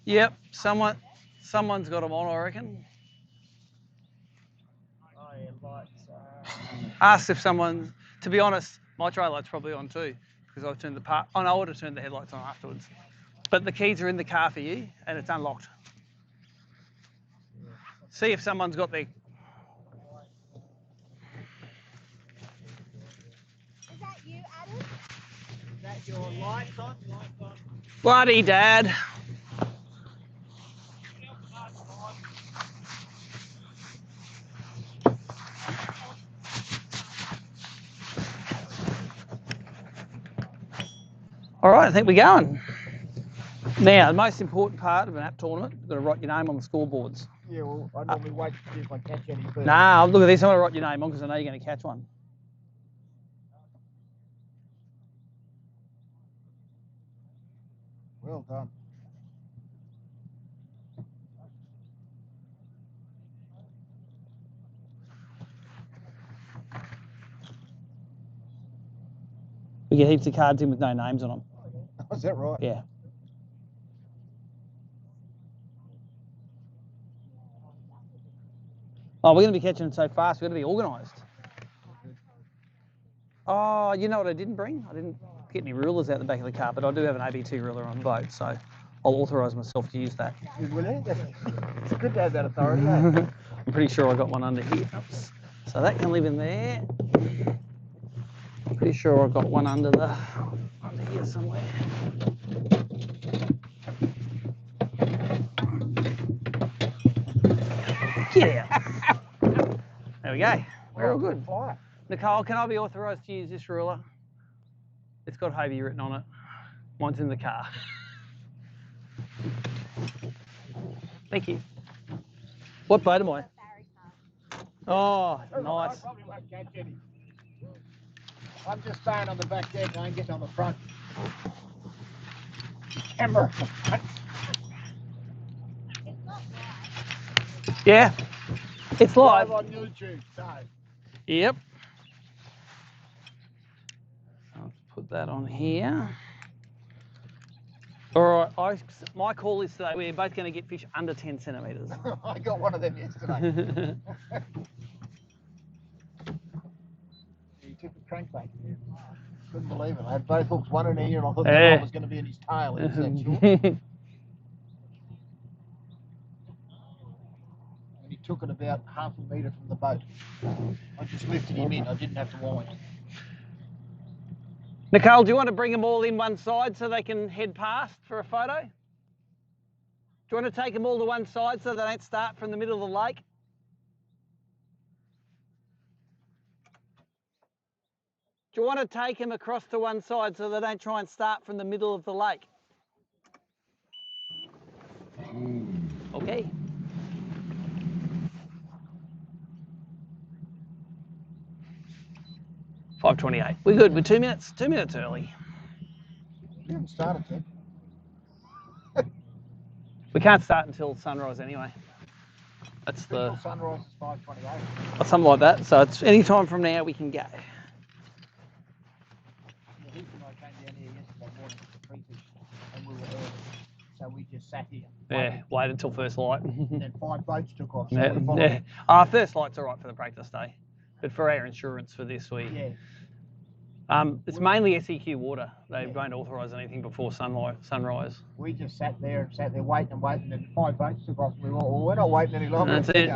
Yep, someone's got them on, I reckon. Oh yeah, lights. Ask if someone. To be honest, my trail light's probably on too because I've turned the part. Oh no, I would have turned the headlights on afterwards. But the keys are in the car for you, and it's unlocked. See if someone's got their. Is that you, Adam? Is that your lights on? Bloody dad. All right, I think we're going. Now, the most important part of an app tournament, you've got to write your name on the scoreboards. Yeah, well, I normally wait to see if I catch any first. Nah, look at this. I'm going to write your name on because I know you're going to catch one. Well done. We get heaps of cards in with no names on them. Is that right? Yeah. Oh, we're going to be catching them so fast, we've got to be organised. Oh, you know what I didn't bring? I didn't get any rulers out the back of the car, but I do have an ABT ruler on the boat, so I'll authorise myself to use that. Will you? It's good to have that authority, eh? I'm pretty sure I got one under here. Oops. So that can live in there. Pretty sure I've got one under here somewhere. Get out. There we go. We're all good. Nicole, can I be authorised to use this ruler? It's got Hobie written on it. Mine's in the car. Thank you. What boat am I? Oh, nice. I probably won't catch any. I'm just staying on the back deck. I ain't getting on the front. Camera. Yeah, it's live. On YouTube, so. Yep. Let's put that on here. All right, my call is today we're both going to get fish under 10 centimetres. I got one of them yesterday. He took the crankbait. Couldn't believe it. I had both hooks, one in here, and I thought that one was going to be in his tail. He was that short. And he took it about half a metre from the boat. I just lifted him in. I didn't have to wind. Nicole, do you want to bring them all in one side so they can head past for a photo? Do you want to take them all to one side so they don't start from the middle of the lake? Do you want to take them across to one side so they don't try and start from the middle of the lake? Okay. $5.28. We're good. We're 2 minutes. 2 minutes early. You haven't started yet. We can't start until sunrise anyway. That's the sunrise is 5:28. Or something like that. So it's any time from now we can go. Heath and I came down here yesterday morning to the pre-fish, and we were early, so we just sat here. Yeah, wait until first light. And then 5 boats took off. So Yeah, we yeah. First light's all right for the practice day, but for our insurance for this week, yeah. It's mainly SEQ water. They won't authorise anything before sunrise. We just sat there waiting and waiting, and 5 boats took off. We were, well, we're not waiting any longer. That's it.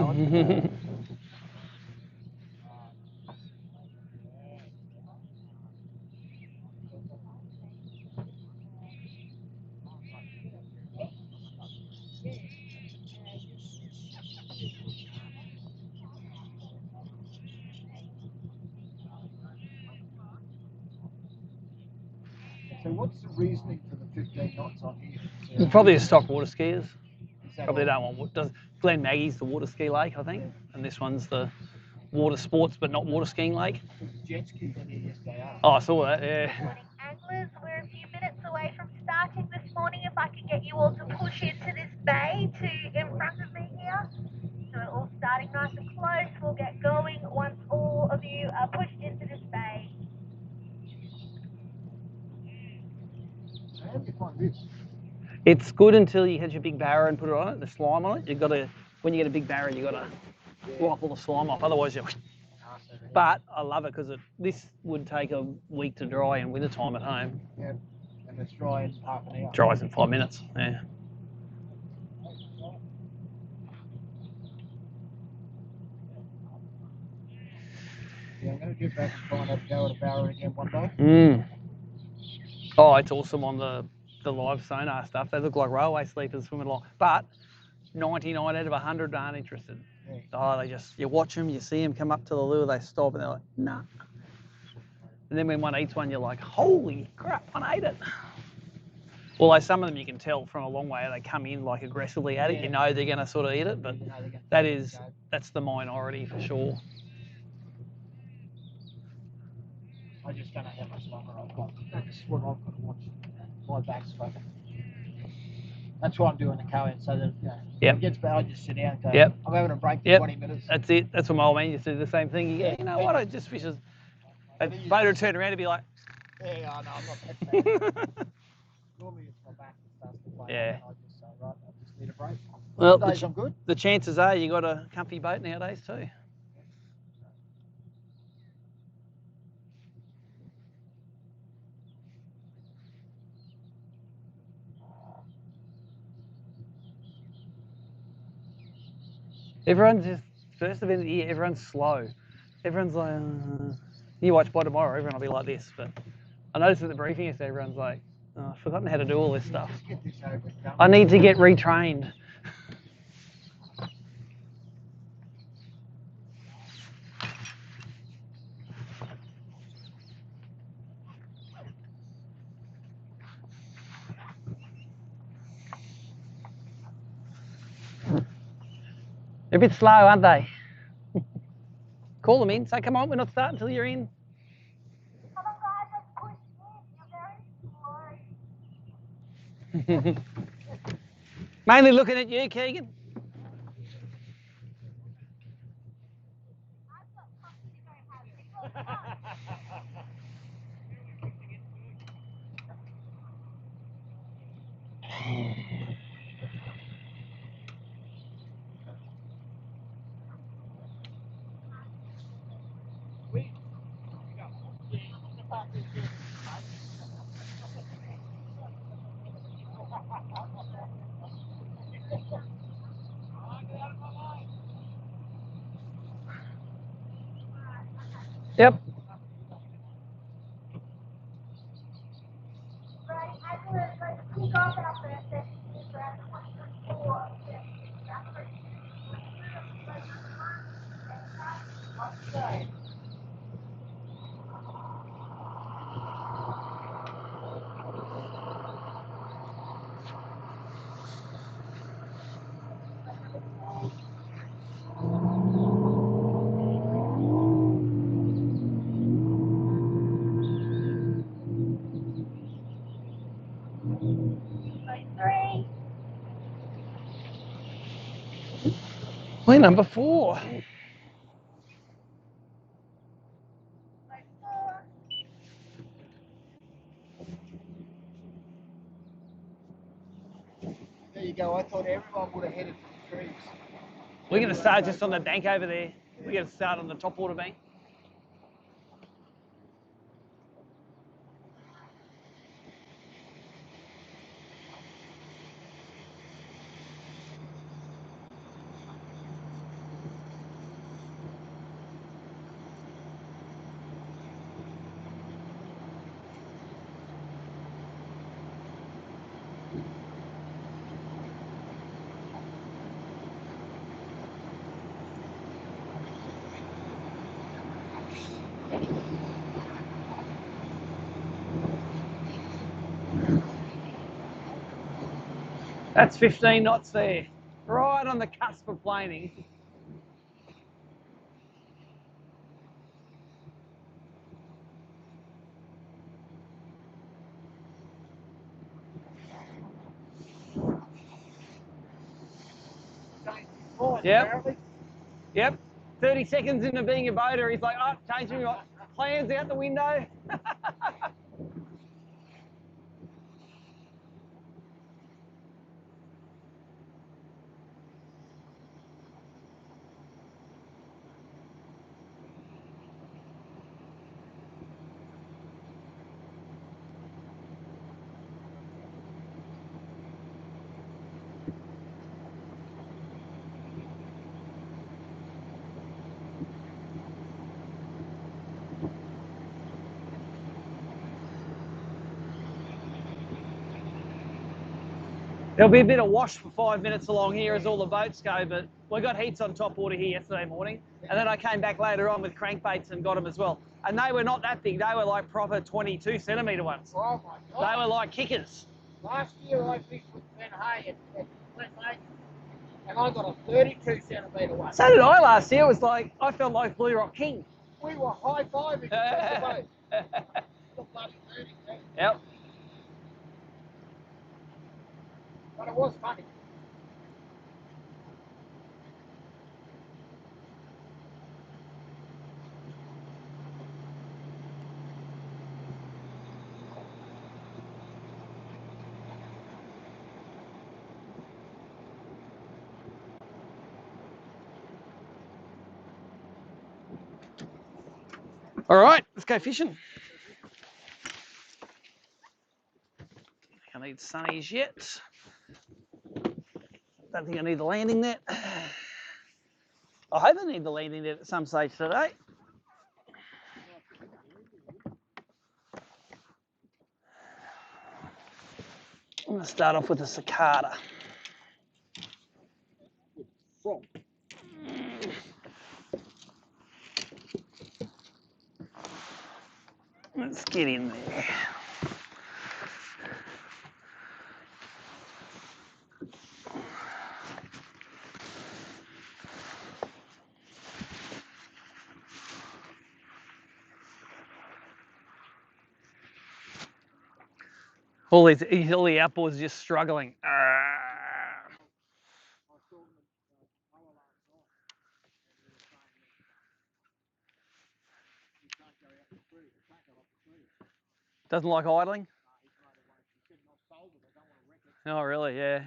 So what's the reasoning for the 15 knots on here? It's probably a stock water skiers. Probably all? don't want. Glen Maggie's the water ski lake, I think, and this one's the water sports but not water skiing lake. Jet skis in here yesterday. Oh, I saw that. Yeah. Morning anglers, we're a few minutes away from starting this morning. If I could get you all to push into this bay to in front of me here. So we're all starting nice and close. We'll get going once all of you are pushed into this bay. How do you find this? It's good until you catch a big barra and put it on it, the slime on it. You've got to, when you get a big barra, you've got to wipe all the slime off, otherwise you... But I love it because this would take a week to dry in winter time at home. Yeah, and it's dry in half an hour. Dries in 5 minutes, yeah. Yeah, I'm going to get back and try and have a go at a barra again one day. Oh, it's awesome on the live sonar stuff. They look like railway sleepers swimming along. But 99 out of 100 aren't interested. Yeah. Oh, they just, you watch them, you see them come up to the lure, they stop and they're like, nah. And then when one eats one, you're like, holy crap, one ate it. Although some of them you can tell from a long way, they come in like aggressively at it. You know they're going to sort of eat it, but that's the minority for sure. I just don't know how much longer I've got. That's what I've got to watch. My back's fucking. That's why I'm doing the co-ed, so that when it gets bad, I just sit down and go, I'm having a break for 20 minutes. That's it. That's what my old man used to do, the same thing. You go, you know what, I just fishes. Boat would turn around and be like, yeah, I know, I'm not that bad. Normally it's my back that starts to play. Yeah. I just say, right, I just need a break. Well, Some days I'm good. The chances are you got a comfy boat nowadays too. Everyone's just, first event of the year, everyone's slow. Everyone's like, you watch by tomorrow, everyone will be like this. But I noticed at the briefing yesterday, everyone's like, oh, I've forgotten how to do all this stuff. I need to get retrained. They're a bit slow, aren't they? Call them in, say, come on, we're not starting until you're in. Come on, guys, let's push in. You're very slow. Mainly looking at you, Keegan. I've got something to go have. Yep. Right, let's kick off our first session for our 2024. We're number 4. There you go. I thought everyone would have headed for the trees. We're going to start just on the bank over there. We're going to start on the top water bank. That's 15 knots there, right on the cusp of planing. Yep. 30 seconds into being a boater, he's like, oh, changing my plans out the window. There'll be a bit of wash for 5 minutes along here as all the boats go, but we got heats on top water here yesterday morning. And then I came back later on with crankbaits and got them as well. And they were not that big. They were like proper 22 centimetre ones. Oh my God. They were like kickers. Last year I fished with Ben Hay at West Lake, and I got a 32 centimetre one. So did I last year. It was like, I felt like Blue Rock King. We were high-fiving across the boat. Got bloody 30, man. Yep. But it was funny. All right, let's go fishing. I need sunnies yet. Don't think I need the landing net. I hope I need the landing net at some stage today. I'm going to start off with a cicada. Let's get in there. All the outboards are just struggling. Doesn't like idling? Oh, really? Yeah.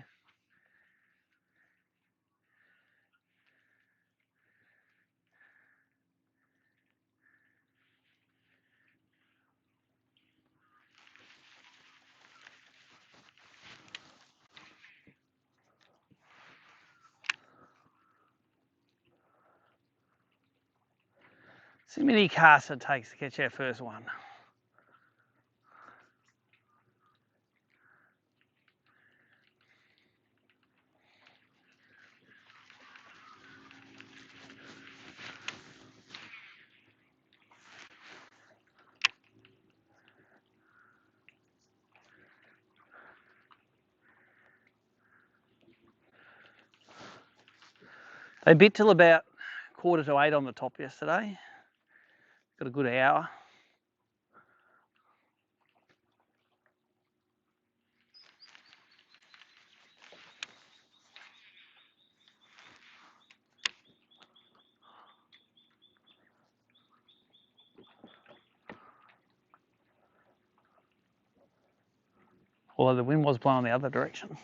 See how many casts it takes to catch our first one. They bit till about 7:45 on the top yesterday. Got a good hour. Although the wind was blowing the other direction.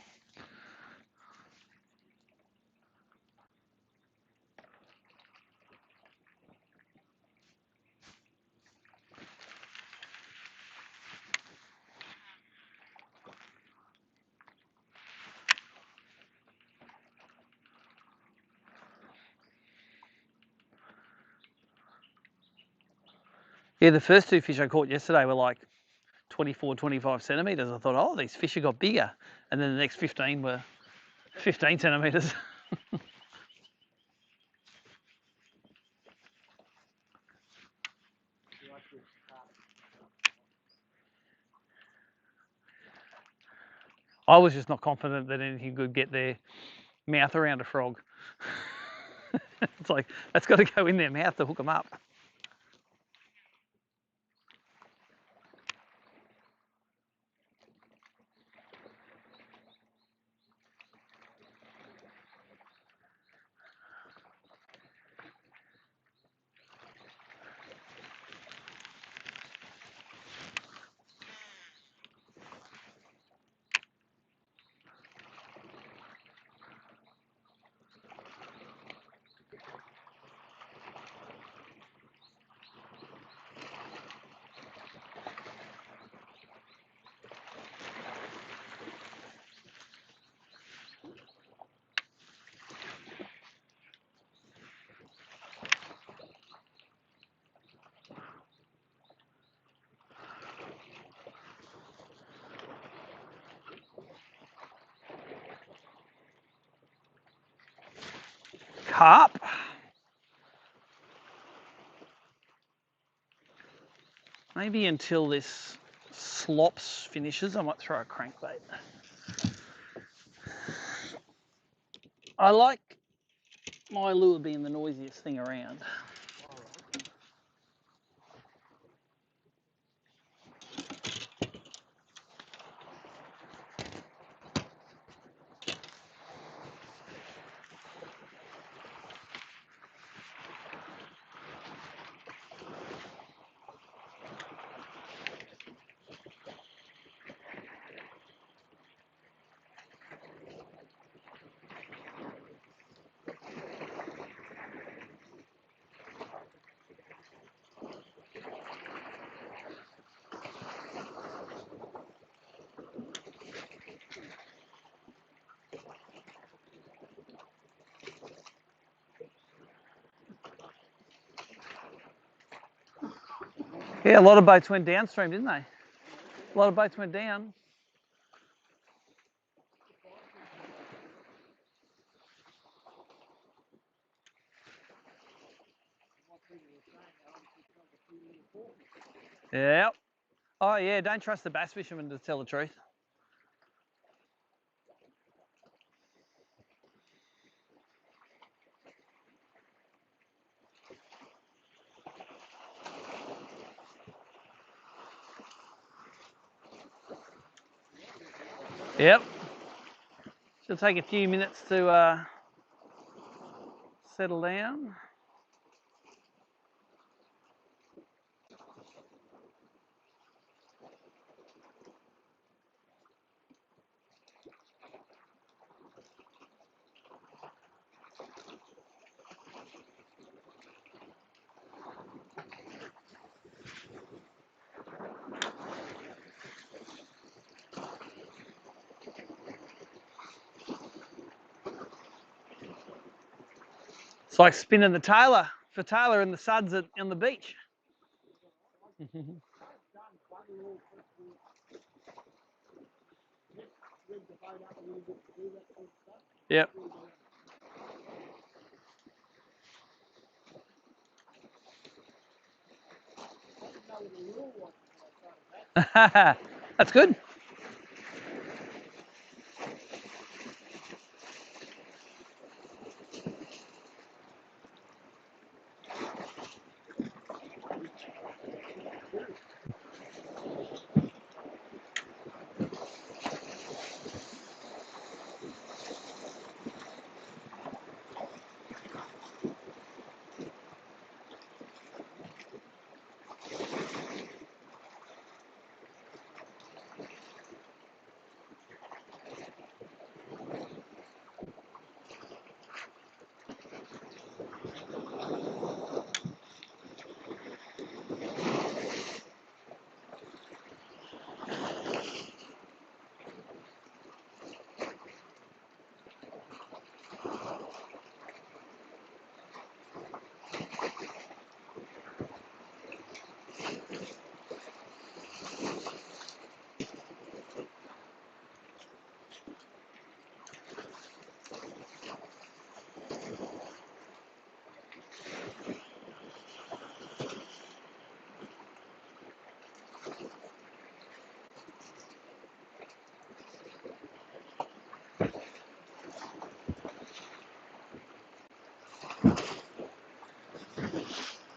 Yeah, the first two fish I caught yesterday were like 24, 25 centimetres. I thought, oh, these fish have got bigger. And then the next 15 were 15 centimetres. I was just not confident that anything could get their mouth around a frog. It's like, that's got to go in their mouth to hook them up. carp. Maybe until this slops finishes, I might throw a crankbait. I like my lure being the noisiest thing around. Yeah, a lot of boats went downstream, didn't they? A lot of boats went down. Yep. Oh yeah, don't trust the bass fishermen, to tell the truth. Yep. She'll take a few minutes to settle down. It's like spinning the Taylor for Taylor and the suds on the beach. Yep. That's good.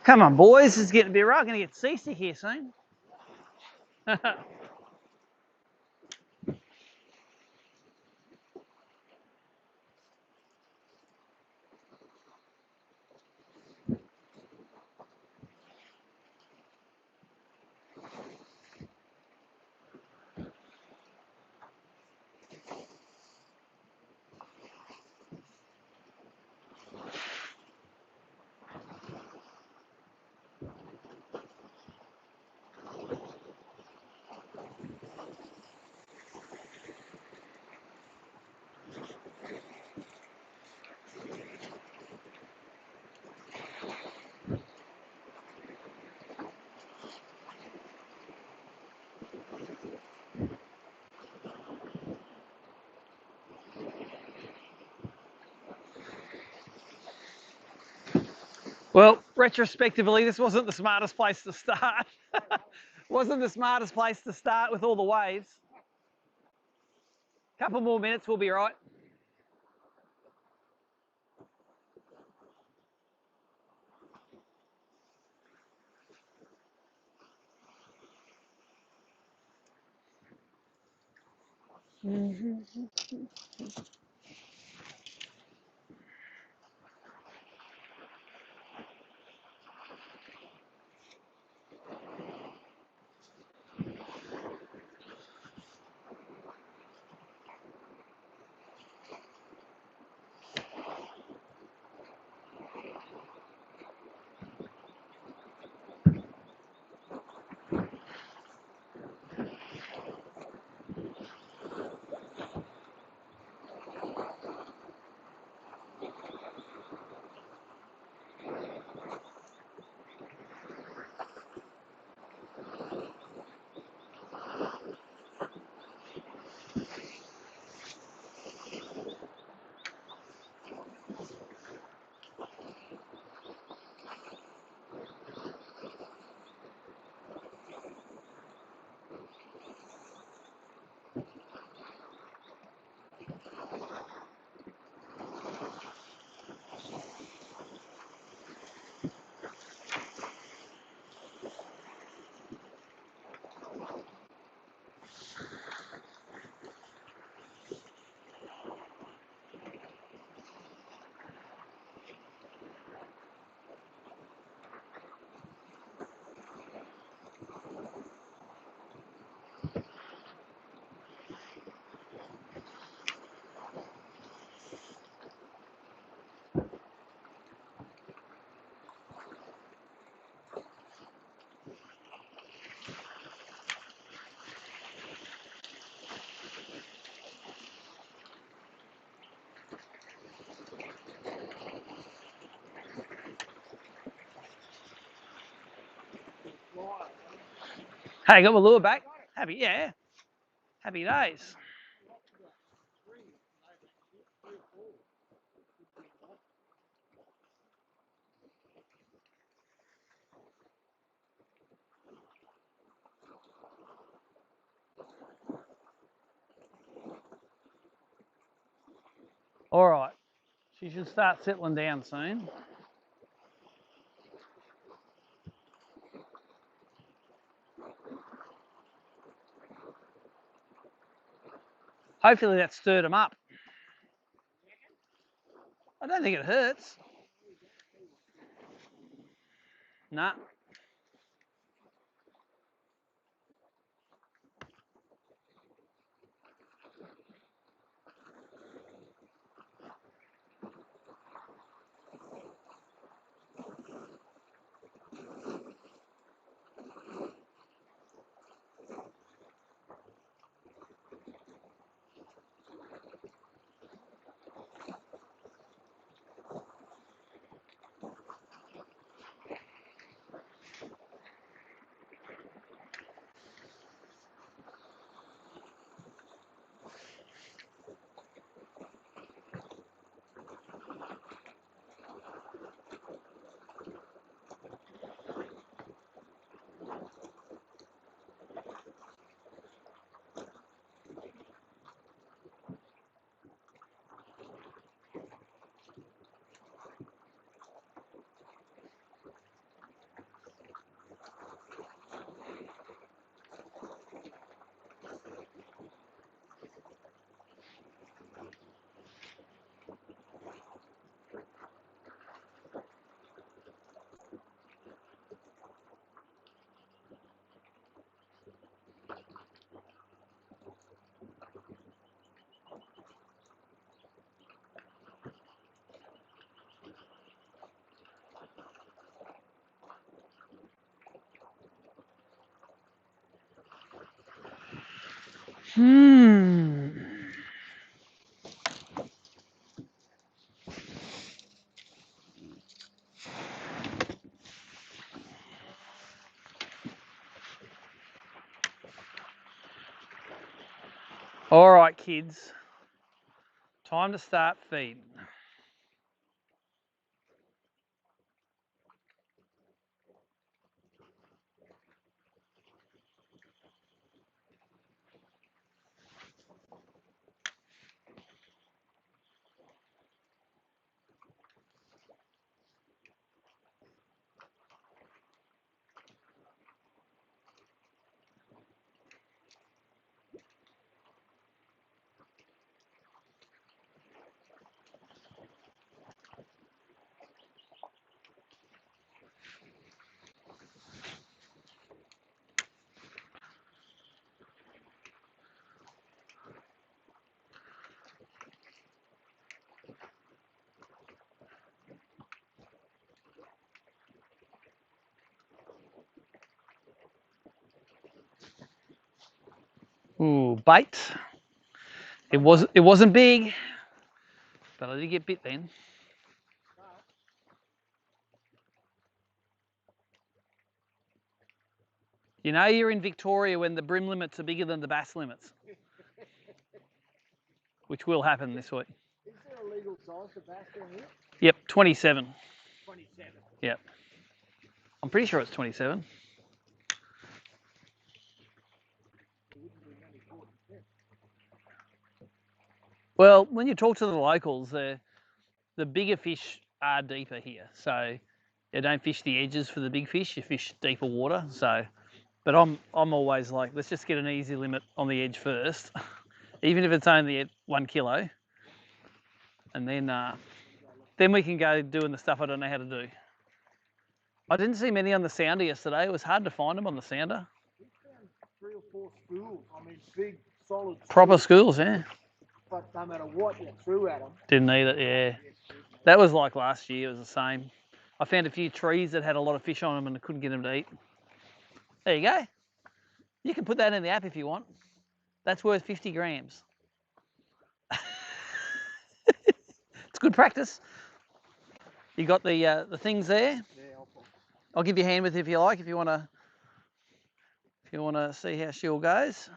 Come on, boys. It's getting a bit right. Going to get seasick here soon. Well, retrospectively, this wasn't the smartest place to start. Wasn't the smartest place to start with all the waves. Couple more minutes, we'll be right. Hey, got my lure back. Happy, yeah. Happy days. All right. She should start settling down soon. Hopefully that stirred them up. I don't think it hurts. Nah. All right, kids. Time to start feeding. Ooh, bait. It wasn't big, but I did get bit then. You know you're in Victoria when the bream limits are bigger than the bass limits, which will happen this week. Is there a legal size for bass down here? Yep, 27. 27. Yep. I'm pretty sure it's 27. Well, when you talk to the locals, the bigger fish are deeper here. So you don't fish the edges for the big fish, you fish deeper water. So, but I'm always like, let's just get an easy limit on the edge first, even if it's only at 1 kilo. And then we can go doing the stuff I don't know how to do. I didn't see many on the sounder yesterday. It was hard to find them on the sounder. We found 3 or 4 schools. I mean, big, solid schools. Proper schools, yeah. But no matter what you threw at them. Didn't need it, yeah. That was like last year, it was the same. I found a few trees that had a lot of fish on them and I couldn't get them to eat. There you go. You can put that in the app if you want. That's worth 50 grams. It's good practice. You got the things there? Yeah, I'll give you a hand with it if you like, if you want to see how she'll goes.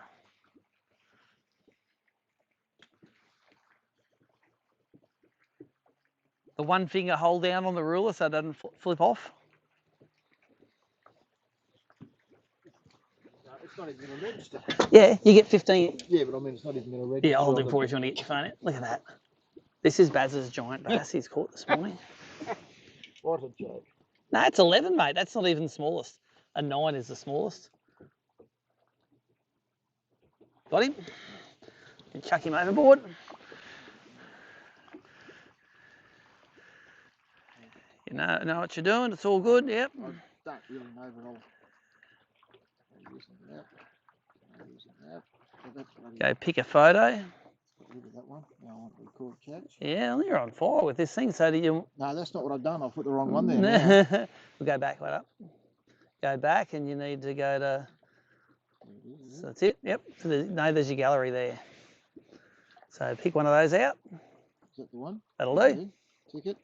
The one finger hold down on the ruler so it doesn't flip off. No, it's not even a register. Yeah, you get 15. Yeah, but I mean, it's not even a register. Yeah, I'll hold it for you if you want to get your phone out. Look at that. This is Baz's giant bass he's caught this morning. What a joke. No, it's 11, mate. That's not even the smallest. A 9 is the smallest. Got him? And chuck him overboard. You know what you're doing. It's all good. Yep. I don't really know, but I'm using that. I'm using that. So Go pick a photo. Look at that one. Now I want to record chat. Yeah, well, you're on fire with this thing. So do you? No, that's not what I've done. I've put the wrong one there. We'll go back. Wait up. Go back, and you need to go to. So that's it. Yep. So there's your gallery there. So pick one of those out. Is that the one? That'll do. Ticket.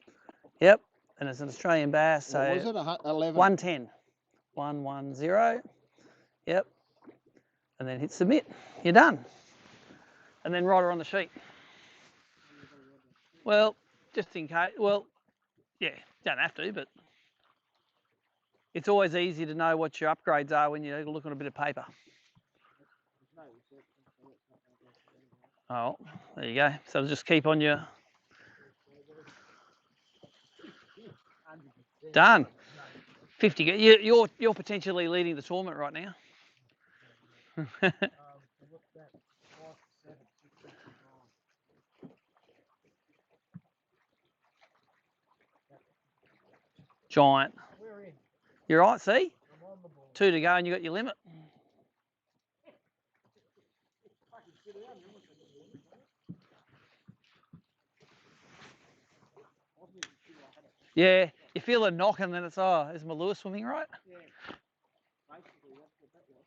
Yep. And it's an Australian bass. So what was it? 11. 110. 110. Yep. And then hit submit. You're done. And then write her on the sheet. Well, just in case. Well, yeah, don't have to, but it's always easy to know what your upgrades are when you look on a bit of paper. Oh, there you go. So just keep on your. Done. 50. You're potentially leading the tournament right now. Giant. You're right, see? 2 to go and you got your limit. Yeah, you feel a knock and then it's, is my lure swimming right? Yeah. Basically, that's what that was.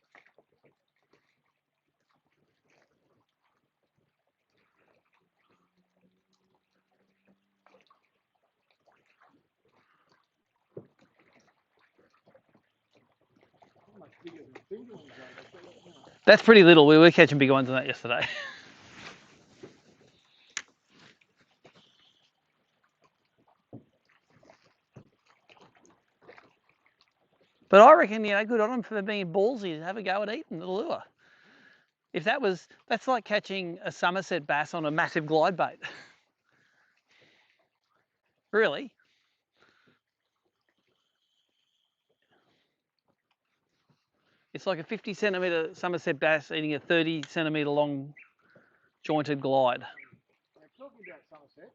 That's pretty little. We were catching bigger ones than that yesterday. But I reckon, good on them for being ballsy to have a go at eating the lure. If that's like catching a Somerset bass on a massive glide bait. Really. It's like a 50 centimetre Somerset bass eating a 30 centimetre long jointed glide. Now, talking about Somerset,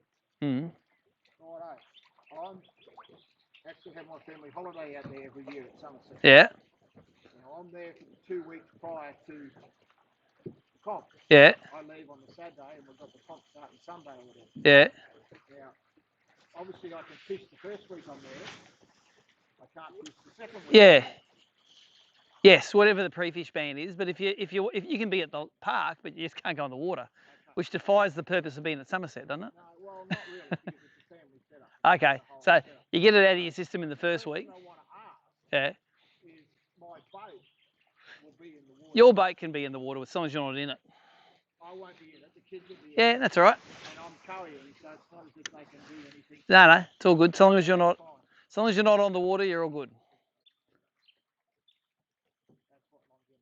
I actually have my family holiday out there every year at Somerset. Yeah. Now, I'm there for the 2 weeks prior to the comp. Yeah. I leave on the Saturday and we've got the comp starting Sunday or whatever. Yeah. Now, obviously I can fish the first week I'm there. I can't fish the second week. Yeah. Yes, whatever the pre-fish ban is. But if you can be at the park, but you just can't go in the water, which defies the purpose of being at Somerset, doesn't it? No, well, not really, because it's a family setup. Okay, so you get it out of your system in the first week. I want to ask Yeah. is my boat will be in the water. Your boat can be in the water as long as you're not in it. I won't be in it. The kids will be in it. Yeah, that's all right. And I'm carrying, so it's not as if they can do anything. No, it's all good. As long as you're not on the water, you're all good. That's what I'm doing.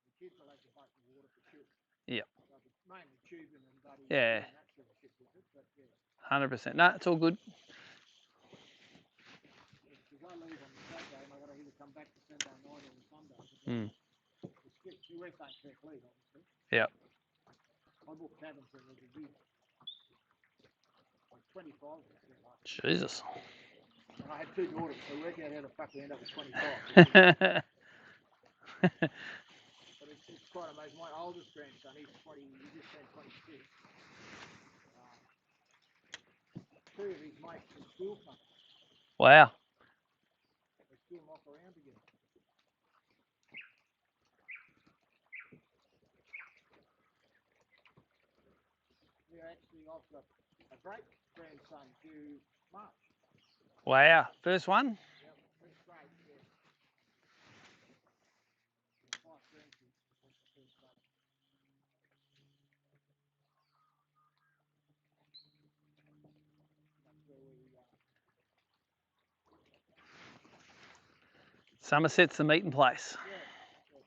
The kids will have the boat in the water for shit. Yeah. So mainly tubing and buddy. Yeah. And that sort of shit with it, but yeah. 100%. No, it's all good. Because I leave on the Saturday and I've got to either come back to Sunday night or Sunday. The rest ain't fair leave, obviously. Yeah. I book cabins for every year. Like 25 Jesus. And I had 2 daughters, so work out how the fuck we end up with 25. But it's quite amazing. My oldest grandson, he's 20, he just turned 26. 2 of his mates from school come. Wow. They still knock around together. Yeah, actually, I've got a great grandson due March. Wow. First one? Yep, first grade, yeah. 5 grandkids. That's the first grade. That's where we Somerset's the meeting place. Yeah.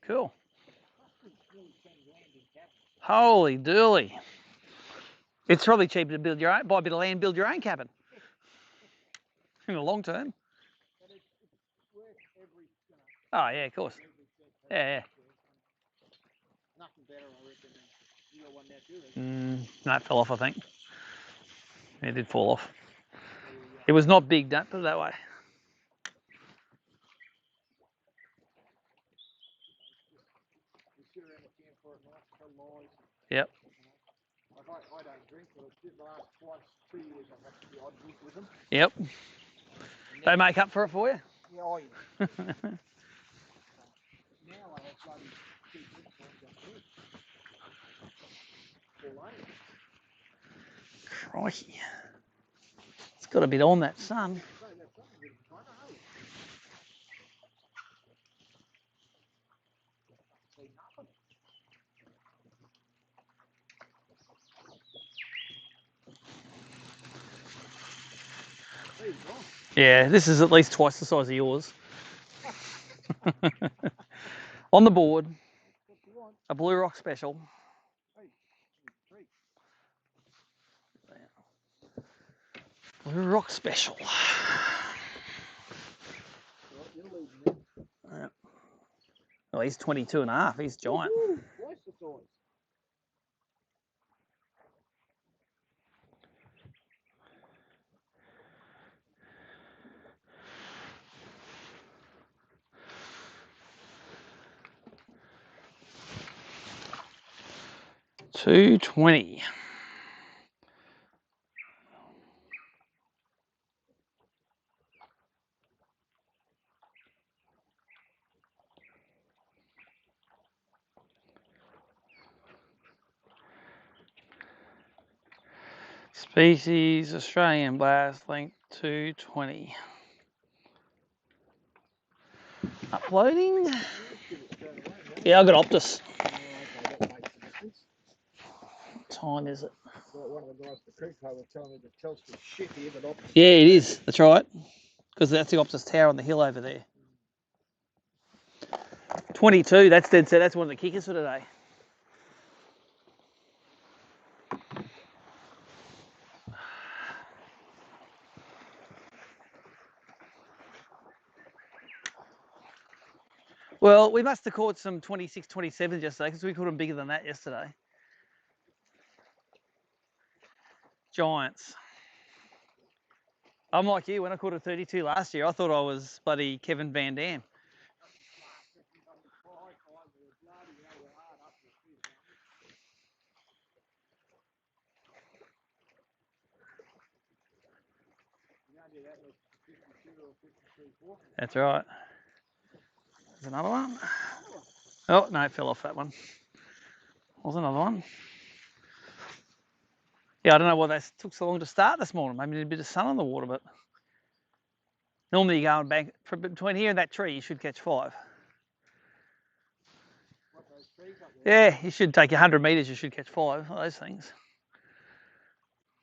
Cool. Nearly 10 grand in cabins. Holy dooly. It's probably cheaper to build your own, buy a bit of land, build your own cabin. In the long term. But it's worth every, Oh, yeah, of course. Yeah. Nothing better, I reckon, than you got one now too. No, it fell off, I think. It did fall off. It was not big, don't put it that way. You sit around the campfire at night, tell lies. Yep. Like I don't drink, but the last 2 years I've had the odd drink with them. Yep. They make up for it for you? Yeah, oh yeah. Now I have bloody 2 drink times on here. Crikey. It's got a bit on that sun. Yeah, this is at least twice the size of yours. On the board, a Blue Rock Special. Blue Rock Special. Yeah. Well, he's 22 and a half. He's giant. Twice the size. $220. Species Australian Bass, length 220. Uploading. Yeah, I've got Optus. What time is it? One of the guys at the creek were telling me that Telstra's shit here, but Optus. Yeah, it is. That's right. Because that's the Optus tower on the hill over there. 22. That's dead set. That's one of the kickers for today. Well, we must have caught some 26, 27 yesterday because we caught them bigger than that yesterday. Giants. I'm like you. When I caught a 32 last year, I thought I was bloody Kevin Van Dam. That's right. There's another one. Oh, no, it fell off that one. There's another one. Yeah, I don't know why that took so long to start this morning. Maybe a bit of sun on the water, but normally you go and bank between here and that tree, you should catch 5. What, those trees up there? Yeah, you should take 100 metres, you should catch 5 of those things.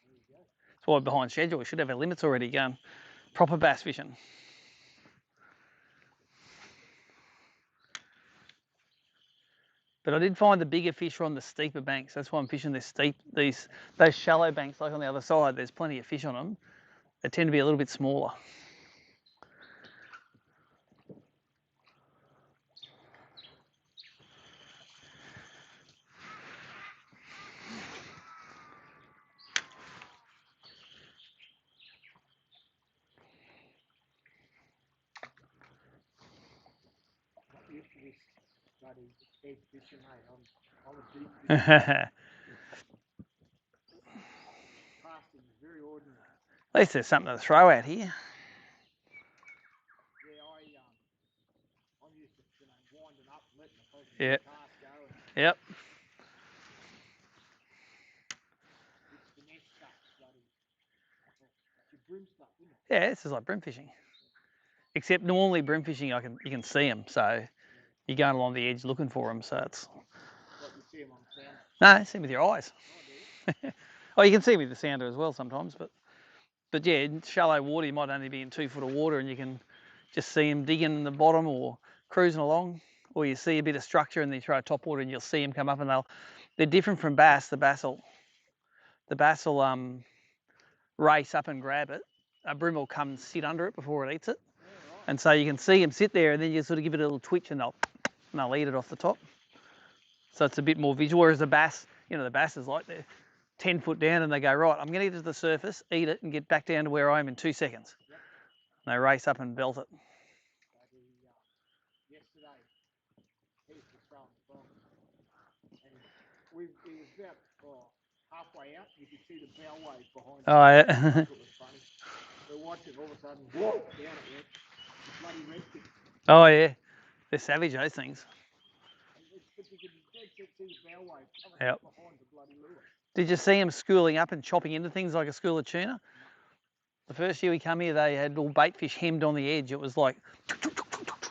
There you go. That's why we're behind schedule. We should have our limits already going. Proper bass fishing. But I did find the bigger fish are on the steeper banks. That's why I'm fishing those shallow banks like on the other side. There's plenty of fish on them. They tend to be a little bit smaller. I'm not used to this bloody egg fishing, mate. I'm a deep fisher. Casting is very ordinary. At least there's something to throw out here. Yeah, I'm used to winding up and letting the cast go. Yep. It's finesse stuff, bloody. It's your brim stuff, isn't it? Yeah, this is like brim fishing. Except normally brim fishing, you can see them, so you're going along the edge looking for them. So it's. What, you see them on the sounder? No, you see them with your eyes. Oh, do you? Oh, you can see them with the sounder as well sometimes, but yeah, in shallow water you might only be in 2 foot of water and you can just see them digging in the bottom or cruising along, or you see a bit of structure and then you throw a top water and you'll see them come up and they're different from bass. The bass will race up and grab it. A brim will come and sit under it before it eats it. Yeah, right. And so you can see them sit there and then you sort of give it a little twitch and they'll eat it off the top. So it's a bit more visual, whereas the bass is like they're 10 foot down and they go, right, I'm going to get to the surface, eat it and get back down to where I am in 2 seconds. Yep. And they race up and belt it. Yesterday, Heath was throwing the frog. And he was about halfway out. You could see the bow wave behind him. Oh, yeah. It was funny. We're watching, all of a sudden, whoa, down it went. The bloody redfish. Oh, yeah. They're savage, those things. But you could see the bow wave coming Yep. behind the bloody lure. Did you see them schooling up and chopping into things like a school of tuna? No. The first year we come here, they had all bait fish hemmed on the edge. It was like,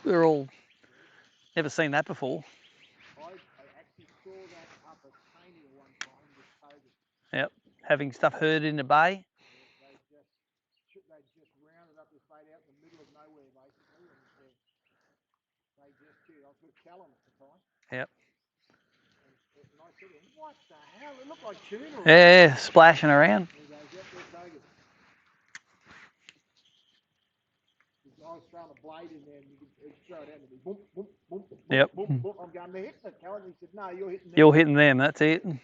they're all, never seen that before. I actually saw that up at Caney one time with Toby. Yep, having stuff herded in the bay. Yeah, they just rounded up this bait out in the middle of nowhere, basically, and they just chewed. I was with Callum at the time. Yep. And I said to him, what the hell? It looked like tuna. Yeah, splashing around. He goes, yep, they're Toby. I was throwing a blade in there and you could throw it out and it'd be boom, boom, boom, boom, yep. boom, boom. I'm going, they're hitting it, Callum. He said, no, you're hitting them. You're hitting them, that's it. That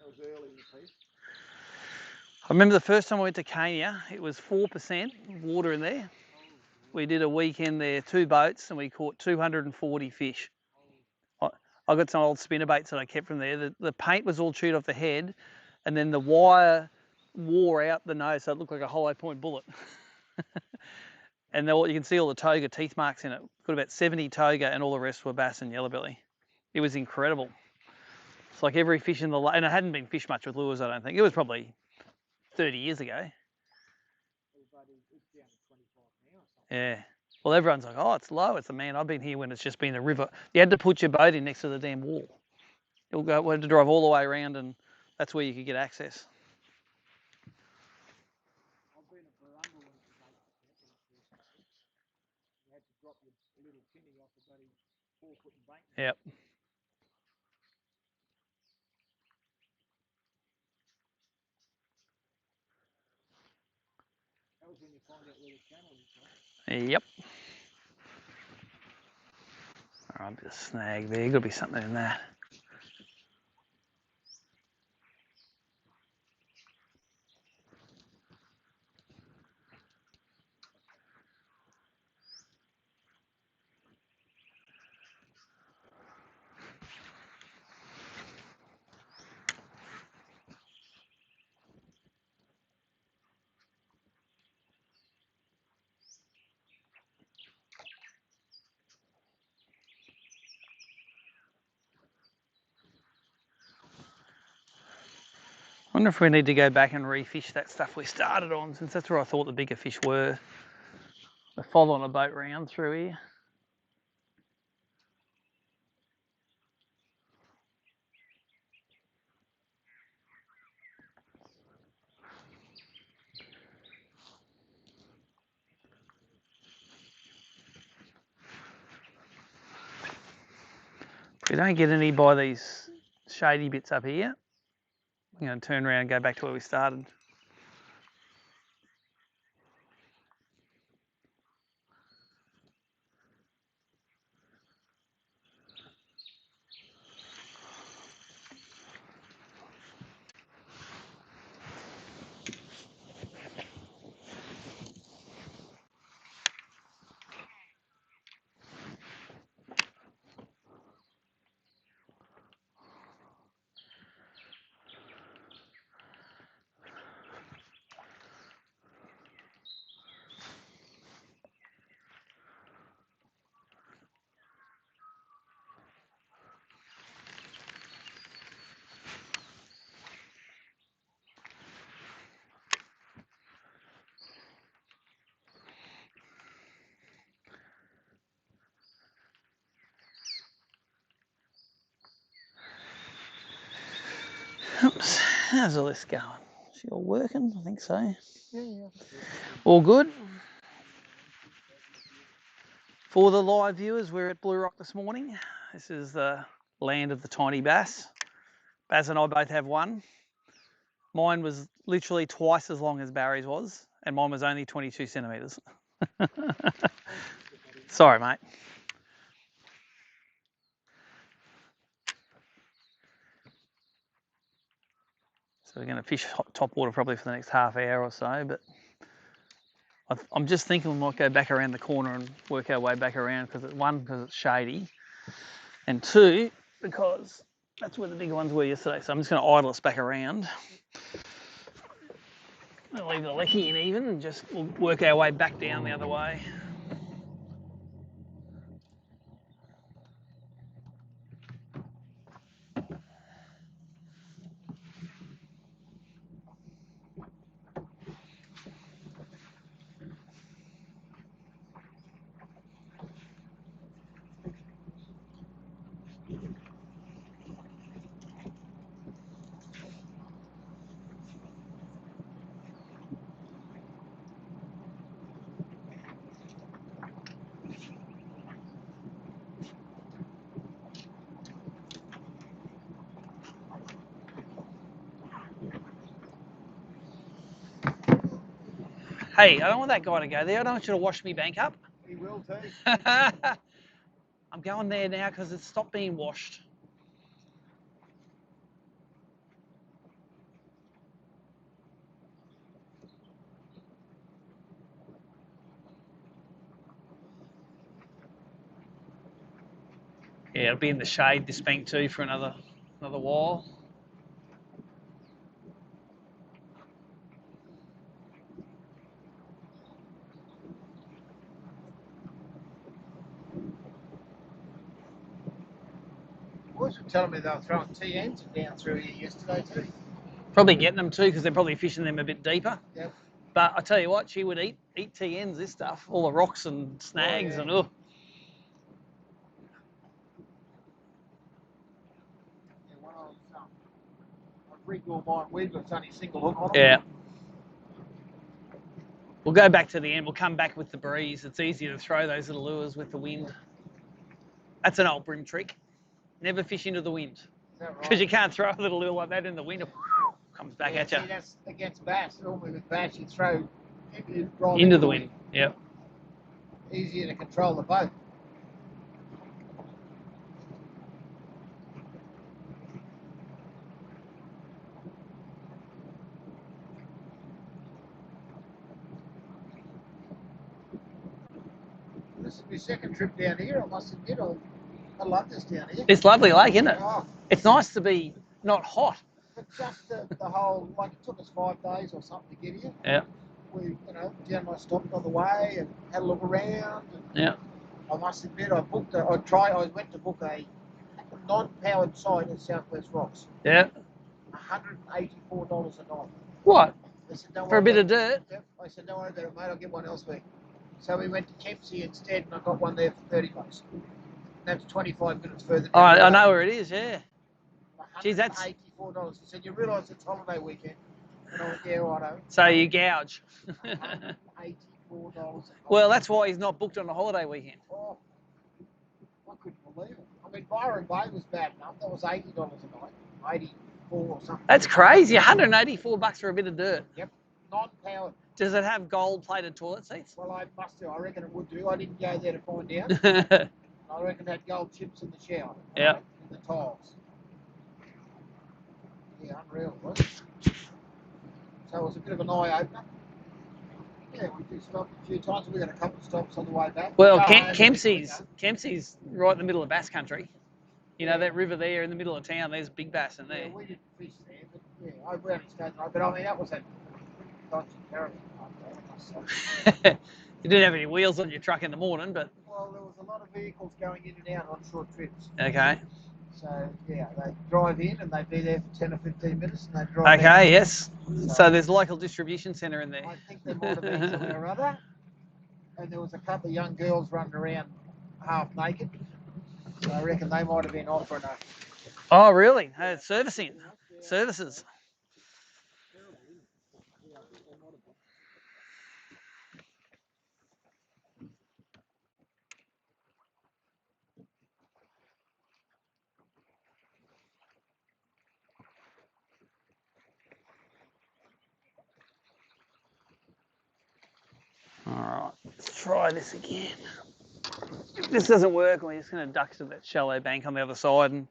was early in the piece. I remember the first time I went to Kenya, it was 4% water in there. We did a weekend there, 2 boats, and we caught 240 fish. I got some old spinner baits that I kept from there. The paint was all chewed off the head, and then the wire wore out the nose, so it looked like a hollow point bullet. And you can see all the toga teeth marks in it. Got about 70 toga, and all the rest were bass and yellowbelly. It was incredible. It's like every fish in the lake, and it hadn't been fished much with lures, I don't think. It was probably 30 years ago. Yeah. Well, everyone's like, oh, it's low. It's a man. I've been here when it's just been a river. You had to put your boat in next to the damn wall. We had to drive all the way around, and that's where you could get access. I've been at Barunga when it was 8%. You had to drop your little tinny off the bloody 4-foot bank. Yep. That was when you find out where the channel is, right? Yep. All right, a bit of snag there. Got to be something in that. Wonder if we need to go back and refish that stuff we started on, since that's where I thought the bigger fish were. We're following a boat round through here. If we don't get any by these shady bits up here, I'm going to turn around and go back to where we started. Oops, how's all this going? Is she all working? I think so. Yeah. All good? For the live viewers, we're at Blue Rock this morning. This is the land of the tiny bass. Baz and I both have one. Mine was literally twice as long as Barry's was, and mine was only 22 centimetres. Sorry, mate. So we're going to fish top water probably for the next half hour or so, but I'm just thinking we might go back around the corner and work our way back around, because because it's shady, and two, because that's where the big ones were yesterday. So I'm just going to idle us back around. I'll leave the lecky in even and just we'll work our way back down the other way. Hey, I don't want that guy to go there. I don't want you to wash me bank up. He will too. I'm going there now because it's stopped being washed. Yeah, it'll be in the shade, this bank too, for another while. Boys were telling me they were throwing TNs down through here yesterday too. Probably getting them too, because they're probably fishing them a bit deeper. Yep. But I tell you what, she would eat TNs, this stuff, all the rocks and snags and Yeah, one of them, I rigged all mine with, but it's only a single hook on it. Yeah. We'll go back to the end. We'll come back with the breeze. It's easier to throw those little lures with the wind. That's an old brim trick. Never fish into the wind. Because you can't throw a little lure like that in the wind. It comes back at you. See, that's against bass. Normally with bass, you throw right into the wind. Yep. Easier to control the boat. This is my second trip down here. I must admit, I love this down here. It's lovely lake, isn't it? Oh. It's nice to be not hot. But just the whole, like, it took us 5 days or something to get here. Yeah. We, Jan and I stopped on the way and had a look around. And yeah. I must admit, I went to book a non-powered site at Southwest Rocks. Yeah. $184 a night. What? I said, don't For a bit of worry. dirt? Yep. I said, don't worry about it, mate. I'll get one elsewhere. So we went to Kempsey instead, and I got one there for $30. That's 25 minutes further down. Oh, I know where it is, yeah. Geez, that's $184. He said, you realise it's holiday weekend? And I went, yeah, righto. So you gouge. $184. Well, that's why he's not booked on a holiday weekend. Oh, I couldn't believe it. I mean, Byron Bay was bad enough. That was $80 a night, 84 or something. That's crazy. $184 for a bit of dirt. Yep, non-powered. Does it have gold-plated toilet seats? Well, I must do. I reckon it would do. I didn't go there to find out. I reckon it had gold chips in the shower. Yeah. Right? In the tiles. Yeah, unreal, wasn't it? So it was a bit of an eye-opener. Yeah, we did stop a few times. We got a couple of stops on the way back. Well, Kempsey's right in the middle of bass country. You know, that river there in the middle of town, there's big bass in there. Yeah, we didn't fish there, but yeah, I only stayed there. But I mean, that was a dodgy caravan. You didn't have any wheels on your truck in the morning, but... Well, there was a lot of vehicles going in and out on short trips. Okay. So, yeah, they drive in and they'd be there for 10 or 15 minutes and they drive out. Okay, yes. So there's a local distribution centre in there. I think there might have been somewhere or other. And there was a couple of young girls running around half naked. So I reckon they might have been offering a... Oh, really? Servicing. Services. All right, let's try this again. If this doesn't work, we're just going to duck to that shallow bank on the other side and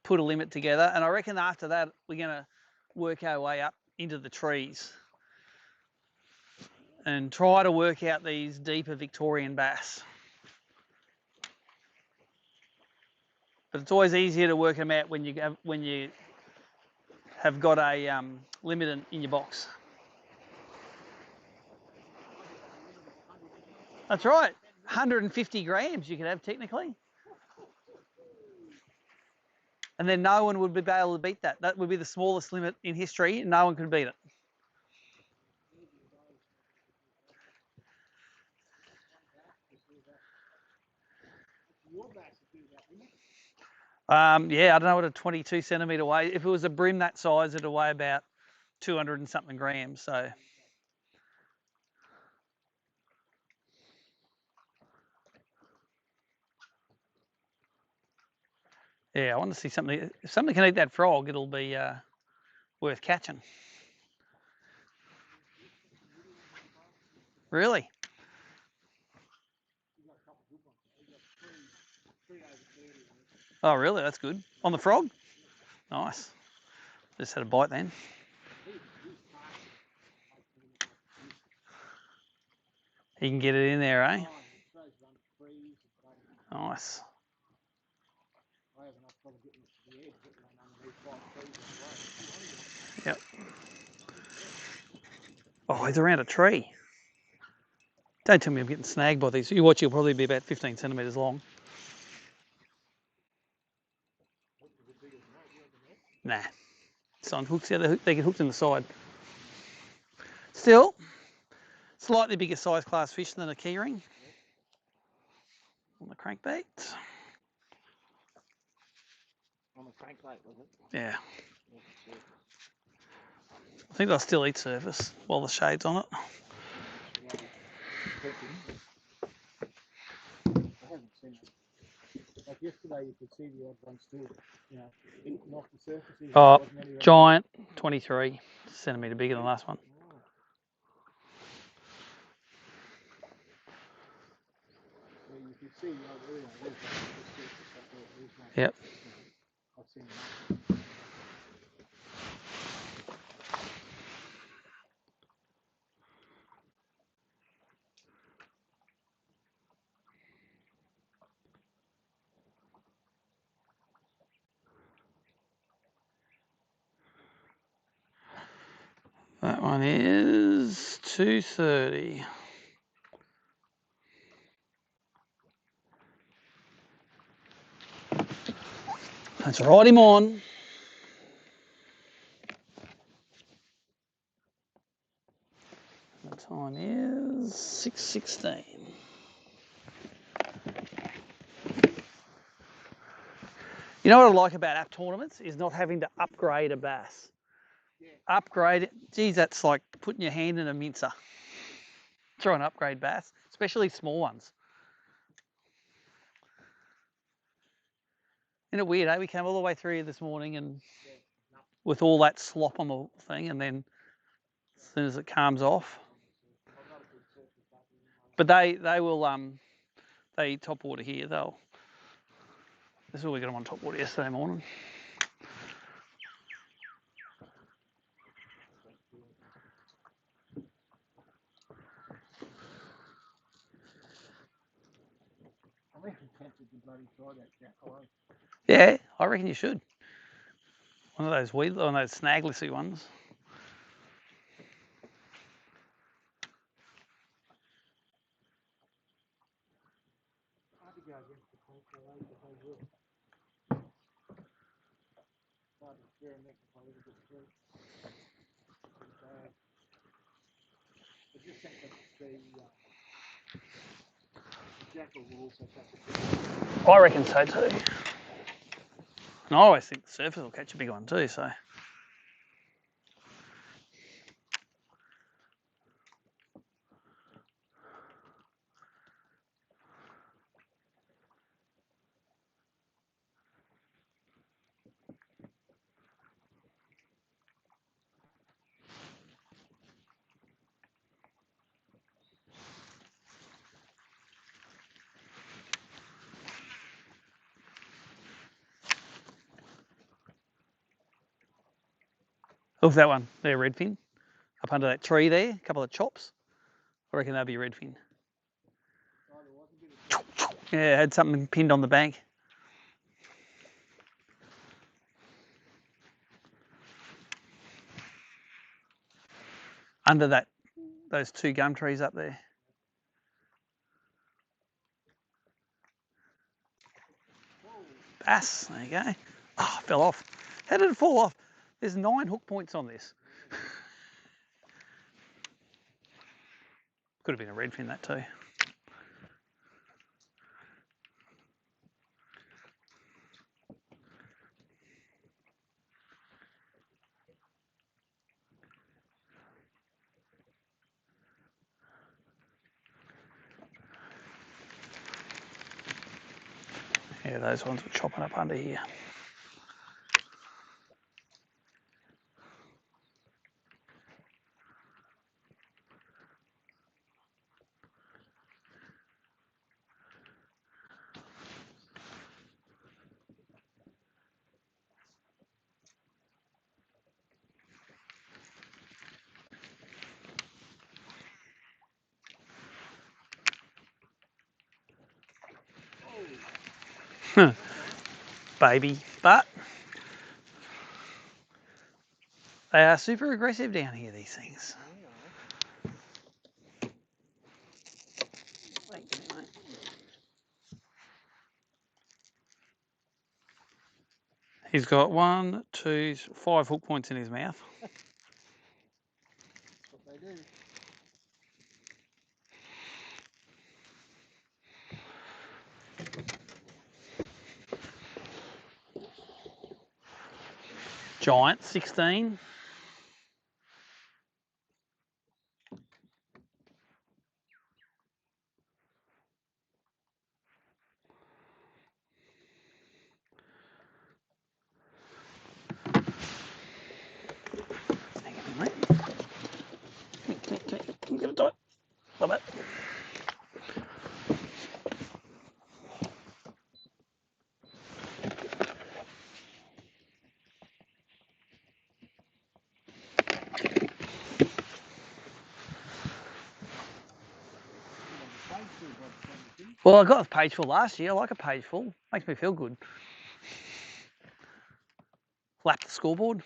put a limit together. And I reckon after that, we're going to work our way up into the trees and try to work out these deeper Victorian bass. But it's always easier to work them out when you have got a limit in your box. That's right, 150 grams you could have technically. And then no one would be able to beat that. That would be the smallest limit in history, and no one could beat it. Yeah, I don't know what a 22 centimetre weight. If it was a brim that size, it'd weigh about 200 and something grams. So. Yeah, I want to see something. If something can eat that frog, it'll be worth catching. Really? Oh, really? That's good. On the frog? Nice. Just had a bite then. You can get it in there, eh? Nice. Yep. Oh, he's around a tree. Don't tell me I'm getting snagged by these. You watch, he'll probably be about 15 centimetres long. Nah. It's on hooks. They get hooked in the side. Still, slightly bigger size class fish than a keyring on the crankbait. On the crankbait, was it? Yeah. I think they'll still eat surface while the shade's on it. I haven't seen it. Like yesterday, you could see the odd one still, you know, eating off the surface. Oh, giant, 23 centimetre bigger than the last one. Yeah, you can see, Yep. I've seen that. That one is 230. Let's ride him on. The time is 6:16. You know what I like about app tournaments is not having to upgrade a bass. Yeah. Upgrade it. Geez, that's like putting your hand in a mincer. Try an upgrade bass, especially small ones. Isn't it weird, eh? We came all the way through here this morning and with all that slop on the thing, and then as soon as it calms off. But they will they eat top water here. This is what we got them on top water yesterday morning. Yeah, I reckon you should. One of those snaglessy ones. I reckon so too. And I always think the surfers will catch a big one too, so. Look at that one there, redfin. Up under that tree there, a couple of chops. I reckon that'd be redfin. Yeah, it had something pinned on the bank. Under those two gum trees up there. Bass, there you go. Oh, fell off. How did it fall off? There's 9 hook points on this. Could have been a redfin, that too. Yeah, those ones were chopping up under here. Baby, but they are super aggressive down here, these things. He's got 1, 2, 5 hook points in his mouth. What they do. Giant, 16. Get it tight. Love it. Well, I got a page full last year. I like a page full. Makes me feel good. Flap the scoreboard.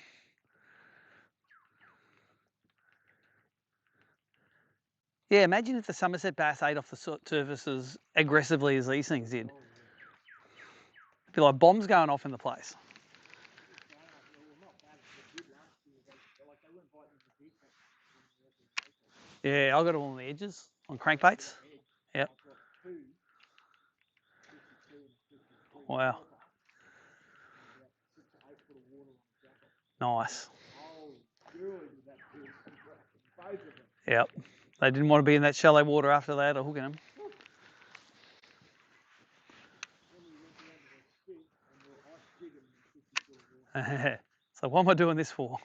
Yeah, imagine if the Somerset bass ate off the surface as aggressively as these things did. It'd be like bombs going off in the place. Yeah, I got them on the edges on crankbaits. Yep. Wow. Nice. Yep. They didn't want to be in that shallow water after they had a hook in them. So what am I doing this for?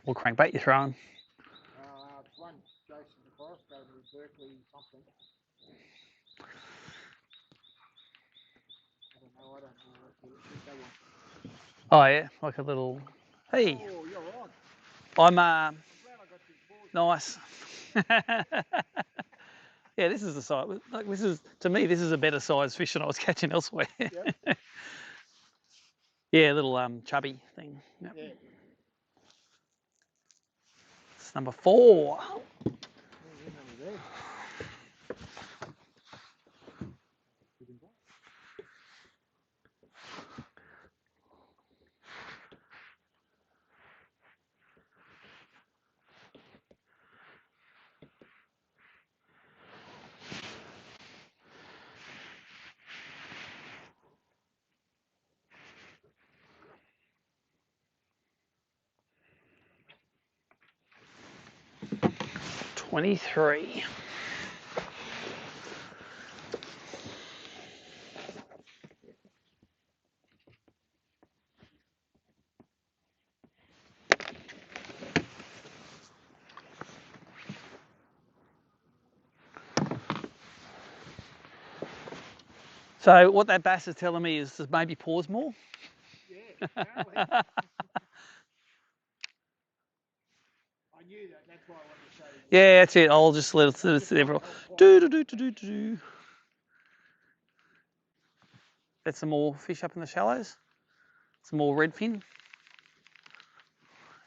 What crankbait you throwing? One Jason the Forest gave me Berkeley something. I don't know that one. Oh yeah, like a little. Hey. Oh, you're on. I'm glad I got nice. Yeah, this is the size. Like this is to me, this is a better size fish than I was catching elsewhere. Yep. Yeah, little chubby thing. Yep. Yeah. It's number 4. There. 23. So what that bass is telling me is to maybe pause more. Yeah, apparently. I knew that. That's why I wanted to show you. Yeah, that's it. I'll just let it sit everyone. Do. That's some more fish up in the shallows. Some more redfin.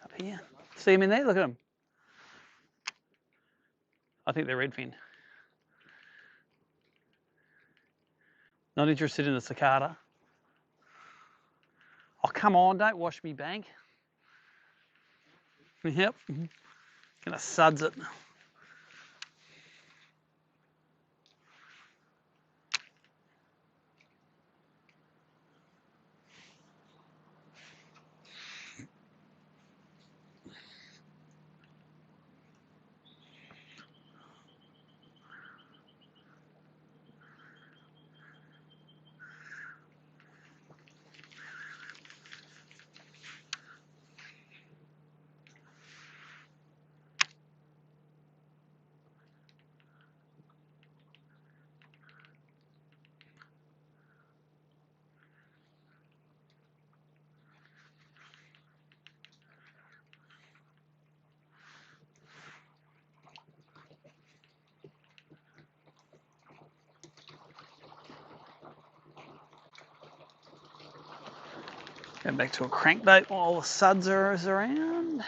Up here. See them in there? Look at them. I think they're redfin. Not interested in the cicada. Oh, come on, don't wash me bank. Yep. Gonna suds it. Go back to a crankbait while the suds are around.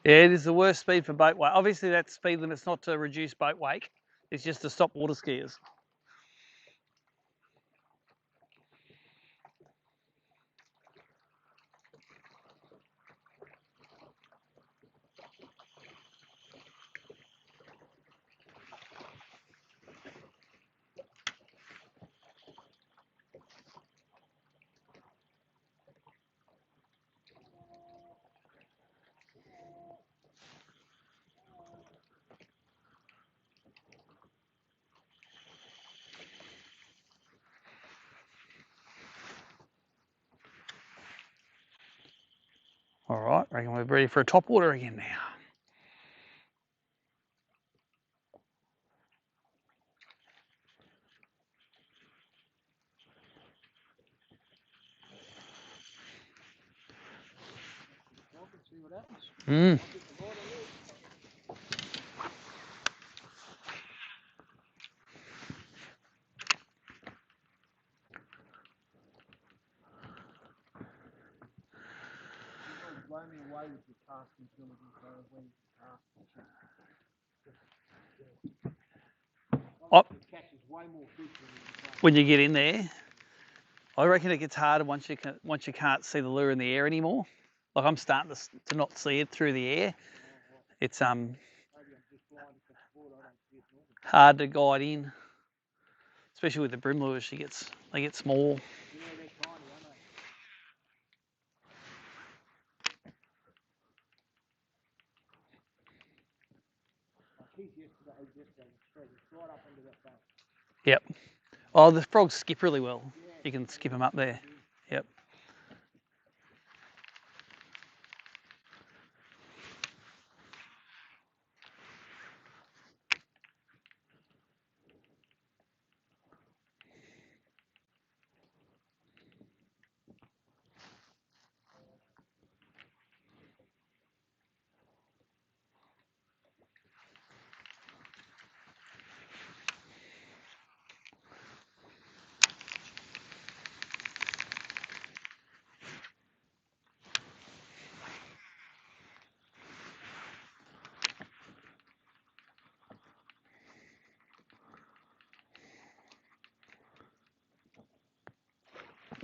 Yeah, it is the worst speed for boat wake. Obviously, that speed limit's not to reduce boat wake. It's just to stop water skiers. All right, reckon we're ready for a top water again now. Mm. Blow me away with your casting ability, so when you cast it catches way more fish when you get in there. I reckon it gets harder once you can't see the lure in the air anymore. Like I'm starting to not see it through the air. It's hard to guide in, especially with the brim lures. They get small. Yeah, they're tiny, aren't they? Yesterday was right up under that bank. Yep. Oh, the frogs skip really well. Yeah, you can skip them up there. Yep.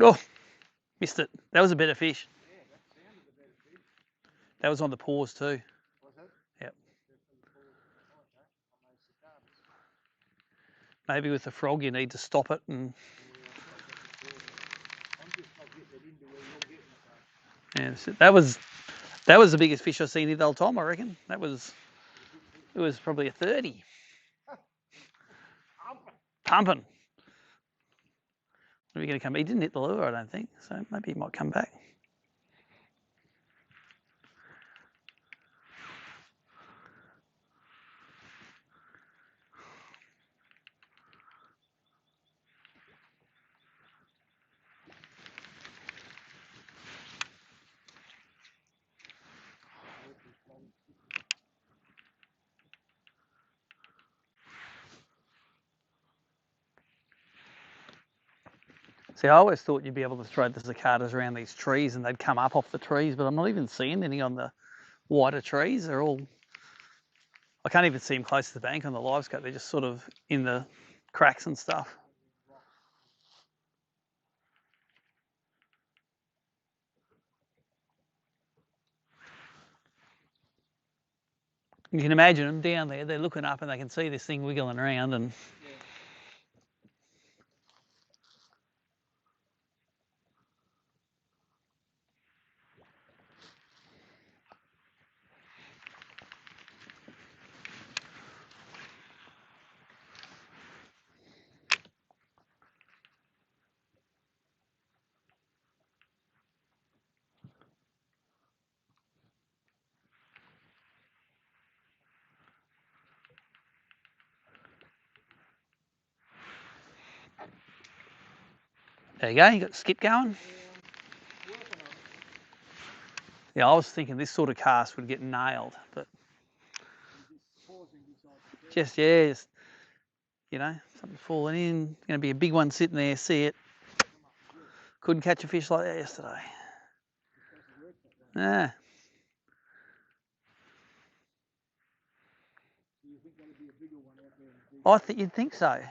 Oh, missed it. That was a better fish. Yeah, that sounded a better fish. That was on the paws too. Was it? Yep. Okay. Maybe with the frog you need to stop it and. I'm just not getting it into where you're getting it, though. Yeah, so that was the biggest fish I've seen in the whole time. I reckon it was probably a 30. Pumping. Are we going to come? He didn't hit the lure, I don't think. So maybe he might come back. See, I always thought you'd be able to throw the cicadas around these trees and they'd come up off the trees, but I'm not even seeing any on the wider trees. They're all, I can't even see them close to the bank on the live scope. They're just sort of in the cracks and stuff. You can imagine them down there, they're looking up and they can see this thing wiggling around and There you go, you got the skip going. Yeah, I was thinking this sort of cast would get nailed, but just, yeah, just, you know, something falling in. Going to be a big one sitting there, see it. Couldn't catch a fish like that yesterday. Yeah. I think you'd think so.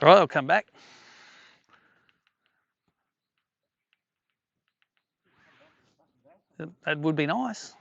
All right, I'll come back. That would be nice.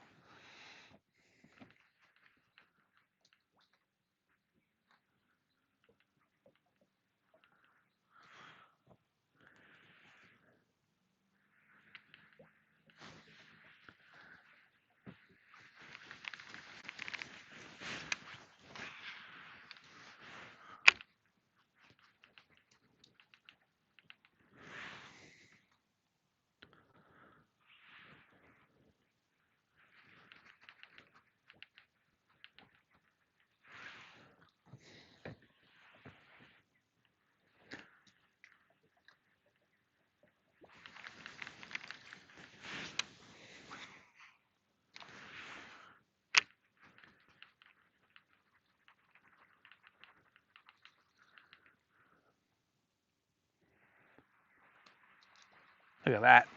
Look at that.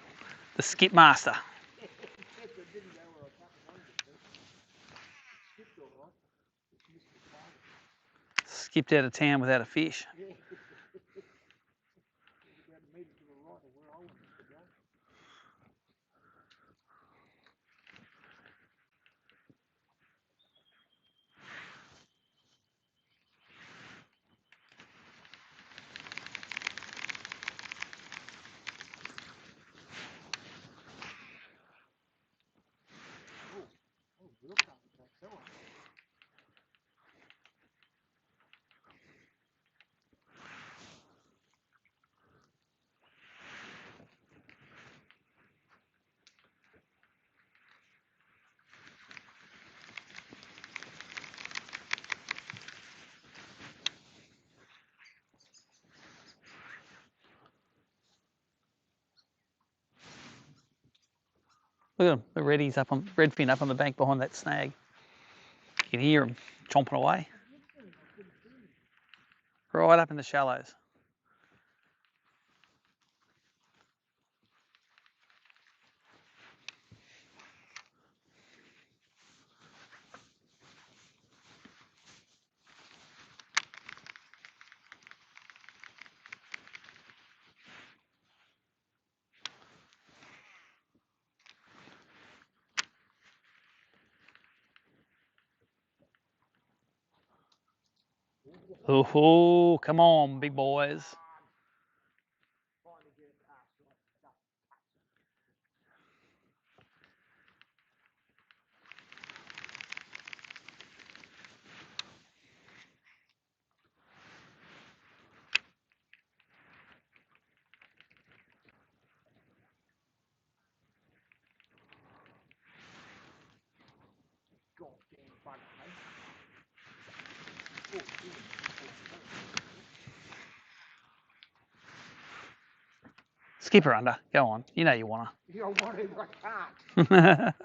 The skip master. Skipped out of town without a fish. Look at them, the reddies up on redfin up on the bank behind that snag. You can hear them chomping away. Right up in the shallows. Oh, come on, big boys. Skip her under. Go on. You know you want to. You don't want to, I can't.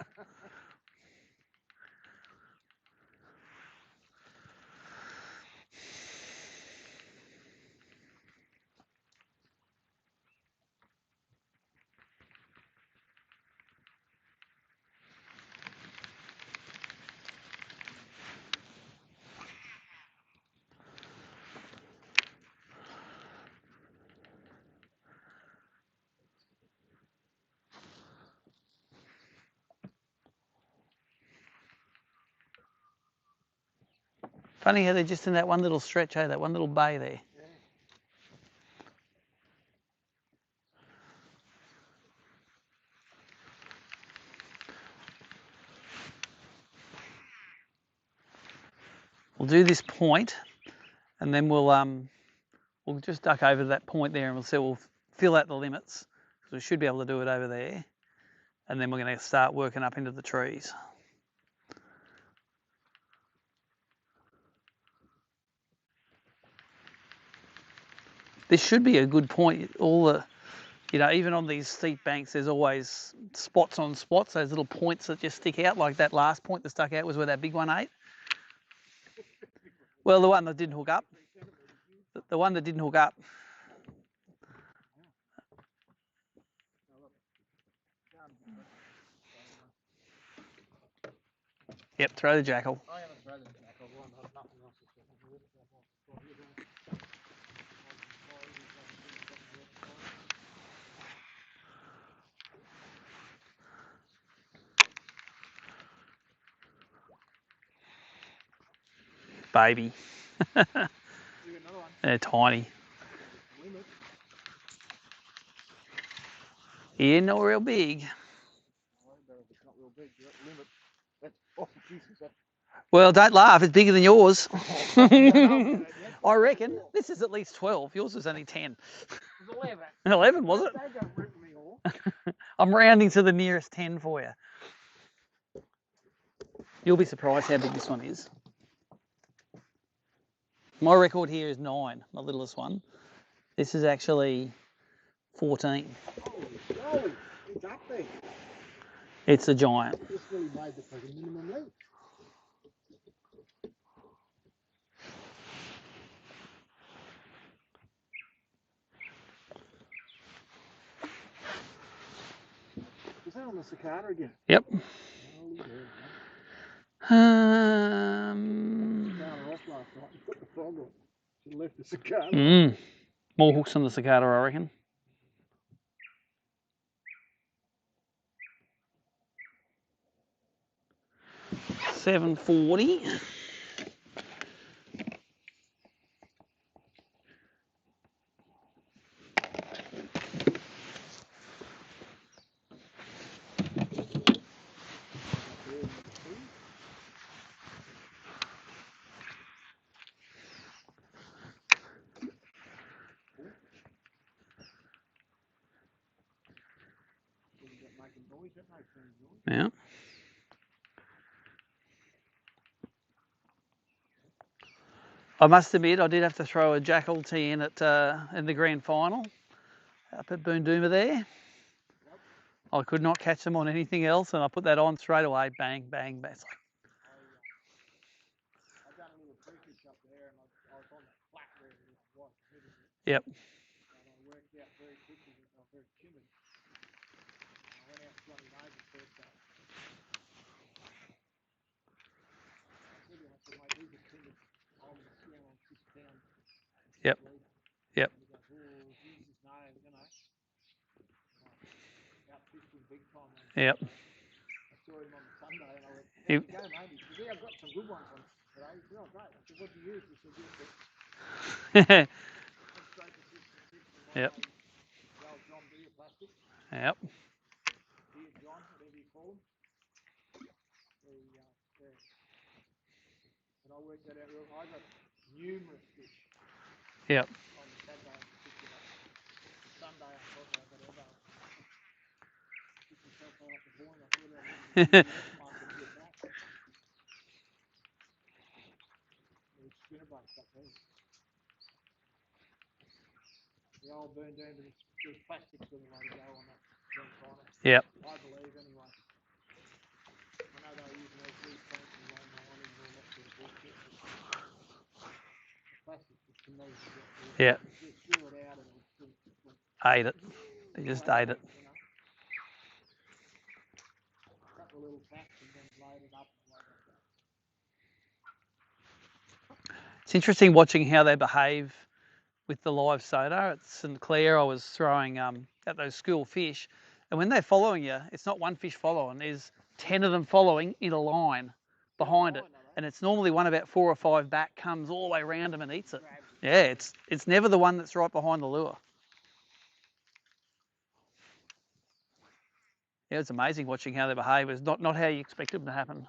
Funny how they're just in that one little stretch, eh? That one little bay there. Yeah. We'll do this point, and then we'll just duck over to that point there, and we'll fill out the limits, because we should be able to do it over there, and then we're going to start working up into the trees. This should be a good point. All the, even on these steep banks, there's always spots on spots, those little points that just stick out, like that last point that stuck out was where that big one ate. Well, the one that didn't hook up. The one that didn't hook up. Yep, throw the jackal. I'm going to throw the jackal. Nothing else to say. Baby. They're tiny. Yeah, not real big. Well, don't laugh. It's bigger than yours. I reckon. This is at least 12. Yours was only 10. It was 11. 11, was it? They don't rip me off. I'm rounding to the nearest 10 for you. You'll be surprised how big this one is. My record here is 9, my littlest one. This is actually 14. Oh, it's up there. It's a giant. This really made the fucking minimum length. Is that on the cicada again? Yep. Put the frog on. She left the cicada. More hooks on the cicada, I reckon. $7.40. Yeah. I must admit, I did have to throw a jackal tee in at in the grand final up at Boondooma there. I could not catch them on anything else, and I put that on straight away. Bang, bang, bang. I done a little pre-pitch up there, and I was on that flat where it was. Yep. And I worked out very quickly that I was very timid. And I went out to Johnny Neighbour first day. I said to him, mate, these are timid. I'm on 6 pounds. Yep. Yep. And he goes, oh, Jesus, no, out fishing big time. Yep. I saw him on the Sunday, and I went, how'd you go, mate? He said, yeah, I've got some good ones on today. He said, oh, great. I said, what'd you use? He said, Yep. The old John Deere plastic. Yep. Deere John, whatever you call them. And I worked that out real. I got numerous fish. Yep. On Saturday in particular. Sunday, I thought I got ever. Pick myself off the point. I thought I was going to get back. It's spinnerbaits up there. The old burn down, but there's plastic for the way to go on that grand final. Yep. I believe anyway. I know they were using those loose tanks and low mining and all that sort of bullshit. Plastic just to me. Yeah. Just screw it out and it's still. Ate it. They just ate it. You know? Cut the little taps and then load it up and like that. It's interesting watching how they behave with the live sonar. At St Clair, I was throwing at those school fish, and when they're following you, it's not one fish following. There's 10 of them following in a line behind it, And it's normally one about 4 or 5 back comes all the way around them and eats it. Yeah, it's never the one that's right behind the lure. Yeah, it's amazing watching how they behave. It's not how you expect them to happen.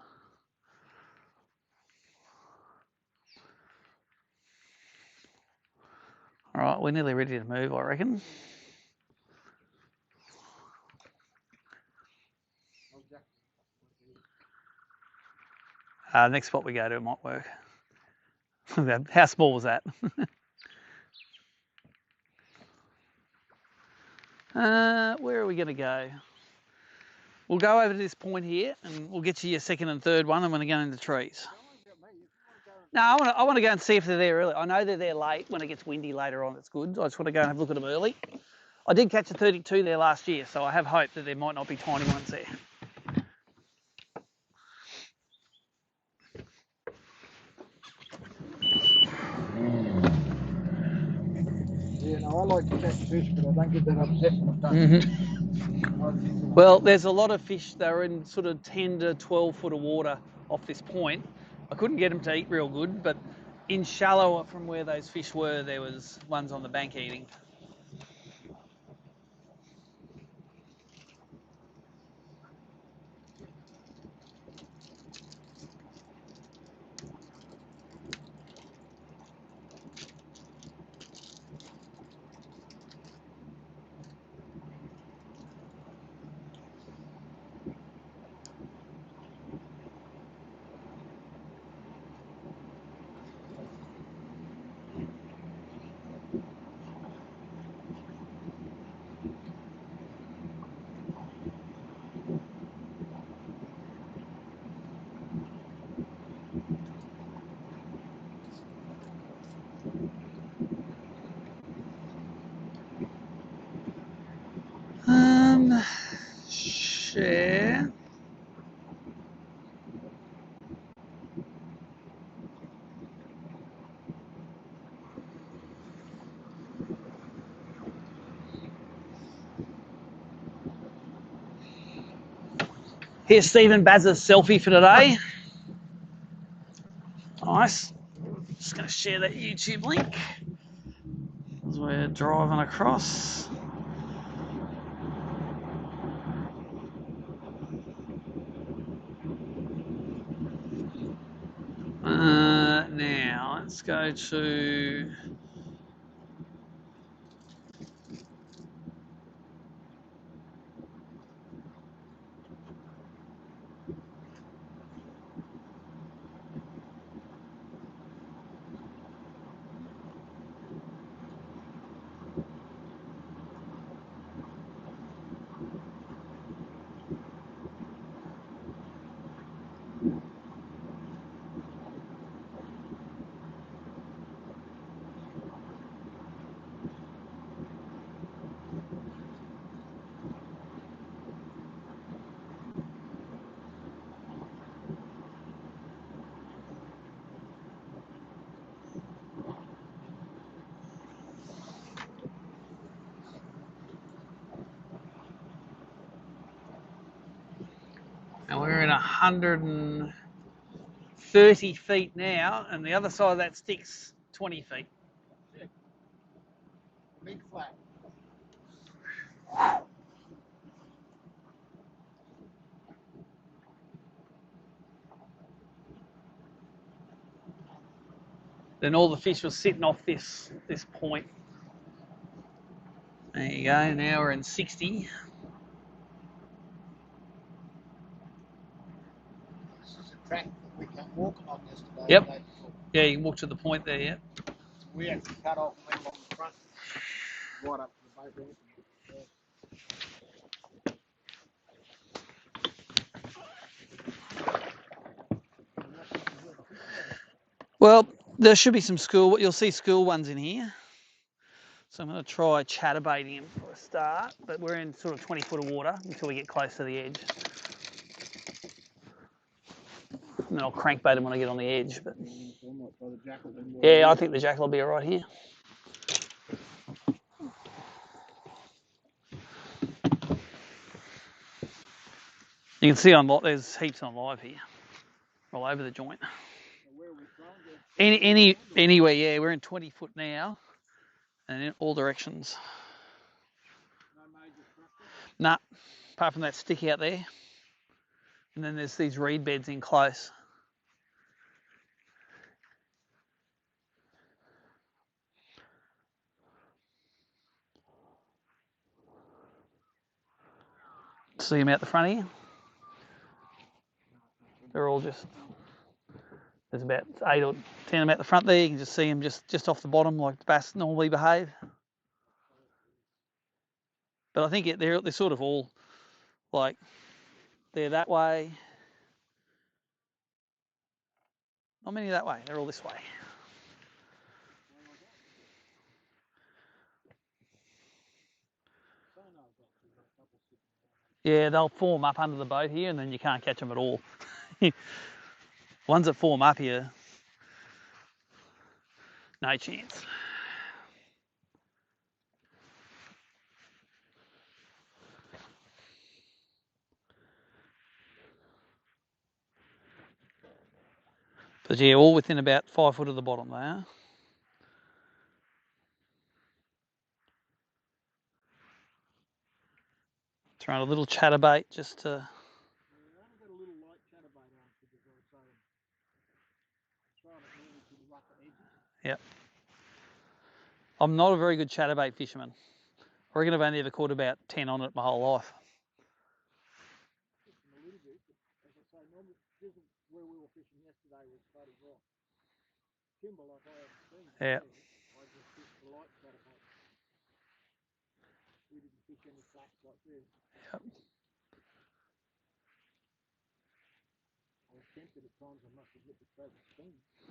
All right, we're nearly ready to move, I reckon. Next spot we go to might work. How small was that? Where are we going to go? We'll go over to this point here, and we'll get you your second and third one. I'm going to go into the trees. No, I want to go and see if they're there early. I know they're there late. When it gets windy later on, it's good. I just want to go and have a look at them early. I did catch a 32 there last year, so I have hope that there might not be tiny ones there. Yeah, no, I like to catch fish, but I don't get that upset when I've done. Well, there's a lot of fish that are in sort of 10 to 12 foot of water off this point. I couldn't get them to eat real good, but in shallower from where those fish were, there was ones on the bank eating. Share. Here's Stephen Baz's selfie for today. Nice. Just going to share that YouTube link as we're driving across. Now let's go to and we're in 130 feet now, and the other side of that stick's 20 feet. Big flat. Then all the fish were sitting off this point. There you go. Now we're in 60. This is a track that we can walk on yesterday. Yep. Yeah, you can walk to the point there, yeah. We actually cut off and went along the front, right up to the boat ramp. Well, there should be some school. You'll see school ones in here. So I'm going to try chatterbaiting him for a start, but we're in sort of 20 foot of water until we get close to the edge. And then I'll crankbait him when I get on the edge. But yeah, I think the jackal will be all right here. You can see on lot there's heaps on live here, all over the joint. Anywhere, yeah. We're in 20 foot now, and in all directions. Nah, apart from that stick out there, and then there's these reed beds in close. See them out the front here? They're all just, there's about 8 or 10 of them out the front there. You can just see them just off the bottom like the bass normally behave. But I think they're sort of all like, they're that way. Not many that way, they're all this way. Yeah, they'll form up under the boat here and then you can't catch them at all. Ones that form up here, no chance. But yeah, all within about 5 foot of the bottom there. Throwing a little chatterbait just to. Yep. I'm not a very good chatterbait fisherman. I reckon I've only ever caught about 10 on it my whole life. Yeah. Yep.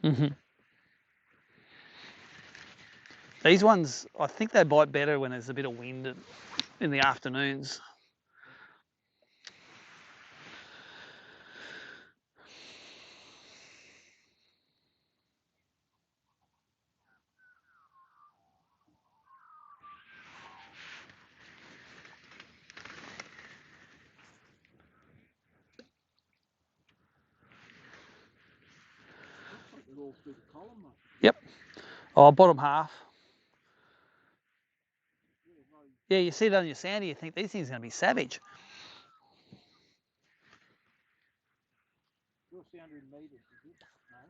Mm-hmm. These ones, I think they bite better when there's a bit of wind in the afternoons. Yep. Oh, bottom half. Yeah, you see it on your sounder, you think these things are going to be savage.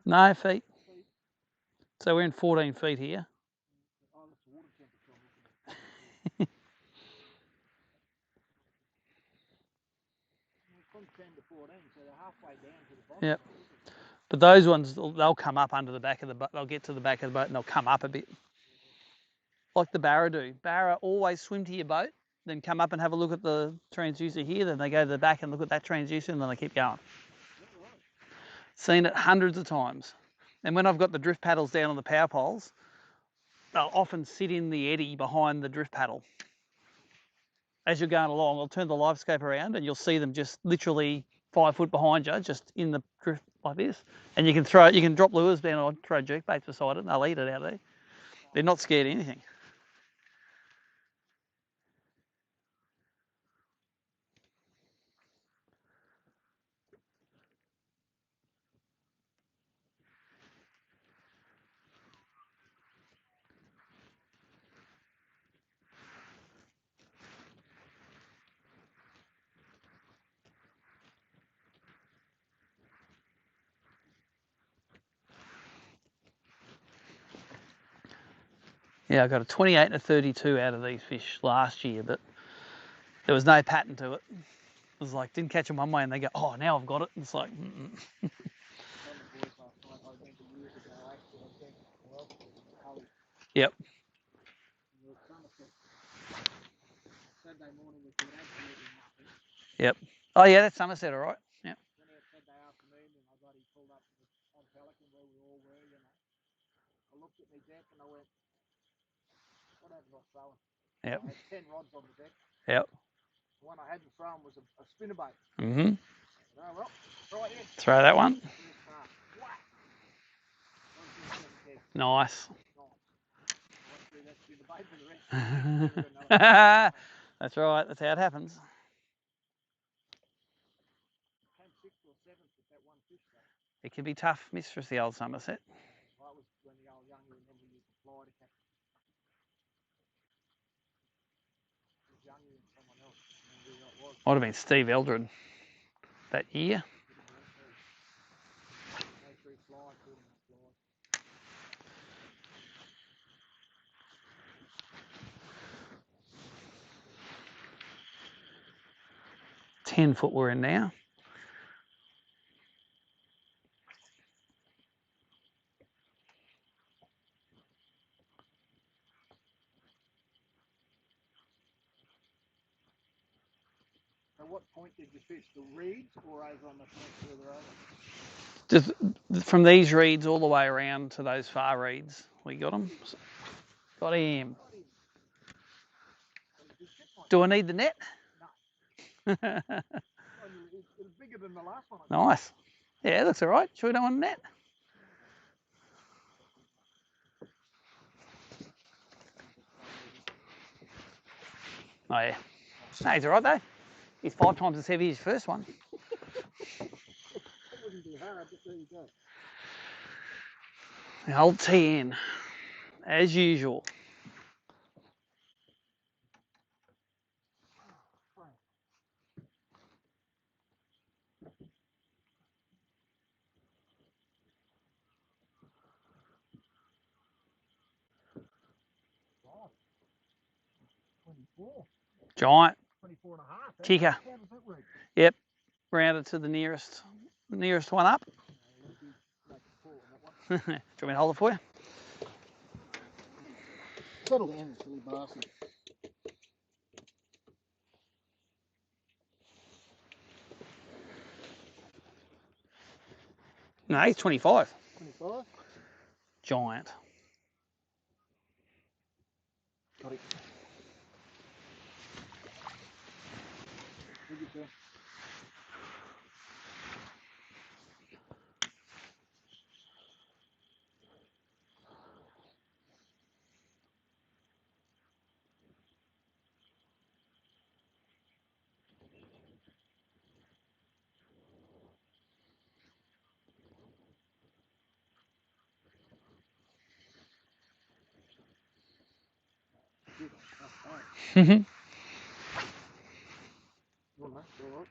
No, feet. So we're in 14 feet here. Yep. But those ones, they'll come up under the back of the boat. They'll get to the back of the boat and they'll come up a bit. Like the barra do. Barra always swim to your boat, then come up and have a look at the transducer here, then they go to the back and look at that transducer and then they keep going. Seen it hundreds of times. And when I've got the drift paddles down on the power poles, they'll often sit in the eddy behind the drift paddle. As you're going along, I'll turn the live scope around and you'll see them just literally 5 foot behind you, just in the drift like this. And you can drop lures down or throw jerk baits beside it and they'll eat it out there. They're not scared of anything. Yeah, I got a 28 and a 32 out of these fish last year, but there was no pattern to it. It was like, didn't catch them one way and they go, oh, now I've got it. And it's like, Yep. Yep. Oh, yeah, that's Somerset, all right. Yep. Yep. 10 rods on the deck. Yep. The one I hadn't thrown was a spinnerbait. Mm-hmm. Well, right in. Throw that one. Nice. That's right. That's how it happens. It can be tough, mistress, the old Somerset. that was when I was younger, and then we used to fly to catch. I was younger than someone else. I remember who that was. Might have been Steve Eldred that year. No true fly, caught him on fly. 10 foot we're in now. So what point did you fish? The reeds or over on the point further over? Just from these reeds all the way around to those far reeds. We got him. Got him. Do I need the net? No. It's bigger than the last one. Nice. Yeah, that's all right. Should we do on the net? Oh, yeah. No, he's all right, though. He's 5 times as heavy as his first one. That wouldn't be hard, but there you go. The old TN, as usual. Giant. 24 and a half. Kicker. How does that work? Yep. Rounded to the nearest one up. Do you want me to hold it for you? Settle down, silly bastard. No, he's 25. 25? Giant. Got it. Leave it there. Mhm. All right.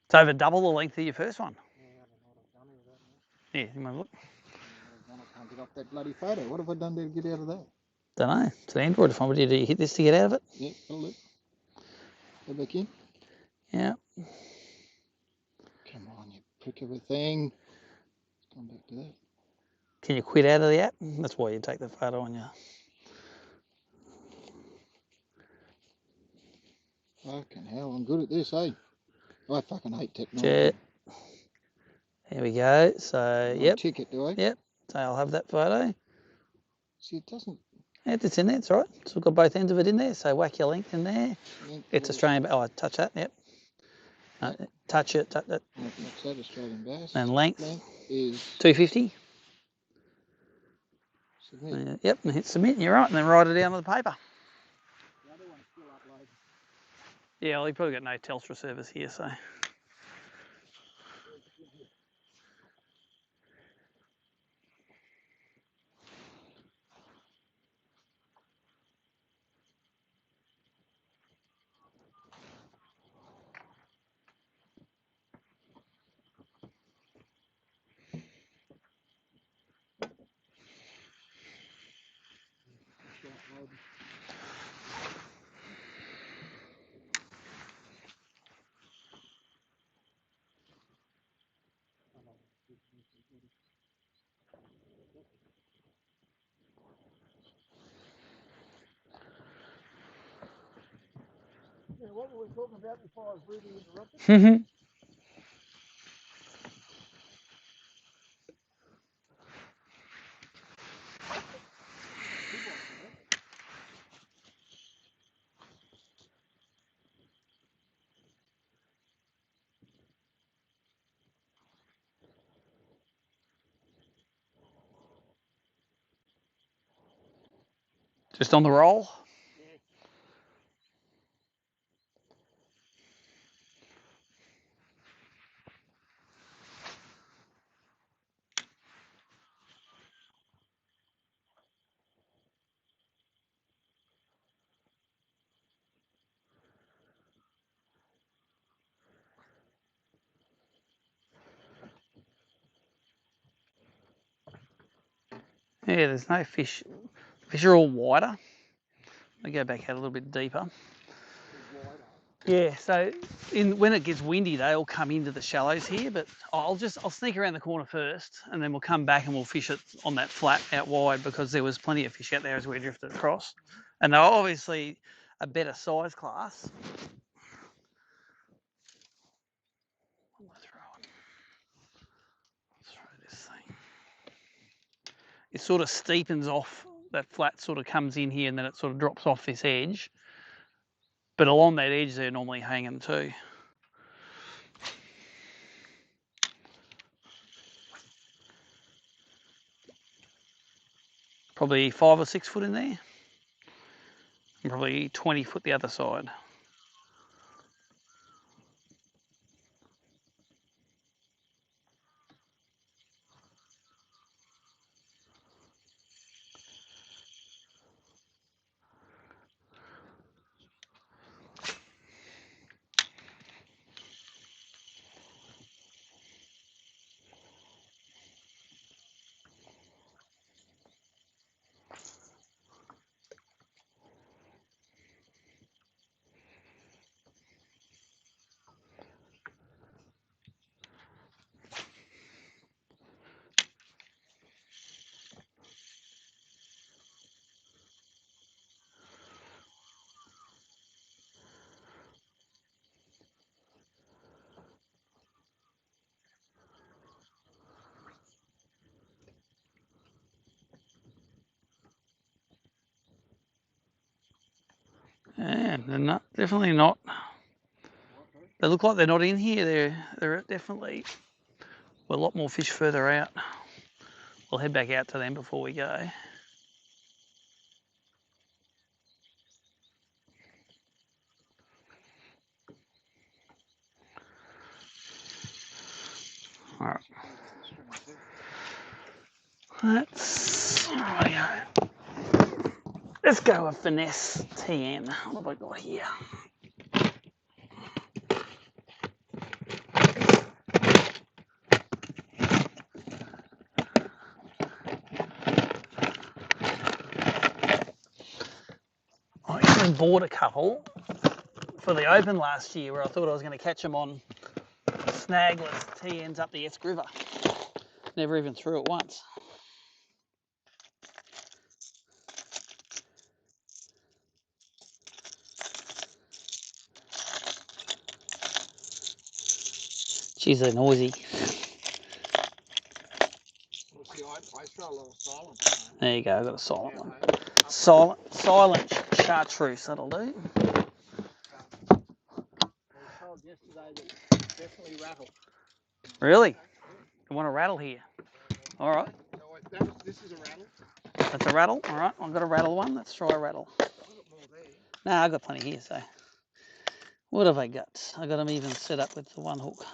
It's over double the length of your first one. Yeah, you might look. I can't get off that bloody photo. What have I done to get out of that? Don't know. It's an Android phone. Did you hit this to get out of it? Yeah, have a look. Go back in. Yeah. Come on, you prick of a thing. Come back to that. Can you quit out of the app? That's why you take the photo on you. Fucking hell, I'm good at this, eh? I fucking hate technology. Jet. There we go. So, yep. Ticket, do I? Yep. So I'll have that photo. See, it doesn't. Yeah, it's in there. It's all right. So we've got both ends of it in there. So whack your length in there. It's Australian. Oh, touch that. Yep. Touch it. Touch that. Touch that Australian bass. And length is 250. Submit. Yep. And hit submit. And you're right. And then write it down on the paper. The other one's still uploaded. Yeah, well, you've probably got no Telstra service here, so. Yeah, what were we talking about before I was rudely interrupted? Just on the roll? Yeah, there's no fish. Fish are all wider. I go back out a little bit deeper. Yeah, so when it gets windy, they all come into the shallows here. But I'll sneak around the corner first, and then we'll come back and we'll fish it on that flat out wide because there was plenty of fish out there as we drifted across, and they're obviously a better size class. It sort of steepens off, that flat sort of comes in here and then it sort of drops off this edge. But along that edge they're normally hanging too. Probably 5 or 6 foot in there. And probably 20 foot the other side. Yeah, they're not, definitely not. They look like they're not in here. They're definitely a lot more fish further out. We'll head back out to them before we go. All right. Let's go with finesse TN. What have I got here? I actually bought a couple for the Open last year where I thought I was going to catch them on snagless TNs up the Esk River. Never even threw it once. Geez, they're noisy. There you go, I've got a silent one. Silent chartreuse, that'll do. Really? You want a rattle here? All right. This is a rattle. That's a rattle? All right, I've got a rattle one. Let's try a rattle. Nah, I've got plenty here, so. What have I got? I got them even set up with the one hook.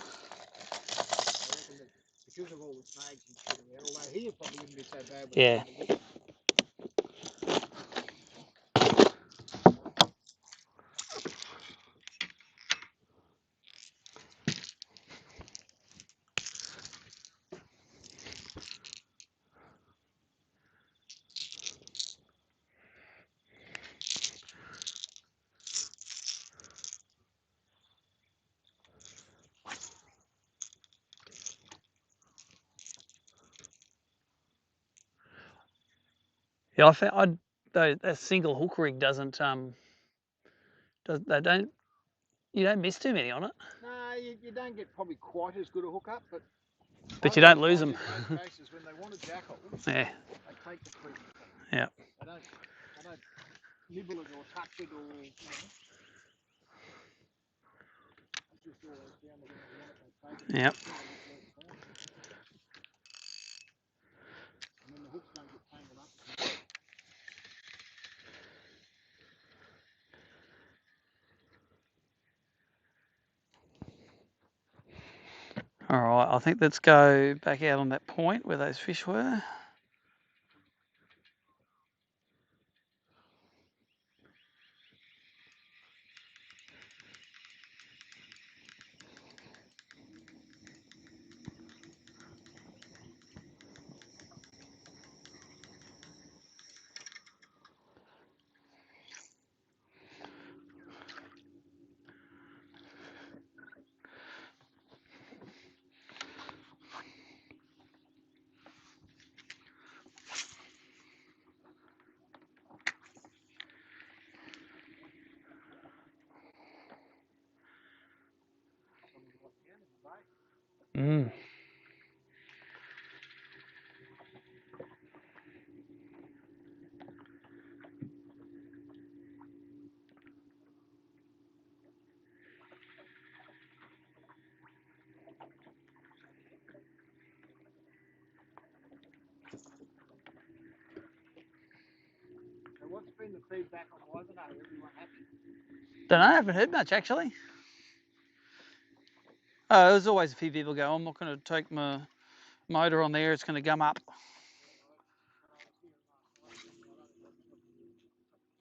Because of all the snags and shit, although here probably wouldn't be so bad. Yeah. Yeah, I found a single hook rig doesn't you don't miss too many on it. No, you don't get probably quite as good a hookup, but you don't lose them. In most cases, when they want a jackal, yeah, they take the creek. Yeah. They don't nibble it or touch it or They just always down the when they want it, they take it. Yep. And then the hooks don't get tangled up. All right, I think let's go back out on that point where those fish were. Mm. So what's been the feedback on Wisener? Everyone happy? Don't know, I haven't heard much actually. Oh, there's always a few people go, I'm not going to take my motor on there, it's going to gum up.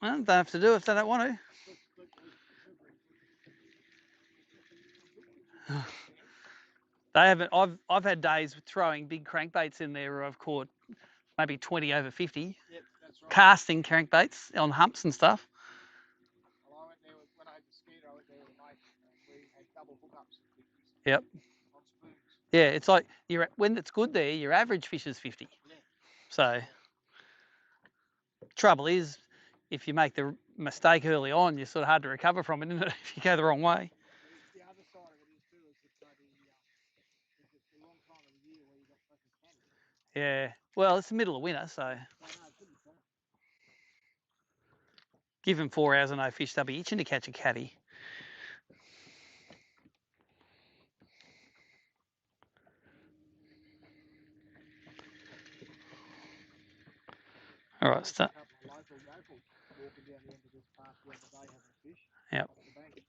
Well, they don't have to do it if they don't want to. They haven't. I've had days throwing big crankbaits in there where I've caught maybe 20 over 50. Yep, that's right. Casting crankbaits on humps and stuff. Well, I went there when I had the skeeter. I went there with a mate, and we had double hookups of 50s. Yep. On spoons. Yeah, it's like when it's good there, your average fish is 50. Yeah. So, trouble is, if you make the mistake early on, you're sort of hard to recover from it, isn't it? If you go the wrong way. But it's the other side of it is too, is that it's the wrong time of the year where you got fucking candy. Yeah. Well, it's the middle of winter, so. I know, it could be fun. Give them 4 hours and no fish, they'll be itching to catch a catty. All right, start. A couple of local yokels walking down the end of this path the other day having a fish. Yep. Off the bank.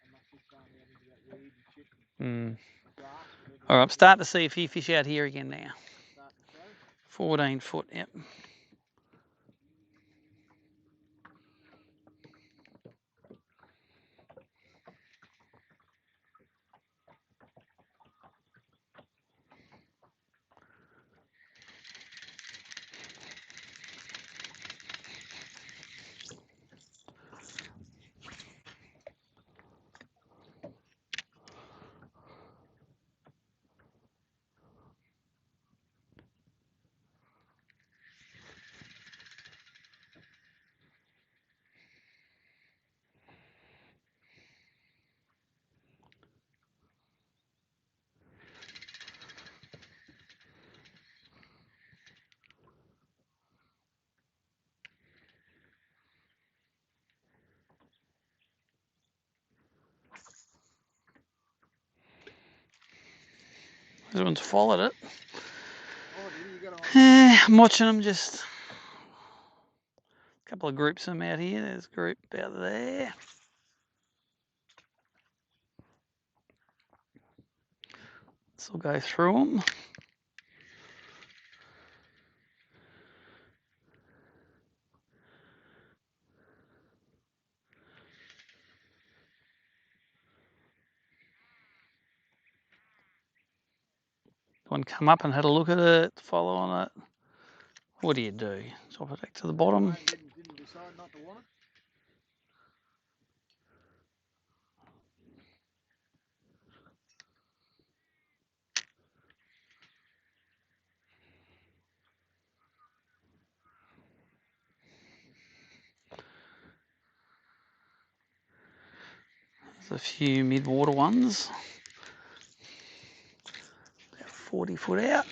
And must be throwing out into that weed and shit Mm. and grass. All right, I'm starting to see a few fish out here again now. Starting to show. 14 foot, yep. Everyone's followed it. Oh, did you got on? I'm watching them just. A couple of groups of them out here. There's a group out there. So we'll go through them. One come up and had a look at it, follow on it. What do you do? Drop it back to the bottom. Didn't decide not to want it. There's a few mid-water ones. About 40 foot out.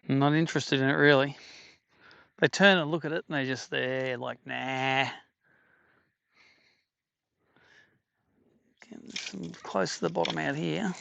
I'm not interested in it really. They turn and look at it and they're just there like, nah. Getting some close to the bottom out here.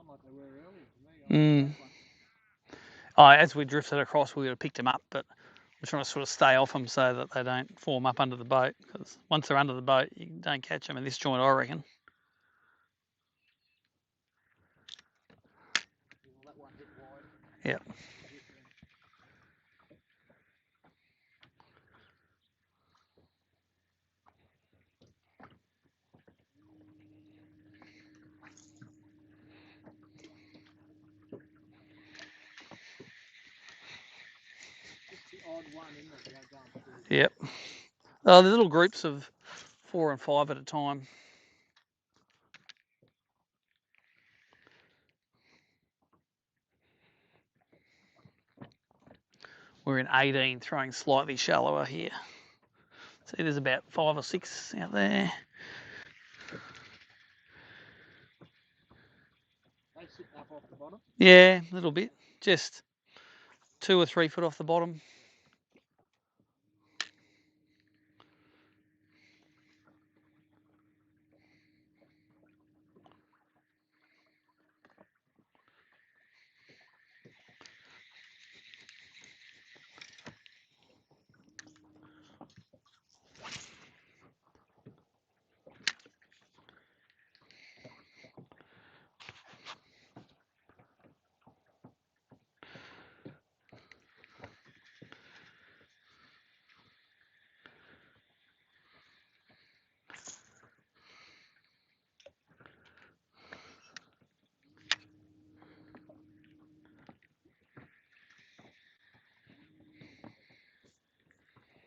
Like they were earlier to me. As we drifted across, we would have picked them up, but we're trying to sort of stay off them so that they don't form up under the boat, because once they're under the boat, you don't catch them in this joint, I reckon. That one hit wide. Yep. Just the odd one, isn't it? Yep. The little groups of 4 and 5 at a time. We're in 18, throwing slightly shallower here. See, there's about 5 or 6 out there. They sit up off the bottom? Yeah, a little bit. Just 2 or 3 foot off the bottom.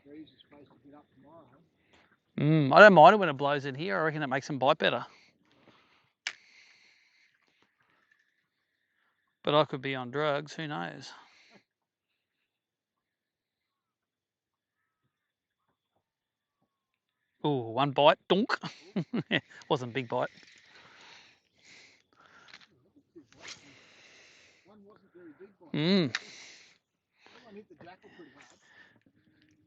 Breeze is supposed to get up tomorrow. I don't mind it when it blows in here. I reckon it makes them bite better. But I could be on drugs, who knows? Oh, one bite, dunk. Wasn't a big bite. One wasn't very big bite. That one hit the jackal pretty hard.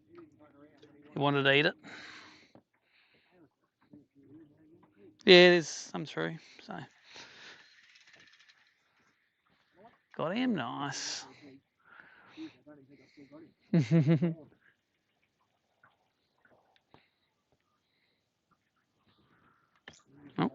He didn't run around when he wanted to eat it. Yeah, there's some through. So got him, nice. Oh.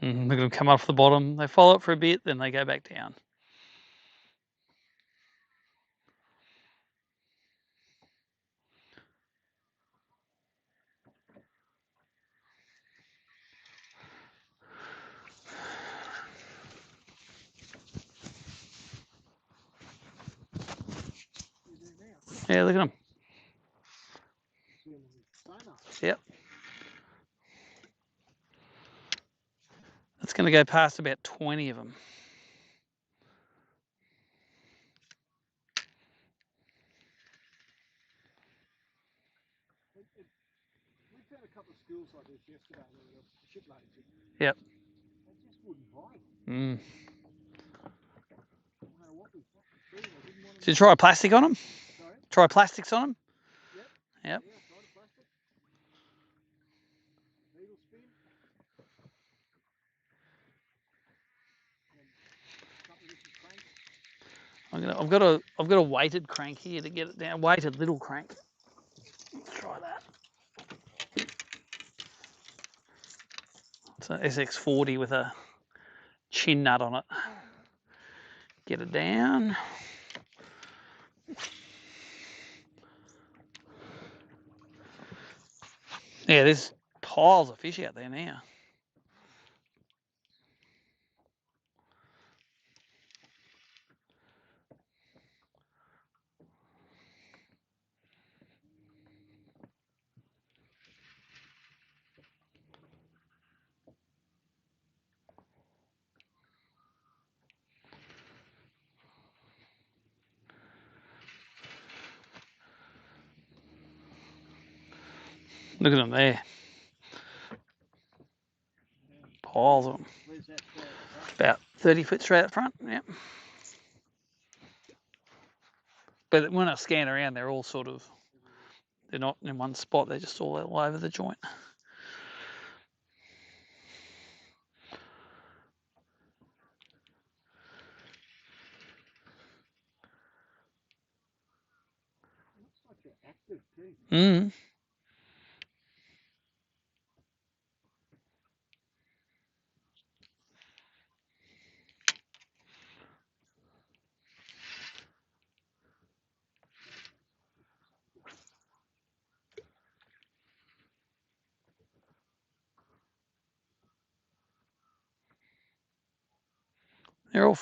They're going to come off the bottom. They follow it for a bit, then they go back down. Yeah, look at them. Yep. It's going to go past about 20 of them. We found a couple of schools like this yesterday. There were shiploads of them. Yep. They just wouldn't bite. Mm. No matter what we Did you try plastic on them? Sorry? Try plastics on them? Yep. Yep. Yeah, try the plastic. Needle spin. And something with some crank. I've got a weighted crank here to get it down. Weighted little crank. Let's try that. It's an SX40 with a chin nut on it. Get it down. Yeah, there's piles of fish out there now. Look at them there. Piles of them. Where's that straight at the front? About 30 foot straight up front, yep. But when I scan around, they're all sort of, they're not in one spot, they're just all over the joint. Looks like they're active too. Mm.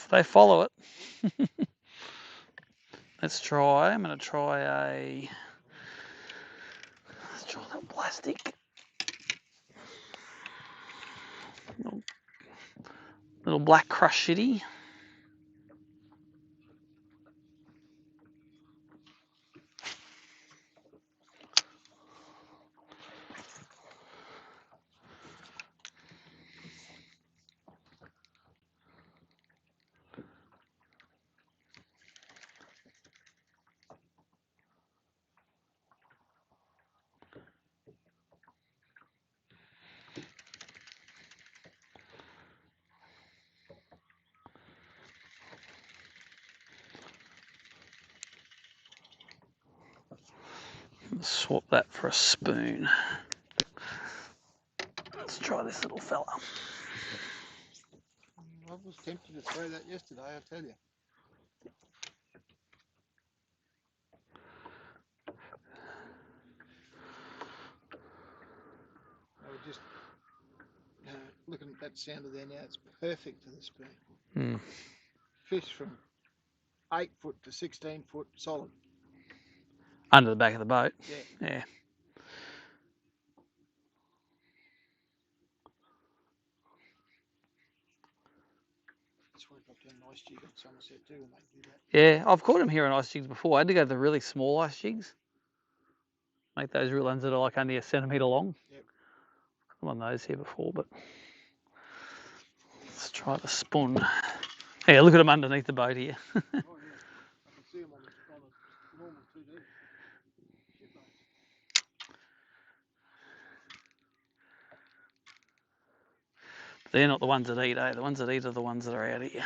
They follow it. Let's try, I'm going to try let's try that plastic. Little black crush shitty. Swap that for a spoon. Let's try this little fella. I was tempted to throw that yesterday, I tell you. I was just looking at that sounder there now. It's perfect for the spoon. Mm. Fish from 8 foot to 16 foot solid. Under the back of the boat. Yeah. Yeah. That's why I got down an ice jig on Somerset too when they do that. Yeah, I've caught them here on ice jigs before. I had to go to the really small ice jigs. Make those real ones that are like only a centimetre long. Yep. I've done those here before, but let's try the spoon. Yeah, look at them underneath the boat here. Oh yeah, I can see them on the normal 2D. They're not the ones that eat, eh? The ones that eat are the ones that are out here.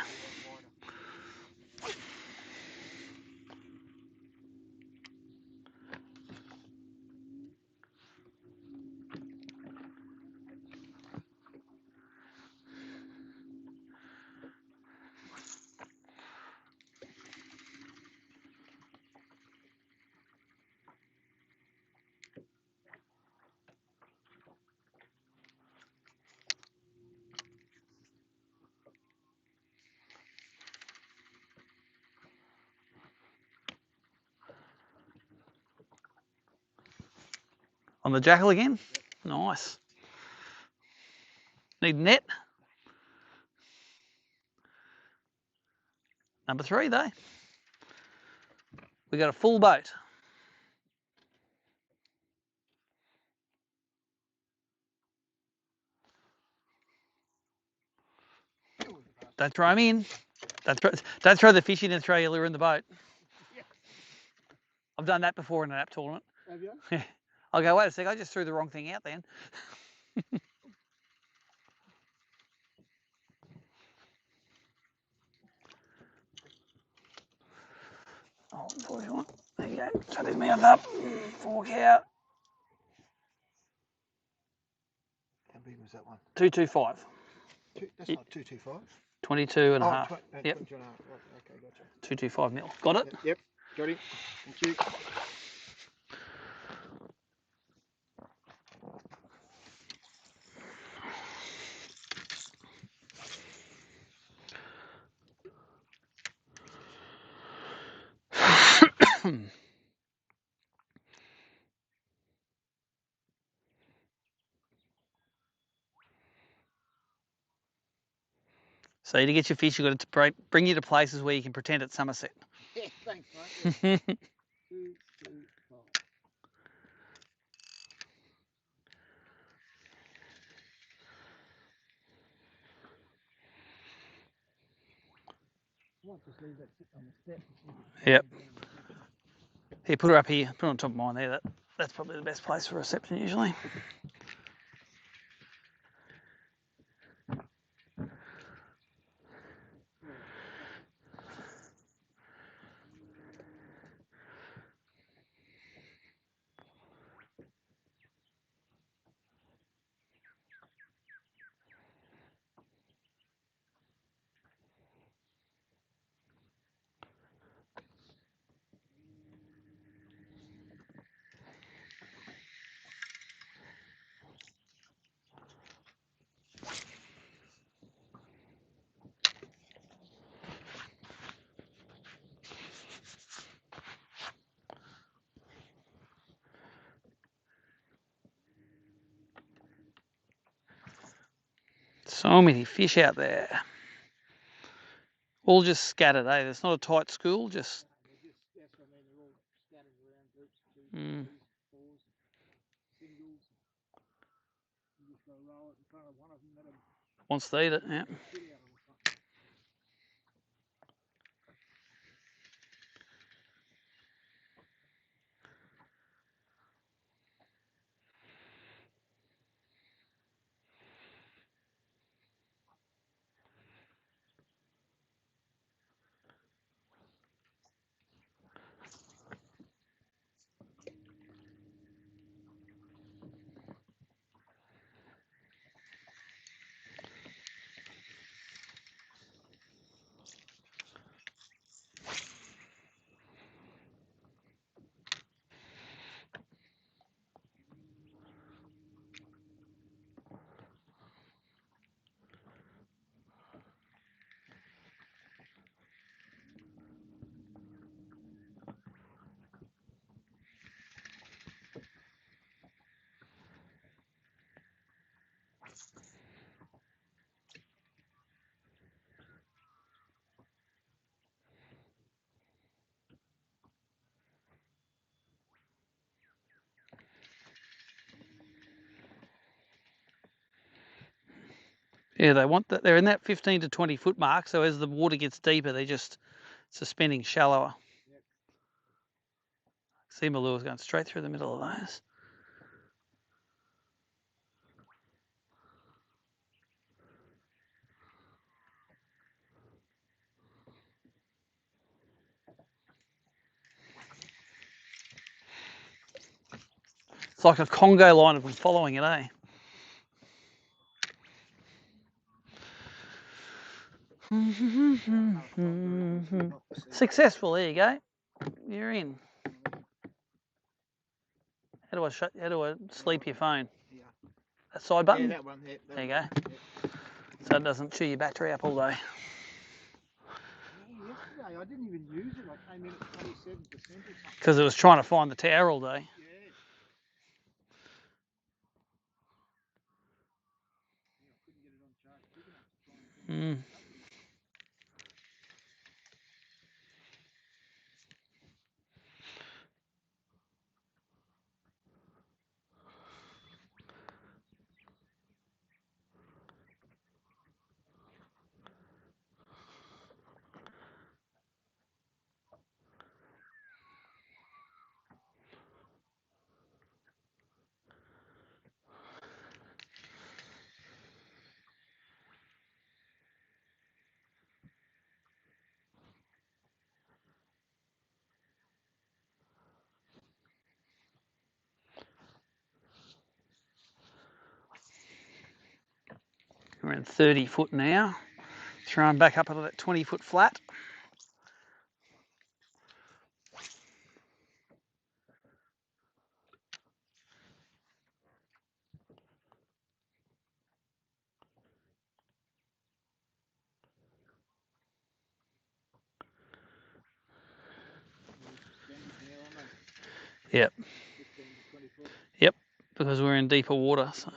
On the jackal again? Yep. Nice. Need net? Number 3 though. We got a full boat. Don't throw them in. Don't throw the fish in and throw your lure in the boat. I've done that before in an app tournament. Have you? Yeah. I'll go, wait a sec, I just threw the wrong thing out then. Oh, 41. There you go. Shut his mouth up. Fork out. How big was that one? 225. That's not 225. 22 and a half. 20, Yep. 22 and a half. Right, okay, gotcha. 225 mil. Got it? Yep, got it. Thank you. So to get your fish, you've got to bring you to places where you can pretend it's Somerset. Yeah, thanks, mate. Yeah. 225. I might just leave that sitting on the step. Yep. Here, put her up here. Put her on top of mine there. That's probably the best place for reception usually. So many fish out there. All just scattered, eh? It's not a tight school, just... That's what I mean, they're all scattered around groups, twos, threes, fours, singles. You just go roll it in front of one of them, let them Wants to eat it, yeah. shit out of it or something. Yeah, they want that. They're in that 15 to 20 foot mark, so as the water gets deeper, they're just suspending shallower. Yep. See my lure's going straight through the middle of those. It's like a Congo line of them following it, eh? Successful, there you go. You're in. How do I sleep your phone? Yeah. That side button? Yeah, that one. Yeah, there you one. go. Yep. So it doesn't chew your battery up all day. Yeah, yesterday I didn't even use it. I came in at 27% or something. Because it was trying to find the tower all day. Yeah. I couldn't get it on charge quick enough to try and bring it up. We're in 30 foot now. Throwing back up into that 20 foot flat. Yep. Yep, because we're in deeper water. So.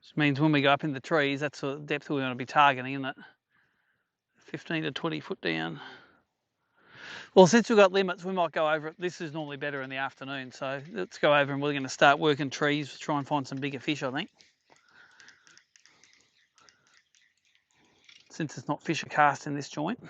Which means when we go up in the trees, that's the depth we want to be targeting, isn't it? 15 to 20 foot down. Well, since we've got limits, we might go over it. This is normally better in the afternoon, so let's go over and we're going to start working trees, try and find some bigger fish, I think. Since it's not fish are cast in this joint.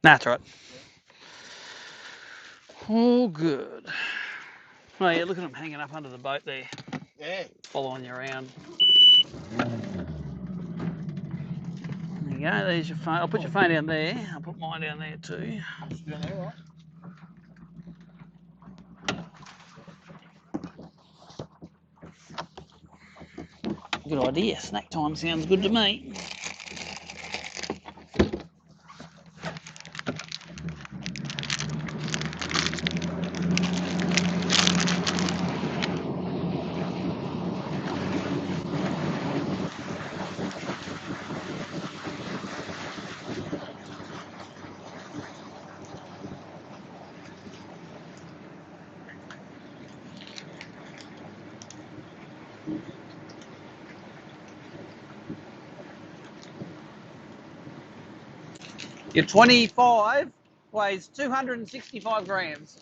That's right. All good. Oh yeah, look at them hanging up under the boat there. Yeah. Following you around. There you go, there's your phone. I'll put your phone down there. I'll put mine down there too. Down there, right? Good idea. Snack time sounds good to me. Your 25 weighs 265 grams.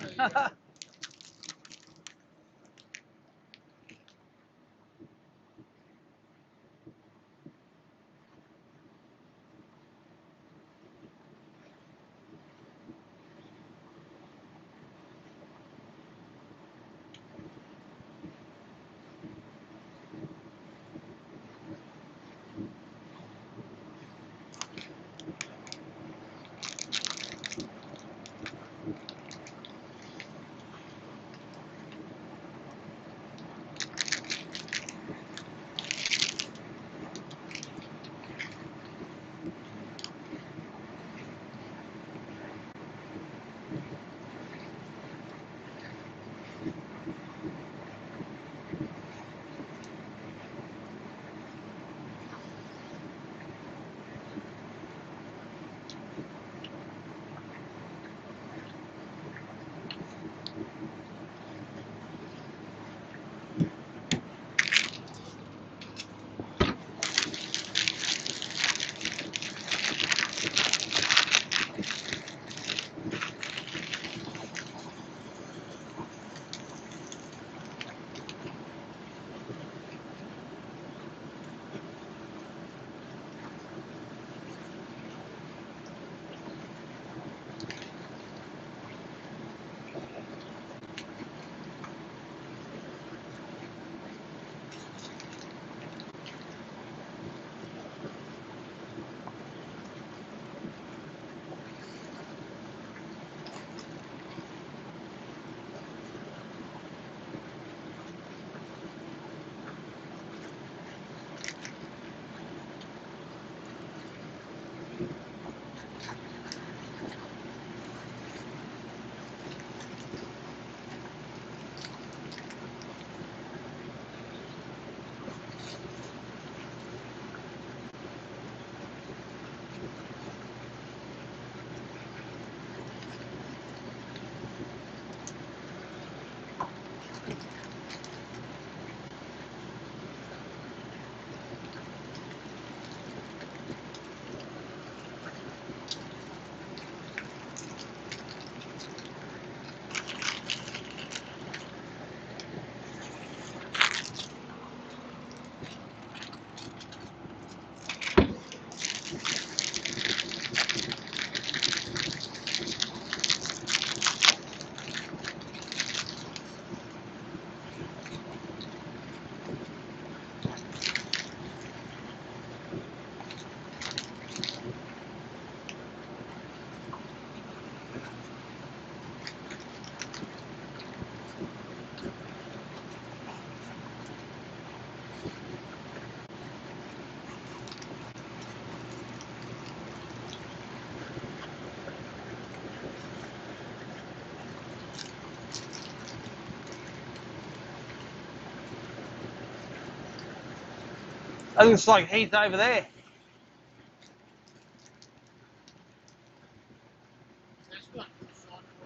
That looks like Heath over there.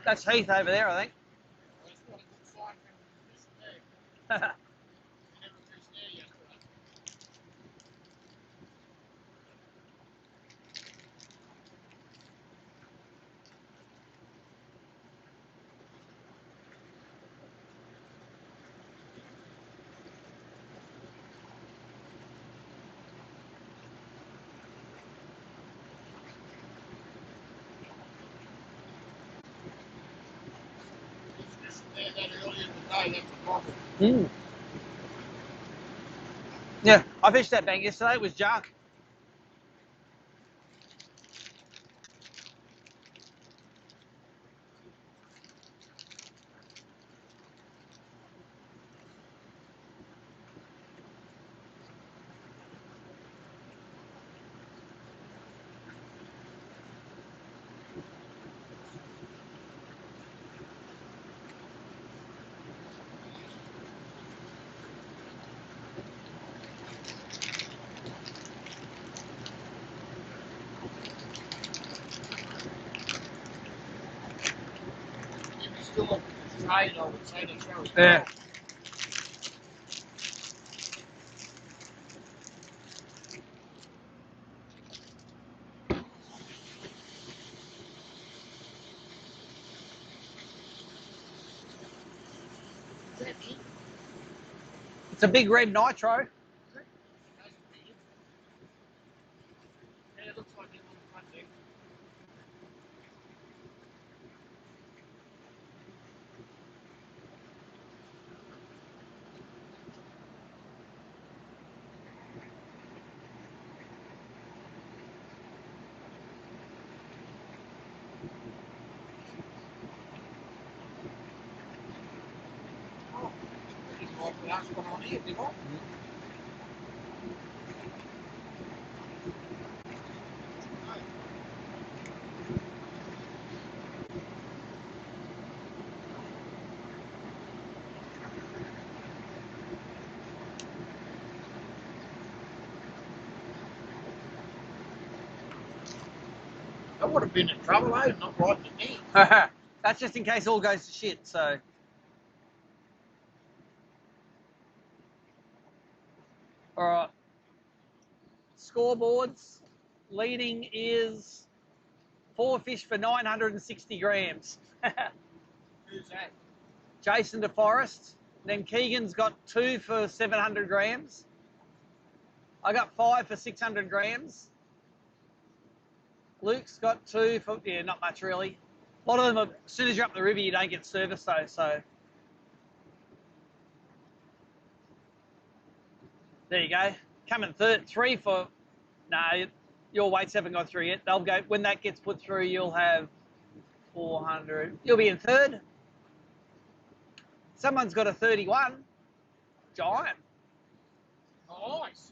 That's Heath over there, I think. Mm. Yeah, I fished that bank yesterday. It was junk. Yeah. It's a big red nitro. That would have been in trouble, eh? Not right in the That's just in case all goes to shit, so. All right. Scoreboards. Leading is 4 fish for 960 grams. Who's that? Jason DeForest. Then Keegan's got 2 for 700 grams. I got 5 for 600 grams. Luke's got 2 for, yeah, not much really. A lot of them, as soon as you're up the river, you don't get service though, so. There you go. Coming third, 3 for, no, your weights haven't gone through yet. They'll go, when that gets put through, you'll have 400. You'll be in third. Someone's got a 31. Giant. Nice.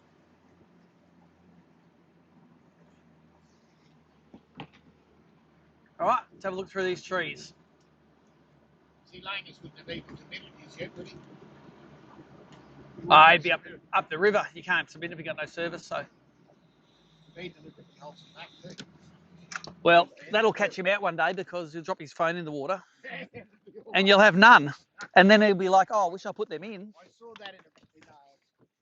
All right, let's have a look through these trees. See, Langus wouldn't have even submitted his yet, would he? He'd be up the river. You can't submit if you've got no service, so. Need to look at the house and that too. Well, that'll catch him out one day because he'll drop his phone in the water and you'll have none. And then he'll be like, oh, I wish I put them in. I saw that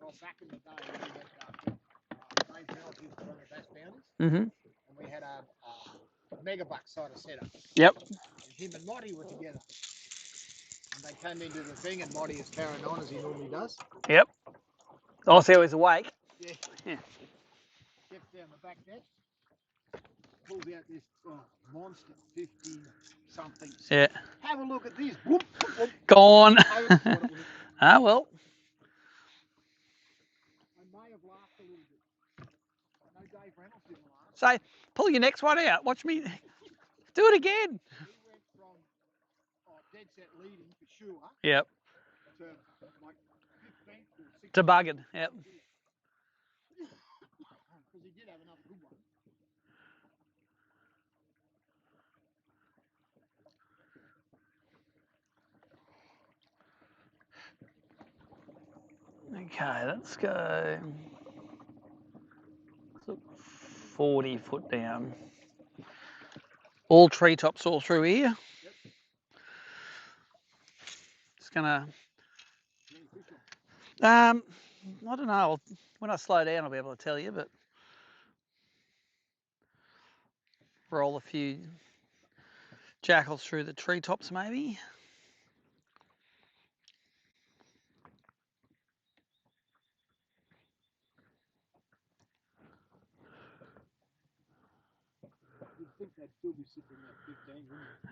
well, back in the day when we had Dave Bell, he was one of the best bounties. Mm-hmm. And we had a megabuck side of setup. Yep. And him and Monty were together. And they came into the thing and Monty is carrying on as he normally does. Yep. I'll see how he's awake. Yeah. Steps down the back deck. Pulls out this monster 50-something. Yeah. Have a look at this. Whoop, whoop, whoop. Gone. Ah, well. I may have laughed a little bit. I know Dave Reynolds didn't laugh. So, pull your next one out. Watch me do it again. He went from dead set leading for sure. Yep. To like 15th or 16th. To bugging. Yep. Because he did have another good one. Okay, let's go. 40 foot down. All treetops all through here. Just gonna, I don't know, when I slow down I'll be able to tell you, but roll a few jackals through the treetops maybe.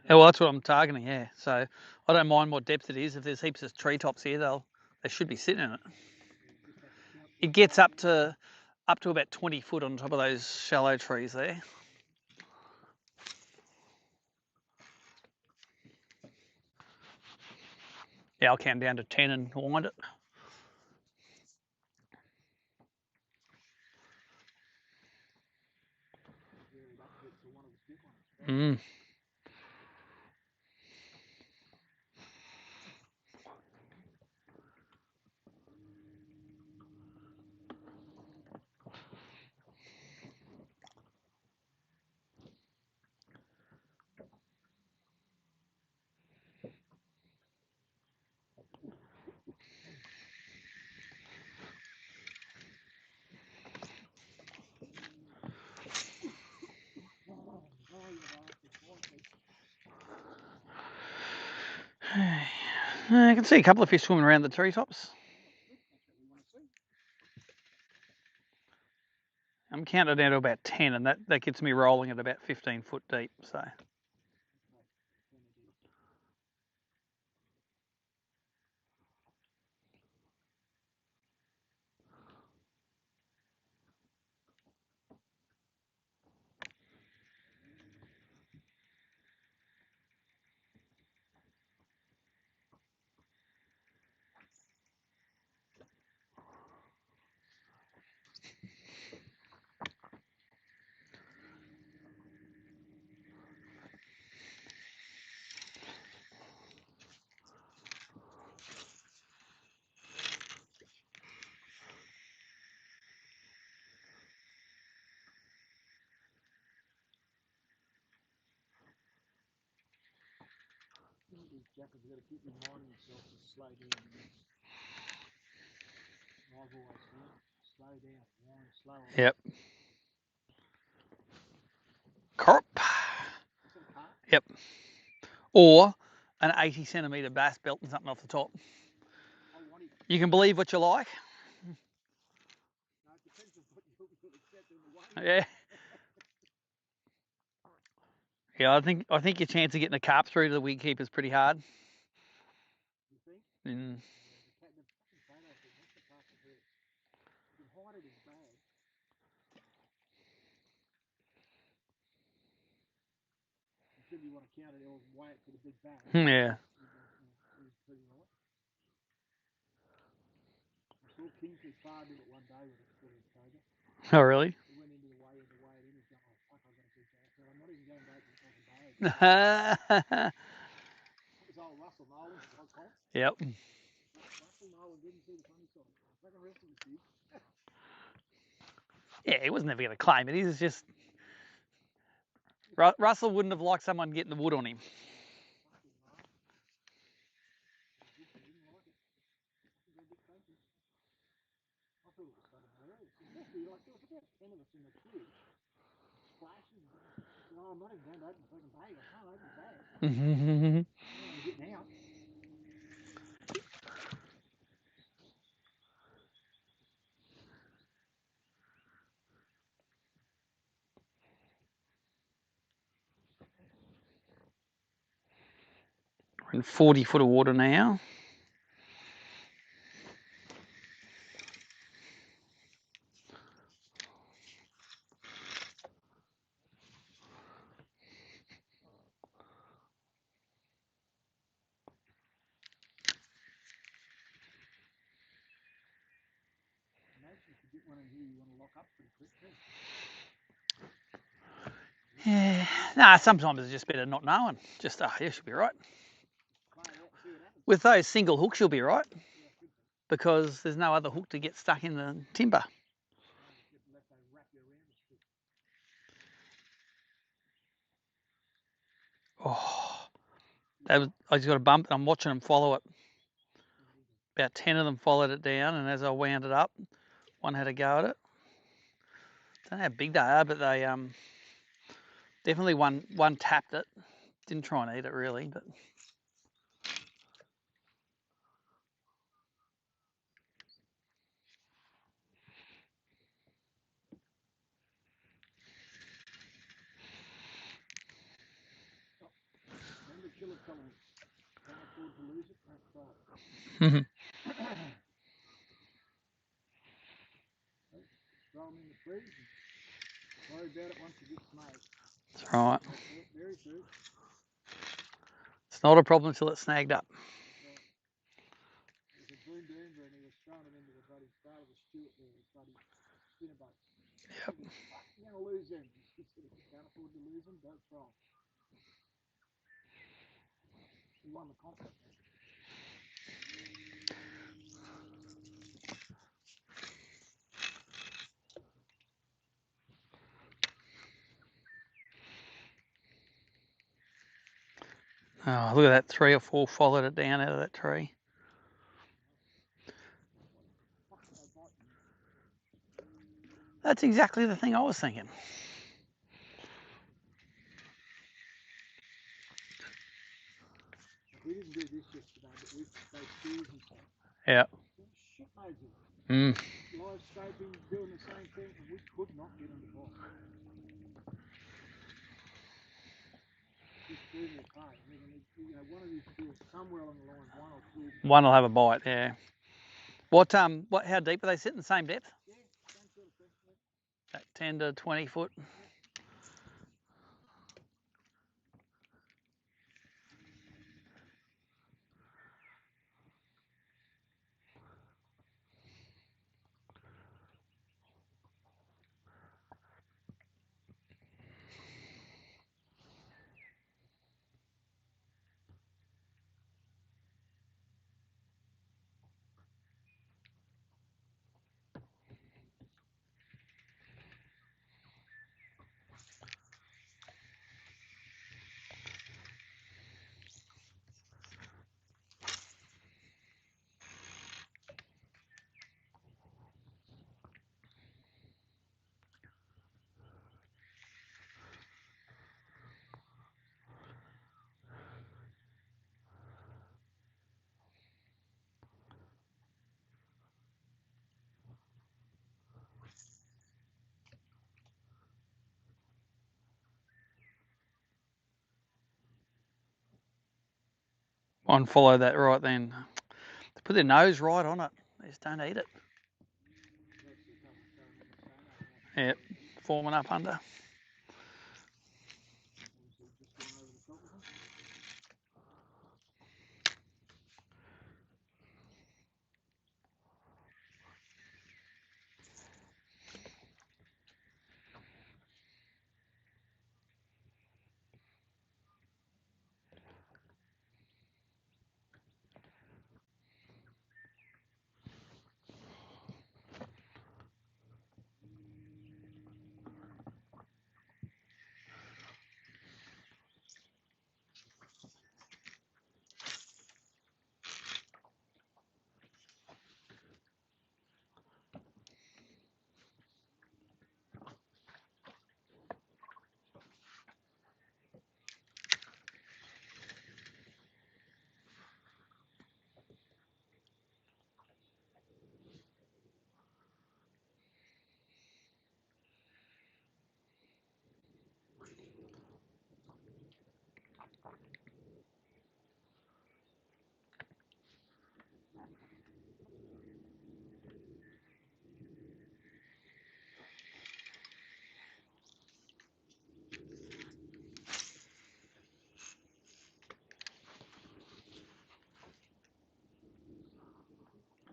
Yeah, well, that's what I'm targeting, yeah. So I don't mind what depth it is. If there's heaps of treetops here, they should be sitting in it. It gets up to about 20 foot on top of those shallow trees there. Yeah, I'll count down to 10 and wind it. Mm. I can see a couple of fish swimming around the treetops. I'm counting down to about 10, and that gets me rolling at about 15 foot deep. So. Jackals got to keep reminding themselves to slow down. I've always found slow down, wind slower. Yep. Carp. Yep. Or an 80 centimetre bass belting something off the top. You can believe what you like. No, it depends on what you'll accept in the way. Yeah. Yeah, I think your chance of getting a carp through to the wig keeper is pretty hard. You think? Mm. Until you want to count it or weigh it to the big bag. Yeah. Pretty right. I saw Kingsley farmed in it one day with a full of October. Oh, really? He went into the weigh it in. He's going, oh, fuck, I've got a big bag. I said, I'm not even going to open the fucking bag. That was old Russell Nolan. Yep. Russell Nolan didn't see the funny side. The fucking rest of us did. Yeah, he wasn't ever going to claim it. He was just... Russell wouldn't have liked someone getting the wood on him. I thought it was fucking hilarious. Especially, like, there was about 10 of us in the queue. Splashing. Oh, I'm not even going to open the fucking bag. I can't open the bag. I'm getting out. We're in 40 foot of water now. Imagine if you get one in here, you want to lock up pretty quick too. Yeah. Nah, sometimes it's just better not knowing. Just, yeah, she'll be right. With those single hooks, you'll be right. Because there's no other hook to get stuck in the timber. Oh, I just got a bump and I'm watching them follow it. About 10 of them followed it down, and as I wound it up, one had a go at it. Don't know how big they are, but they definitely one tapped it. Didn't try and eat it really, but. Remember killer fellows can't afford to lose it, don't try it. Throw them in the freeze and worry about it once it gets made. That's right. Very true. It's not a problem until it's snagged up. Right. There's a Boon Denver and he was throwing it into the bloody start of the Stewart there, his bloody spinner boats. Yep. Fuck, you're going to lose them. He said if you can't afford to lose them, don't try them. He won the contest. Oh, look at that, 3 or 4 followed it down out of that tree. That's exactly the thing I was thinking. We didn't do this yesterday, but we those spears and stuff. Yeah. Shitloads of them. Live scoping, doing the same thing, and we could not get them to bite. Just blew me apart. I mean, one of these spears somewhere along the line, one or two. One will have a bite, yeah. What? How deep are they sitting? Same depth? Yeah, same sort of thing. Yeah. Like 10 to 20 foot. Yeah. One follow that right then. They put their nose right on it. They just don't eat it. Yep, forming up under.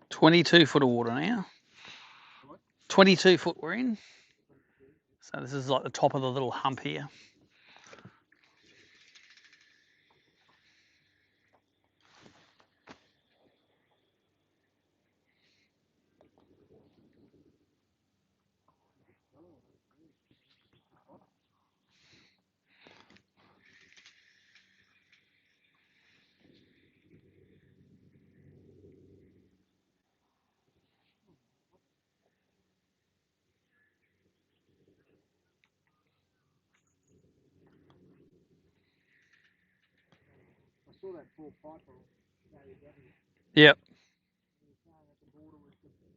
$22 of water now. 22 foot we're in. So this is like the top of the little hump here. saw that poor piper. Yep. He was saying that the border was the thing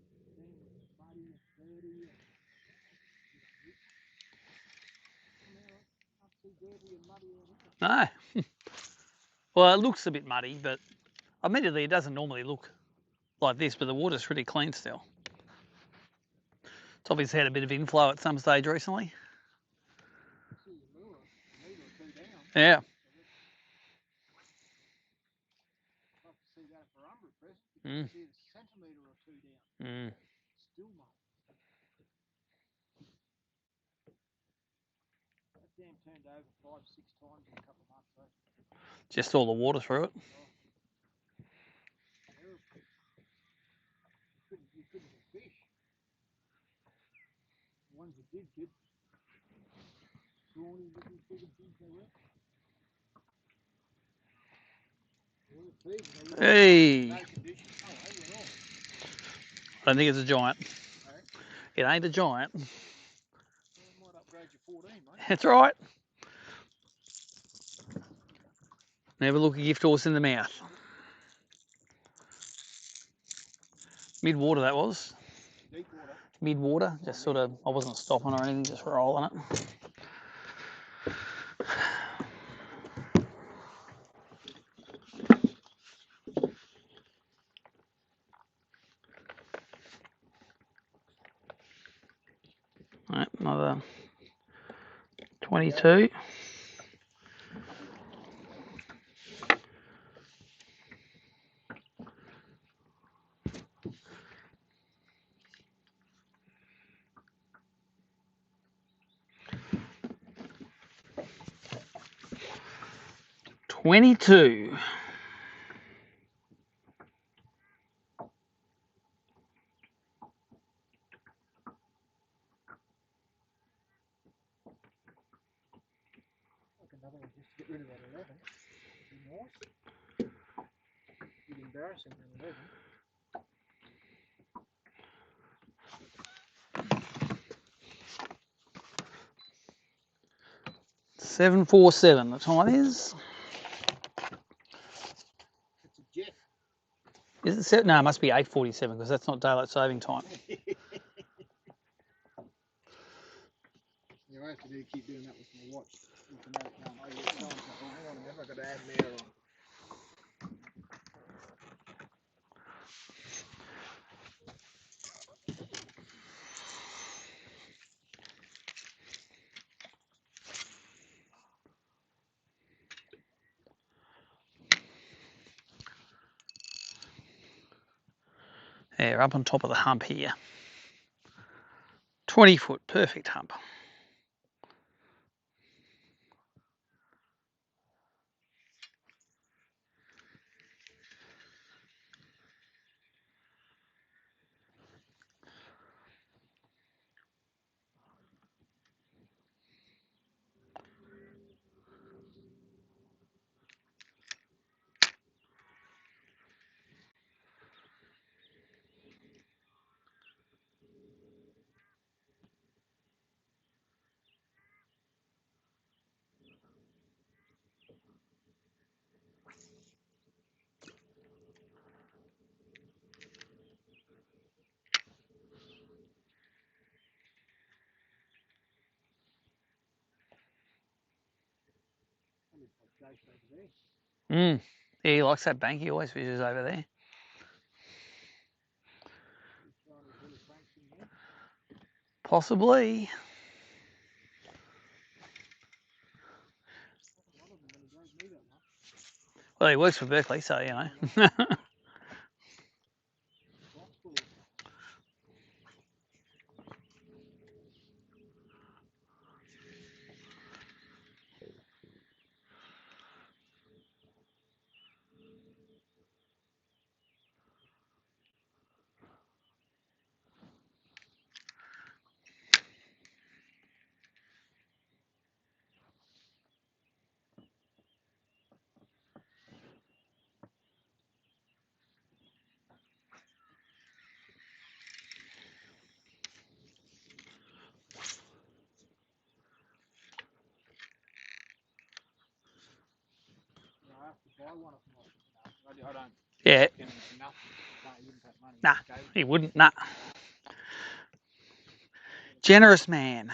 was muddy and dirty and I can't see dirty and muddy around here. No. Well, it looks a bit muddy, but admittedly, it doesn't normally look like this, but the water's pretty clean still. It's obviously had a bit of inflow at some stage recently. Yeah. See that for umber present, you can see a centimetre or two down. Still mud. That dam turned over 5-6 times in a couple of months. So. Just all the water through it. You couldn't get fish. The ones that did get prawny looking big and things they were. Hey! I don't think it's a giant. It ain't a giant. Well, it might upgrade your 14, mate. That's right. Never look a gift horse in the mouth. Mid-water that was. Deep water. Mid-water, just sort of, I wasn't stopping or anything, just rolling it. Right, another 22. $22. Another one just to get rid of that 11. Be nice. Bit embarrassing than 11. 747, the time is. It's a jet. Is it set? No, it must be 8:47 because that's not daylight saving time. Yeah, I have to keep doing that with my watch. Automatic going, oh yeah, so and so. Oh, hang on a minute, I've got to add an hour on. Yeah, we're up on top of the hump here. 20 foot, perfect hump. Yeah, he likes that bank. He always fishes over there. Possibly. Well, he works for Berkeley, so you know. I want it for I don't. Yeah. Him for nothing. No, he wouldn't take money. Nah, he wouldn't. Nah. Generous man.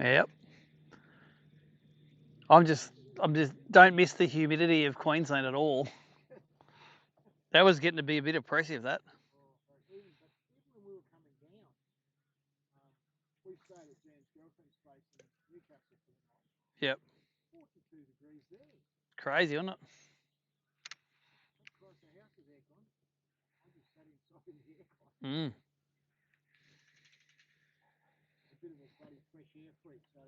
Yep. I'm just don't miss the humidity of Queensland at all. That was getting to be a bit oppressive, that. Even when we were coming down, we stayed at Jan's girlfriend's place in Newcastle for the night. Yep. 42 degrees there. Crazy, isn't it? Of course, the house is aircon. I just sat inside in the aircon. Mm. A bit of a bloody fresh air freak, so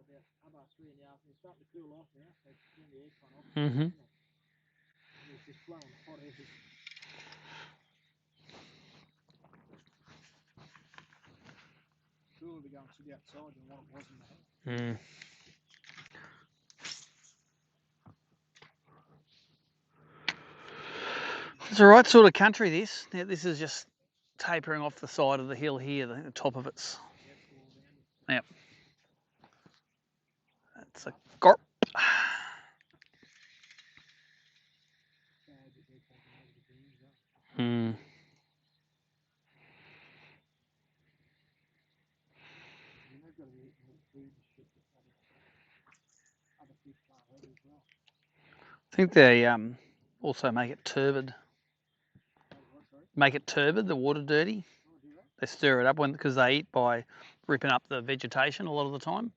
about 3 in the afternoon. It's starting to cool off now, so turn the aircon off. Mm-hmm. And it's just blowing hot air. Cooler to go and sit outside than what it was in the house. Mm. It's the right sort of country, this. Now, this is just tapering off the side of the hill here. The top of it's. Yep. That's a gorp. Hmm. I think they also make it turbid. Make it turbid, the water dirty. They stir it up because they eat by ripping up the vegetation a lot of the time.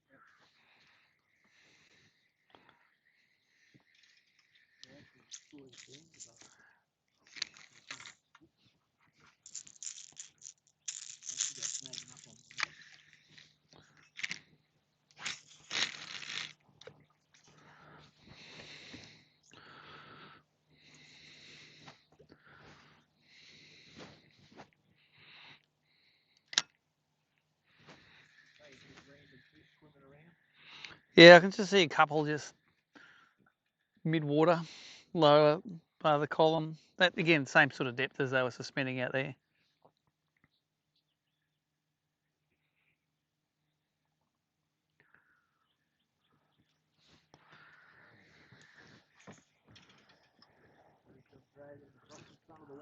Yeah, I can just see a couple just mid-water, lower part of the column. That, again, same sort of depth as they were suspending out there.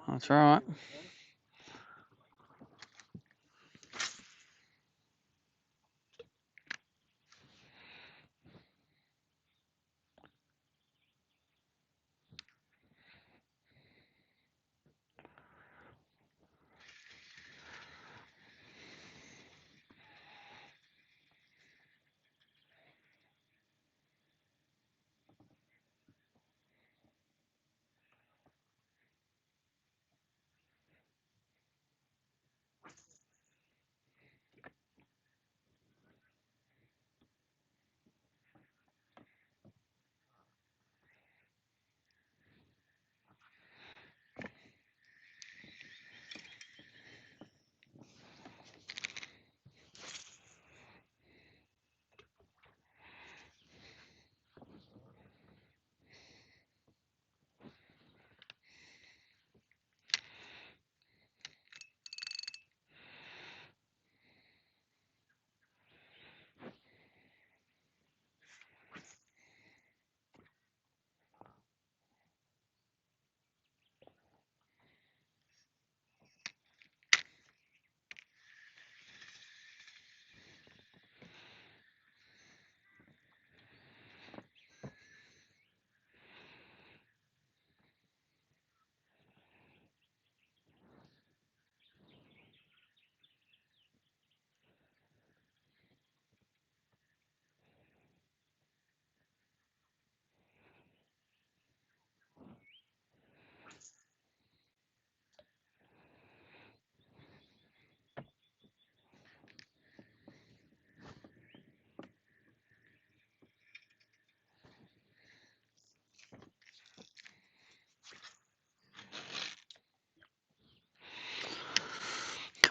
That's right.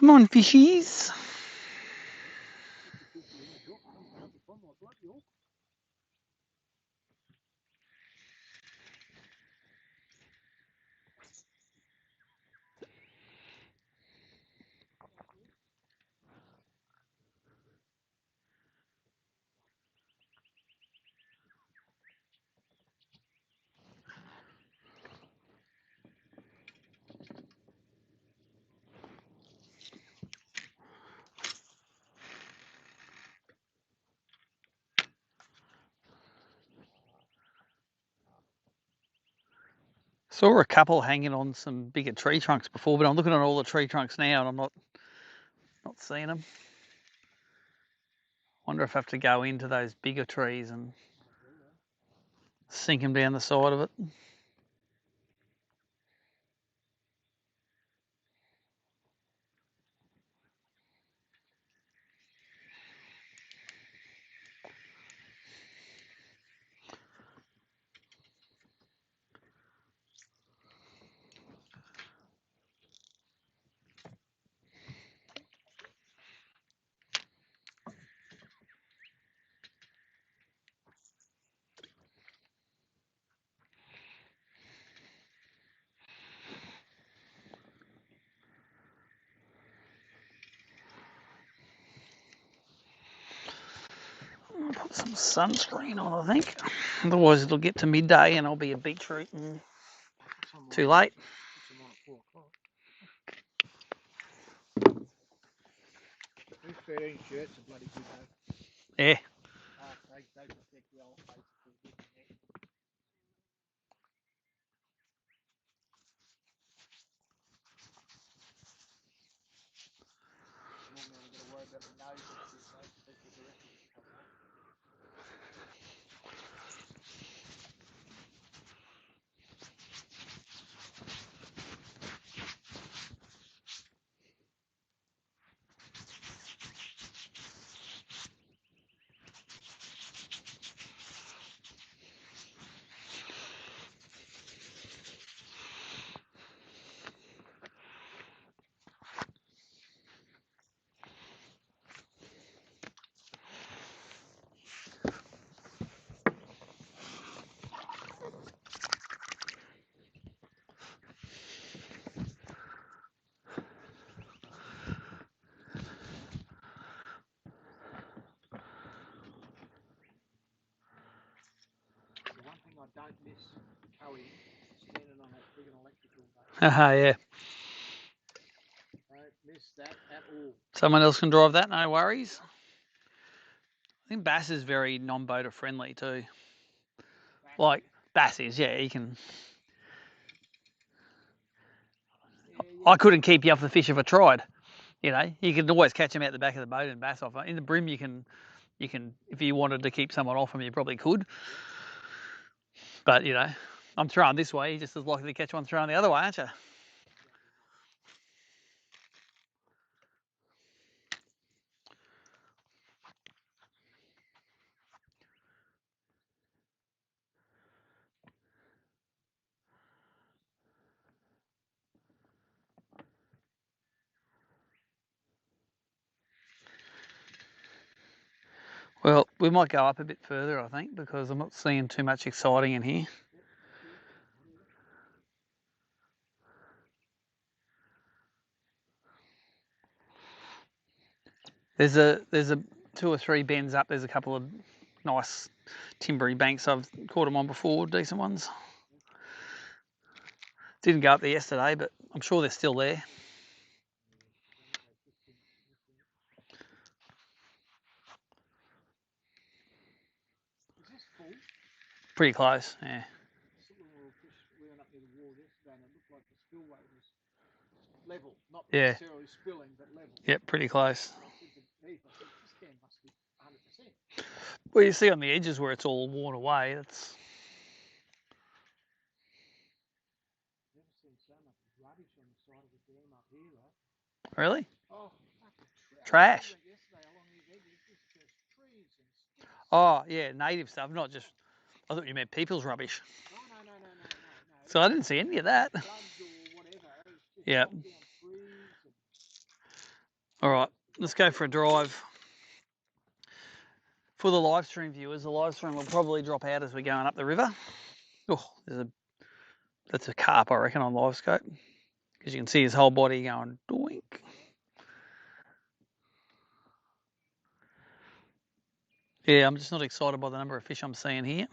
Come on, fishies. Saw a couple hanging on some bigger tree trunks before, but I'm looking at all the tree trunks now and I'm not seeing them. Wonder if I have to go into those bigger trees and sink them down the side of it. Put some sunscreen on, I think. Otherwise it'll get to midday and I'll be a beetroot and too late. These 13 shirts are bloody good though. Yeah. They protect the old face. Normally I've got to worry about my nose and shit, though, because the rest of it's come off. The one thing I don't miss Cowie standing on that friggin' electrical boat. Yeah. Don't miss that at all. Someone else can drive that, no worries. I think Bass is very non-boater friendly too. Like Bass is, yeah, he can. I couldn't keep you off the fish if I tried. You know, you can always catch them out the back of the boat and bass off. In the brim, you can, if you wanted to keep someone off them, you probably could. But you know, I'm throwing this way, you're just as likely to catch one throwing the other way, aren't you? Well, we might go up a bit further, I think, because I'm not seeing too much exciting in here. There's a 2 or 3 bends up. There's a couple of nice timbery banks. I've caught them on before, decent ones. Didn't go up there yesterday, but I'm sure they're still there. Is this full? Pretty close, yeah. We went up near the wall yesterday and it looked like the spillway was level, not Yeah. necessarily spilling, but level. Yep, pretty close. I said to Heath, this can must be 100%. Well, you see on the edges where it's all worn away, that's... Never seen so much rubbish on the side of the dam up here, right? Really? Oh, fucking trash. Yesterday along these edges, just trees and sticks. Oh, yeah, native stuff, not just... I thought you meant people's rubbish. No. So I didn't see any of that. Bugs or whatever. Yeah. All right, let's go for a drive. For the live stream viewers, the live stream will probably drop out as we're going up the river. Oh, that's a carp, I reckon, on live scope, because you can see his whole body going doink. Yeah, I'm just not excited by the number of fish I'm seeing here.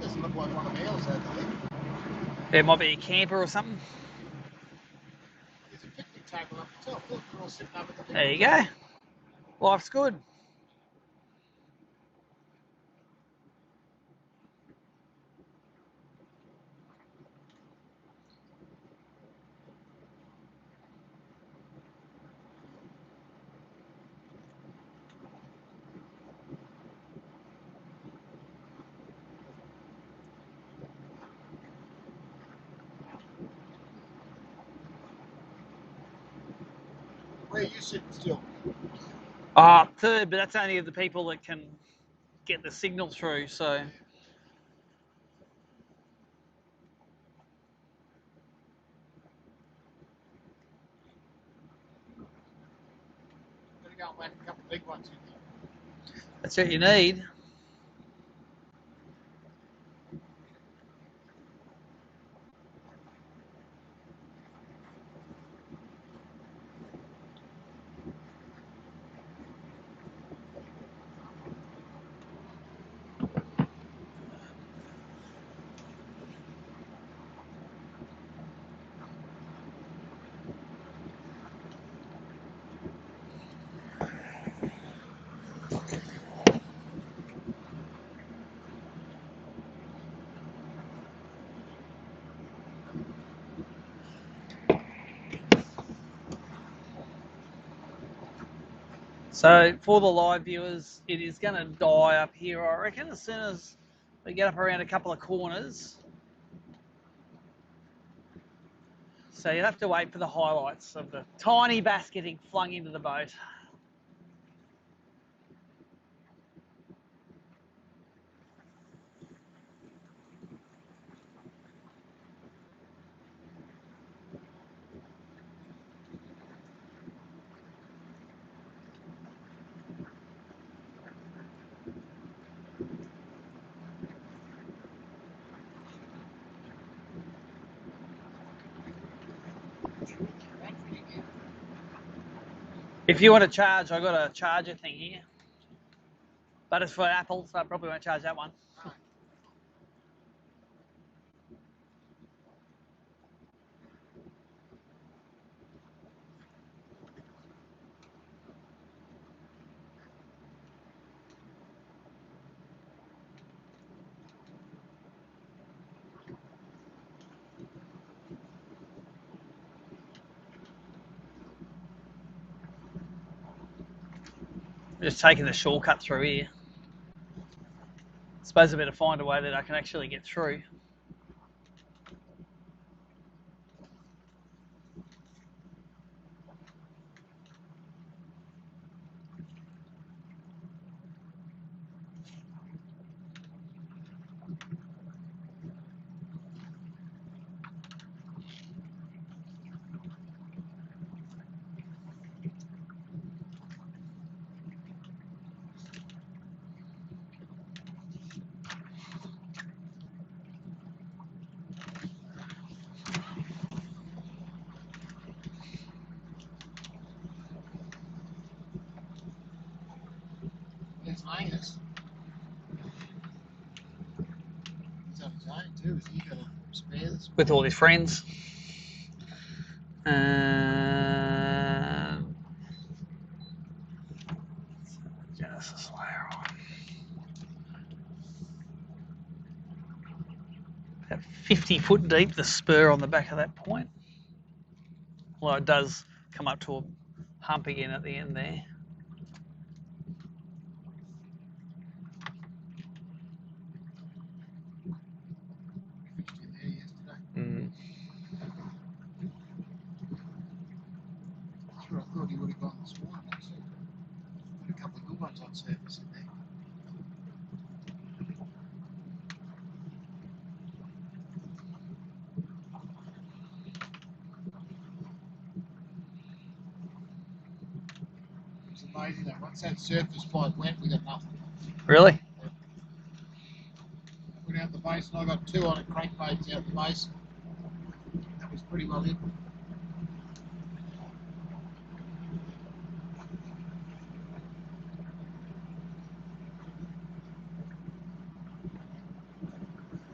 Doesn't look like one of ours, It might be a camper or something. There's a picnic table up the top. Look, we're all sitting up at the There you go. Life's good. Where are you sitting still? Third, but that's only the people that can get the signal through, so. Better go and whack a couple of big ones in there. That's what you need. So for the live viewers, it is going to die up here, I reckon, as soon as we get up around a couple of corners. So you'll have to wait for the highlights of the tiny bass getting flung into the boat. If you want to charge, I've got a charger thing here. But it's for Apple, so I probably won't charge that one. I'm just taking the shortcut through here. I suppose I better find a way that I can actually get through. It's Angus. He's on his own too. Has he got a spare this With all his friends. Genesis layer on. About 50 foot deep, the spur on the back of that point. Although it does come up to a hump again at the end there. Fished in there yesterday. That's where I thought he would have gone this morning, actually. Had a couple of good ones on surface in there. It's amazing that once that surface bite went, we got nothing. Really? Went out the base, and I got 2 on a crankbaits out the base. That was pretty well in.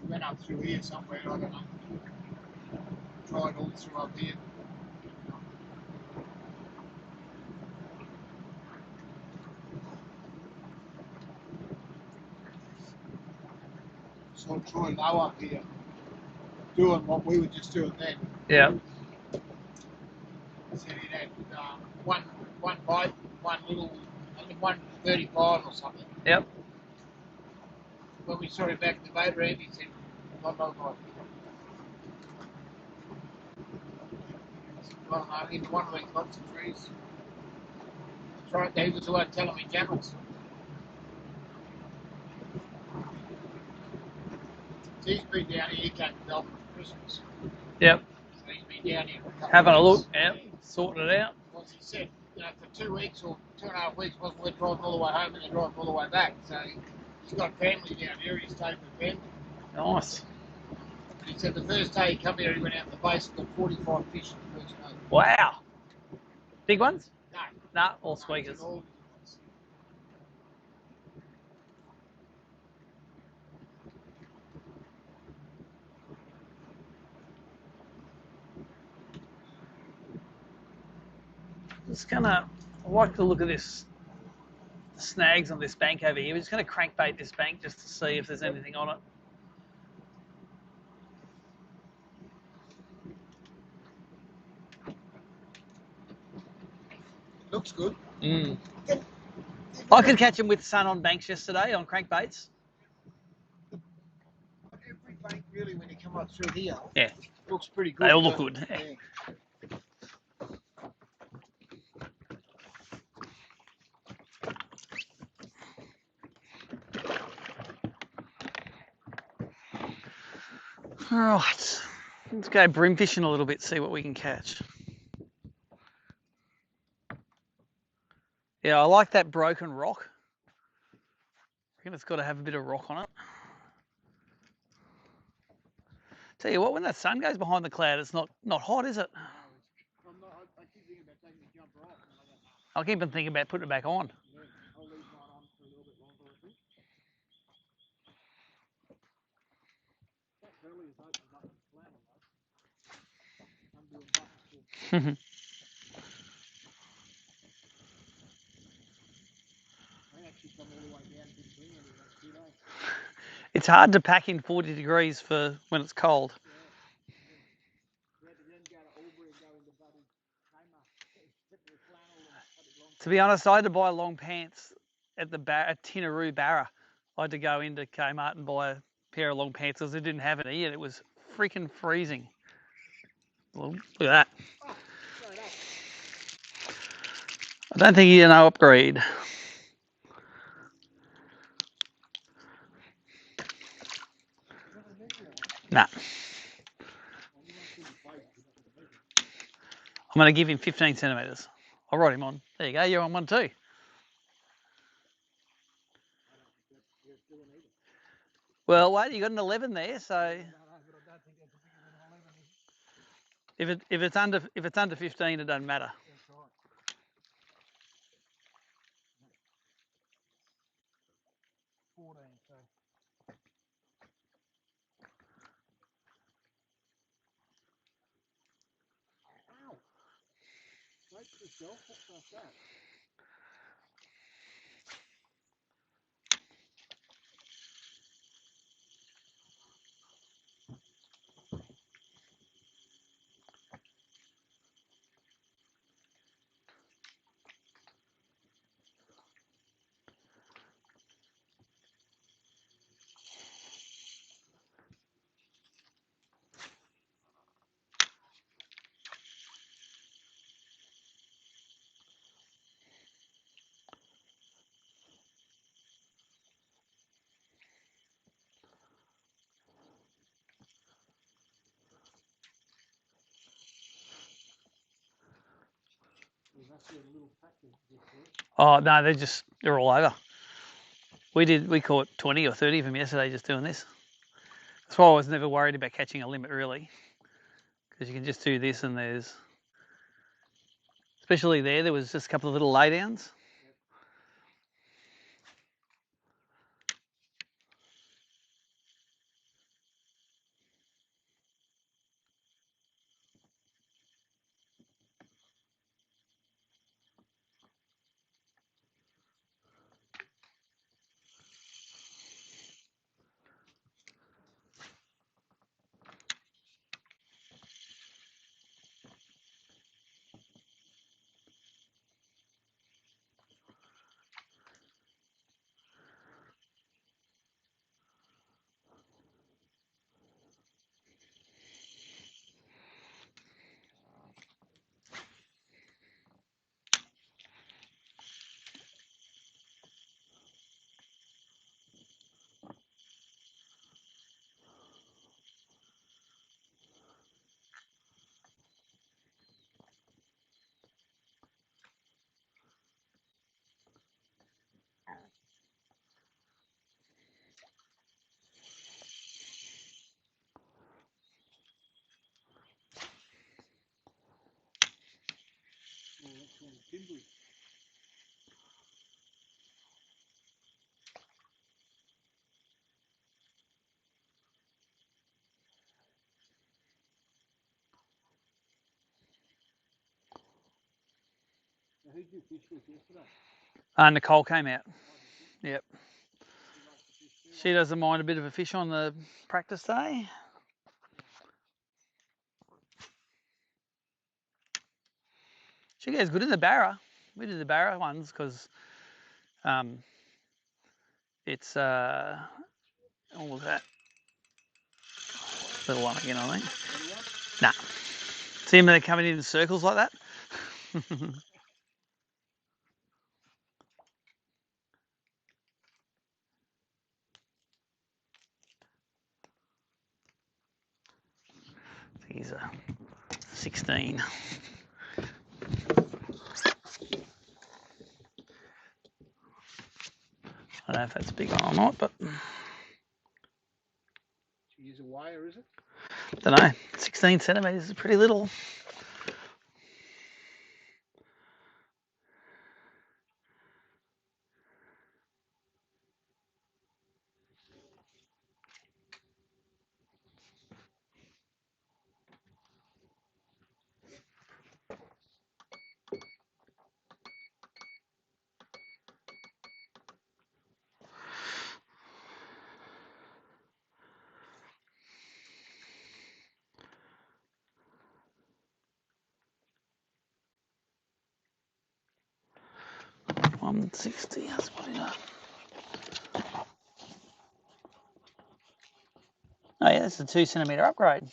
We went up through here somewhere, I don't know. Tried all through up here. So Troy low up here, doing what we were just doing then. Yeah. He said he had one bite, one little, I think 135 or something. Yep. When we saw him back in the boat ramp, he said, not bite. Well, no, in one of these lots of trees. That's right, he was the one telling me jackals. He's been down here, he came to Melbourne for Christmas. Yep. So he's been down here for a couple Having of a weeks. look. Yep. Sorting it out. Well, he said, for 2 weeks or 2.5 weeks, we're driving all the way home and then driving all the way back. So he's got family down here, he's staying with family. Nice. And he said the first day he come here, he went out the base and got 45 fish in the first day. Wow. Big ones? No. Nah, all squeakers. All Just gonna, I like to look at this snags on this bank over here. We're just gonna crankbait this bank just to see if there's anything on it. looks good. I could catch them with sun on banks yesterday on crankbaits. Every bank really, when you come up through here, Yeah, looks pretty good. they all look good. Yeah. All right, let's go bream fishing a little bit, see what we can catch. Yeah, I like that broken rock. I reckon it's got to have a bit of rock on it. Tell you what, when that sun goes behind the cloud, it's not hot, is it? I keep thinking about taking the jumper off. I keep on thinking about putting it back on. Yeah, I'll leave mine on for a little bit longer, I think. That belly is opened up and flannel, though. I'm doing buttons for I actually come all the way down to the bring in the next 2 days. It's hard to pack in 40 degrees for when it's cold. Yeah. We had to then go to Albury and go into bloody Kmart, get the flannel and bloody long. To be honest, I had to buy long pants at the at Tinaroo Barra. I had to go into Kmart and buy a pair of long pants because they didn't have any, and it was freaking freezing. Well, look at that. Oh, straight up. I don't think you know upgrade. Nah. I'm going to give him 15 centimetres. I'll write him on. There you go, you're on one too. Well, wait, you got an 11 there, so if it's under 15, it doesn't matter. Oh no, they're all over. We caught 20 or 30 of them yesterday just doing this. That's why I was never worried about catching a limit really, because you can just do this and there's, especially there was just a couple of little laydowns. Who did you fish with yesterday? Nicole came out. Yep. She doesn't mind a bit of a fish on the practice day. She goes good in the barra. We did the barra ones because it's what was that? Little one again, I think. Nah. See them, they're coming in circles like that. He's a 16. I don't know if that's big or not, but. Use a wire, is it? Don't know. 16 centimetres is pretty little. $160, that's what it is. Oh yeah, that's a 2 centimetre upgrade.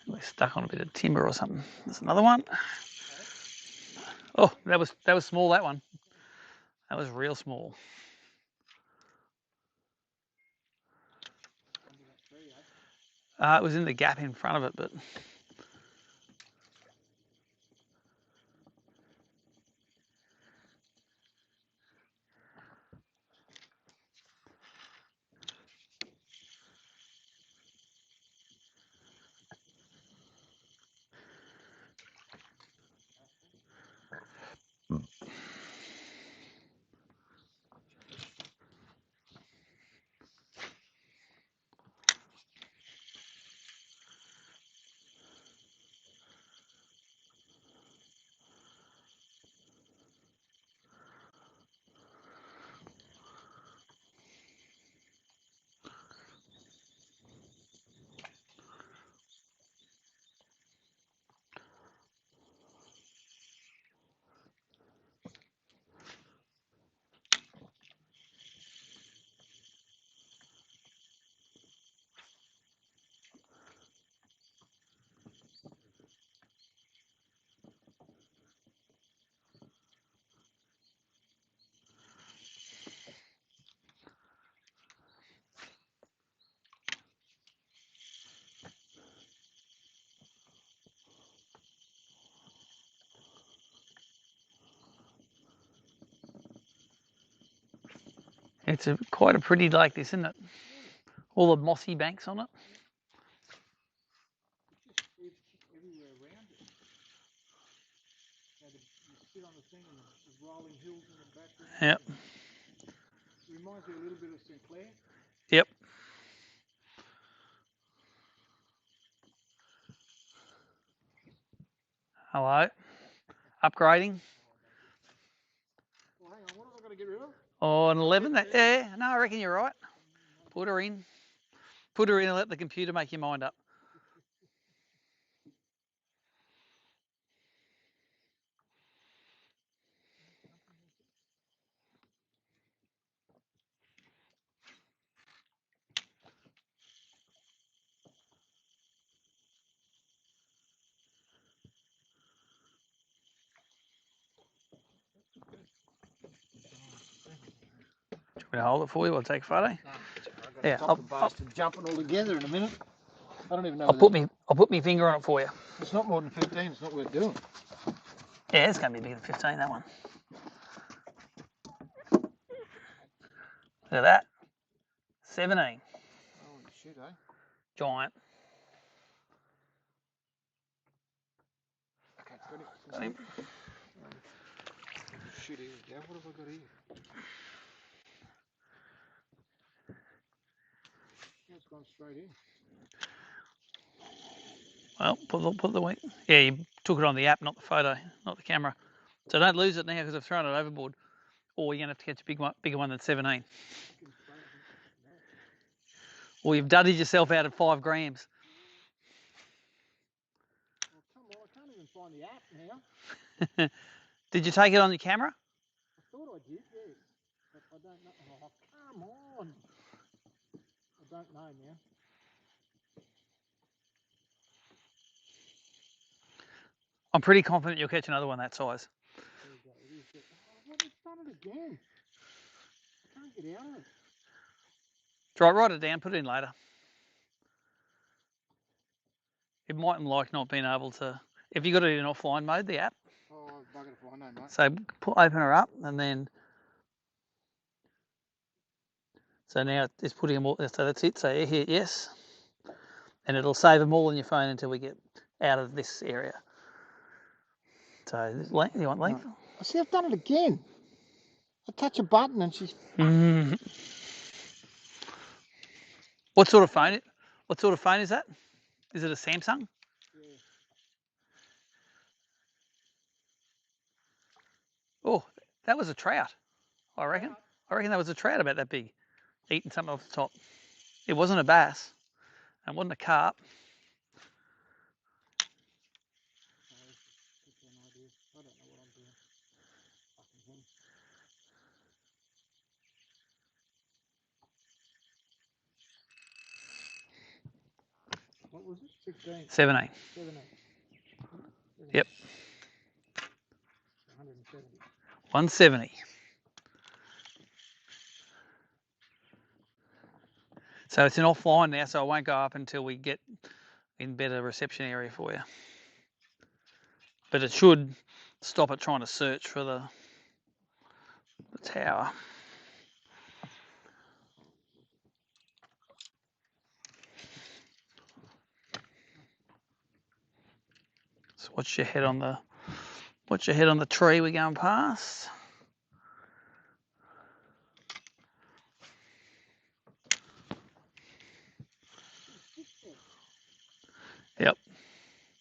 We're stuck on a bit of timber or something. There's another one. Oh, that was small, that one. That was real small. It was in the gap in front of it, but It's quite a pretty lake, this, isn't it? All the mossy banks on it. It's everywhere around it. You sit on the thing and the rolling hills in the background. Yep. It reminds me a little bit of Sinclair. Yep. Hello. Upgrading. Well, hang on, what have I got to get rid of? Oh, an 11. Yeah, no, I reckon you're right. Put her in. Put her in and let the computer make your mind up. Do you want me to hold it for you? I'll take a photo. Yeah, I'll bastard jumping all together in a minute. I don't even know. I'll put my finger on it for you. It's not more than 15. It's not worth doing. Yeah, it's going to be bigger than 15. That one. Look at that. 17. Holy shit, eh? Giant. Okay, got it. Got him. Shit, here we go. What have I got here? It's gone straight in. Well, put the weight. Yeah, you took it on the app, not the photo, not the camera. So don't lose it now because I've thrown it overboard. Or you're going to have to catch a bigger one than 17. Or you've dudded yourself out of 5 grams. Oh, come on, I can't even find the app now. Did you take it on your camera? I thought I did, yes. But I don't know. Oh, come on. I don't know now. I'm pretty confident you'll catch another one that size. There we go. It is good. Oh, what? It's done it again. I can't get out of it. Try write it down, put it in later. It mightn't like not being able to. If you got it in offline mode, the app. Oh, I've buggered if I know, mate. So open her up and then. So now it's putting them all. So that's it. So hit yes, and it'll save them all on your phone until we get out of this area. So length, you want length? No. I see, I've done it again. I touch a button and she's. What sort of phone? What sort of phone is that? Is it a Samsung? Yeah. Oh, that was a trout. I reckon. I reckon that was a trout about that big, eating something off the top. It wasn't a bass, and it wasn't a carp. I don't know what I'm doing. Fucking hell. What was it? 16. 17. 17. Yep. 170. 170. So it's an offline now, so I won't go up until we get in better reception area for you. But it should stop it trying to search for the tower. So watch your head on the tree we're going past. Yep.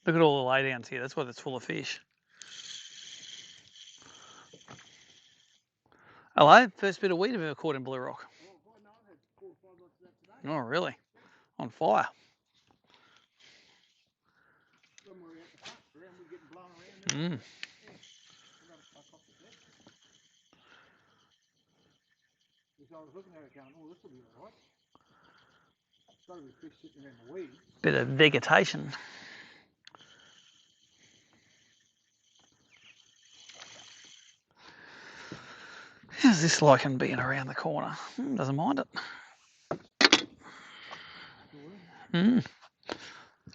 Look at all the laydowns here. That's why it's full of fish. Hello, first bit of weed I've ever caught in Blue Rock. Oh, really? On fire. Mm. I was looking at it going, oh, this will be all right. It's got to be fish sitting there in the weeds. Bit of vegetation. How's this liking being around the corner? Doesn't mind it.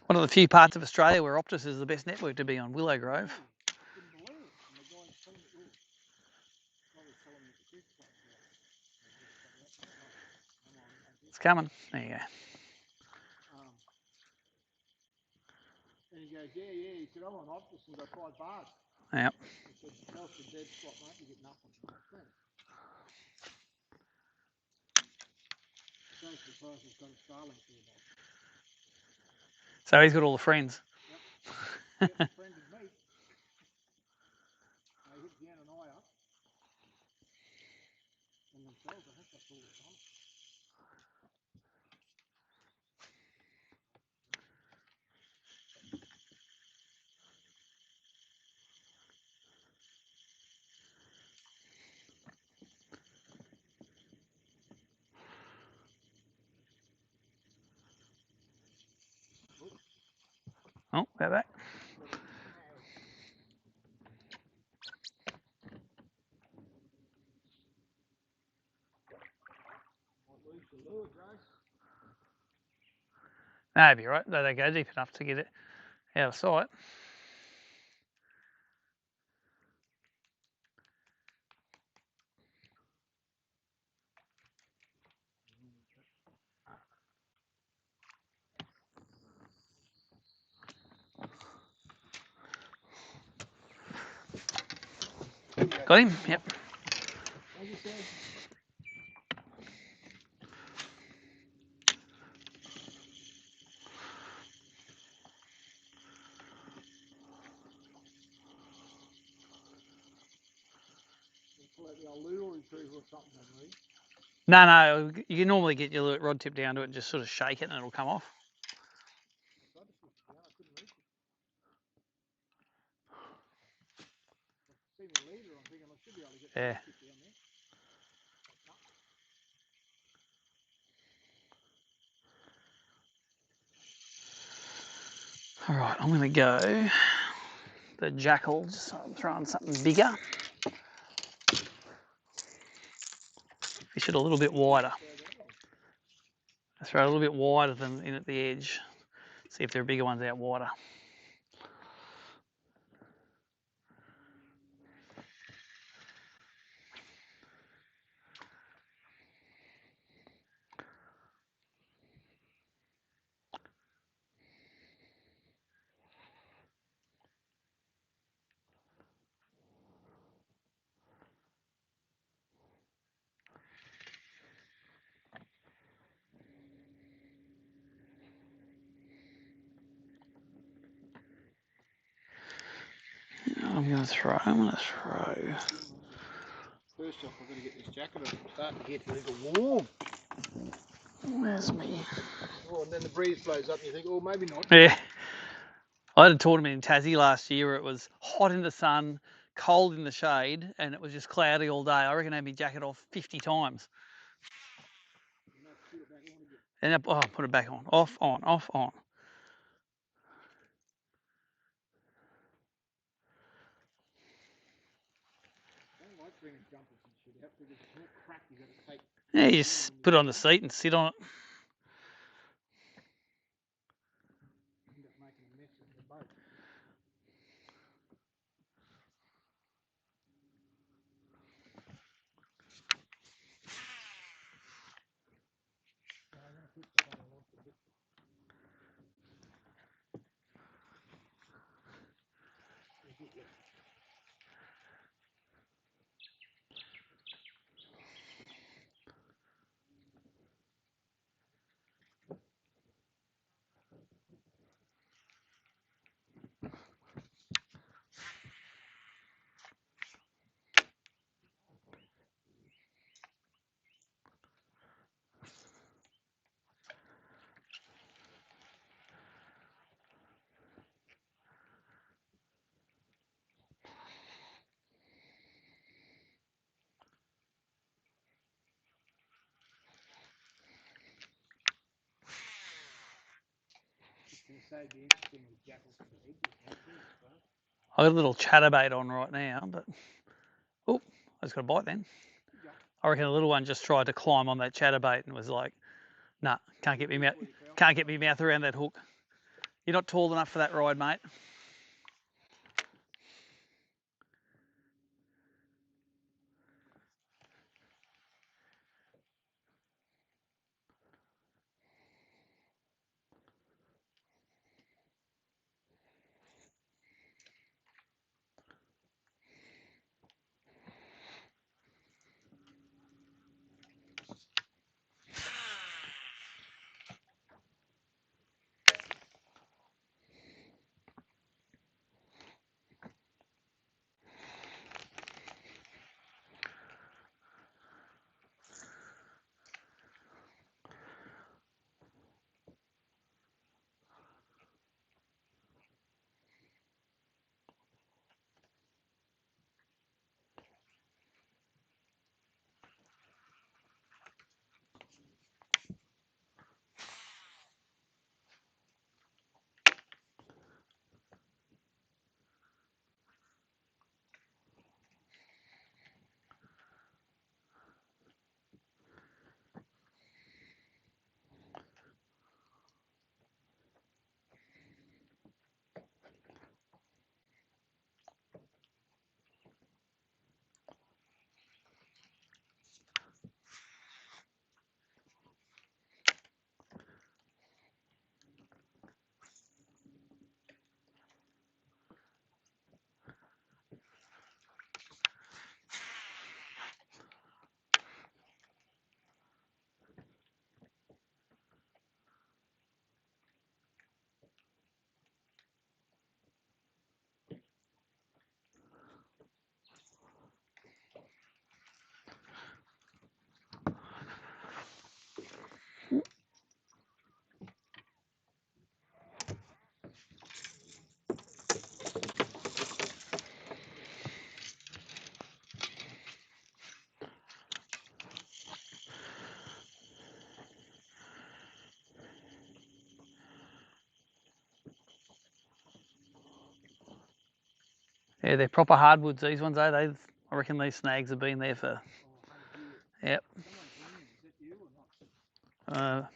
One of the few parts of Australia where Optus is the best network to be on, Willow Grove. coming. There you go. And he goes, yeah. He said, I'm on Optus and got 5 bars. Yep. He said, tell us the dead spot, mate, you get nothing. Thanks. Thanks for the person's got a Starlink here, mate. So he's got all the friends. Yep. Get friended me. They hit Jan and I up. And themselves, I think that's all the time. Oh, go back. No, it'd be right. They go deep enough to get it out of sight. Got him? Yep. Thank you, Sam. Pull out the old lure retriever or something, then, Lee. No, you can normally get your rod tip down to it and just sort of shake it and it'll come off. I just pushed it down, I couldn't reach it. I seen the leader, I'm thinking I should be able to get the rod tip down there. All right, I'm going to go the jackal, just so I'm throwing something bigger. Fish it a little bit wider. I throw it a little bit wider than in at the edge. See if there are bigger ones out wider. I'm going to throw. First off, I've got to get this jacket off. I'm starting to get a little warm. Where's me? Oh, and then the breeze blows up and you think, oh, maybe not. Yeah. I had a tournament in Tassie last year where it was hot in the sun, cold in the shade, and it was just cloudy all day. I reckon I had my jacket off 50 times. And I put it back on. Off, on, off, on. I don't like bringing jumpers and shit out because it's more crap you got to take. Yeah, you just put it on the seat and sit on it. End up making a mess of the boat. I'm going to put that on a bit. I've got a little chatterbait on right now, but oh, I just got a bite then. I reckon a little one just tried to climb on that chatterbait and was like, "Nah, can't get me mouth around that hook. You're not tall enough for that ride, mate." Yeah, they're proper hardwoods, these ones, eh? I reckon these snags have been there for... Yep. Stop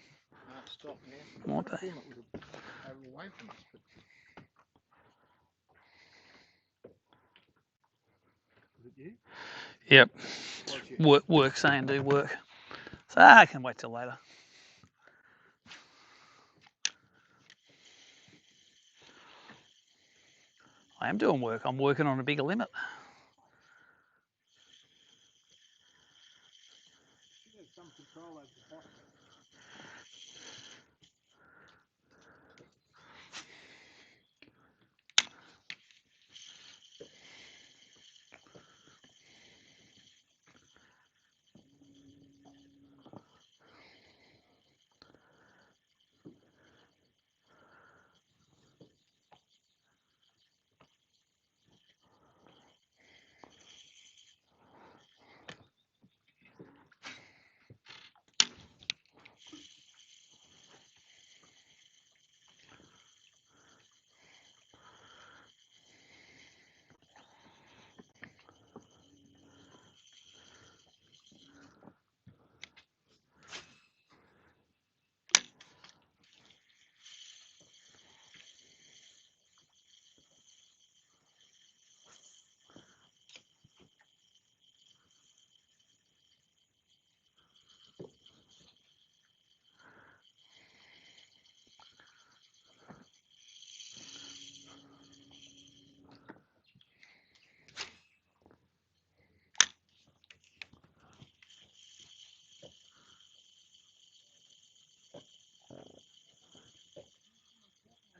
now. Might be. Away from us, but... Is it you? Yep. Work, saying do work. So I can wait till later. I am doing work. I'm working on a bigger limit. Some control over the bottom.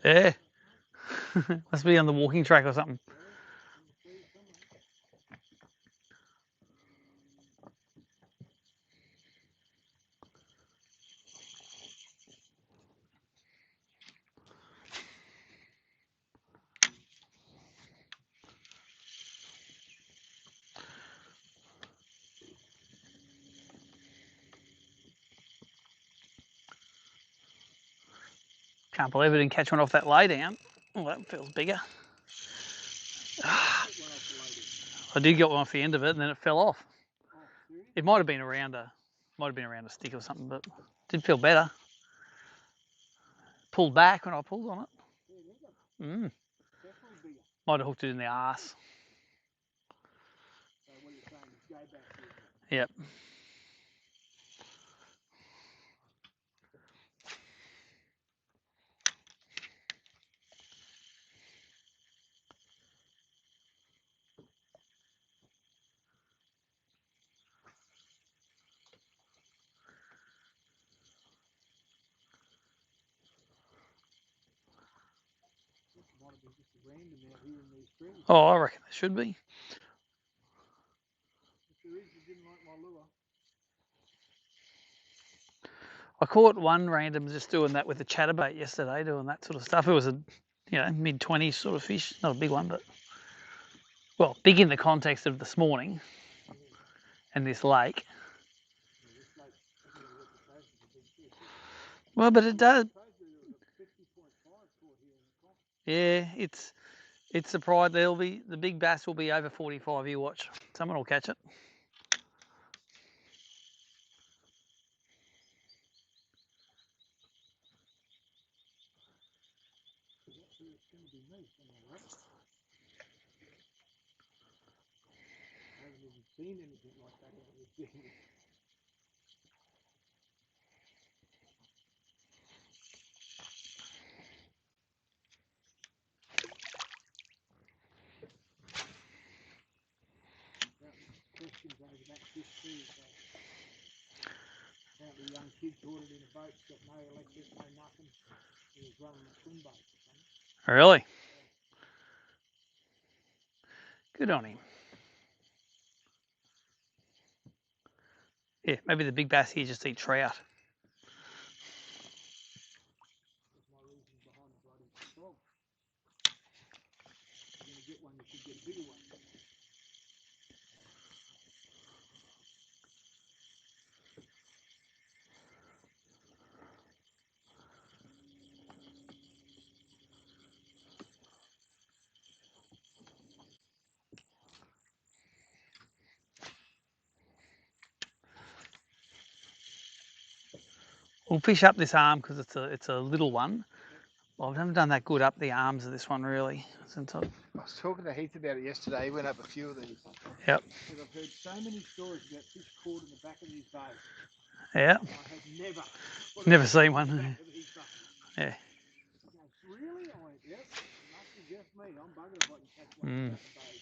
Yeah. Must be on the walking track or something. Can't believe I didn't catch one off that lay down. Oh, that feels bigger. I did get one off the end of it, and then it fell off. It might have been around a stick or something, but it did feel better. Pulled back when I pulled on it. Might have hooked it in the arse. Yep. Oh, I reckon it should be. I caught one random just doing that with a chatterbait yesterday, doing that sort of stuff. It was a, mid-20s sort of fish. Not a big one, but, well, big in the context of this morning and this lake. Well, but it does. Yeah, it's surprised. The big bass will be over 45. You watch. Someone will catch it. Seen anything like that ever. Questions over that fish too. So apparently, young kid caught it in a boat, got no electric, no nothing. He was running a swim boat or something. Really? Good on him. Yeah, maybe the big bass here just eat trout. That's my reason behind the bloody frog. If you're going to get one, you should get a bigger one. We'll fish up this arm because it's a little one. Well, I haven't done that good up the arms of this one really. Since I was talking to Heath about it yesterday. He went up a few of these. Yep. Because I've heard so many stories about fish caught in the back of these baits. Yeah. I had never seen one. Yeah. Really? I went, yep. It must be just me. I'm buggered if I can catch one in the back of bait.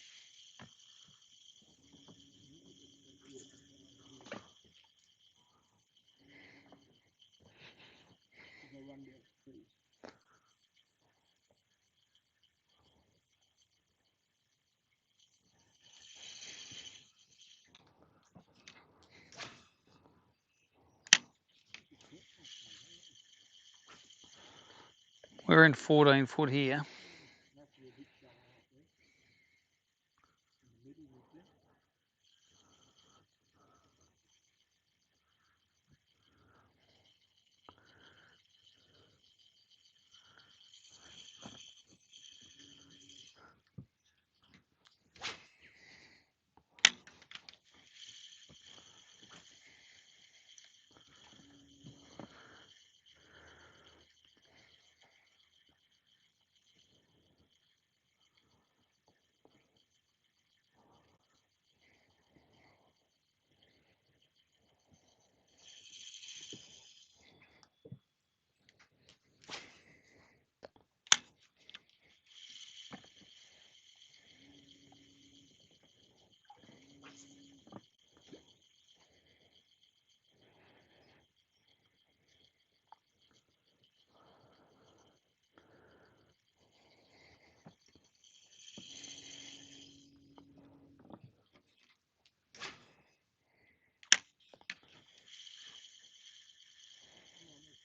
We're in 14 foot here.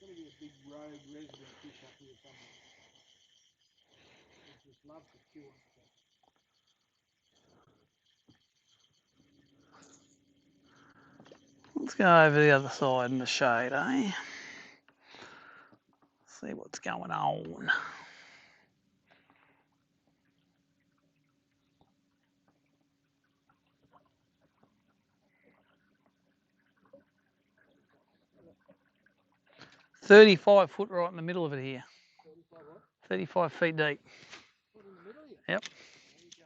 There's got to be a big rogue resident fish up here somewhere. They just love to chew on stuff. Let's go over the other side in the shade, eh? See what's going on. $35 foot right in the middle of it here. 35 what? 35 feet deep. Put in the middle here? Yep. There you go.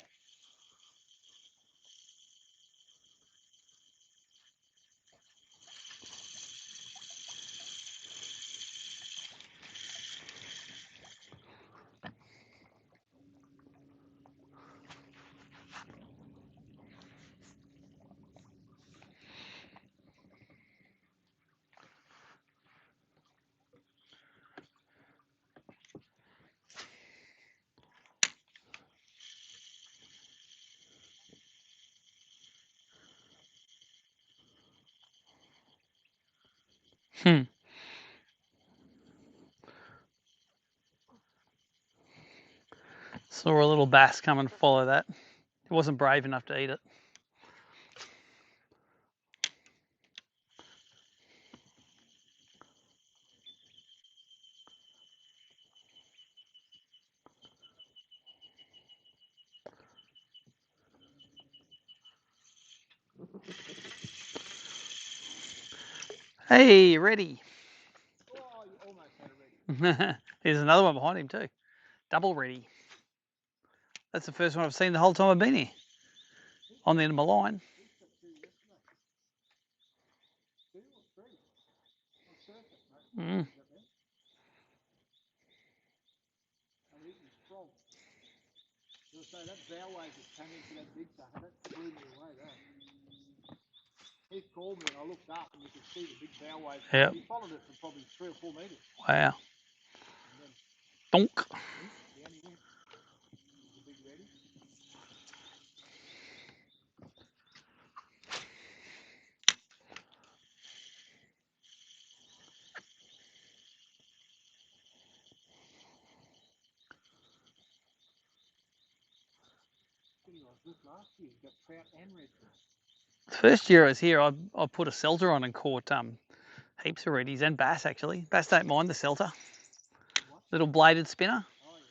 Saw a little bass come and follow that. It wasn't brave enough to eat it. Hey, ready. Oh, you almost had it ready. There's another one behind him too. Double ready. That's the first one I've seen the whole time I've been here. On the end of my line. Mm. So that bow wave that came into that big sucker, that blew me away though. He called me and I looked up and you could see the big bow wave. Yep. He followed it for probably 3 or 4 metres. Wow. Donk. Down he went. The big ready. Last year, you got trout and redfish. The first year I was here, I put a selter on and caught heaps of reddies and bass actually. Bass don't mind the selter. What? Little bladed spinner. Oh yeah.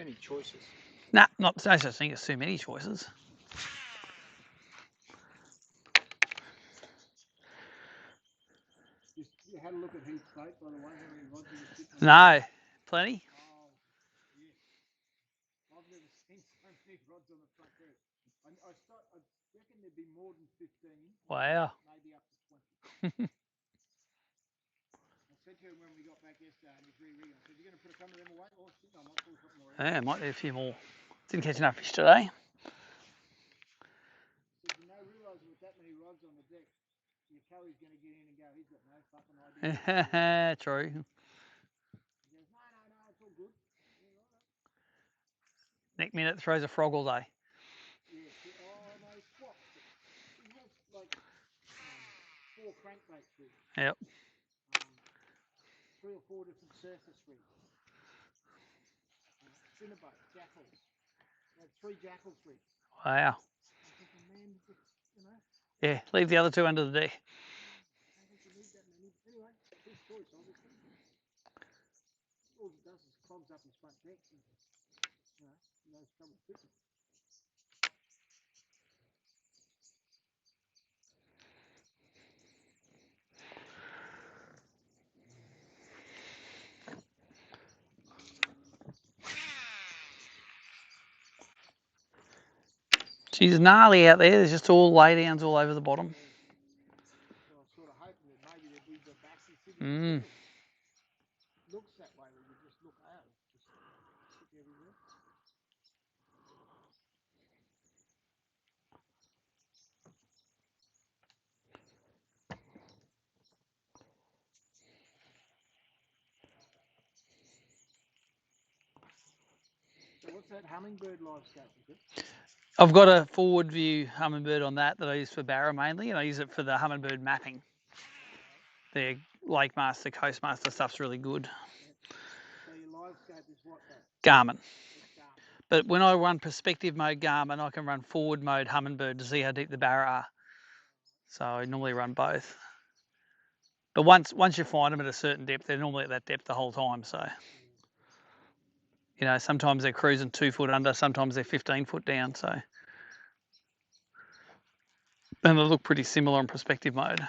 many choices. Nah, no such thing as too many choices. You had a look at Heath's boat, by the way, how many rods he was sitting on? No, plenty. Oh, yeah. I've never seen so many rods on the front deck. I reckon there'd be more than 15. Wow. Maybe up to 20. I said to him when we got back yesterday and he's re-rigging, I said, you're going to put a couple of them away? Oh, shit, I might pull a couple more out. Yeah, might be a few more. Didn't catch enough fish today. I said, you know, realise with that many rods on the deck, your Kelly's going to get in and go, he's got no fucking idea. True. He goes, no, it's all good. Yeah, right. Next minute throws a frog all day. Yeah, oh no, he swaps. He has like 4 crankbaits rigs. Yep. 3 or 4 different surface rigs. Cinnabaits, jackals. He had 3 jackals rigs. Wow. I'm thinking, man, just, you know. Yeah, leave the other 2 under the deck. I don't think you need that many. Anyway, it's his choice, obviously. All it does is clogs up his front deck. And, you know, no trouble fixing it. She's gnarly out there. There's just all laydowns all over the bottom. So I was sort of hoping that maybe there'd be the Bassy City. Looks that way when you just look out. It's just stick everywhere. So what's that hummingbird live scope, is it? I've got a forward view hummingbird on that I use for barra mainly, and I use it for the hummingbird mapping. The Lake Master, Coastmaster stuff's really good. So your live scope is what though? Garmin. It's Garmin. But when I run perspective mode Garmin, I can run forward mode hummingbird to see how deep the barra are. So I normally run both. But once you find them at a certain depth, they're normally at that depth the whole time. So, you know, sometimes they're cruising 2 foot under, sometimes they're 15 foot down. So, and they look pretty similar in perspective mode.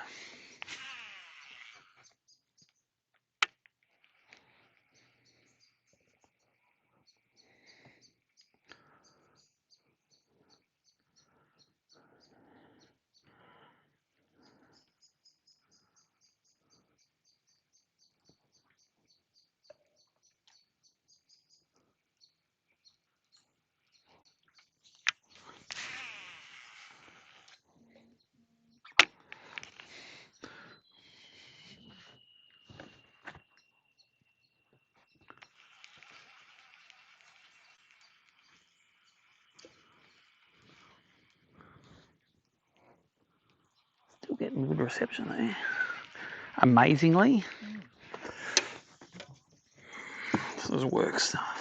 Still getting good reception there. Amazingly. This is work stuff.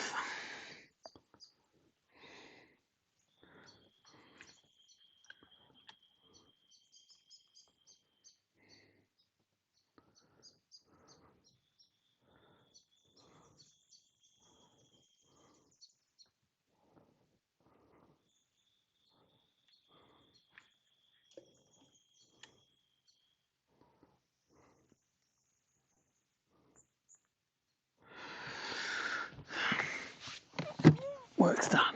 Work's done.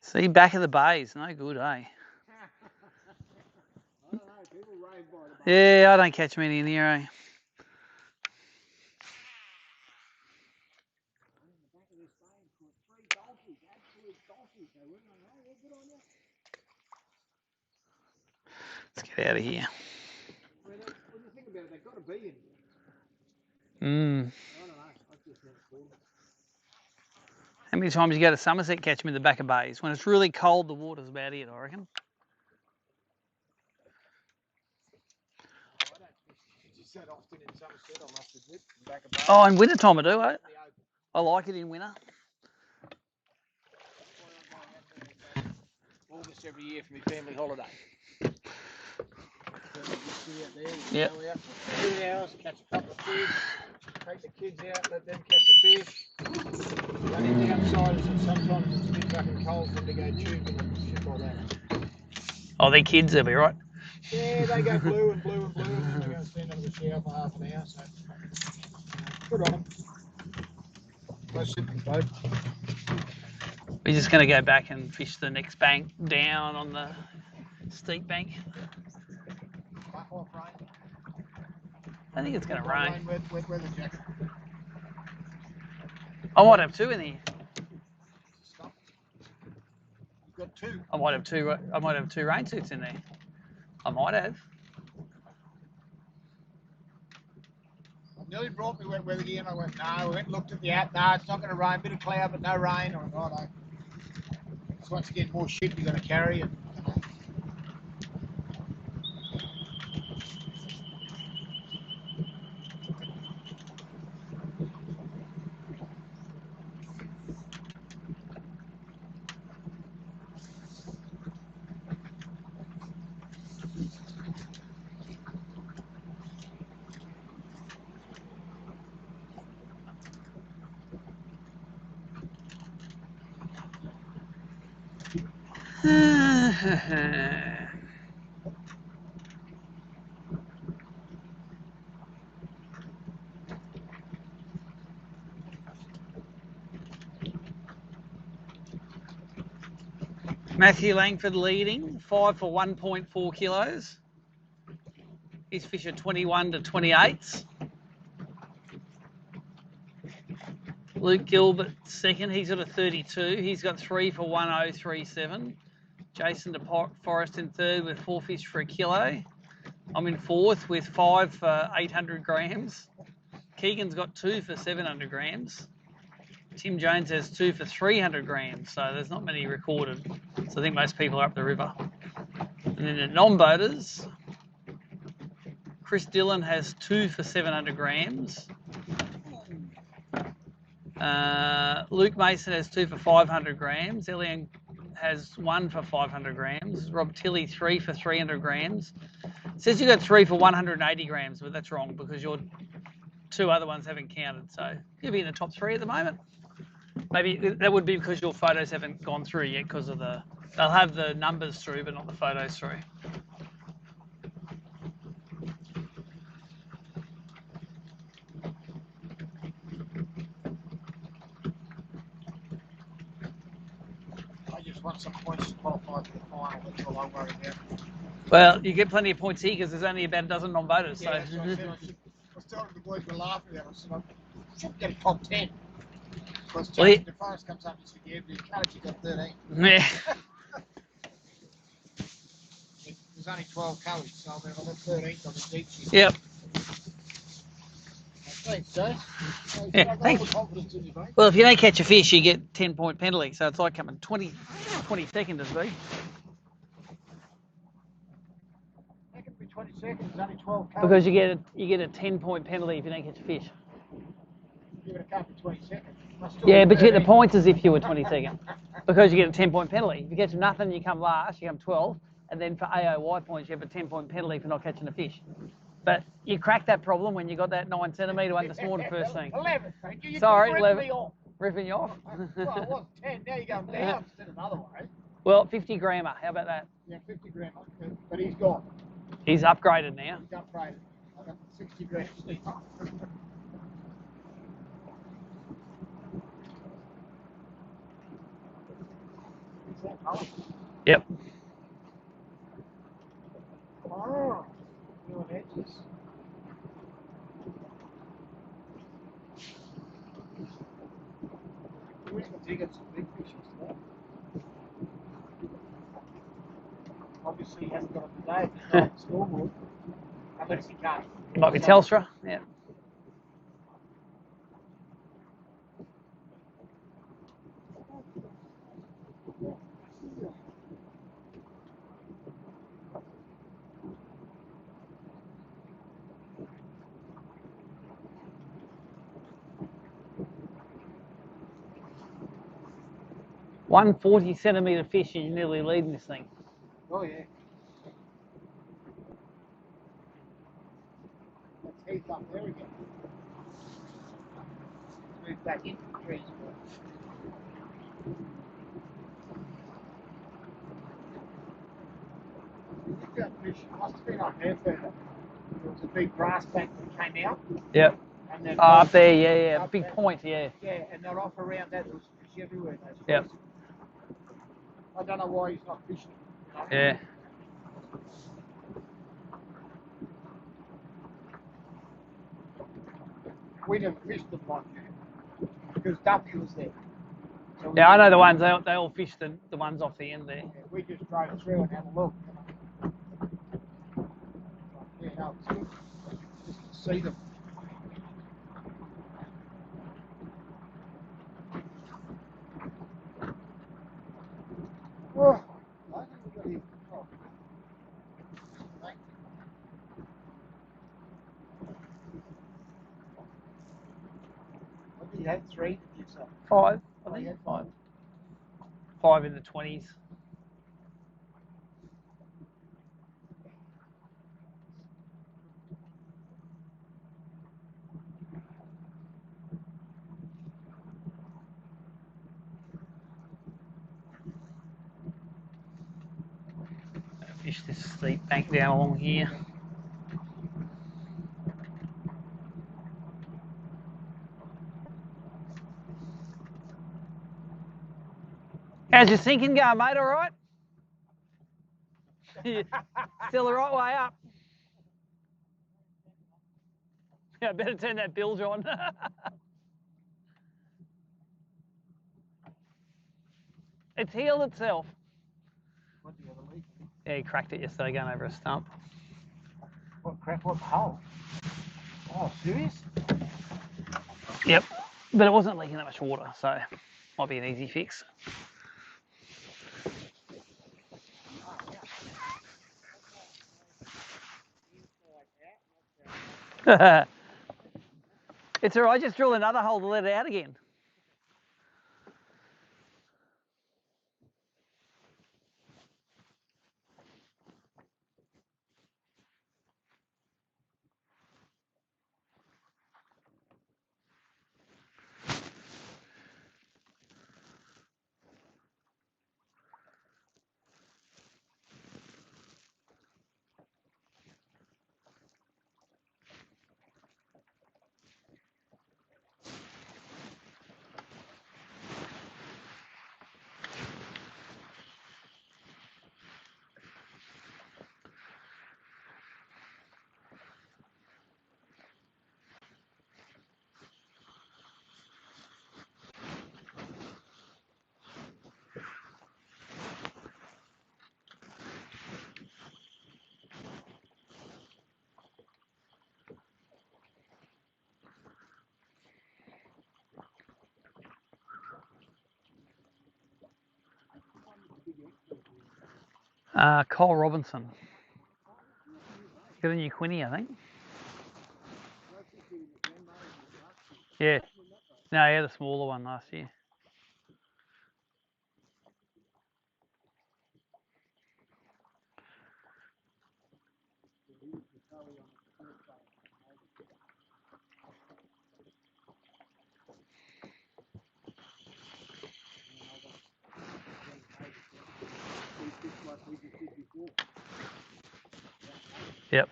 See, back of the bays, no good, eh? I don't know, people rave by the bay. Yeah, I don't catch many in here, eh? In the back of this bay and caught 3 donkeys, absolute donkeys. They went on, oh, yeah, good on you. Let's get out of here. When you think about it, they've got to be in here. I don't know, I just never caught them. How many times you go to Somerset catch them in the back of bays? When it's really cold, the water's about it, I reckon. I don't fish that often in Somerset, I must admit. Back of bays. Oh, in winter time I do, eh? I like it in winter. August every year for my family holiday. So we just sit out there, we Yep. go out for 2 hours, catch a couple of fish, take the kids out, let them catch a fish. Run in the outsiders, and sometimes it's a bit fucking cold for them to go tubing and shit like that. Oh, they're kids, they'll be right. Yeah, they go blue and blue and blue, and then they go and stand under the shower for half an hour, so good on them. No sipping boat. We're just going to go back and fish the next bank down on the steep bank. Fuck off rain. I think it's going to rain. Wet weather jacket. I might have two in here. Stop. You've got two. I might have two rain suits in there. I might have. Nearly brought me wet weather gear, and I went, no, we went and looked at the app, no, it's not going to rain, bit of cloud, but no rain. I went, righto. So once again, more shit you're going to carry. And, Matthew Langford leading, 5 for 1.4 kilos. His fish are 21 to 28s. Luke Gilbert second, he's got a 32. He's got 3 for 1037. Jason DeForest in third with 4 fish for a kilo. I'm in fourth with 5 for 800 grams. Keegan's got 2 for 700 grams. Tim Jones has 2 for 300 grams, so there's not many recorded. So I think most people are up the river. And then the non-boaters, Chris Dillon has 2 for 700 grams. Luke Mason has 2 for 500 grams. Elian has 1 for 500 grams. Rob Tilley 3 for 300 grams. It says you got 3 for 180 grams, but that's wrong because your 2 other ones haven't counted. So you'll be in the top 3 at the moment. Maybe that would be because your photos haven't gone through yet because of they'll have the numbers through but not the photos through. I just want some points to qualify for the final, that's all I'm worried about. Well, you get plenty of points here because there's only about a dozen non-voters. Yeah, so. that's what I said. I was telling the boys were laughing at it. I said, I should get a top 10. Because Jason DeForest comes up and said, yeah, but Karachi got 13. Yeah. There's only 12 colours, so I got 13th on the deep sheet. Yep. Thanks, Jay. Yeah, thanks. Confidence in you, mate. Well, if you don't catch a fish, you get 10-point penalty. So it's like coming 20-second as be. That can be 20 seconds. There's only 12 colours. Because you get a 10-point penalty if you don't catch a fish. You're going to come for 20 seconds. Yeah, but you get the points as if you were 22nd. Because you get a 10-point penalty. If you catch nothing, you come last, you come 12. And then for AOY points, you have a 10-point penalty for not catching a fish. But you cracked that problem when you got that 9 centimetre one this morning first thing. 11, thank you. Sorry, ripping 11. Me off. Ripping you off? Well, it was 10. Now you're going down instead of another way. Well, 50 grammer. How about that? Yeah, 50 grams. But he's gone. He's upgraded now. He's upgraded. I got 60 grams now. Yep. Oh, new edges. We can get some big fish today. Obviously, he hasn't got it today. It's not on the scoreboard. Unless he can't. Might be Telstra. Yeah. One 40-centimetre fish and you're nearly leading this thing. Oh yeah. Let's heat up there again. Move back into the trees. That fish must have been up there further. There was a big grass bank that came out. Yep. And then Up there, yeah. Big there. point, yeah. Yeah, and then off around that, there was fish everywhere. Those yep. trees. I don't know why he's not fishing. You know? Yeah. We never fished them like that because Duffy was there. So yeah, I know the ones, they all fish the ones off the end there. Yeah, we just drove through and had a look. Yeah, no, it's good just to see them. Oh, I think we've got here. Oh. What did you have? 3, did you say? 5, I think. 5. 5 in the 20s. Fish this steep bank down along here. How's your sinking going, mate? All right? Still the right way up. Yeah, I better turn that bilge on. It's healed itself. What, do you have a leak? Yeah, he cracked it yesterday going over a stump. What crap? What hole? Oh, serious? Yep. But it wasn't leaking that much water, so might be an easy fix. It's all right, just drill another hole to let it out again. Cole Robinson. Got a new Quinny, I think. Yeah. No, yeah, the smaller one last year. Yep.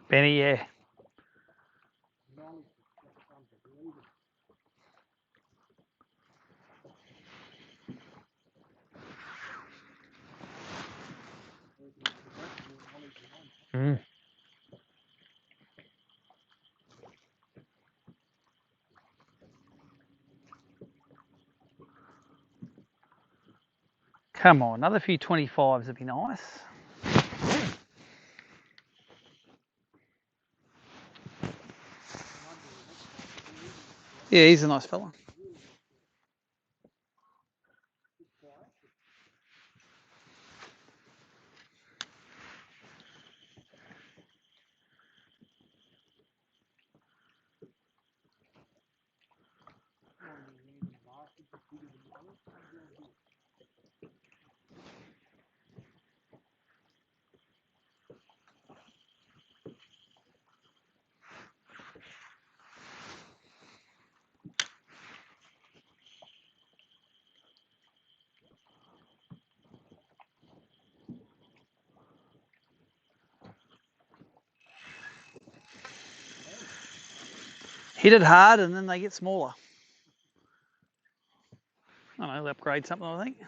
Benny, yeah. Mm. Come on, another few 25s would be nice. Yeah, he's a nice fella. hit it hard and then they get smaller. I don't know, upgrade something, I think.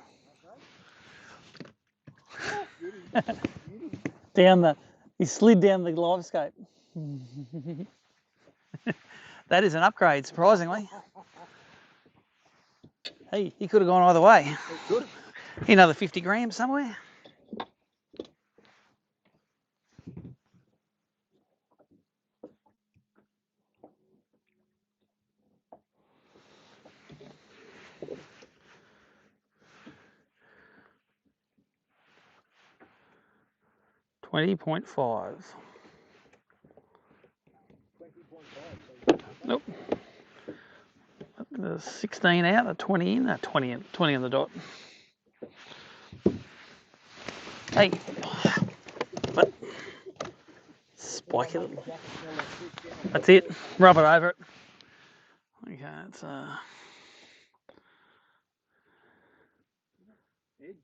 He slid down the live scope. That is an upgrade, surprisingly. Hey, he could have gone either way. Another 50 grams somewhere. $20.5. Nope. There's 16 out, a 20 in, 20 in the dot. Hey. What? Spike it. That's it. Rub it over it. Okay, it's Edge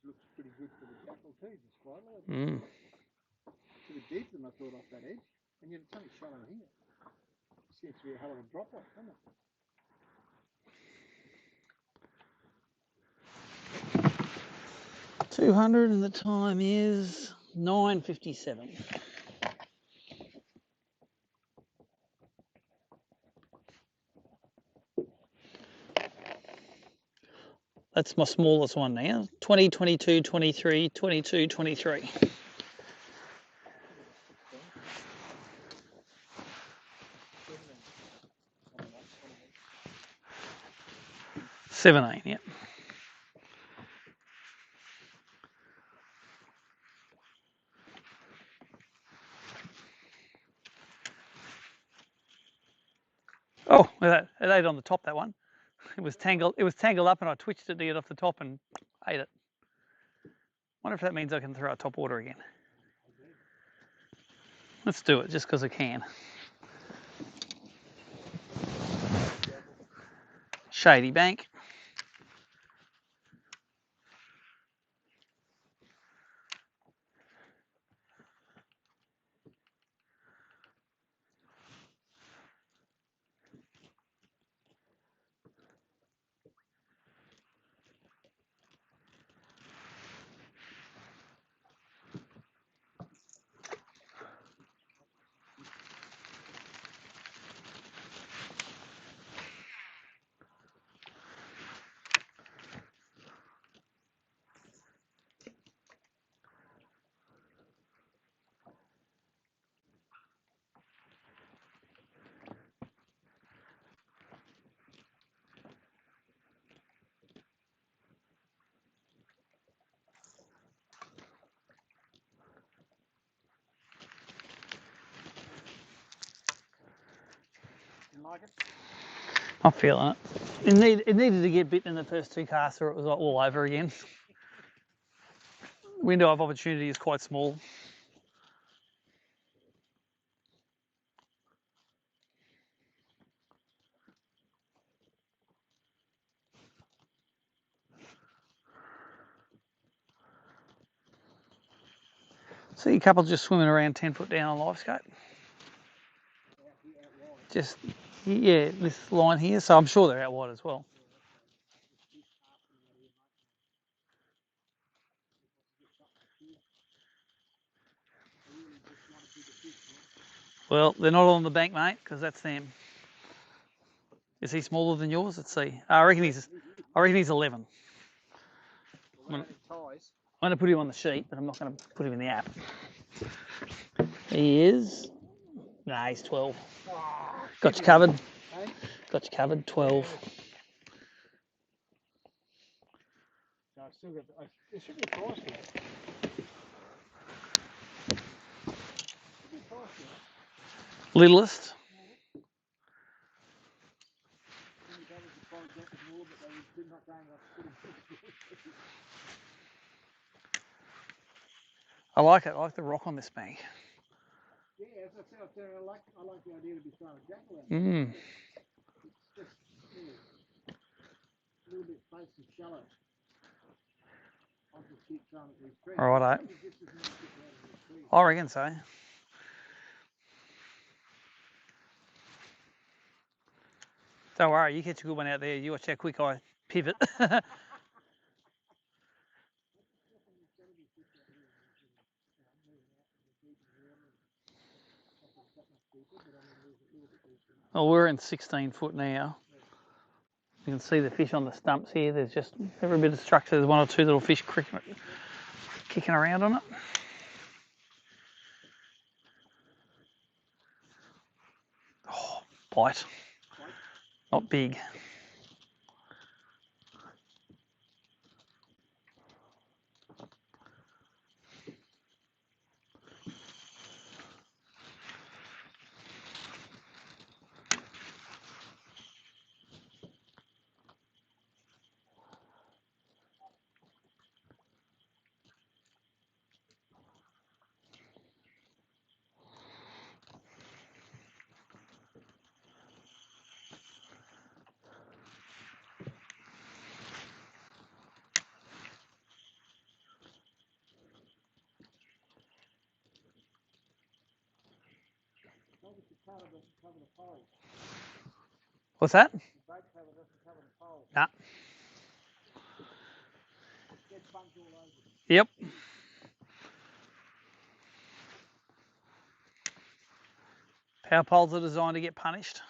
looks pretty good for the jackal too, just slightly. Pretty deep than I thought off that edge. And yet it's only shallow here. Seems to be a hell of a drop off, doesn't it? 200 and the time is 9:57. That's my smallest one now. 20, 22, 23, 22, 23. $17, yeah. Oh, it ate on the top, that one. It was tangled up and I twitched it to get off the top and ate it. Wonder if that means I can throw a top water again. Let's do it just because I can. Shady bank. Like it? I'm feeling it. It needed to get bitten in the first two casts or it was all over again. Window of opportunity is quite small. See a couple just swimming around 10 foot down on live scope. Just, yeah, this line here, so I'm sure they're out wide as well. Well, they're not on the bank, mate, because that's them. Is he smaller than yours? Let's see. I reckon he's 11. I'm going to put him on the sheet, but I'm not going to put him in the app. He is. Nah, he's 12. Got you covered. Got you covered. 12. No, I've still got. There should be a price for that. Littlest. I like it. I like the rock on this bank. Yeah, as I said, I like the idea to be throwing a jackal out. Mm. It's just a little bit close and shallow. I'll just keep throwing at these trees. Righto. I reckon so. Don't worry, you catch a good one out there. You watch how quick I pivot. Well, we're in 16 foot now. You can see the fish on the stumps here. There's just every bit of structure. There's one or two little fish kicking around on it. Oh, bite. Not big. What's that? Nah. Yep. Power poles are designed to get punished.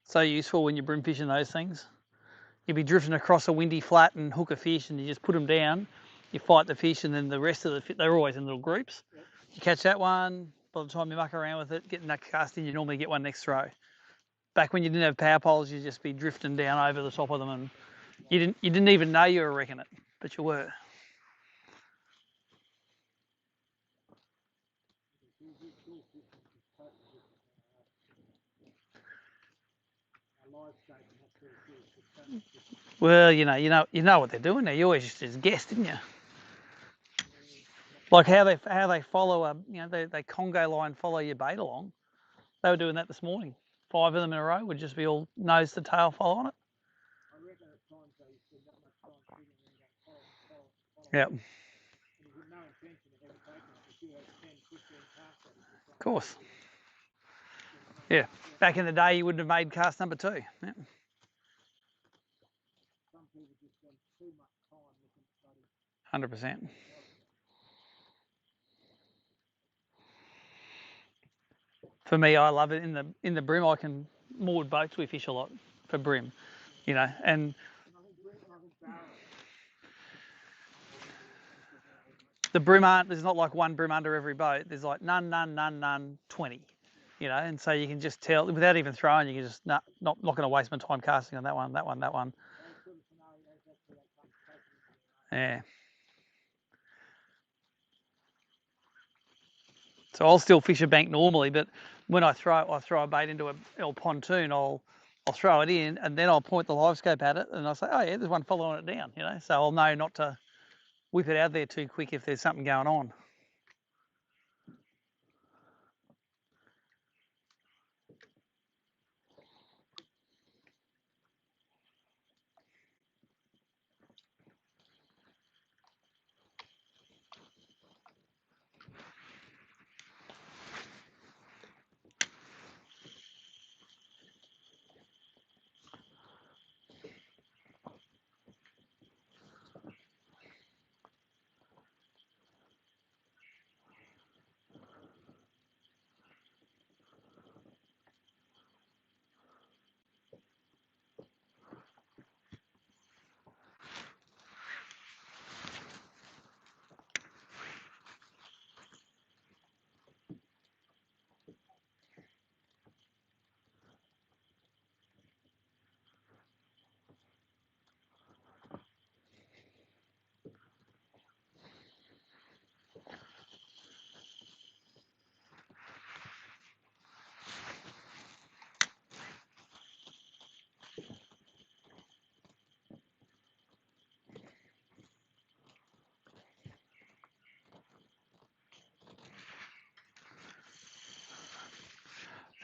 So useful when you're brim fishing those things. You'll be drifting across a windy flat and hook a fish, and you just put them down. You fight the fish, and then the rest of the fish, they're always in little groups. Yep. You catch that one. By the time you muck around with it, getting that cast in, you normally get one next throw. Back when you didn't have power poles, you'd just be drifting down over the top of them, and you didn't even know you were wrecking it, but you were. Well, you know what they're doing now. You always just guessed, didn't you? Like how they follow they Congo line follow your bait along. They were doing that this morning. 5 of them in a row would just be all nose to tail following it. Yep. Of course. Yeah. Back in the day, you wouldn't have made cast number 2. Yeah. 100%. For me, I love it in the brim. I can moored boats. We fish a lot for brim, and the brim there's not like one brim under every boat. There's like none, 20, and so you can just tell without even throwing. You can just not going to waste my time casting on that one. Yeah. So I'll still fish a bank normally, but when I throw a bait into a pontoon, I'll throw it in, and then I'll point the live scope at it, and I'll say, oh yeah, there's one following it down, so I'll know not to whip it out there too quick if there's something going on.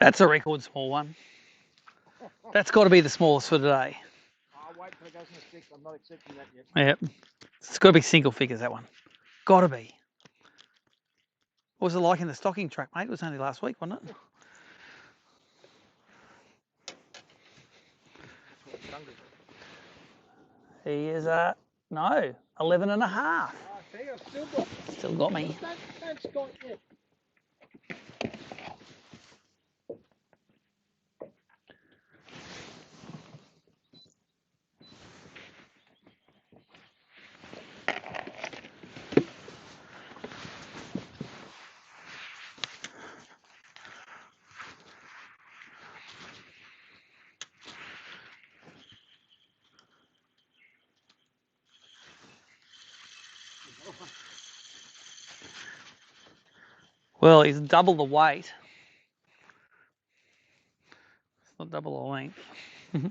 That's a record small one. That's got to be the smallest for today. I'll wait till it goes in the stick. I'm not accepting that yet. Yep. It's got to be single figures, that one. Got to be. What was it like in the stocking track, mate? It was only last week, wasn't it? He is, no, 11 and a half. See, I've Still got me. That's got it. Well, he's double the weight. It's not double the length. He's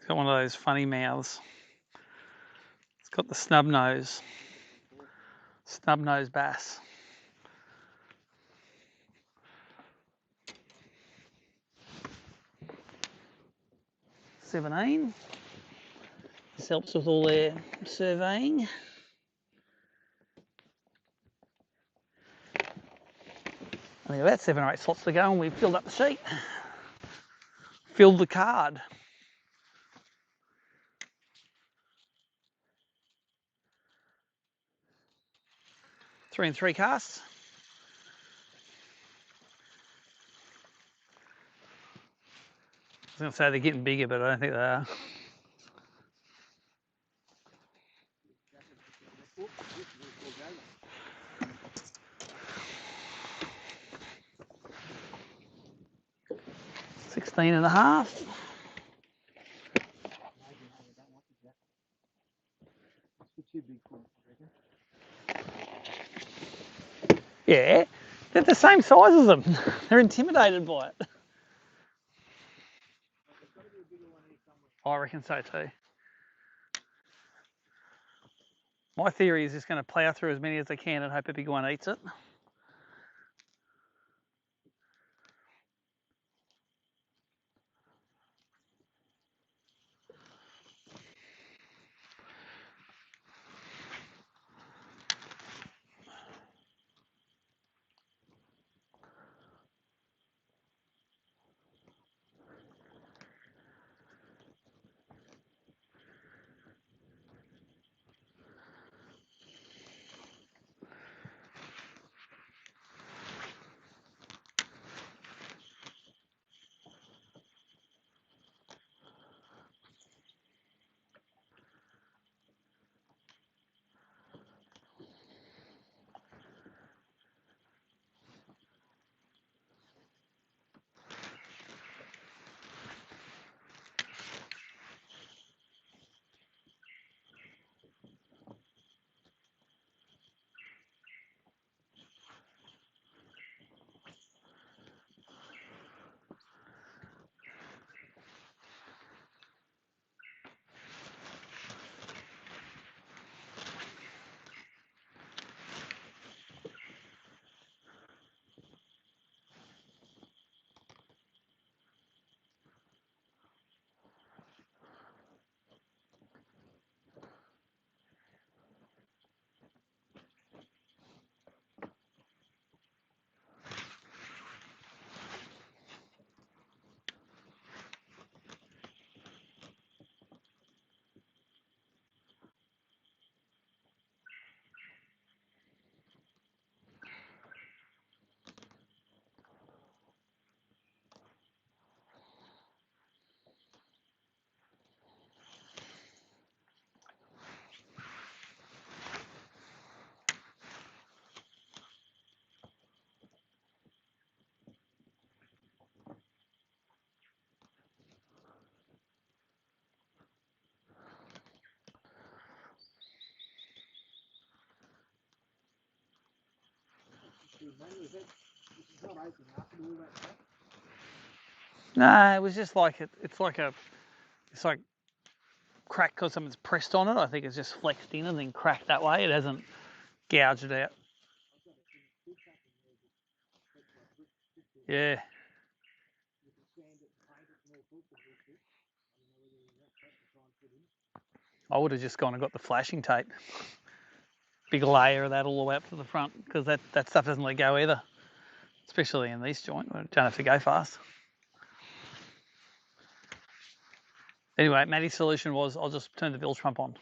got one of those funny mouths. It's got the snub nose bass. 17. This helps with all their surveying. Only about 7 or 8 slots to go and we've filled up the sheet. Filled the card. 3 and 3 casts. I was going to say they're getting bigger, but I don't think they are. $16 and a half. Yeah, they're the same size as them. They're intimidated by it. I reckon so too. My theory is just going to plough through as many as they can and hope a big one eats it. No, it was just like it's like cracked because someone's pressed on it. I think it's just flexed in and then cracked that way. It hasn't gouged it out. Yeah. I would have just gone and got the flashing tape. big layer of that all the way up to the front, because that stuff doesn't let go either, especially in these joints. We don't have to go fast. Anyway, Maddie's solution was I'll just turn the bilge pump on.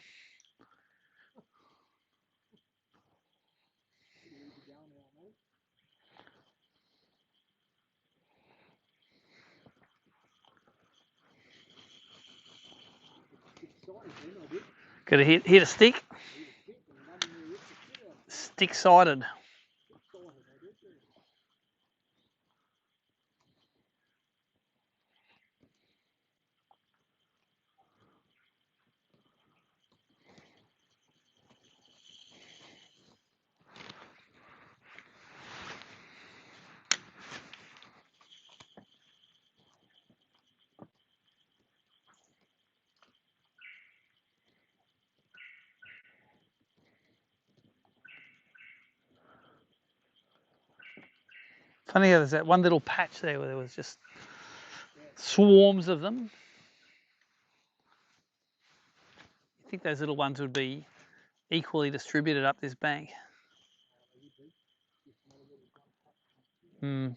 Could have hit a stick. Stick-sided. Funny how there's that one little patch there where there was just swarms of them. I think those little ones would be equally distributed up this bank. Hmm.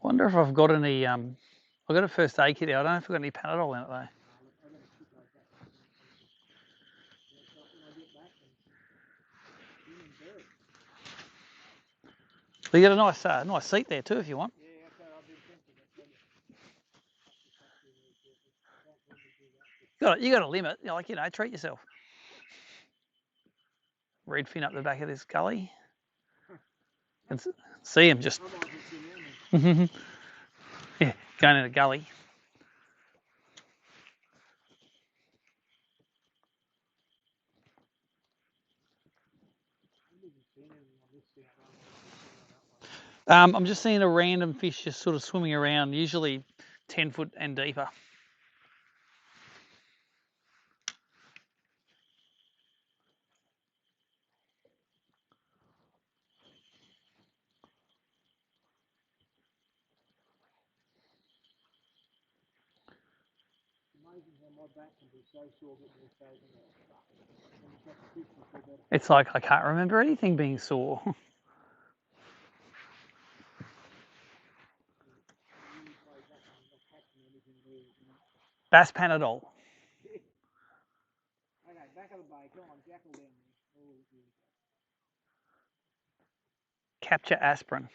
Wonder if I've got any. I've got a first aid kit. I don't know if I've got any Panadol in it though. Well, you got a nice seat there too, if you want. You got a limit. Treat yourself. Redfin up the back of this gully. And see him just. Yeah, going in a gully. I'm just seeing a random fish just sort of swimming around, usually 10 foot and deeper. It's like I can't remember anything being sore. Bass Panadol. Capture aspirin.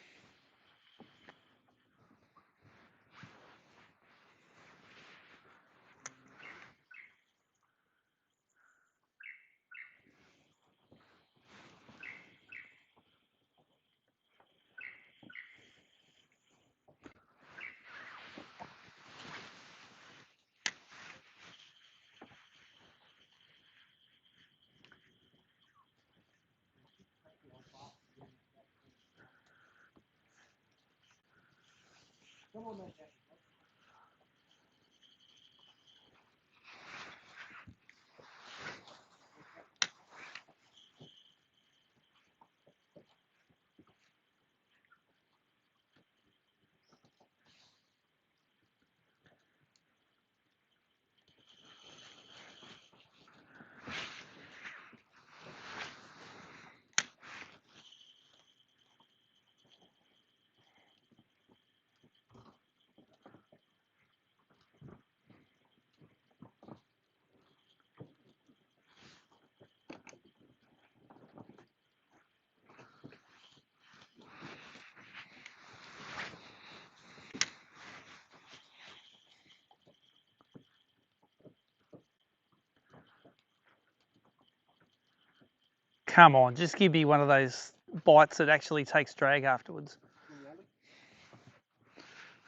Come on, just give me one of those bites that actually takes drag afterwards.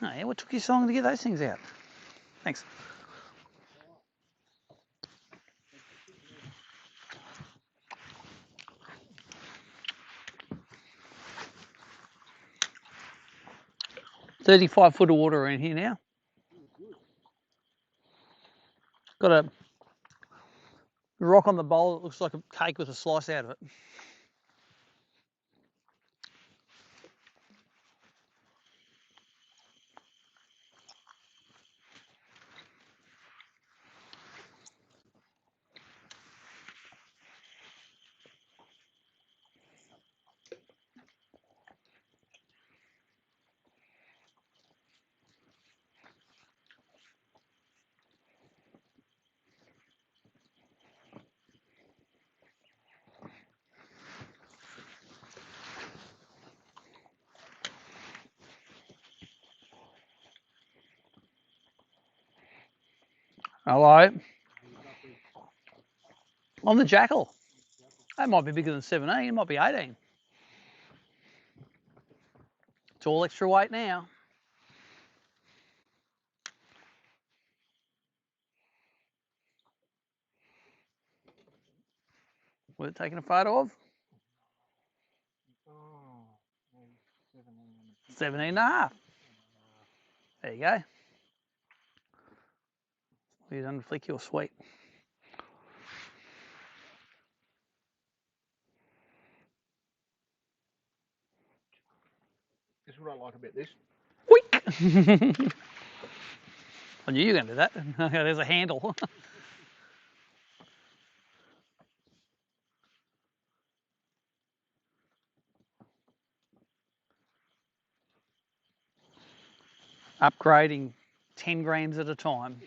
Oh, yeah, what took you so long to get those things out? Thanks. 35 foot of water in here now. Got a rock on the bowl that looks like a cake with a slice out of it. Hello. On the jackal. That might be bigger than 17, it might be 18. It's all extra weight now. Was it taking a photo of? 17 and a half. There you go. You done flick your sweet. This is what I like about this. Weak. I knew you were going to do that. Okay, there's a handle. Upgrading 10 grams at a time.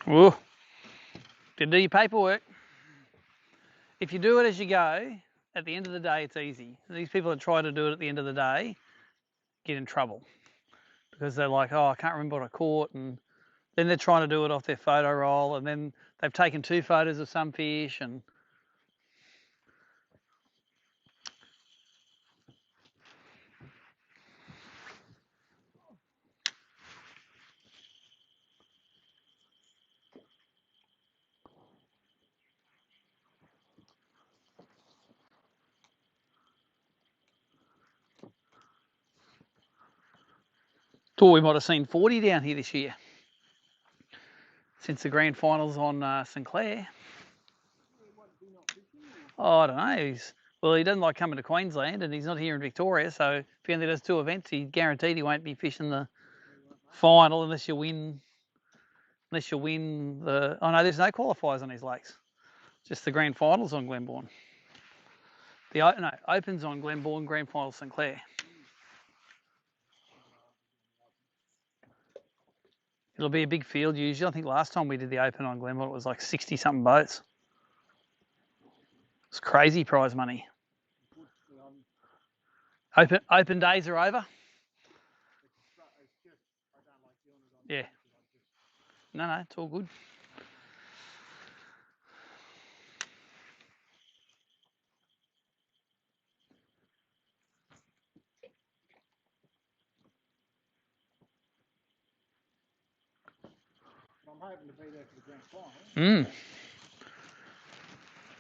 Ooh. Didn't do your paperwork. If you do it as you go, at the end of the day, it's easy. These people that try to do it at the end of the day get in trouble because they're like, oh, I can't remember what I caught, and then they're trying to do it off their photo roll, and then they've taken 2 photos of some fish, and thought we might have seen 40 down here this year since the grand finals on St Clair. Oh, I don't know. He doesn't like coming to Queensland, and he's not here in Victoria, so if he only does 2 events, he's guaranteed he won't be fishing the final unless you win. Unless you win the... Oh, no, there's no qualifiers on his lakes. Just the grand finals on Glenbourne. Opens on Glenbourne, grand final St Clair. It'll be a big field usually. I think last time we did the Open on Glenbourne, it was like 60-something boats. It's crazy prize money. Open days are over. Yeah. No, it's all good. I'm hoping to be there for the grand final.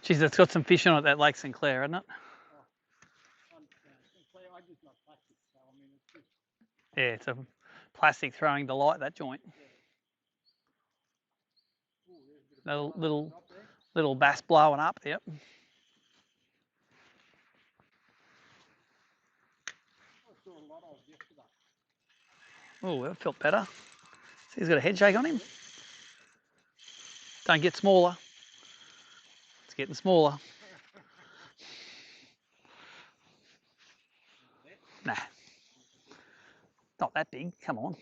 Geez, it's got some fish on it, that Lake St Clair, hasn't it? St Clair, I just got plastic, so I mean, it's just... Yeah, it's a plastic throwing delight, that joint. Yeah. Little bass blowing up, yep. Oh, that felt better. See, he's got a head shake on him. Don't get smaller. It's getting smaller. Nah. Not that big, come on.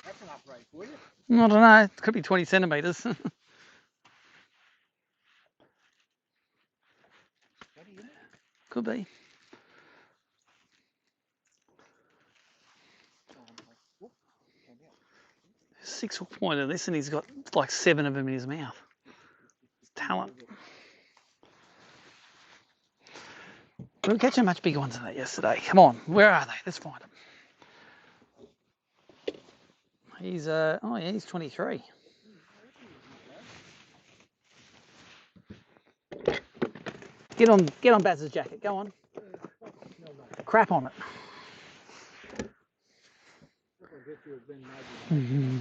That's enough reef, would it? I don't know. It could be 20 centimetres. Could be. 6 hook pointer this, and he's got like 7 of them in his mouth. Talent. We were catching much bigger ones than that yesterday. Come on, where are they? Let's find them. He's oh yeah, he's 23. Get on Baz's jacket. Go on. Crap on it. Mm-hmm.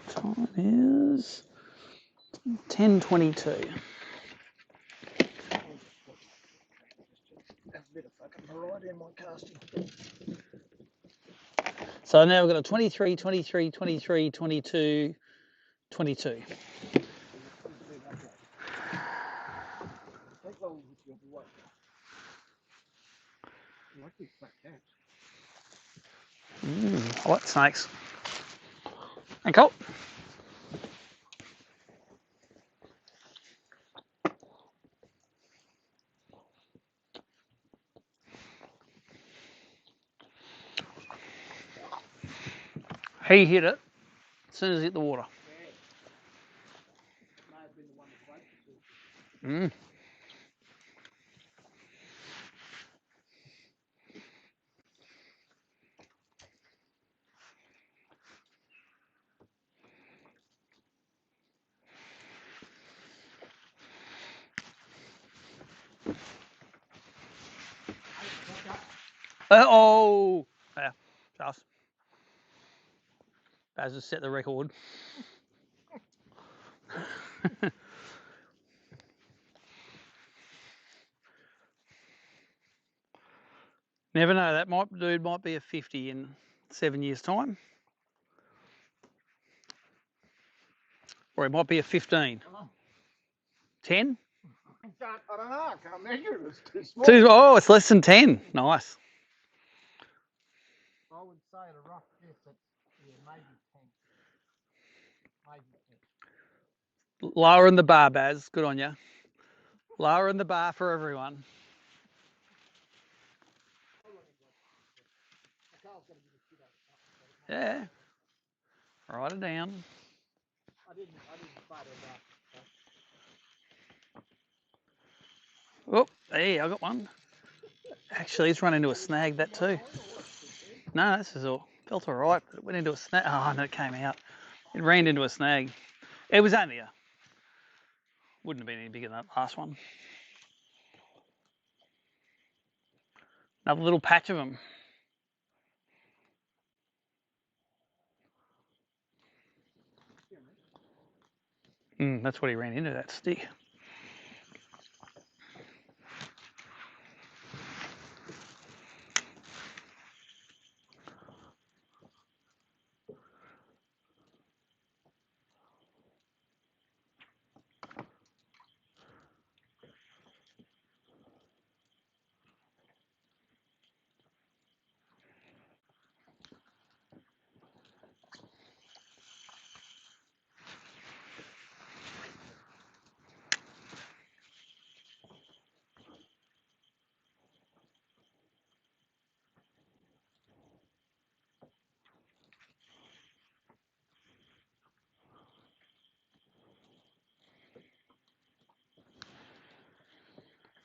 Time is 10:22. So now we've got a 23, 23, 23, 22, 22. I like snakes. And Colt. He hit it as soon as it hit the water. Mm. Oh, yeah, just. Baz has set the record. Never know. That dude might be a 50 in 7 years' time, or it might be a 15. 10? I don't know. I can't measure it. It's too small. Oh, it's less than 10. Nice. I would say at a rough guess it's maybe 10. Maybe 10. Lowering the bar, Baz. Good on you. Lowering the bar for everyone. Yeah. Write it down. I didn't fight it Oh, hey, I got one. Actually, it's run into a snag, that too. No, this is all. Felt all right, but it went into a snag. Oh, no, it came out. It ran into a snag. It was only a. Wouldn't have been any bigger than that last one. Another little patch of them. That's what he ran into, that stick.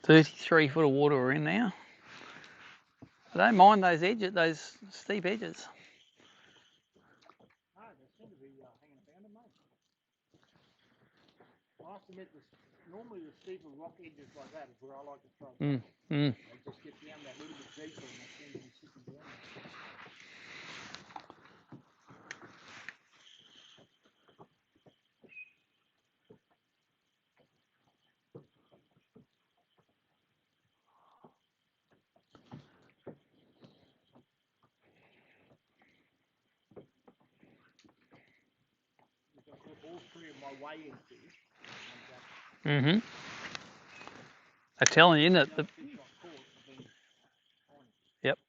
$33 foot of water we're in now. I don't mind those edges, those steep edges. No, they seem to be hanging about them, mate. I have to admit, normally the steeper rock edges like that is where I like to throw. They just get down that little bit deeper and they seem to be sitting down there. all three of my weigh-in fish. Mm-hmm. I'm telling you, isn't it? The fish I caught have been fine. Yep.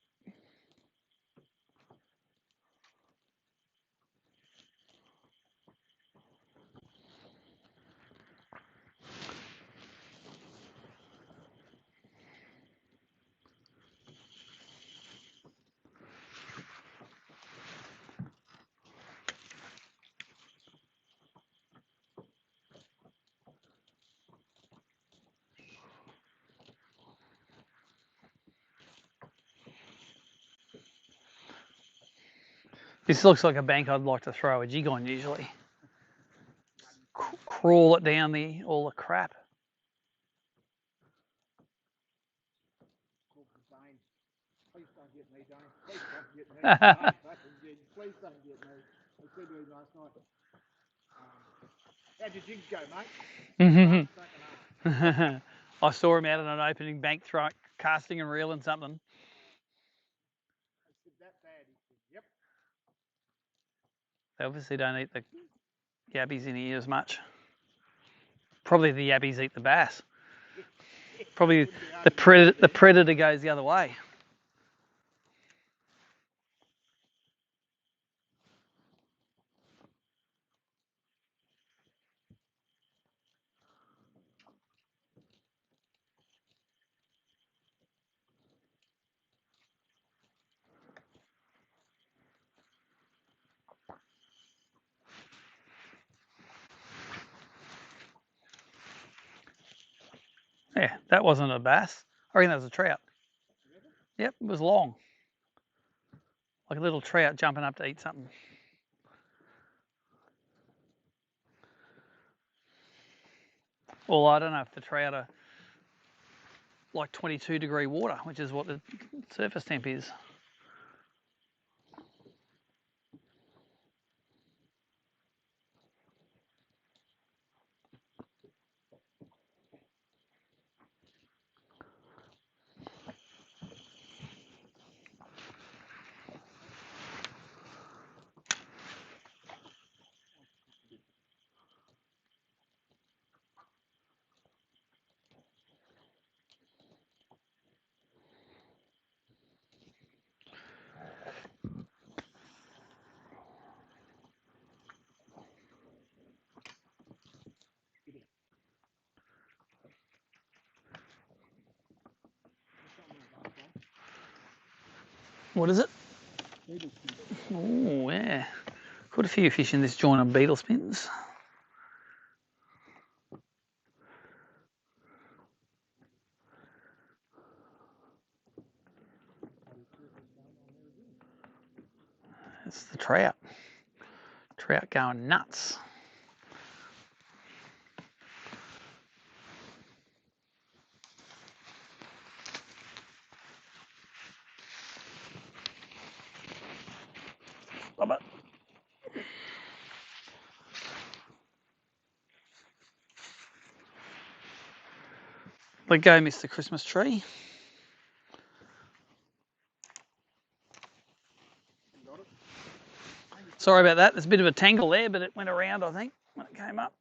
This looks like a bank I'd like to throw a jig on usually. Crawl it down all the crap. Please don't get me, Dane. Please don't get me. Please don't get me. I said to him last night, how'd your jigs go, mate? I saw him out on an opening bank casting and reeling something. I said, that bad? He said, yep. They obviously don't eat the yabbies in here as much. Probably the yabbies eat the bass. Probably the predator goes the other way. Yeah, that wasn't a bass. I reckon that was a trout. Yep, it was long. Like a little trout jumping up to eat something. Well, I don't know if the trout are like 22-degree water, which is what the surface temp is. What is it? Oh, yeah. Caught a few fish in this joint of beetle spins. It's the trout. Trout going nuts. Love it. Let go, Mr. Christmas Tree. Sorry about that. There's a bit of a tangle there, but it went around, I think, when it came up.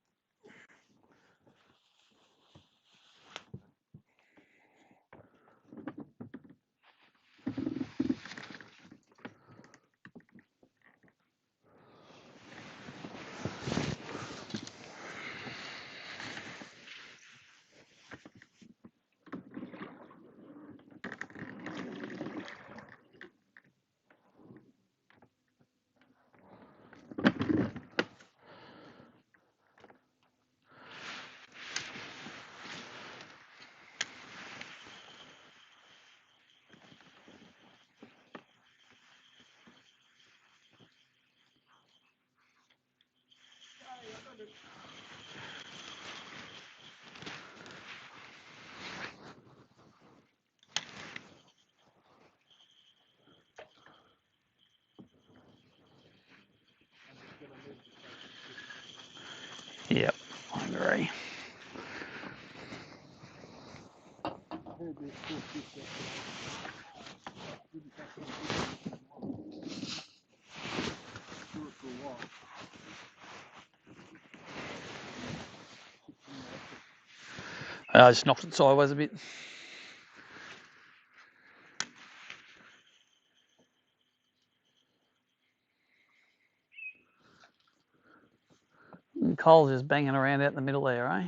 Yep, I agree. I just knocked it sideways a bit. And Cole's just banging around out in the middle there, eh?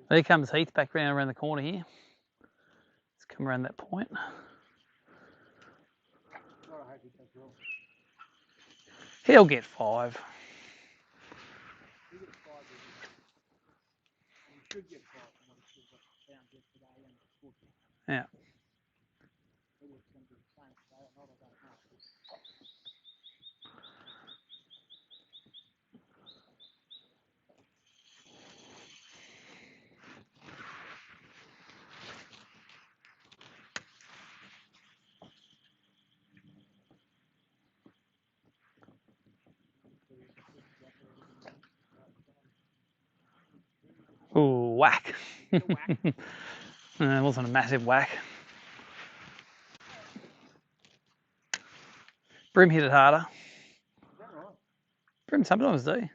There comes Heath back round around the corner here. Let's come around that point. He'll get 5. Yeah. Ooh, whack. It wasn't a massive whack. Brim hit it harder. Brim sometimes do.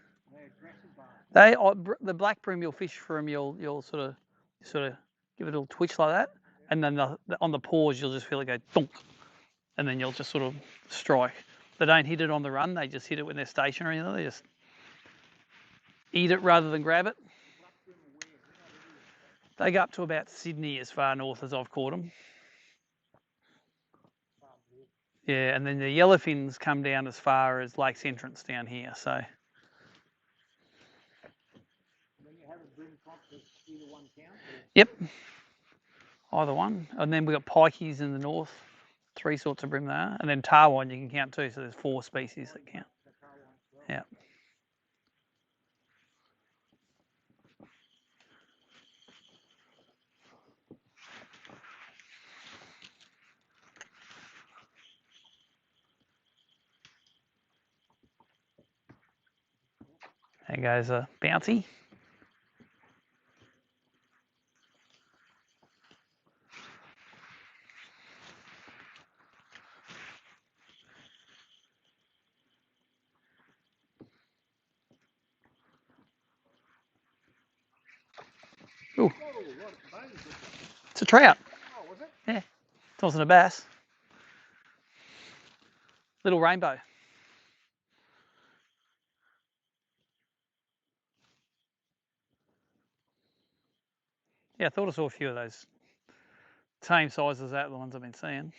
The black brim, you'll fish for them, you'll sort of give it a little twitch like that, and then on the pause you'll just feel it go thunk, and then you'll just sort of strike. They don't hit it on the run; they just hit it when they're stationary. They just eat it rather than grab it. They go up to about Sydney, as far north as I've caught them. Yeah, and then the yellowfins come down as far as Lake's Entrance down here. So. Yep. Either one. And then we've got pikeys in the north. 3 sorts of brim there. And then tarwine you can count too. So there's 4 species that count. Yeah. There goes a bouncy. Ooh. It's a trout. Oh, was it? Yeah. It wasn't a bass. Little rainbow. Yeah, I thought I saw a few of those. Same size as that, the ones I've been seeing.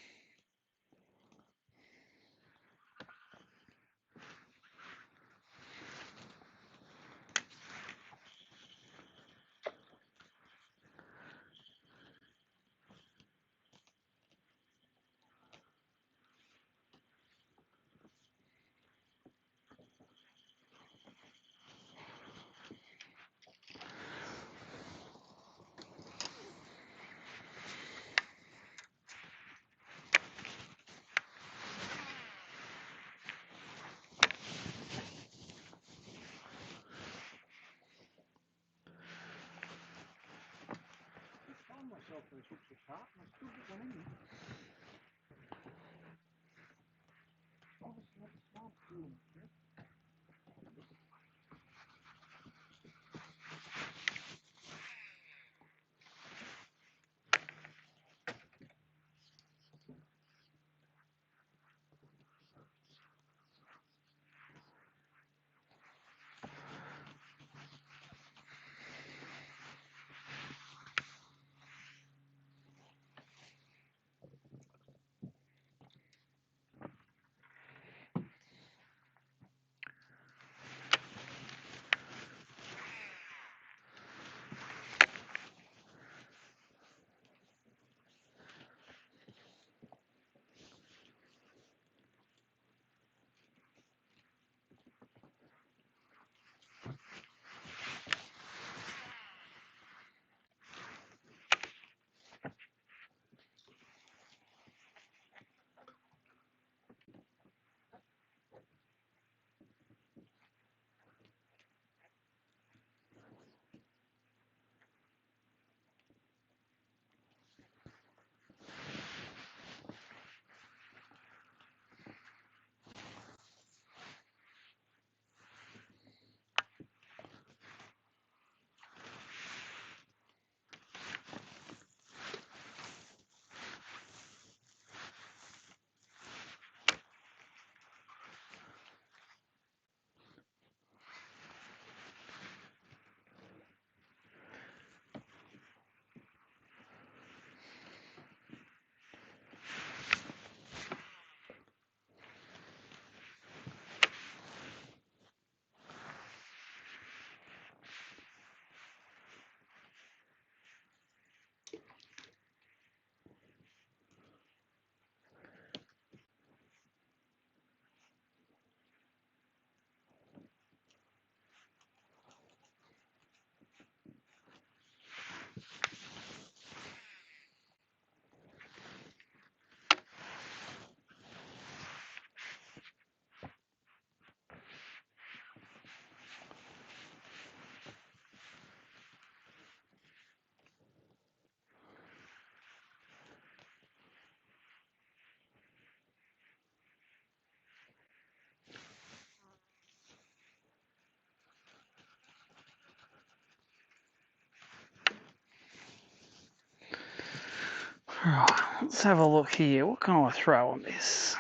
Right, let's have a look here. What can I throw on this?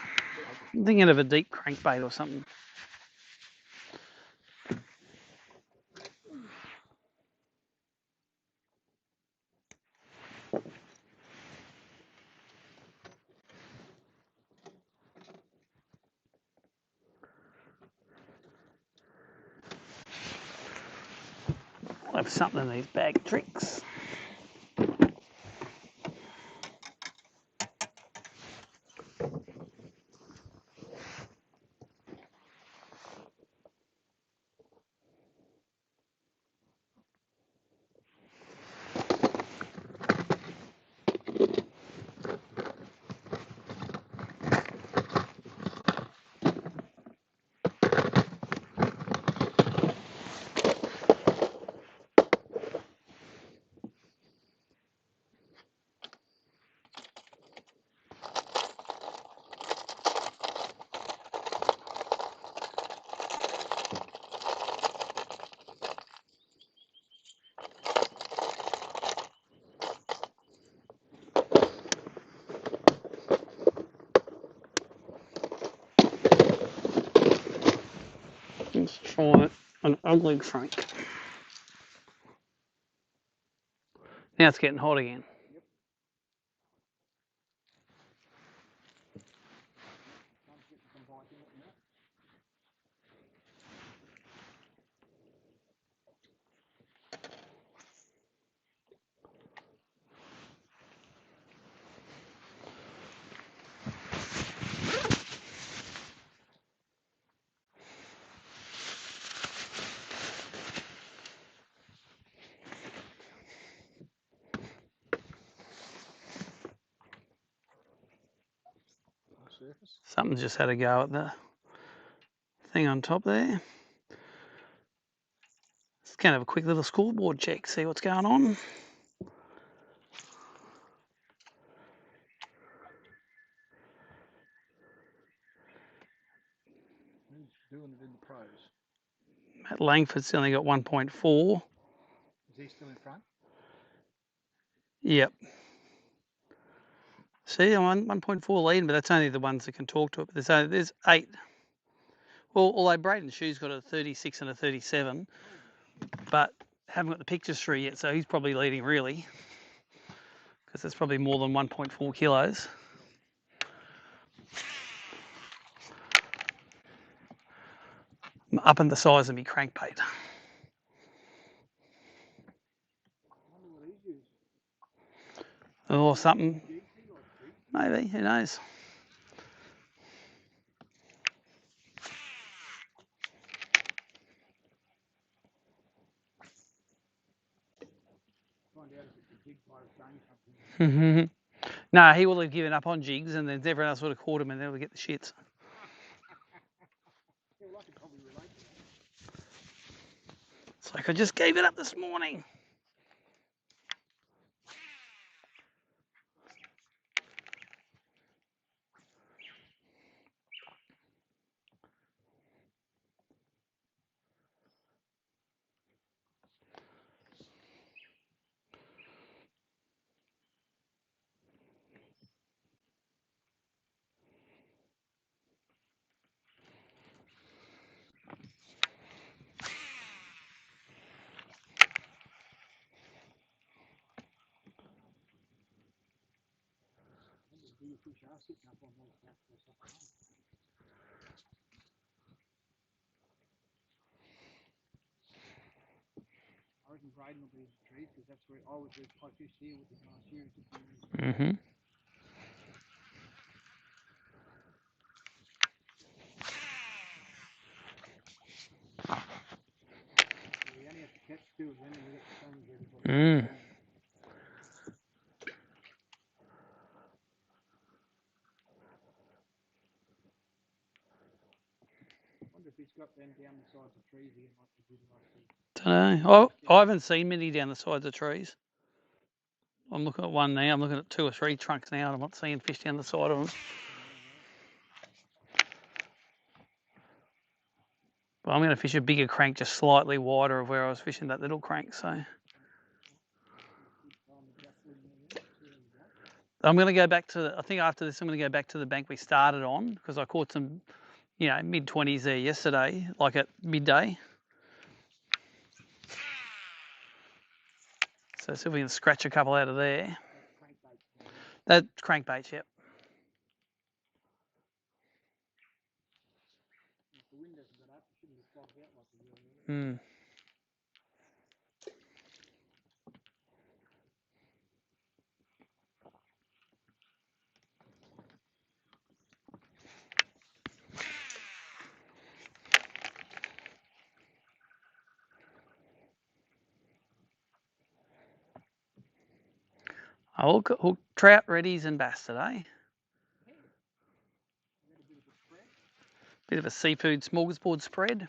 I'm thinking of a deep crankbait or something. I'll have something in these bag tricks. Let's try an ugly crank. Now it's getting hot again. Something just had a go at the thing on top there. Let's kind of have a quick little scoreboard check, see what's going on. Who's doing it in the pros? Matt Langford's only got 1.4. Is he still in front? Yep. See, I'm on 1.4 leading, but that's only the ones that can talk to it. But there's 8. Well, although Braden Shoe's got a 36 and a 37, but haven't got the pictures through yet, so he's probably leading really, because that's probably more than 1.4 kilos. I'm upping the size of my crankbait. Or something. Maybe, who knows? No, he will have given up on jigs, and then everyone else would have caught him, and they would get the shits. It's like I just gave it up this morning. I reckon Braden will be in the trees because that's where I was with I fished here with him last year. We only have to catch 2 of them and we get the same as everybody. I wonder if he's got them down the sides of trees here like he did last year. Don't know. I haven't seen many down the sides of trees. I'm looking at one now. I'm looking at 2 or 3 trunks now. I'm not seeing fish down the side of them. But I'm going to fish a bigger crank just slightly wider of where I was fishing that little crank. So I'm going to go back to, I think after this, I'm going to go back to the bank we started on because I caught some, you know, mid-20s there yesterday, like at midday. So see if we can scratch a couple out of there. That crankbaits, yep. Hmm. I'll hook trout, reddies and bass today. Bit of a seafood smorgasbord spread.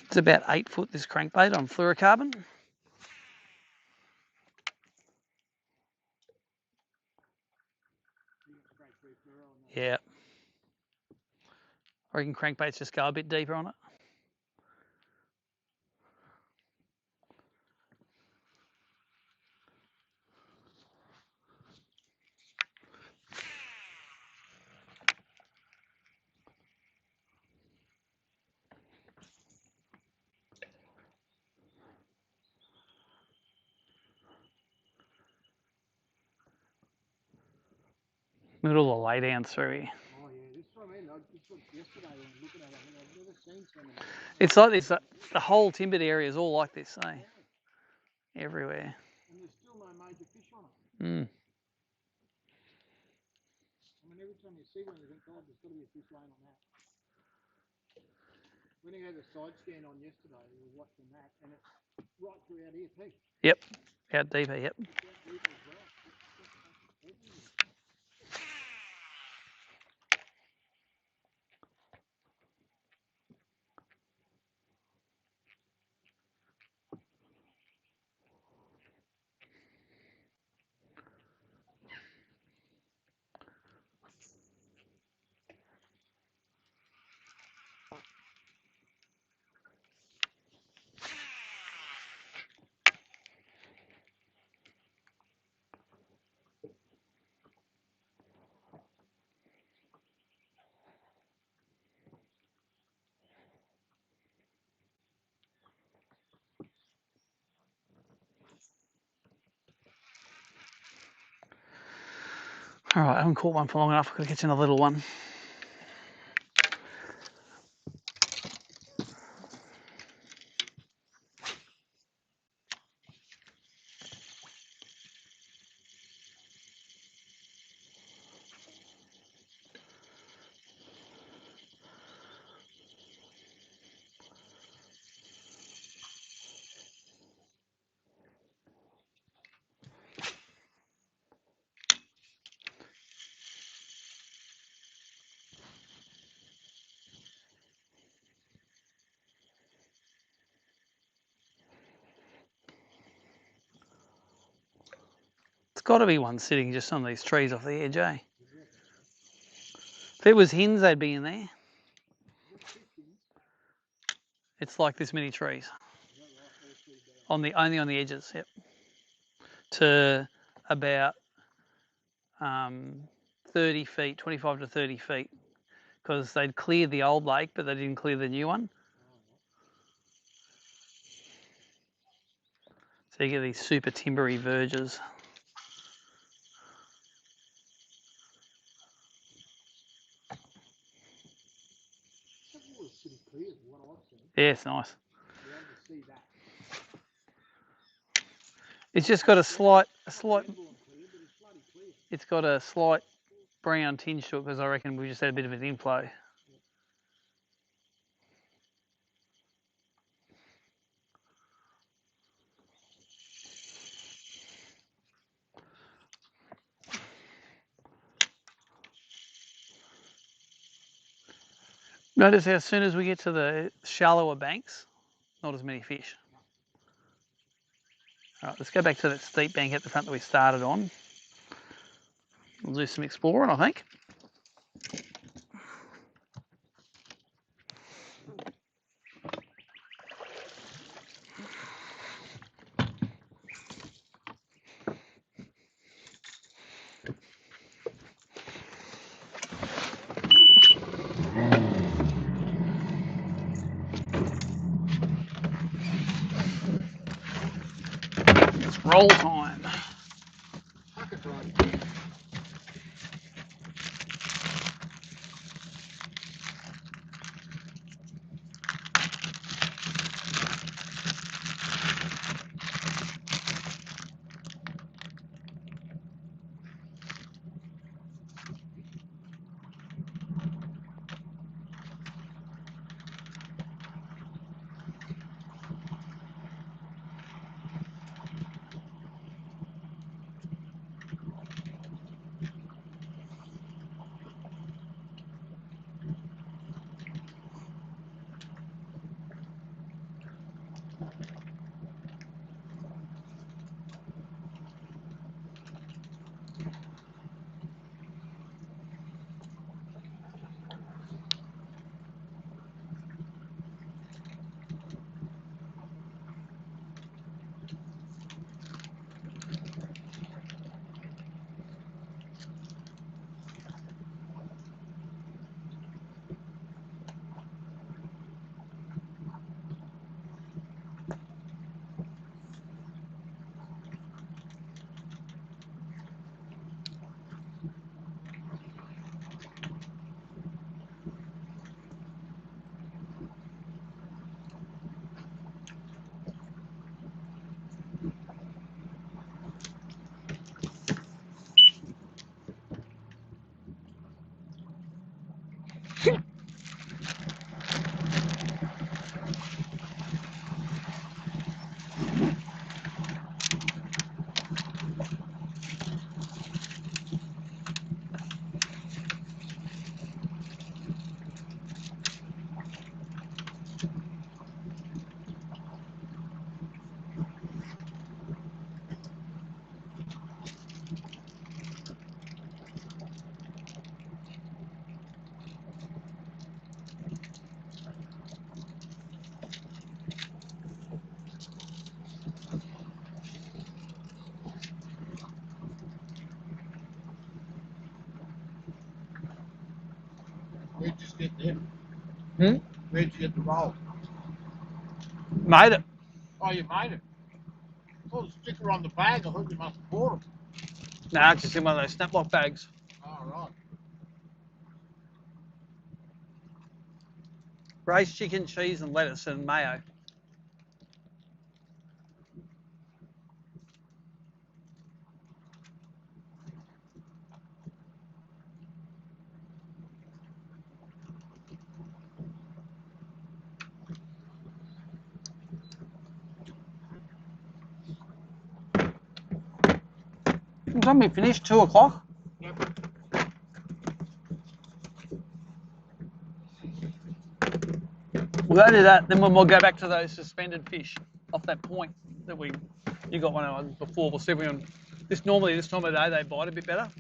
It's about 8 foot, this crankbait on fluorocarbon. Yeah. I reckon crankbaits just go a bit deeper on it. Look at all the lay downs through here. Oh yeah, this is what I mean. This was yesterday when looking at it. I mean, I've never seen so many. It's like this. The whole timbered area is all like this, eh? Everywhere. And there's still no major fish on it. Mm. I mean, every time you see one, you think, God, there's got to be a fish laying on that. When he had the side scan on yesterday, we were watching that, and it's right through out here too. Yep. Out deeper, yep. It's out deeper as well. All right, I haven't caught one for long enough. I've got to catch another little one. It's got to be one sitting just on these trees off the edge, eh? If it was hens, they'd be in there. It's like this many trees. Only on the edges, yep. To about 30 feet, 25 to 30 feet, because they'd cleared the old lake, but they didn't clear the new one. So you get these super timbery verges. Yeah, it's nice. It's just got a slight, it's got a slight brown tinge to it because I reckon we just had a bit of an inflow. Notice how as soon as we get to the shallower banks, not as many fish. All right, let's go back to that steep bank at the front that we started on. We'll do some exploring, I think. It's roll time. Where'd you get them? Hmm? Where'd you get the roll? Made it. Oh, you made it. I saw the sticker on the bag. I thought you must have bought them. Nah, it's just in one of those snap lock bags. Oh, right. Braised chicken, cheese, and lettuce and mayo. What time we finished? 2 o'clock? Yep. We'll go do that, then we'll go back to those suspended fish off that point that you got one on before. We'll see if we can. Normally this time of day they bite a bit better.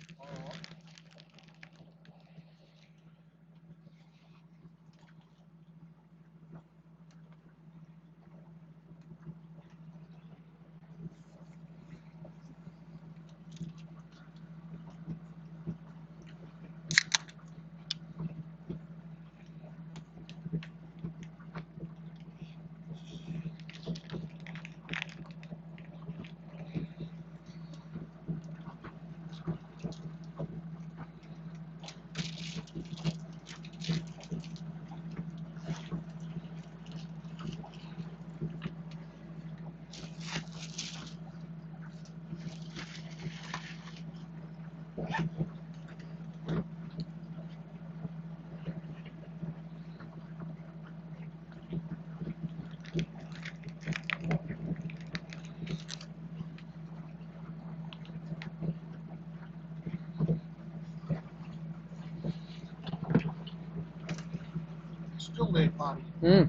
still there, buddy. Mm.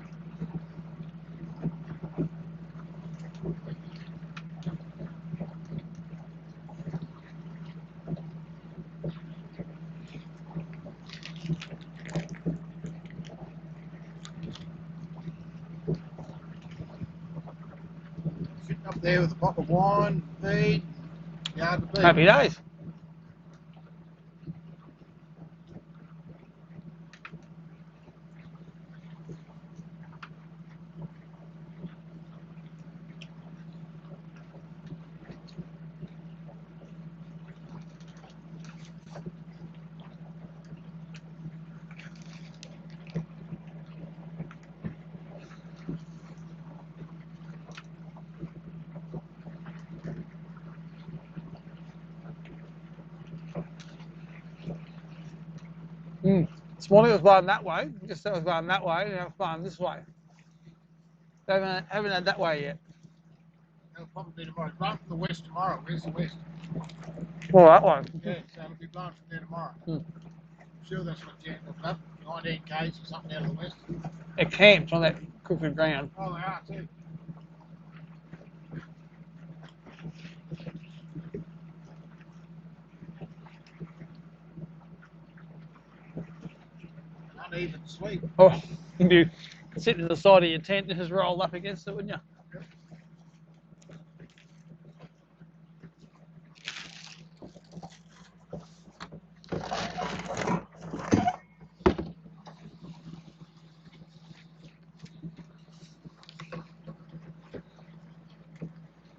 Sitting up there with a bottle of wine, feed, yard to be. Happy days. This morning it was blowing that way. Just said it was blowing that way, and now it's blowing this way. Haven't had that way yet. It'll probably be tomorrow. It's blowing from the west tomorrow. Where's the west? Oh, that way. Yeah, so it'll be blowing from there tomorrow. I'm sure that's what Jan up 19 k's or something out of the west. It camps on that crooked ground. Oh, they are too. Uneven sweep. Oh, you'd be sitting in the side of your tent and just rolled up against it, wouldn't you?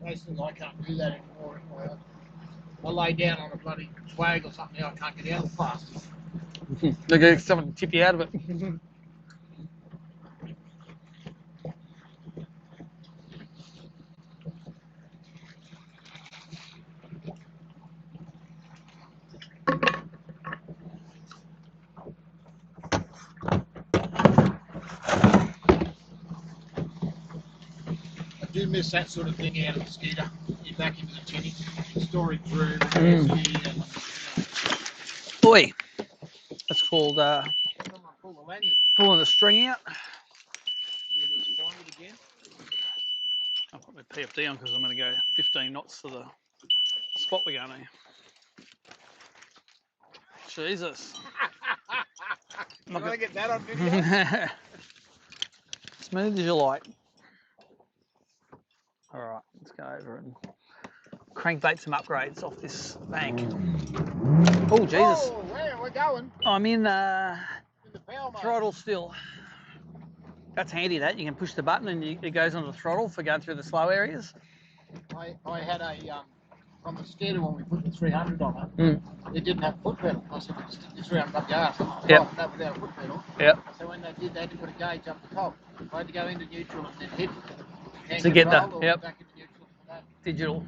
Basically, I can't do that anymore. I lay down on a bloody swag or something, I can't get out fast. They're going to someone tip you out of it. I do miss that sort of thing out of the skeeter. You're back into the tinny, storage room, Boy, that's called pull the lanyard. pulling the string out. Find it again. I'll put my PFD on because I'm going to go 15 knots to the spot we're going to. Jesus. I'm going to get that on video. Smooth as you like. All right, let's go over and crankbait some upgrades off this bank. Oh, Jesus. Oh, where we're going? I'm in the power mode. throttle still. That's handy, that. You can push the button and it goes on the throttle for going through the slow areas. I had a, on the skeeter when we put the 300 on it, it didn't have a foot pedal. I said, it's 300 up your ass. Yep. That without a foot pedal. Yep. So when they did, they had to put a gauge up the top. I had to go into neutral and then hit hand to get that, yep. Back into neutral for that. Digital.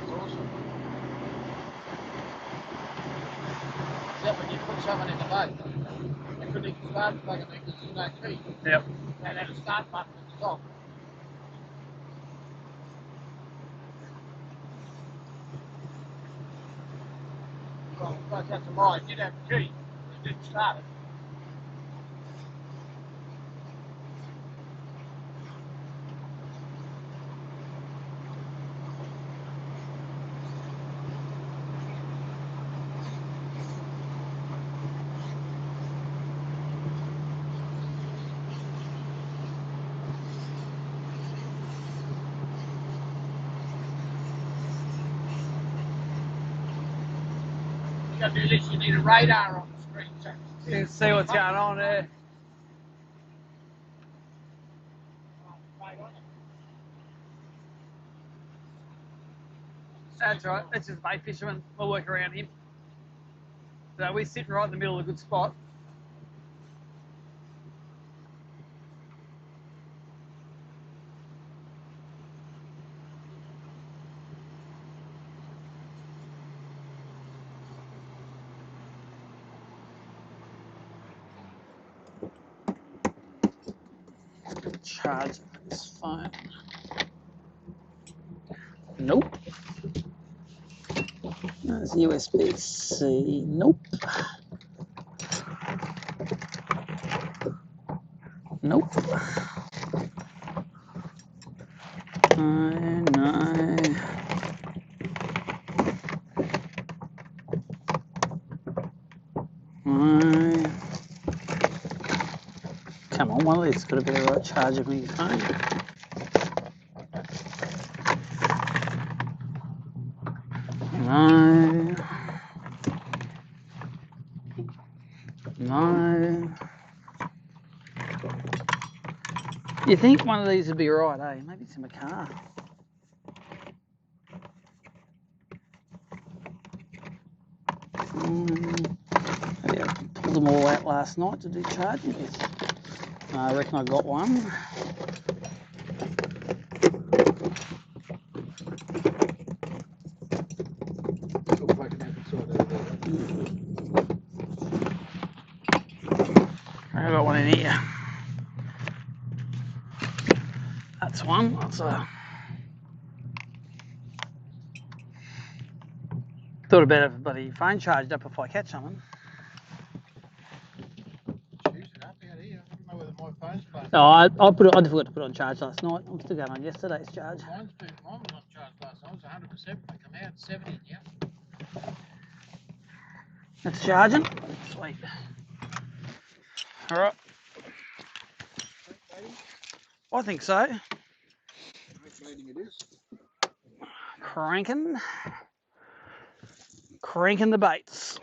It's awesome. Except when you put someone in the boat, you couldn't even start the fucking thing because there's no key. Yep. They had a start button at the top. Well, I got to mine. It did have a key, but it didn't start it. You got to do this, you need a radar on the screen. So you can see what's going on there. That's right, that's just bait fisherman. We'll work around him. So we're sitting right in the middle of a good spot. Charge this phone. Nope. There's USB-C. Nope. Nope. No. No. Come on, one of these got a bit of a charge of my phone. No. No. You think one of these would be right, eh? Maybe it's in my car. Maybe I pulled them all out last night to do charging with. I reckon I got one. I got one in here. That's one. That's a. Thought about if bloody phone charged up if I catch something. No, I forgot to put it on charge last night. I'm still going on yesterday's charge. Mine was on charge last night. It was 100%. I come out 70, yeah. It's charging. Sweet. All right. I think so. Which meeting it is? Cranking the baits.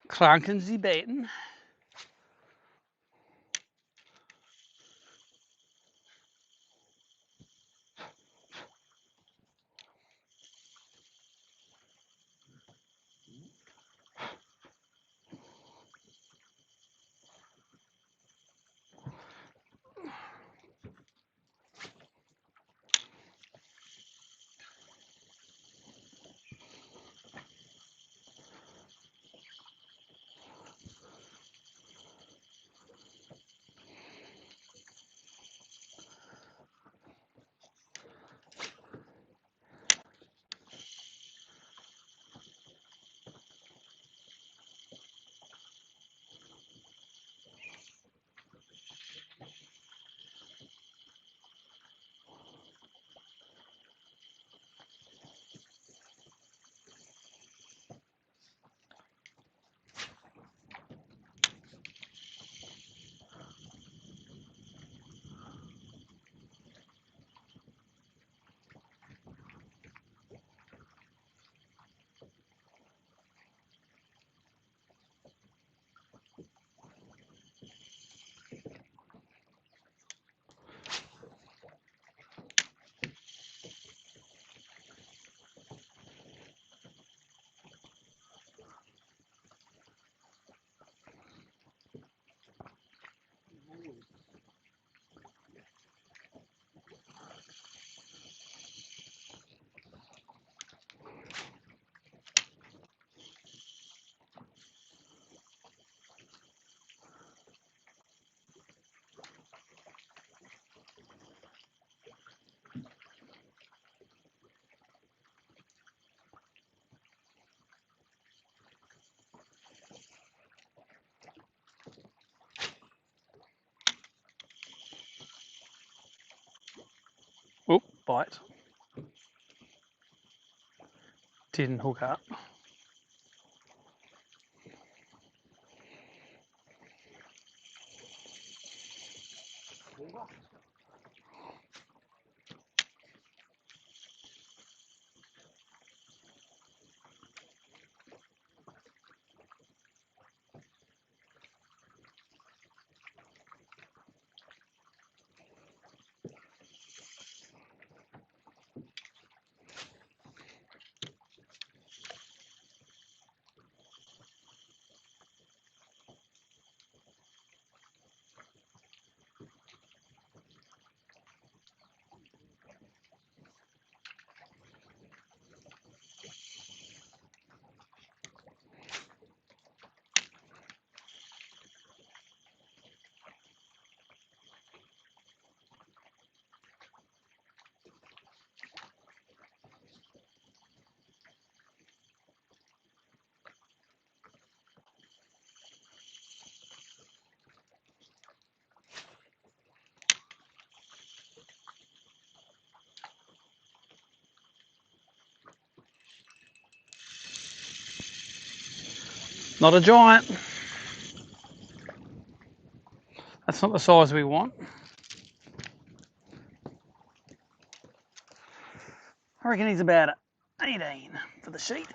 Cranking the baiting. Oop, bite. Didn't hook up. Not a giant. That's not the size we want. I reckon he's about 18 for the sheet.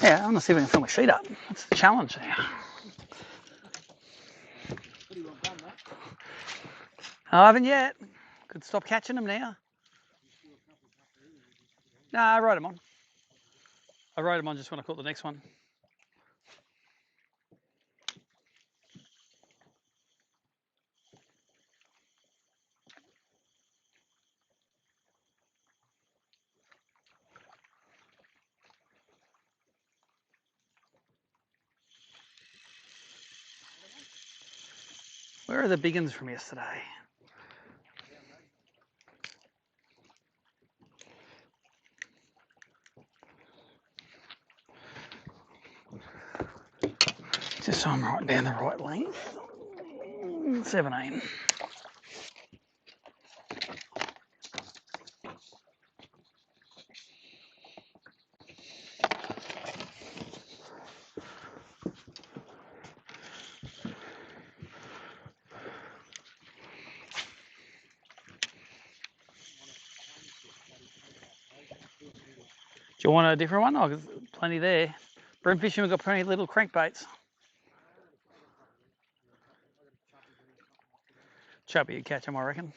Yeah, I want to see if we can fill my sheet up. That's the challenge now. I haven't yet. Could stop catching them now. No, I wrote them on. I wrote them on just when I caught the next one. Where are the big ones from yesterday? Just so I'm writing down the right length. 17. Do you want a different one? Oh, there's plenty there. Bream fishing, we've got plenty of little crankbaits. Chubby, you catch them, I reckon.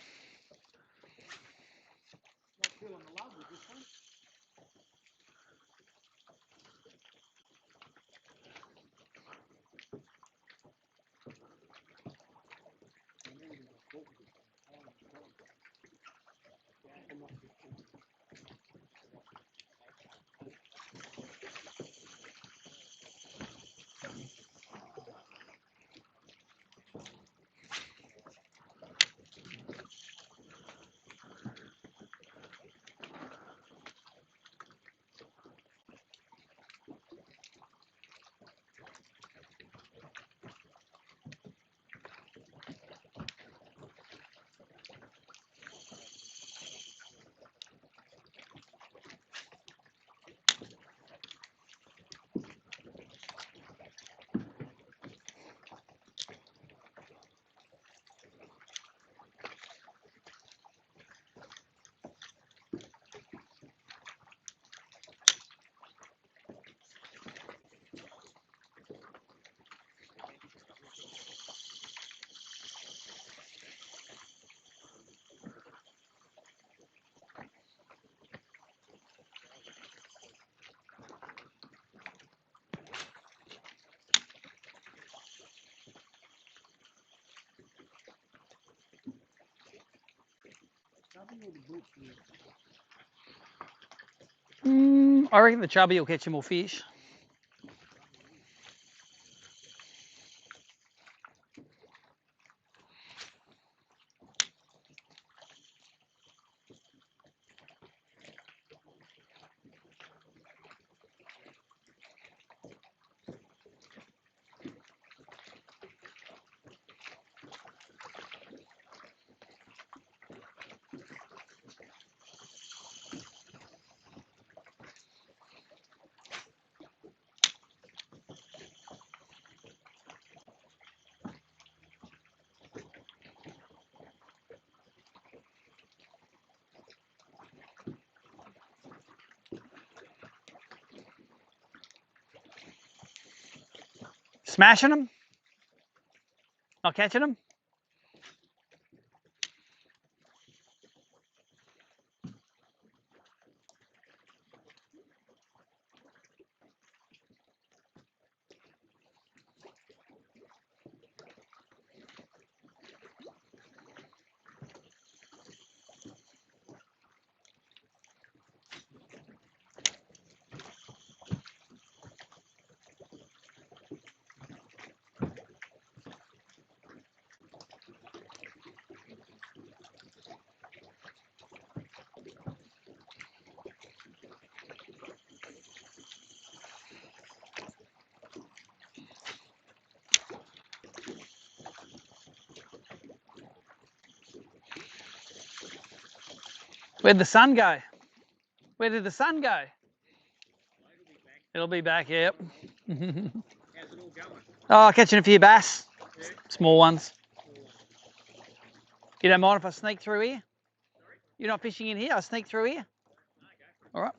I reckon the chubby will catch some more fish. Smashing them? Not catching them? Where'd the sun go? Where did the sun go? It'll be back, yep. How's it all going? Oh, catching a few bass. Yeah. Small ones. You don't mind if I sneak through here? Sorry? You're not fishing in here? I sneak through here? No, go for it. All right.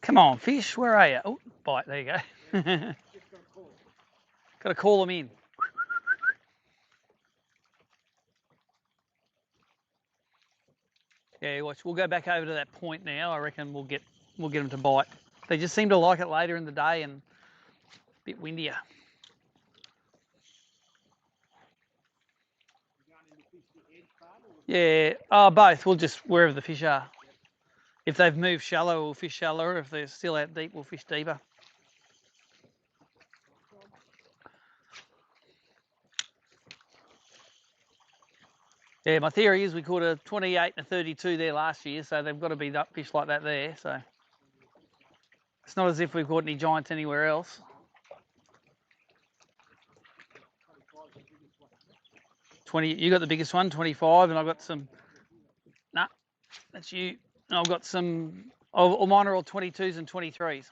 Come on, fish, where are you? Oh, bite, there you go. Got to call them in. Yeah, watch. We'll go back over to that point now. I reckon we'll get them to bite. They just seem to like it later in the day and a bit windier. Yeah, both. We'll just wherever the fish are. If they've moved shallow, we'll fish shallower. If they're still out deep, we'll fish deeper. Yeah, my theory is we caught a 28 and a 32 there last year, so they've got to be fish like that there. So it's not as if we've caught any giants anywhere else. 20. You got the biggest one, 25, and I got some. Nah, That's you. And I've got some. Oh, mine are all 22s and 23s.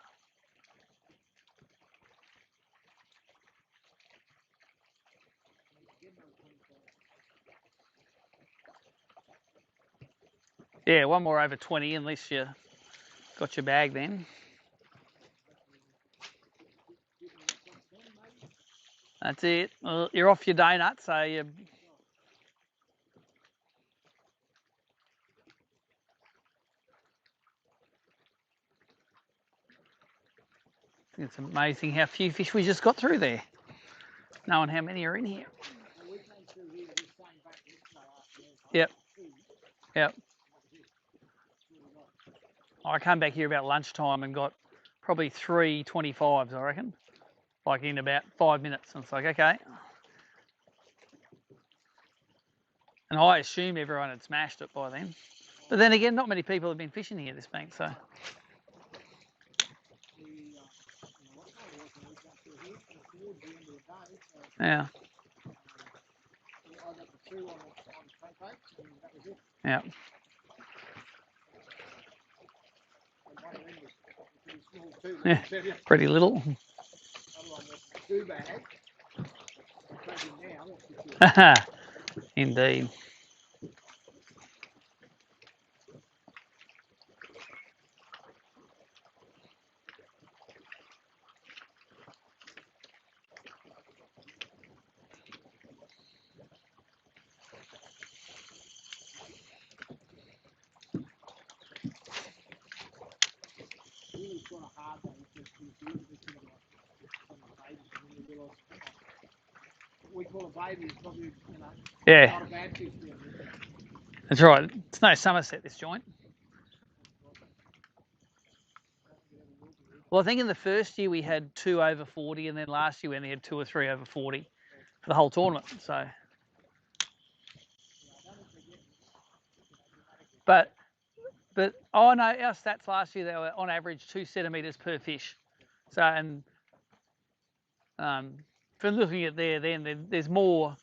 Yeah, one more over 20, unless you got your bag then. That's it. Well, you're off your donut, so you. It's amazing how few fish we just got through there. Knowing how many are in here. Yep. Yep. I came back here about lunchtime and got probably 3 25s, I reckon. Like in about 5 minutes. And it's like, okay. And I assume everyone had smashed it by then. But then again, not many people have been fishing here this bank, so. Yeah. Yeah. Yeah, pretty little. Indeed. We call a baby, it's probably, Yeah. not a bad fish. That's right. It's no Somerset, this joint. Well, I think in the first year we had 2 over 40, and then last year we only had 2 or 3 over 40 for the whole tournament. So, but oh no, our stats last year, they were on average 2 centimetres per fish. So, and from looking at there, then there's more.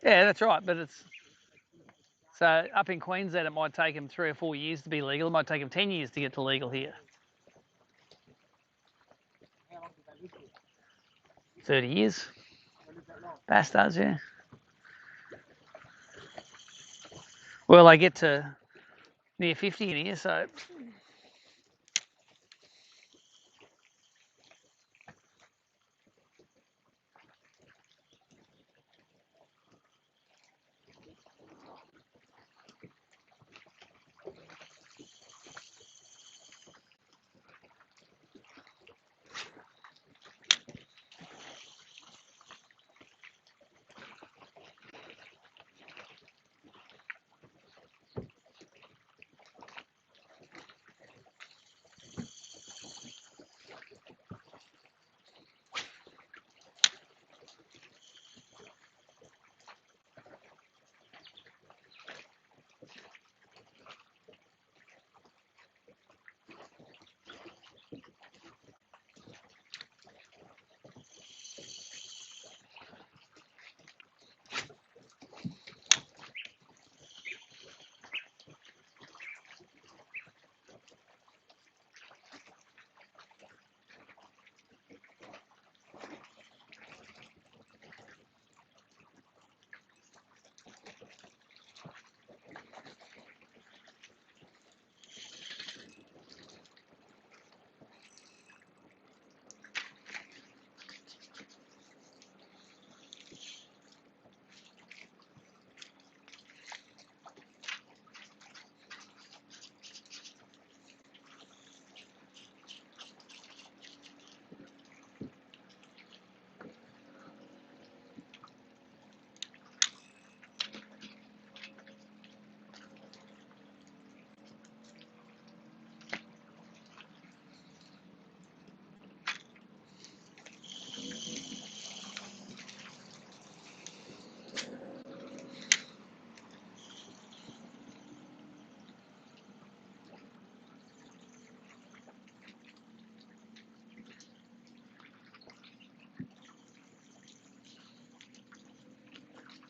Yeah, that's right. But it's so up in Queensland, it might take them 3 or 4 years to be legal. It might take them 10 years to get to legal here. 30 years. Bass does, yeah. Well, I get to near 50 in here, so.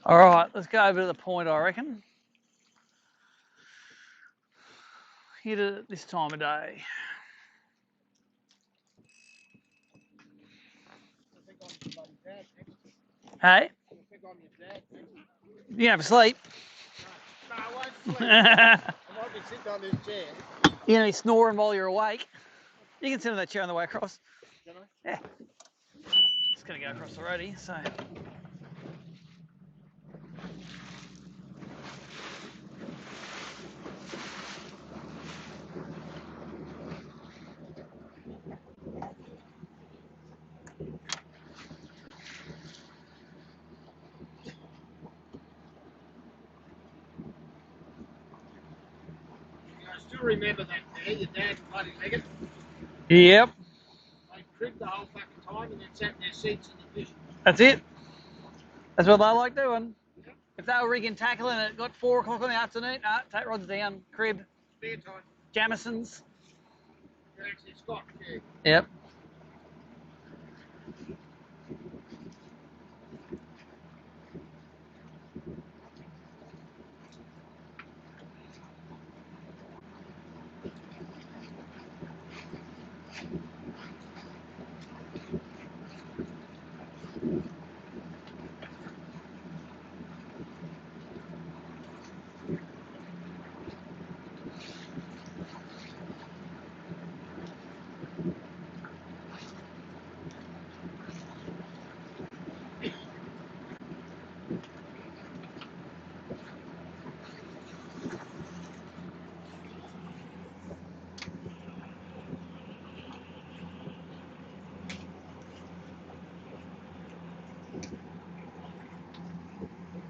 All right, let's go over to the point, I reckon. Hit it at this time of day. Hey? You can have a sleep. No, I won't sleep. I might be sitting on this chair. You're going to be snoring while you're awake. You can sit on that chair on the way across. Can I? Yeah. Just going to go across the roadie, so. I still remember that there, your dad bloody legged. Yep. They cribbed the whole fucking time and then sat in their seats in the fish. That's it. That's what they like doing. Yep. If they were rigging tackle and it got 4 o'clock in the afternoon, take rods down, crib. Spare time. Jamisons. You're actually Scott, yeah. Yep.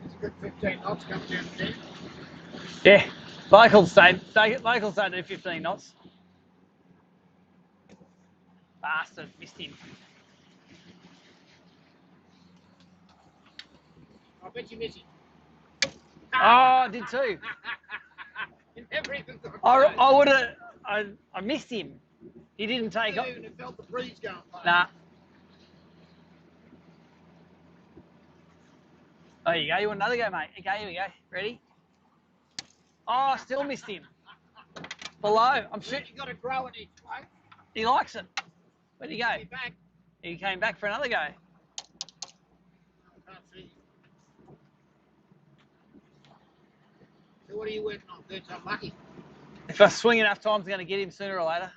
It's a good 15 knots coming down there. Yeah. Locals don't do 15 knots. Bastard, missed him. I bet you miss it. Oh, I did too. You never even thought I would have. I missed him. He didn't take off. I didn't even felt the breeze going past. Nah. There you go. You want another go, mate? Okay, here we go. Ready? Oh, still missed him. Below. I'm sure. You got to grow it each way. He likes it. Where'd he go? Back. He came back for another go. I can't see. So what are you working on? Third time lucky. If I swing enough times, I'm going to get him sooner or later.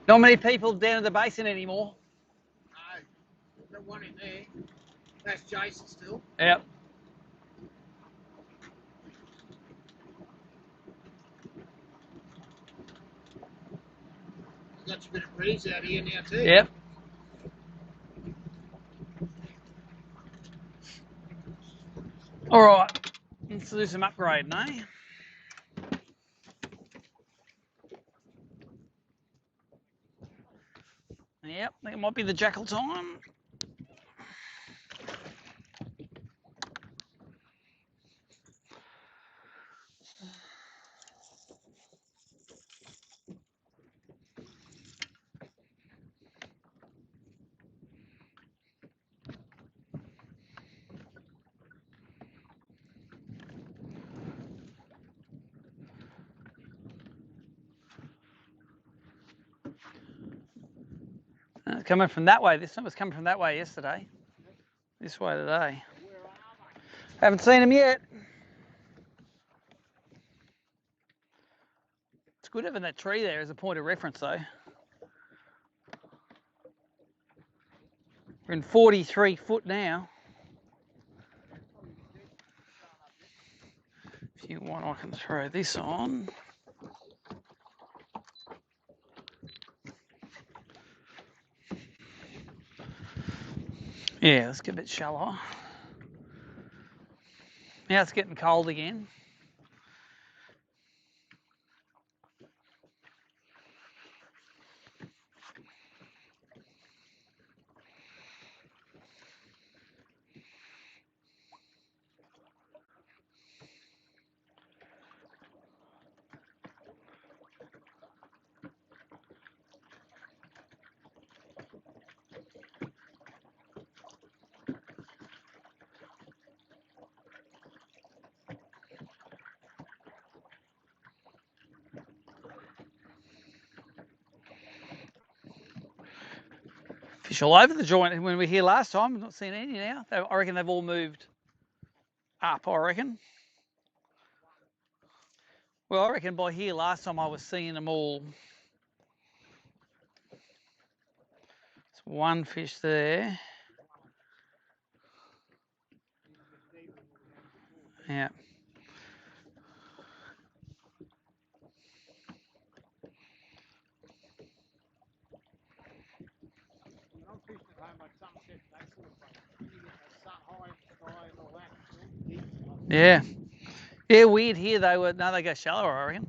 Not many people down at the basin anymore. No, there's no one in there. That's Jason still. Yep. Got a bit of breeze out here now too. Yep. All right. Let's do some upgrading, eh? Yep, it might be the jackal time. Coming from that way. This one was coming from that way yesterday. This way today. Haven't seen them yet. It's good having that tree there as a point of reference, though. We're in 43 foot now. If you want, I can throw this on. Yeah, let's get a bit shallower. Now it's getting cold again. Fish all over the joint. When we were here last time, I've not seen any now. I reckon they've all moved up, I reckon. Well, I reckon by here last time I was seeing them all. There's one fish there. Yeah. I'm fishing at home like sunset and that sort of thing. When you get the sun high in the sky and all that, Yeah. Yeah, weird here though. No, they go shallower, I reckon.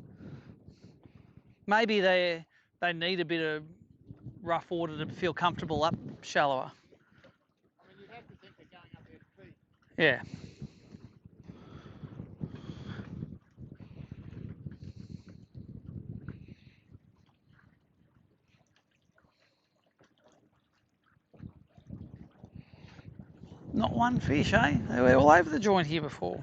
Maybe they need a bit of rough water to feel comfortable up shallower. I mean, you'd have to think they're going up there to feed. Yeah. Not one fish, eh? They were all over the joint here before.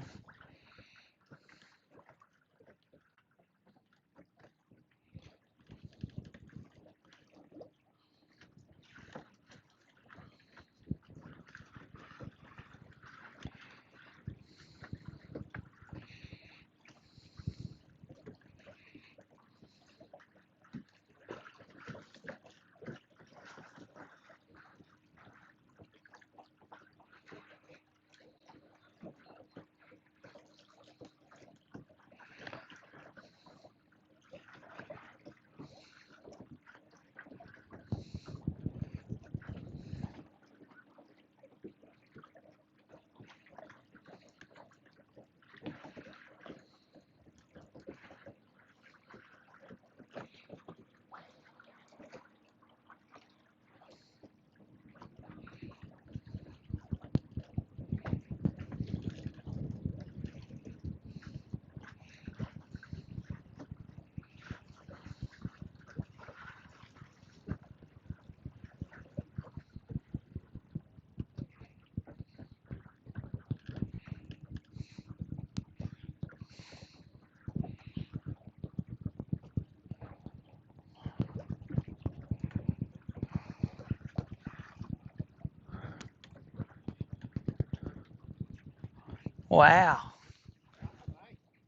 Wow.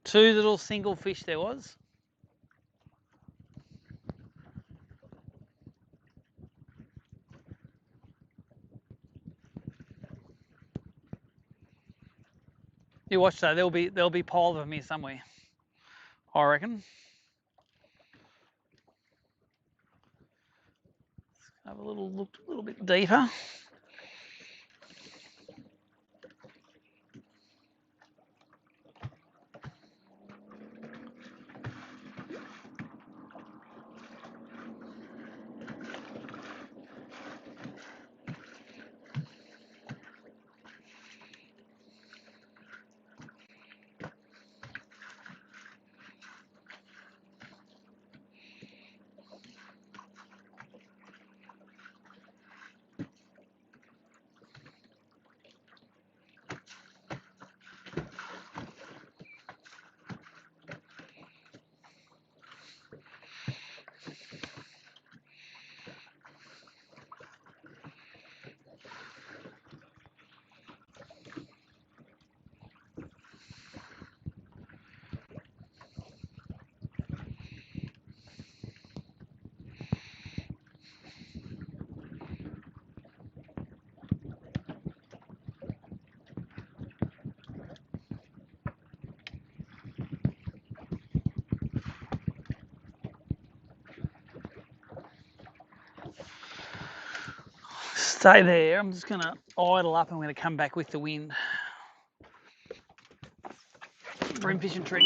2 little single fish there was. You watch though, there'll be piles of them here somewhere, I reckon. Have a little look a little bit deeper. Stay there. I'm just going to idle up. I'm going to come back with the wind. Bream fishing trick.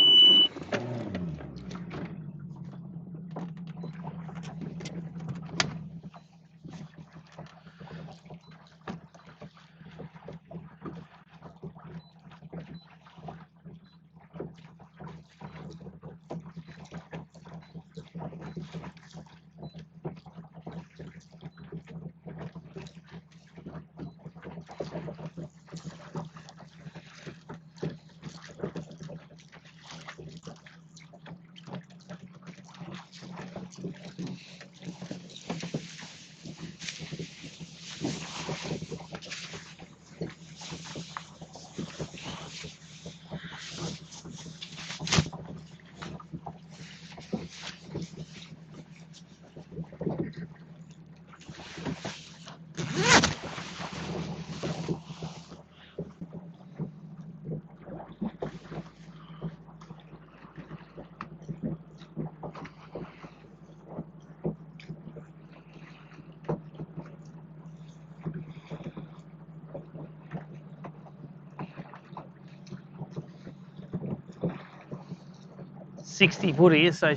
.60 foot here, so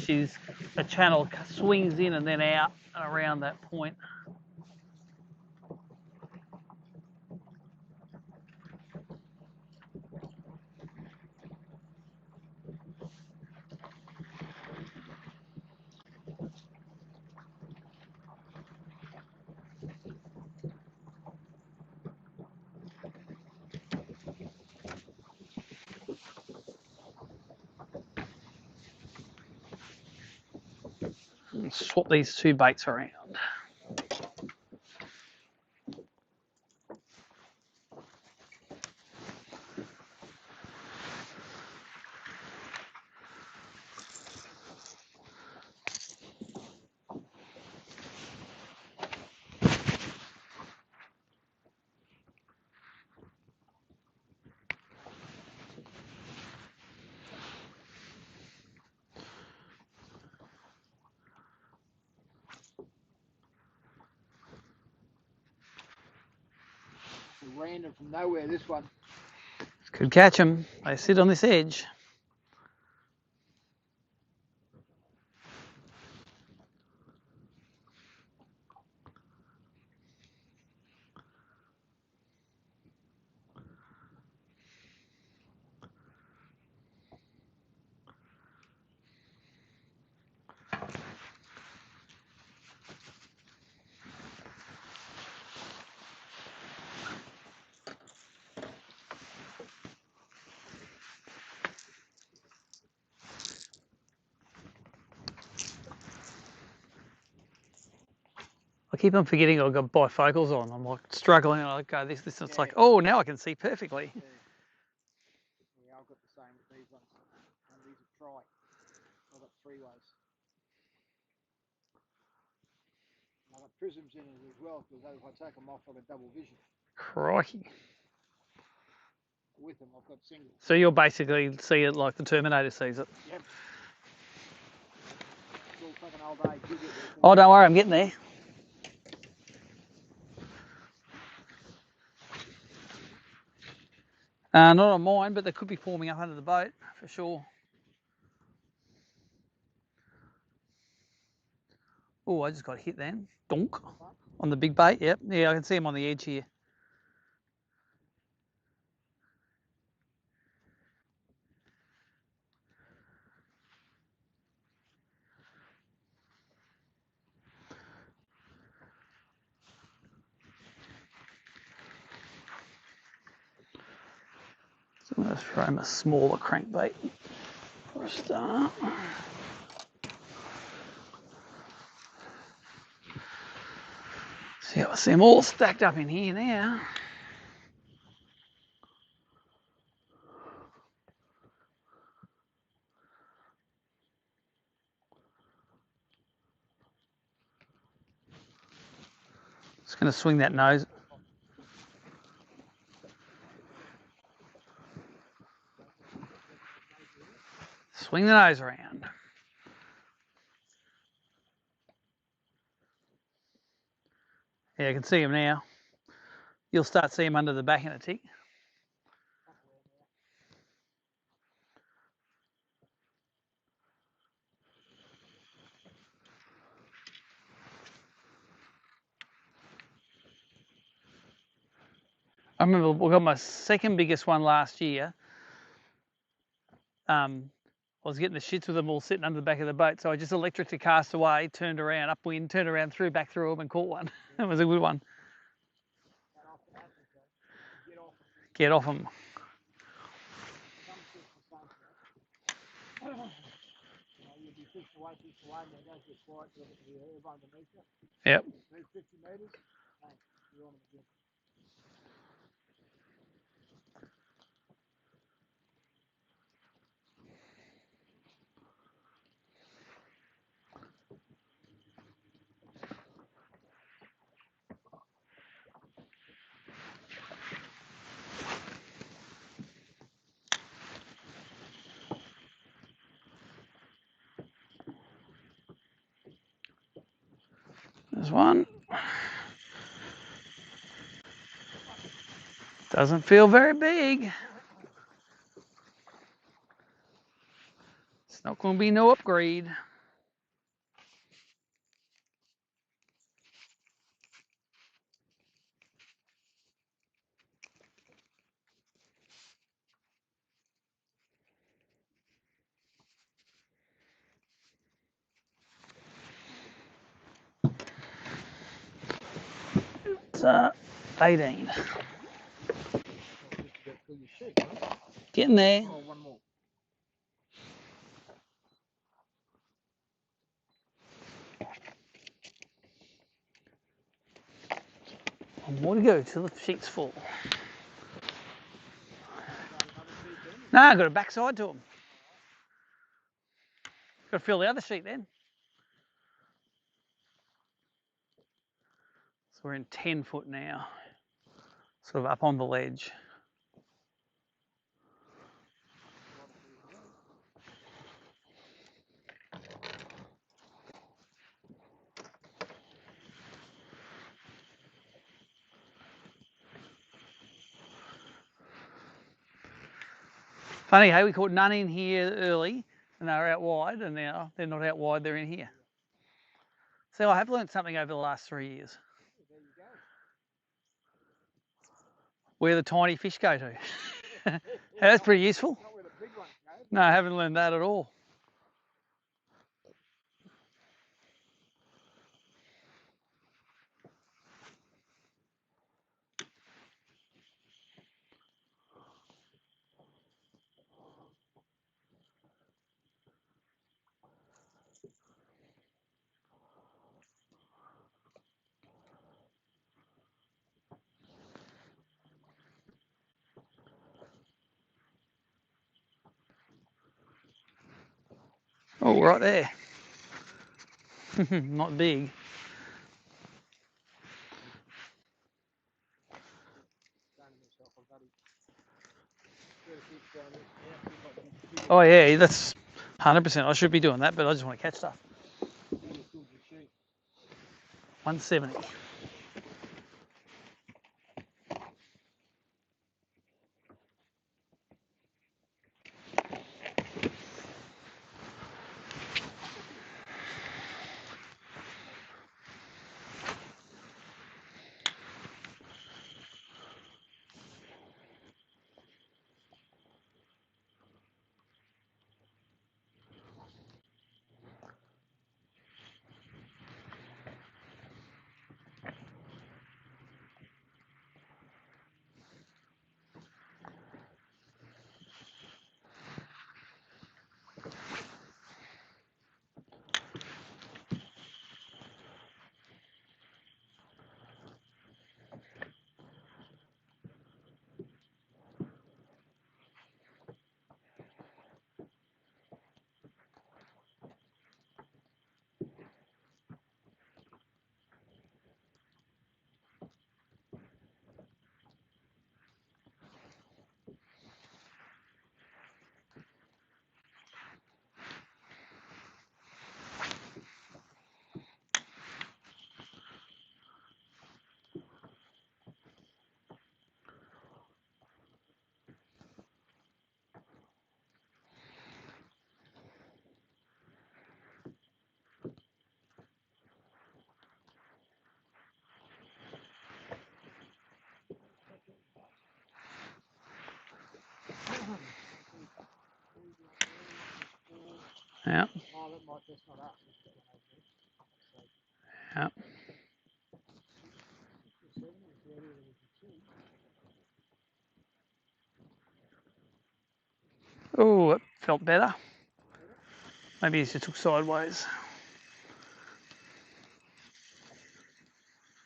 a channel swings in and then out around that point. Swap these two baits around. Random from nowhere, this one. Could catch them. They sit on this edge. I keep on forgetting I've got bifocals on. I'm like struggling and I go this. It's like, oh, now I can see perfectly. Yeah, I've got the same with these ones. And these are thye. I've got 3 ways. And I've got prisms in it as well, because if I take them off, I've got double vision. Crikey. With them, I've got single. So you'll basically see it like the Terminator sees it? Yep. It's all fucking old age. You get there. Oh, don't worry, I'm getting there. Not on mine, but they could be forming up under the boat for sure. Oh, I just got hit then. Donk. On the big bait, yep. Yeah, I can see him on the edge here. So I'm going to throw him a smaller crankbait for a start. See, I see them all stacked up in here now. Just going to swing that nose. Swing the nose around. Yeah, I can see him now. You'll start seeing them under the back in a tick. I remember we got my second biggest one last year. I was getting the shits with them all sitting under the back of the boat, so I just electrically cast away, turned around, upwind, turned around, threw back through them and caught one. It was a good one. Get off them. Yep. There's one. Doesn't feel very big. It's not going to be no upgrade. It's 18. Getting there. One more to go till the sheet's full. No, I've got a backside to them. Got to fill the other sheet then. So we're in 10 foot now, sort of up on the ledge. Funny, hey, we caught none in here early and they were out wide, and now they're not out wide, they're in here. So I have learned something over the last 3 years. Where the tiny fish go to. That's pretty useful. No, I haven't learned that at all. Oh, right there. Not big. Oh yeah, that's 100%. I should be doing that, but I just want to catch stuff. 170. Yeah. Oh, that might, that's not up. Yeah. Oh, it felt better. Maybe he just took sideways.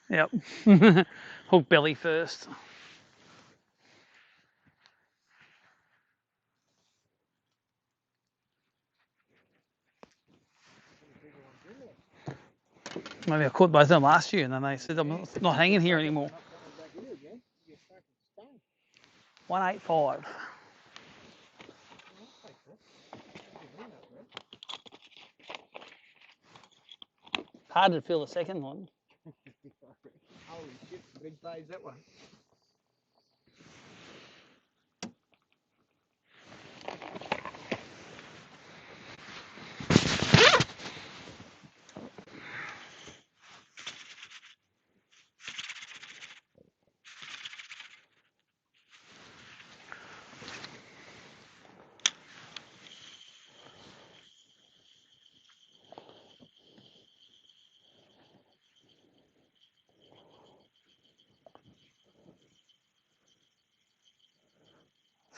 Yep. Hook belly first. Maybe I caught both of them last year and then they said I'm not hanging here anymore. 185. Hard to feel the second one. Holy shit, big phase that one.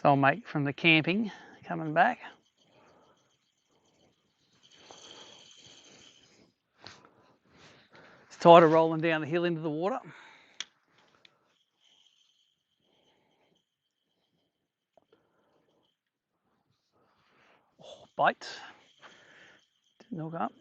So I'll make from the camping coming back. It's tired of rolling down the hill into the water. Oh, bites. Didn't hook up.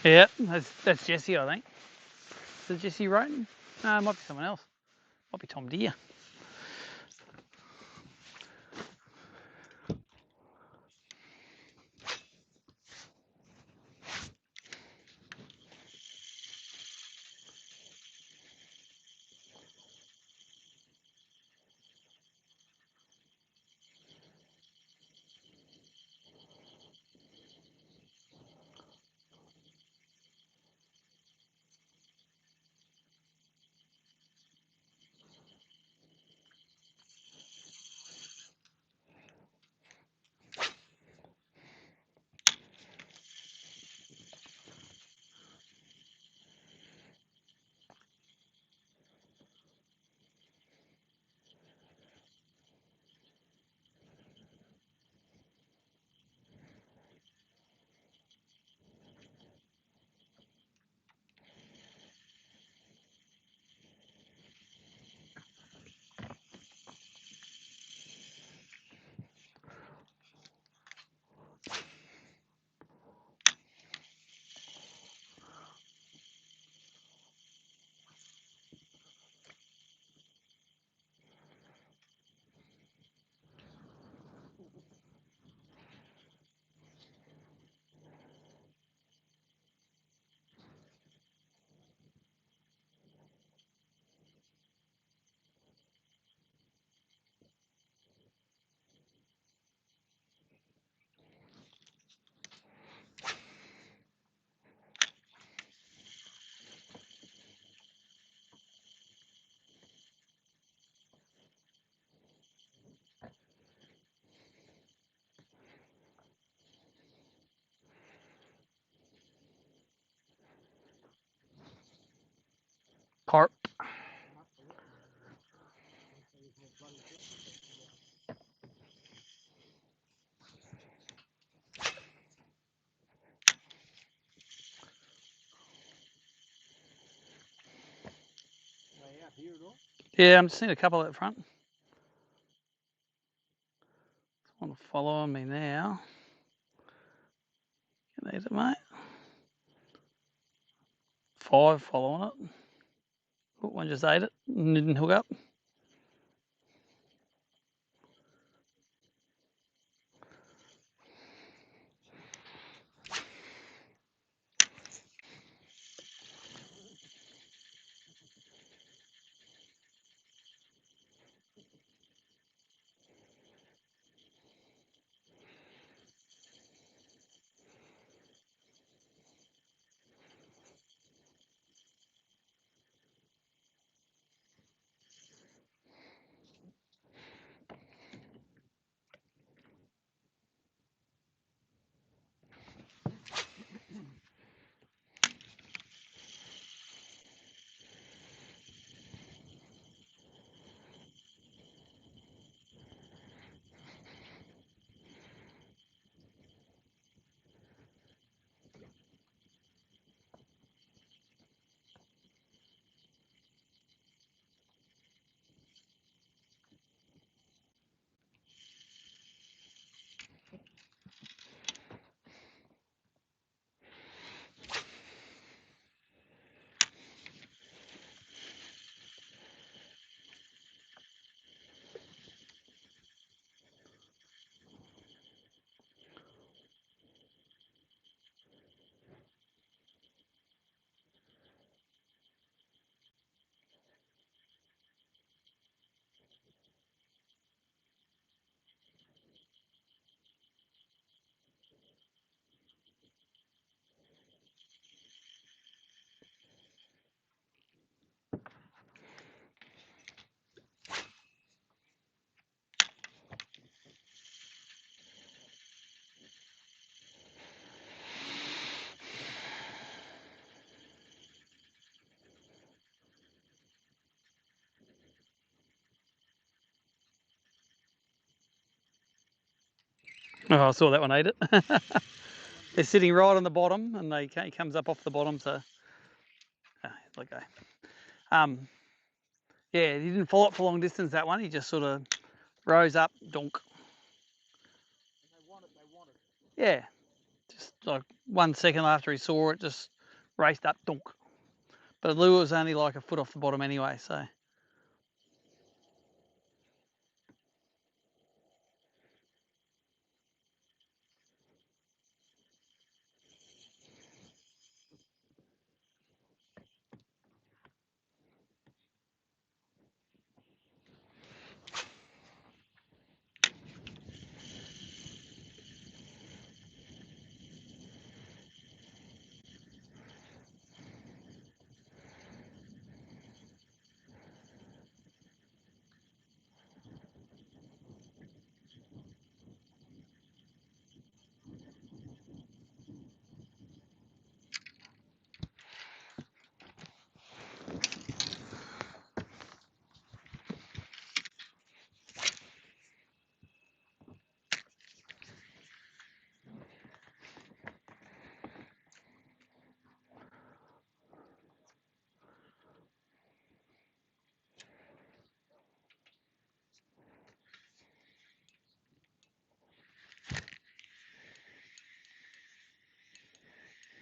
Yeah, that's Jesse, I think. Is it Jesse Roten? No, it might be someone else. Might be Tom Deere. Carp. Yeah, I'm just seeing a couple at front. Want to follow me now. Can they, mate? 5 following it. Oh, one just ate it and didn't hook up. Oh, I saw that one ate it. They're sitting right on the bottom, and he comes up off the bottom. So, let go. Yeah, he didn't follow it for long distance. That one, he just sort of rose up, donk. They want it. Yeah, just like 1 second after he saw it, just raced up, donk. But the lure was only like a foot off the bottom anyway, so.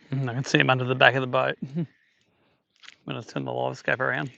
I can see him under the back of the boat when I turn the live scope around.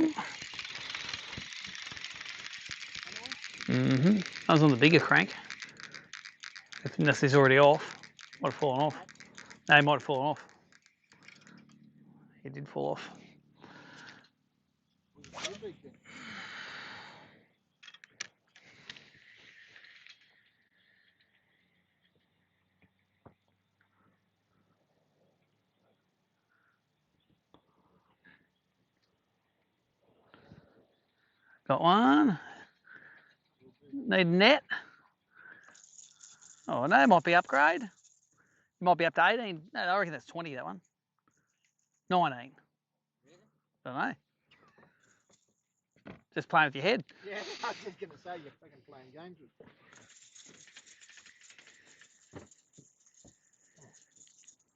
along. That was on the bigger crank. Unless he's already off. Might have fallen off. No, he might have fallen off. He did fall off. Got one. Need net. Oh no, it might be upgrade. It might be up to 18. No, I reckon that's 20, that one. 19. Don't know. Just playing with your head. Yeah, I was just going to say, you're fucking playing games with it.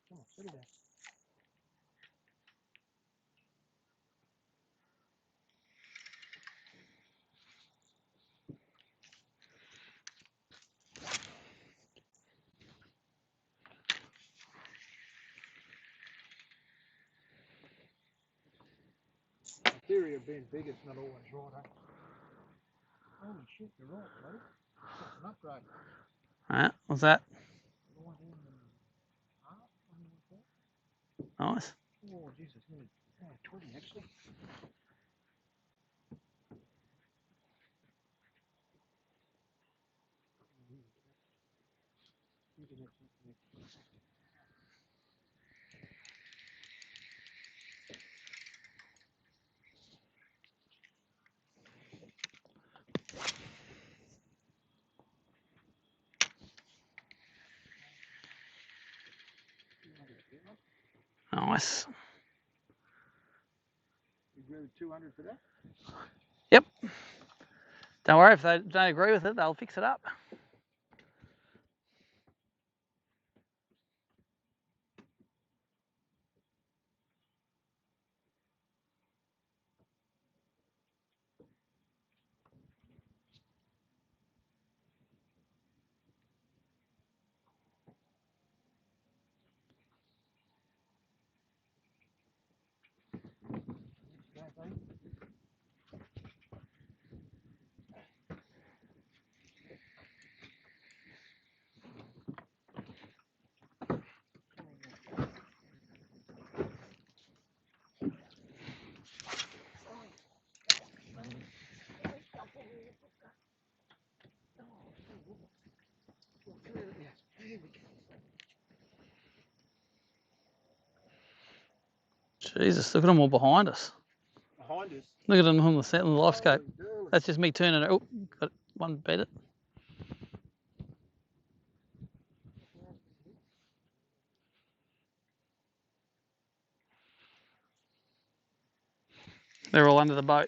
Come on, sit down. The theory of being big is not always right, huh? Holy shit, you're right, buddy. That's an upgrade. Alright, what's that? Nice. Oh, Jesus, nearly 20 actually. Nice. You agree with 200 for that? Yep. Don't worry, if they don't agree with it, they'll fix it up. Jesus, look at them all behind us. Behind us? Look at them on the live scope. That's just me turning it. Oh, got one beat it. They're all under the boat.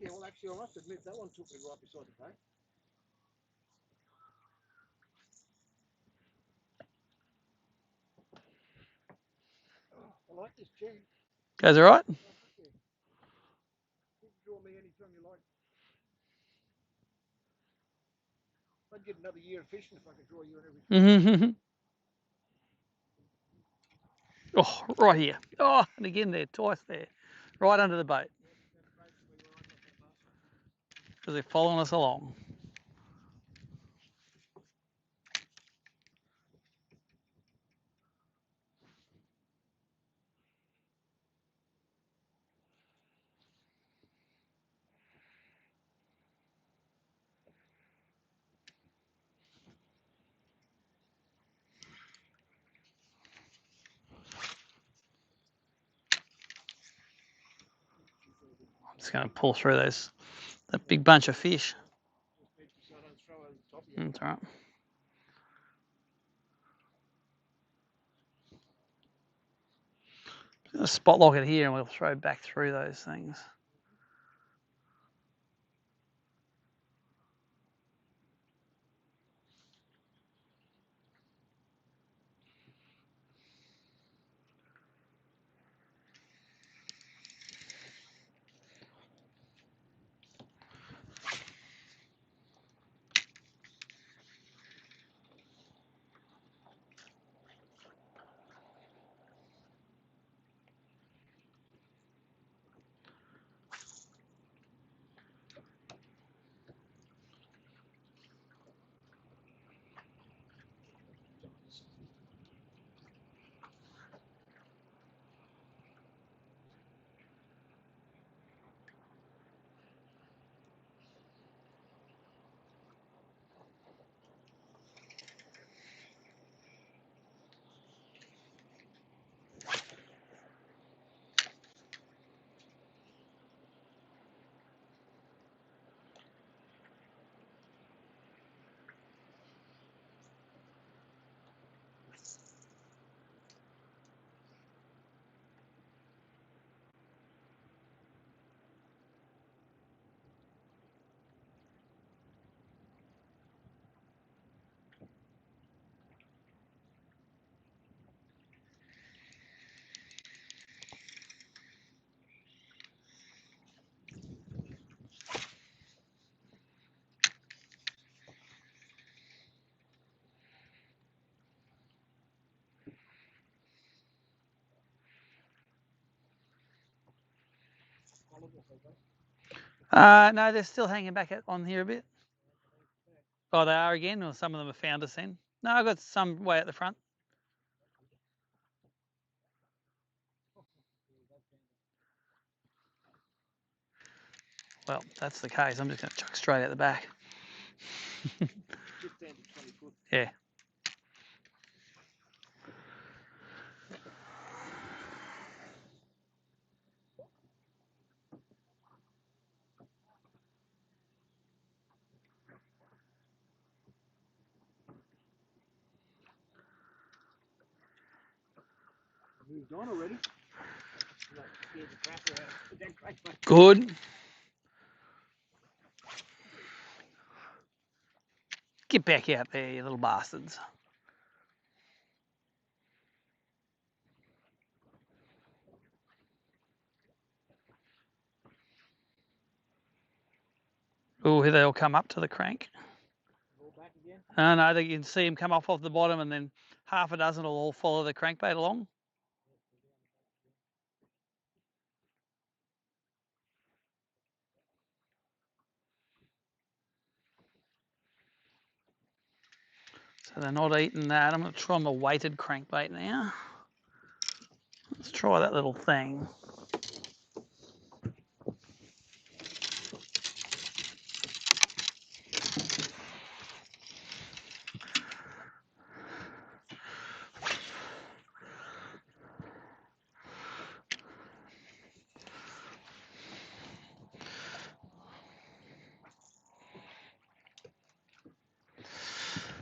Yeah, well, actually, I must admit, that one took me right beside the boat. I like this chair. Goes all right? You can draw me anytime you like. I'd get another year of fishing if I could draw you on every time. Oh, right here. Oh, and again there, twice there. Right under the boat. Because they're following us along. I'm just going to pull through that big bunch of fish. That's all right. I'll spot lock it here and we'll throw back through those things. No, they're still hanging back on here a bit. Oh, they are again, or some of them have found us in. No, I've got some way at the front. Well, that's the case. I'm just going to chuck straight out the back. Yeah. Moved on already. Good. Get back out there, you little bastards. Oh, here they all come up to the crank. Oh, no, you can see them come off the bottom, and then half a dozen will all follow the crankbait along. So they're not eating that. I'm going to try my weighted crankbait now. Let's try that little thing.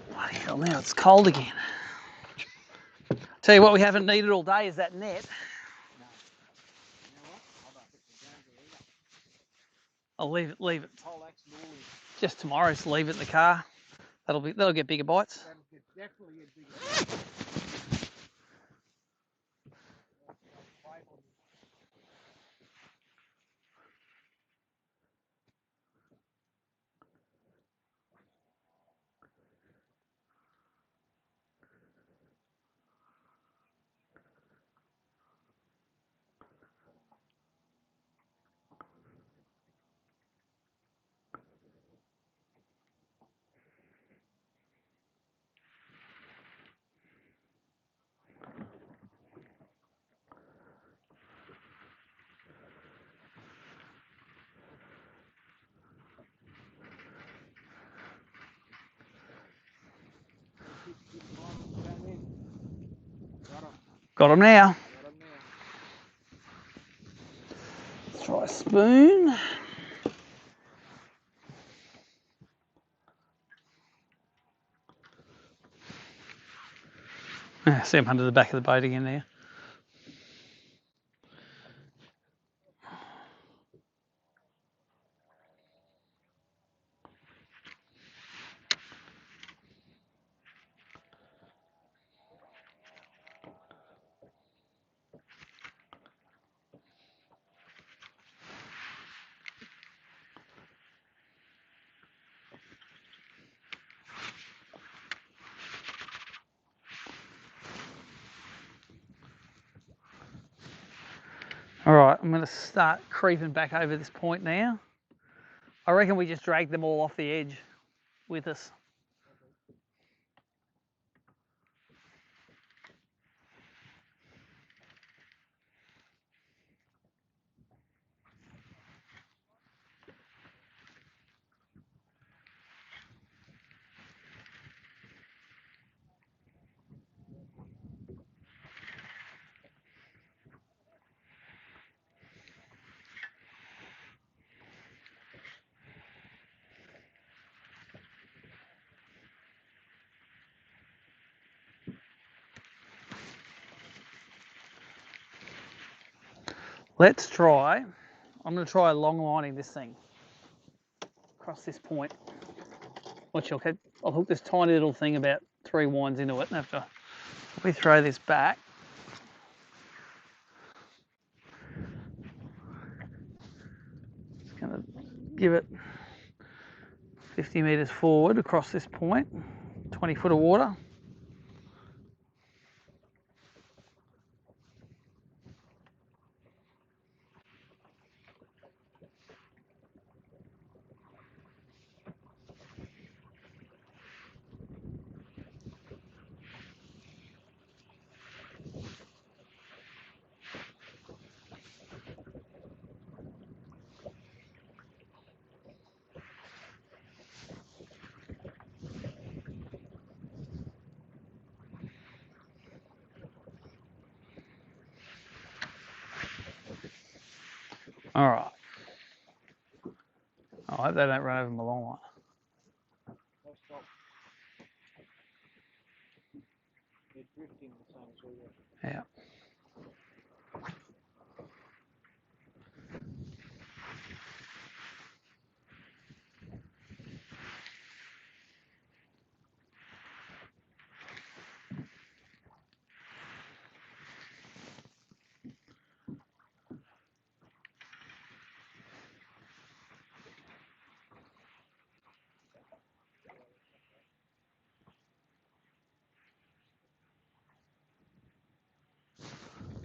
Bloody hell, now it's cold again. Tell you what we haven't needed all day is that net. I'll leave it. Just tomorrow, just leave it in the car. That'll get bigger bites. Definitely get bigger. Got them now. Let's try a spoon. See them under the back of the boat again there. All right, I'm going to start creeping back over this point now. I reckon we just drag them all off the edge with us. Let's try, I'm going to try long lining this thing across this point. Watch, I'll hook this tiny little thing about 3 winds into it, and after we throw this back, it's going to give it 50 metres forward across this point, 20 foot of water. All right. I hope they don't run over my long line. They're drifting the same as we were. Yeah.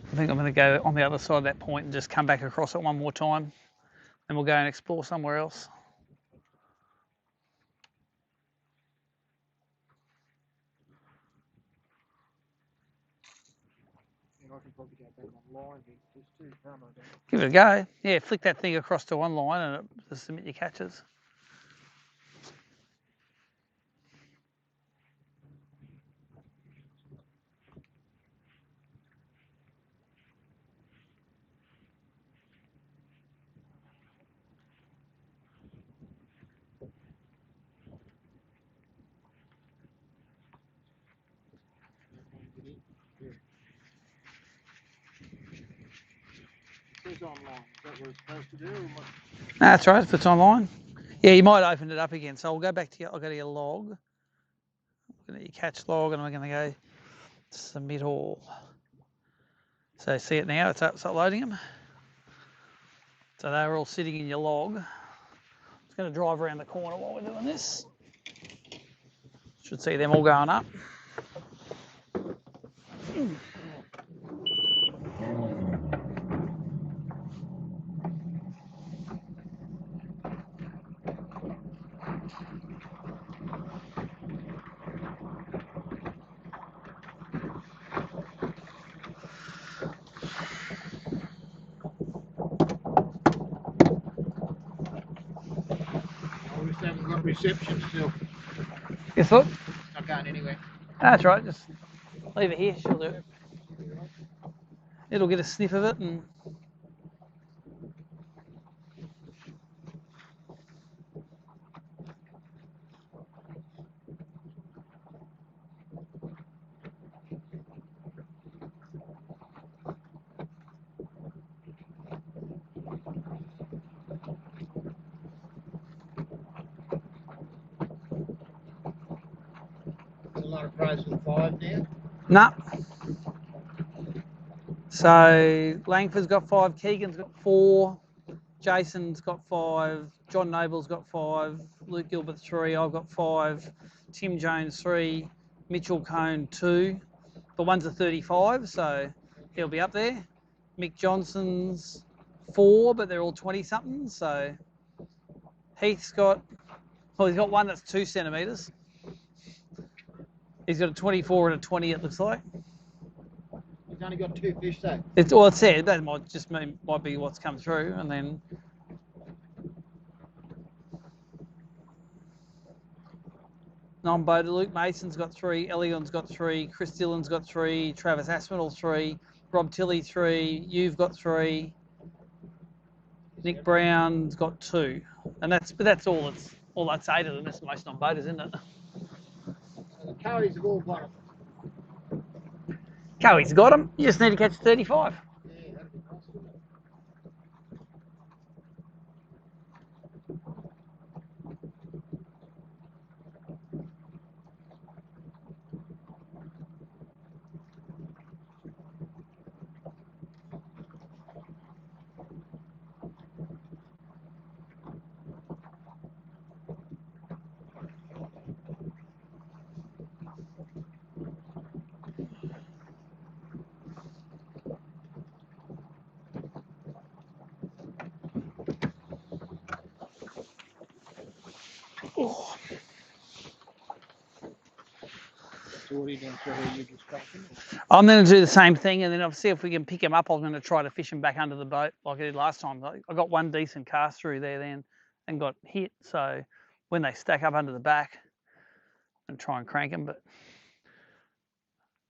I think I'm going to go on the other side of that point and just come back across it one more time, and we'll go and explore somewhere else. I can probably go back on line. There's two cameras. Give it a go. Yeah, flick that thing across to one line and just submit your catches. It's online. Is that what it's supposed to do? Or what? No, that's right. If it's online. Yeah, you might open it up again. So I'll go back to your. I'll go to your log. I'm going to your catch log, and I'm going to go submit all. So see it now. It's uploading them. So they're all sitting in your log. Just going to drive around the corner while we're doing this. Should see them all going up. We just haven't got reception still. Yes, look. Not going anywhere. That's right. Just leave it here. She'll do it. It'll get a sniff of it and. There's a lot of pros with 5 now. Nah. So Langford's got 5, Keegan's got 4, Jason's got 5, John Noble's got 5, Luke Gilbert 3, I've got 5, Tim Jones 3, Mitchell Cone 2. The one's a 35, so he'll be up there. Mick Johnson's 4, but they're all 20-somethings. So Heath's got, well, he's got one that's 2 centimetres. He's got a 24 and a 20, it looks like. He's only got 2 fish though. It's all it said. That might just might be what's come through, and then non-boater Luke Mason's got 3, Elion's got 3, Chris Dillon's got 3, Travis Aspinall 3, Rob Tilley 3, you've got 3, Nick Brown's got 2, and that's all. It's all that's 8 of them. That's most non-boaters, isn't it? The Cowies have all got them. Cowie's got them. You just need to catch 35. Yeah, that'd be nice, wouldn't it? Oh. So what are you doing for her? You just cracking? I'm going to do the same thing, and then I'll see if we can pick him up. I'm going to try to fish him back under the boat like I did last time. I got one decent cast through there then and got hit. So when they stack up under the back, and try and crank him. But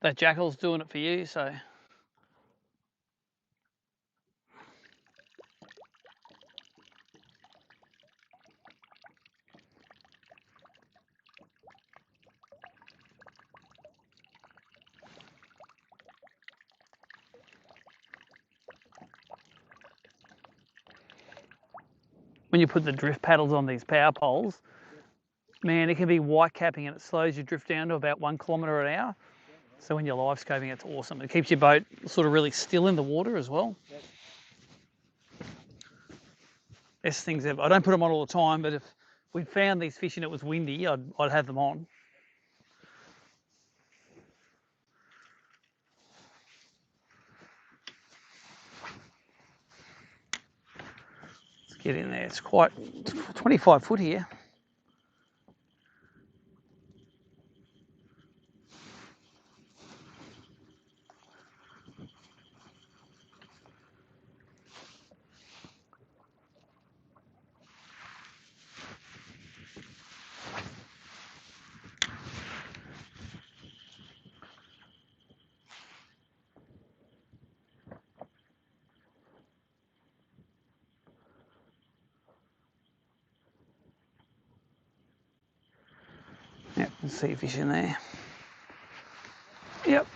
that jackal's doing it for you, so. when you put the drift paddles on these power poles, man, it can be white capping and it slows your drift down to about 1 kilometre an hour. So when you're live scoping, it's awesome. It keeps your boat sort of really still in the water as well. Best things ever. I don't put them on all the time, but if we found these fish and it was windy, I'd have them on. Let's get in there. It's quite 25 foot here. Yep, let's see a fish in there. Yep.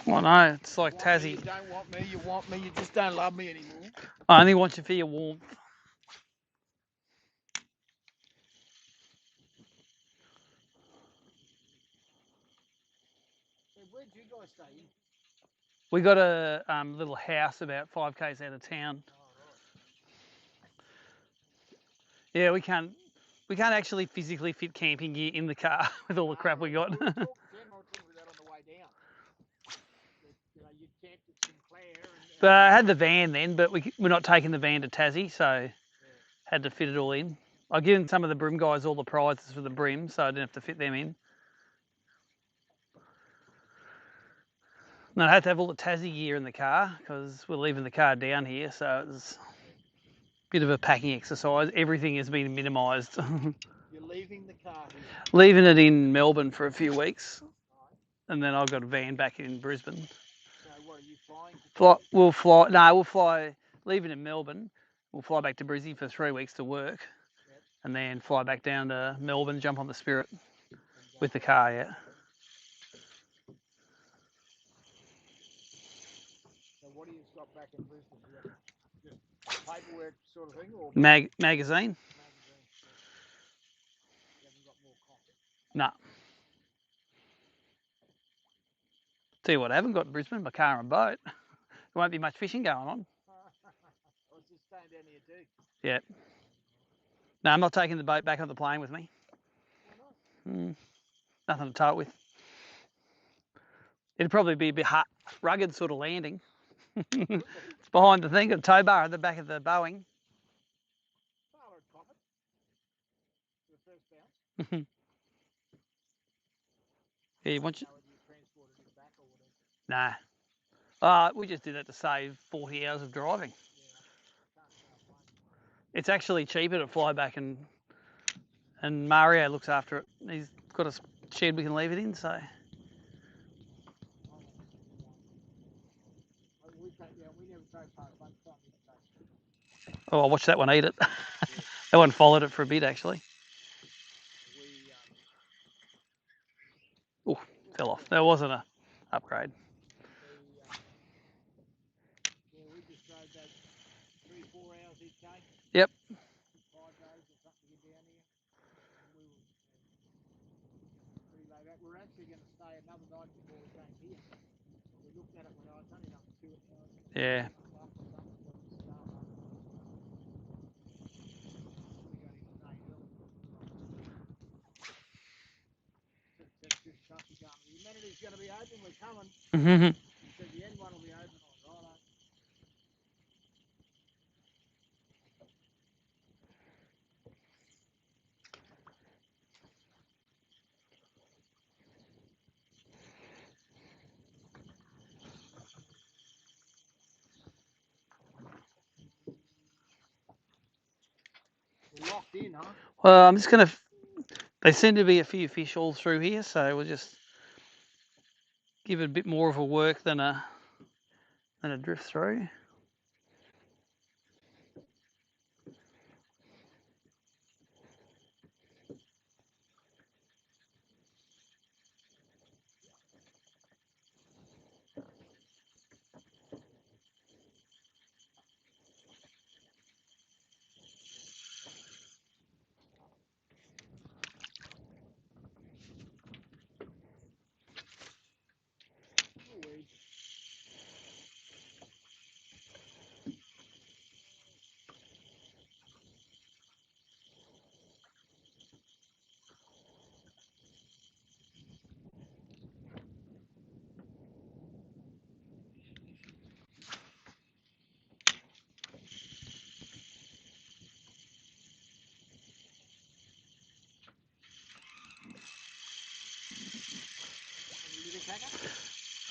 I know, it's like Tassie. You don't want me, you want me, you just don't love me anymore. I only want you for your warmth. Where'd you guys stay? We got a little house about 5 k's out of town. Oh, right. Yeah, we can't actually physically fit camping gear in the car with all the crap we got. Jen, I was talking about that on the way down. You know, you camped at Sinclair. But I had the van then, but we're not taking the van to Tassie, so had to fit it all in. I've given some of the brim guys all the prizes for the brim, so I didn't have to fit them in. And I had to have all the Tassie gear in the car because we're leaving the car down here, so it was a bit of a packing exercise. Everything has been minimised. You're leaving the car here? Leaving it in Melbourne for a few weeks, and then I've got a van back in Brisbane. So what, are you flying? We'll fly. No, we'll fly. Leave it in Melbourne. We'll fly back to Brisbane for 3 weeks to work, and then fly back down to Melbourne, jump on the Spirit with the car. Yeah. So what do you got back in Brisbane? Just paperwork sort of thing, or magazine? You haven't got more coffee? No. Tell you what, I haven't got in Brisbane, my car and boat. There won't be much fishing going on. I was just staying down here too. Yeah. No, I'm not taking the boat back on the plane with me. Why not? Nothing to tow it with. It'd probably be a bit rugged sort of landing. It's behind the thing, a tow bar at the back of the Boeing. Yeah, you want you... Nah. We just did it to save 40 hours of driving. It's actually cheaper to fly back, and Mario looks after it. He's got a shed we can leave it in, so. Oh, I watched that one eat it. That one followed it for a bit, actually. Oh, fell off. That wasn't an upgrade. We just drove that 3-4 hours each day. Yep. 5 days or something to get down here. And we were we're actually going to stay another night before we came here. We looked at it when I was only up 2 hours. Yeah. The amenity's going to be open, we're coming. Mm-hmm. He said the end one will be open. All right. We're locked in, huh? Well, I'm just going to. There seem to be a few fish all through here, so we'll just give it a bit more of a work than a drift through.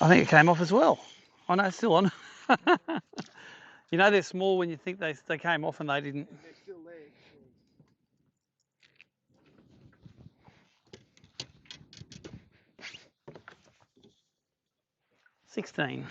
I think it came off as well. Oh no, it's still on. You know they're small when you think they came off and they didn't. They're still there. 16.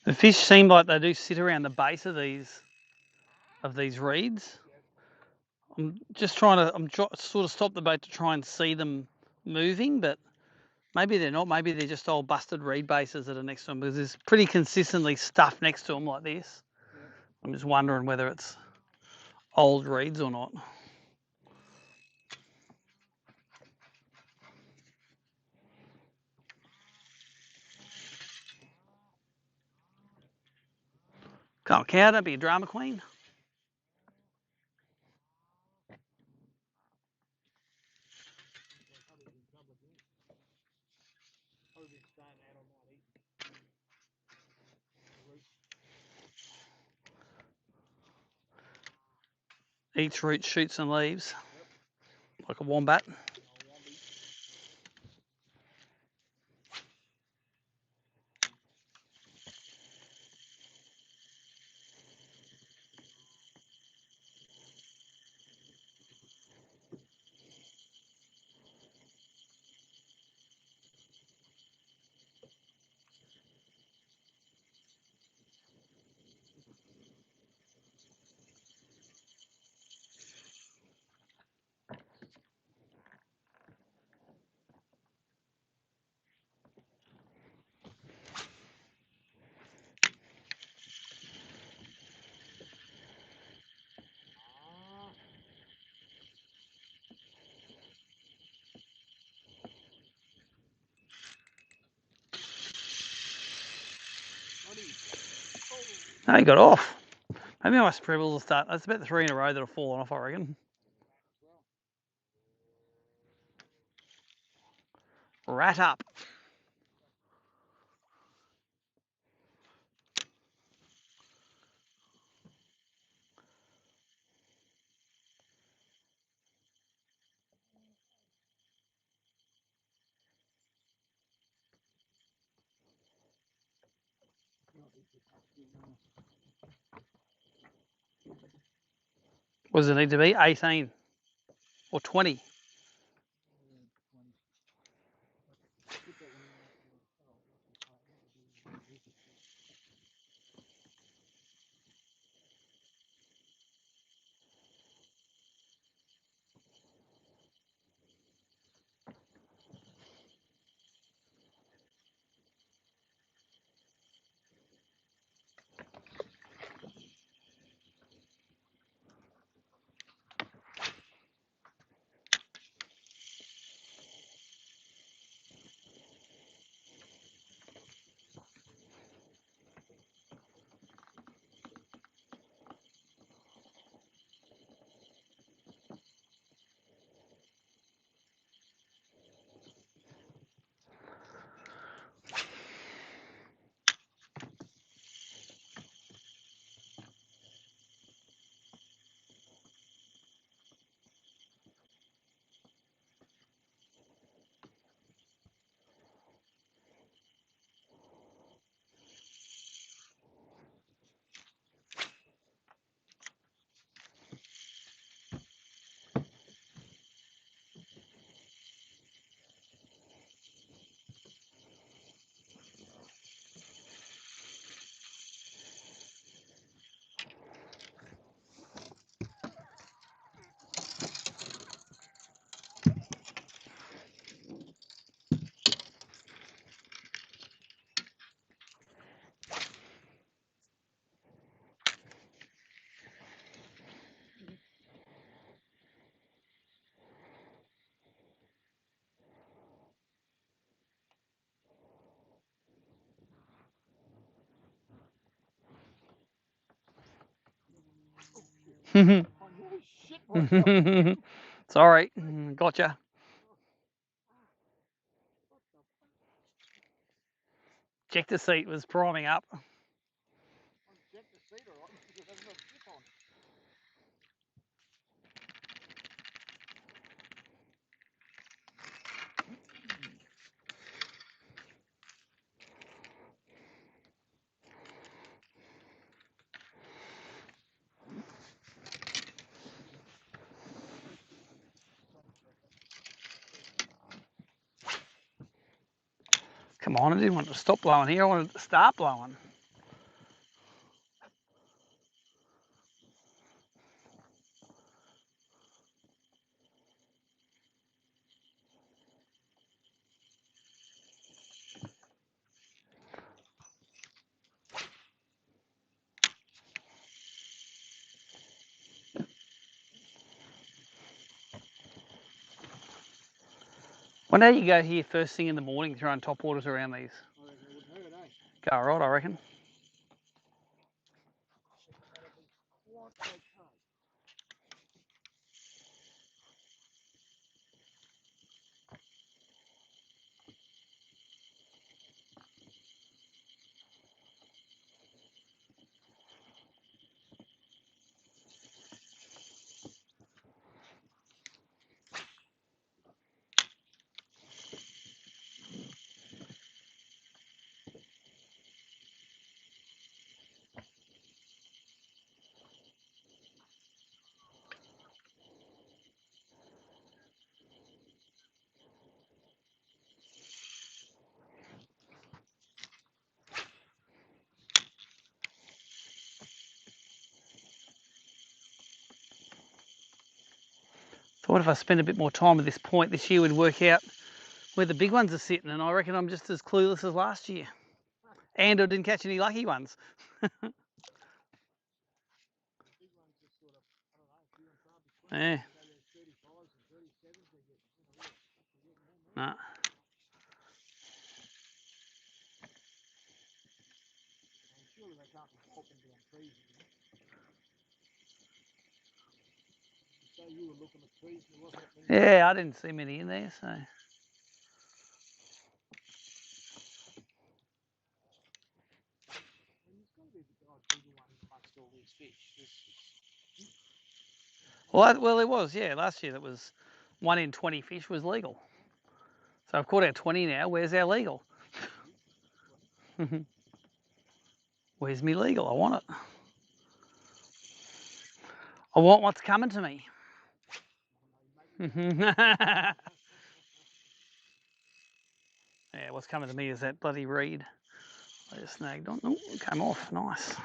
The fish seem like they do sit around the base of these reeds. I'm just trying to, sort of stop the boat to try and see them moving, but maybe they're not. Maybe they're just old busted reed bases that are next to them, because there's pretty consistently stuff next to them like this. Yep. I'm just wondering whether it's old reeds or not. Come on, cow, don't be a drama queen. Eats roots, shoots and leaves. Yep. Like a wombat. No, he got off. Maybe my spreables will start. That's about 3 in a row that have fallen off, I reckon. Rat up. What does it need to be? 18 or 20? Sorry, gotcha. Check the seat was priming up. Come on, I didn't want to stop blowing here. I wanted to start blowing. Why don't you go here first thing in the morning, throwing top waters around these? I reckon it wouldn't hurt, eh? Go right, I reckon. Thought if I spent a bit more time at this point this year, we'd work out where the big ones are sitting, and I reckon I'm just as clueless as last year. And I didn't catch any lucky ones. Yeah. No. Yeah, I didn't see many in there, so. Well, it was, yeah. Last year that was 1 in 20 fish was legal. So I've caught our 20 now. Where's our legal? Where's me legal? I want it. I want what's coming to me. Yeah, what's coming to me is that bloody reed. I just snagged on. Oh, it came off. Nice.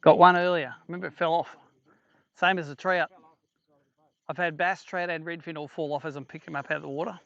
Got one earlier. Remember, it fell off. Same as the trout. I've had bass, trout, and redfin all fall off as I'm picking them up out of the water.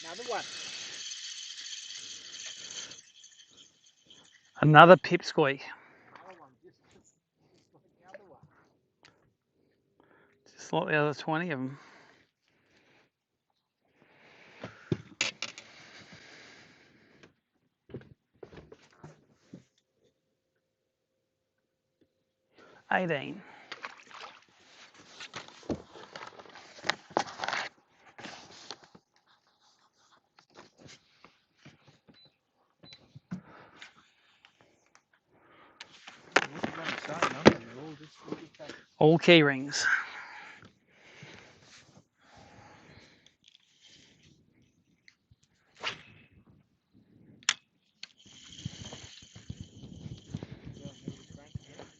Another one. Another pipsqueak. Just like the other 20 of them. $18. All key rings.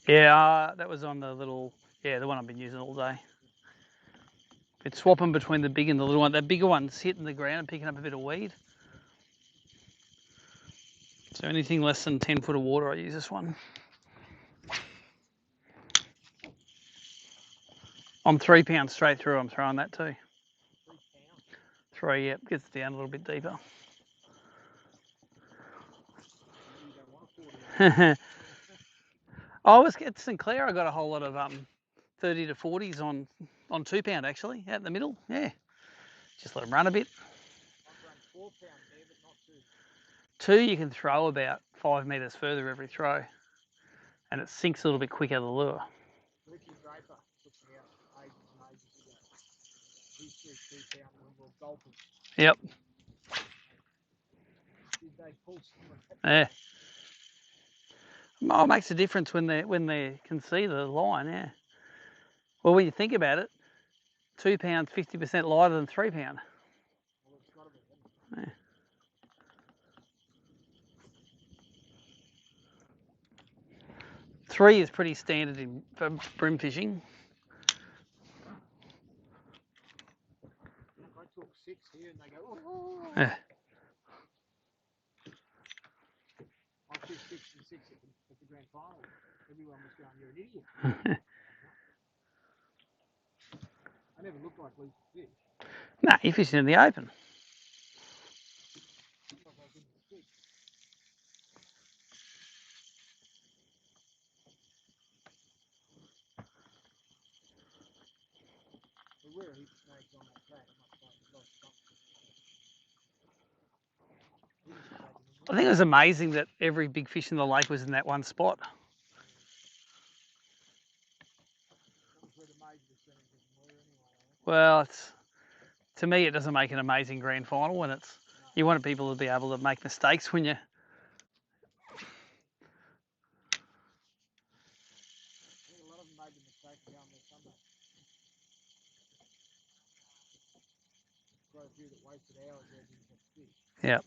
Yeah, that was on the little Yeah, the one I've been using all day. Been swapping between the big and the little one. That bigger one's hitting the ground and picking up a bit of weed. So anything less than 10 foot of water, I use this one. I'm 3 pounds straight through. I'm throwing that too. 3 pounds. 3, yep, gets down a little bit deeper. Maybe you don't want a 40. I was at Sinclair. I got a whole lot of 30 to 40s on 2 pound actually out in the middle. Yeah, just let them run a bit. I've run 4 pound there, but not 2. 2 you can throw about 5 metres further every throw, and it sinks a little bit quicker the lure. Ricky Draper took me out ages and ages ago. He threw 2 pound little golfers. Yep. They pull Yeah. Oh, it makes a difference when they can see the line. Yeah. Well, when you think about it, 2 pounds 50% lighter than 3 pound. Well, it's got to be. Yeah. 3 is pretty standard for brim fishing. I took 6 here and they go, oh. Yeah. I fished 6 and 6 at the grand final. Everyone was going, you're an idiot. I never looked like losing fish. Nah, you're fishing in the open. Like I was in the stick. There were a heap of snakes on that track. I must say, lost something. I think it was amazing that every big fish in the lake was in that one spot. Well, to me, it doesn't make an amazing grand final when it's. You want people to be able to make mistakes when you. A lot of them made the mistake of going there Sunday. Quite a few that wasted hours there didn't catch fish. Yeah.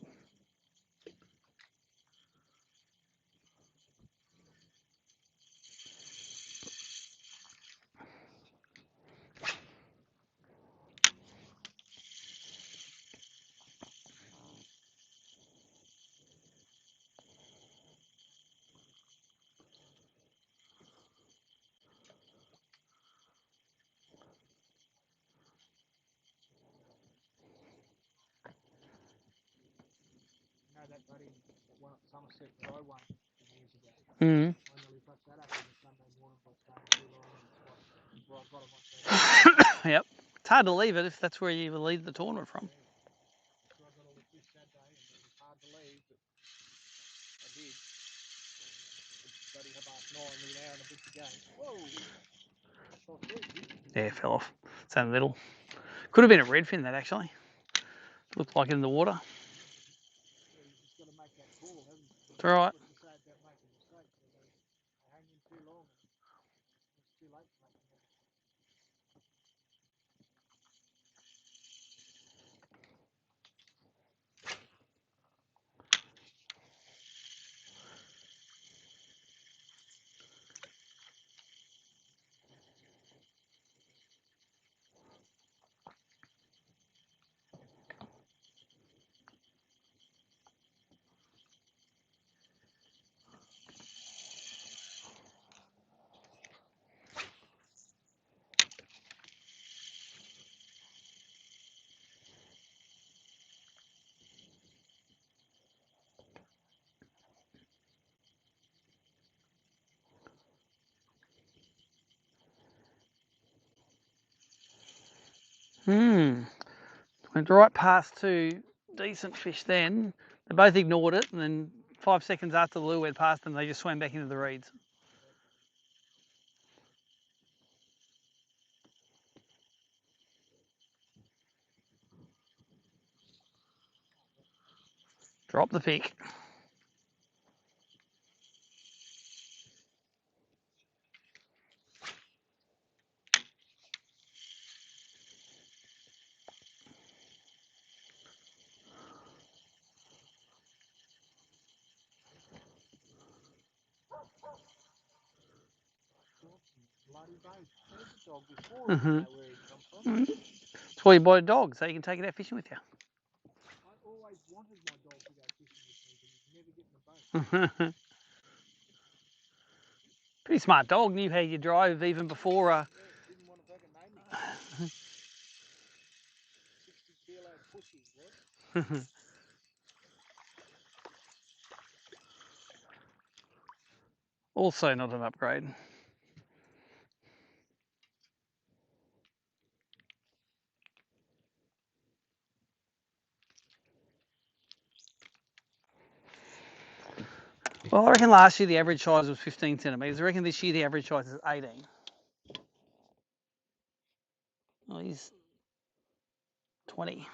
You know that buddy, that one at Somerset that I won years ago. Mm. I nearly touched that up on a Sunday morning by staying too long in the spot where I got him on Saturday. Yep. It's hard to leave it if that's where you lead the tournament from. So I got all the fish Saturday and it was hard to leave, but I did. It's bloody 9:30 with an hour and a bit to go. Whoa! Yeah, fell off. It's in the middle. Could have been a redfin that actually. Looked like it in the water. Yeah, you just got to make that call, haven't you? It's all right. What you say about making mistakes. They hang in too long and it's too late to make them. Went right past 2 decent fish then. They both ignored it, and then 5 seconds after the lure went past them, they just swam back into the reeds. Drop the pick. Mm-hmm. That's why you bought a dog, so you can take it out fishing with you. I always wanted my dog to go fishing with me, but he'd never get in the boat. Pretty smart dog, knew how you drive even before. Didn't want to fucking name me. 60-kilo pussy, what? Also not an upgrade. Well, I reckon last year the average size was 15 centimetres. I reckon this year the average size is 18. Oh, he's 20.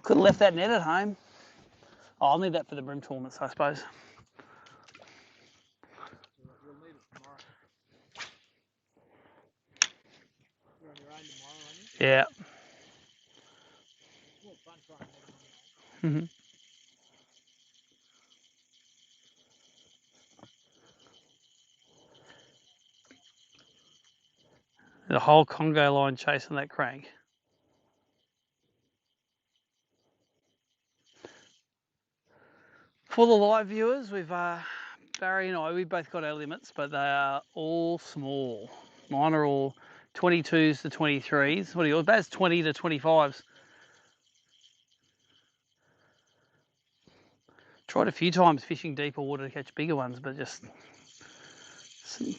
Could have left that net at home. Oh, I'll need that for the brim tournaments, I suppose. You'll need it tomorrow. You're on your own tomorrow, aren't you? Yeah. It's more fun trying to net them on your own. The whole Congo line chasing that crank. For the live viewers, we've Barry and I, we've both got our limits, but they are all small. Mine are all 22s to 23s. What are yours? That's 20 to 25s. Tried a few times fishing deeper water to catch bigger ones, but just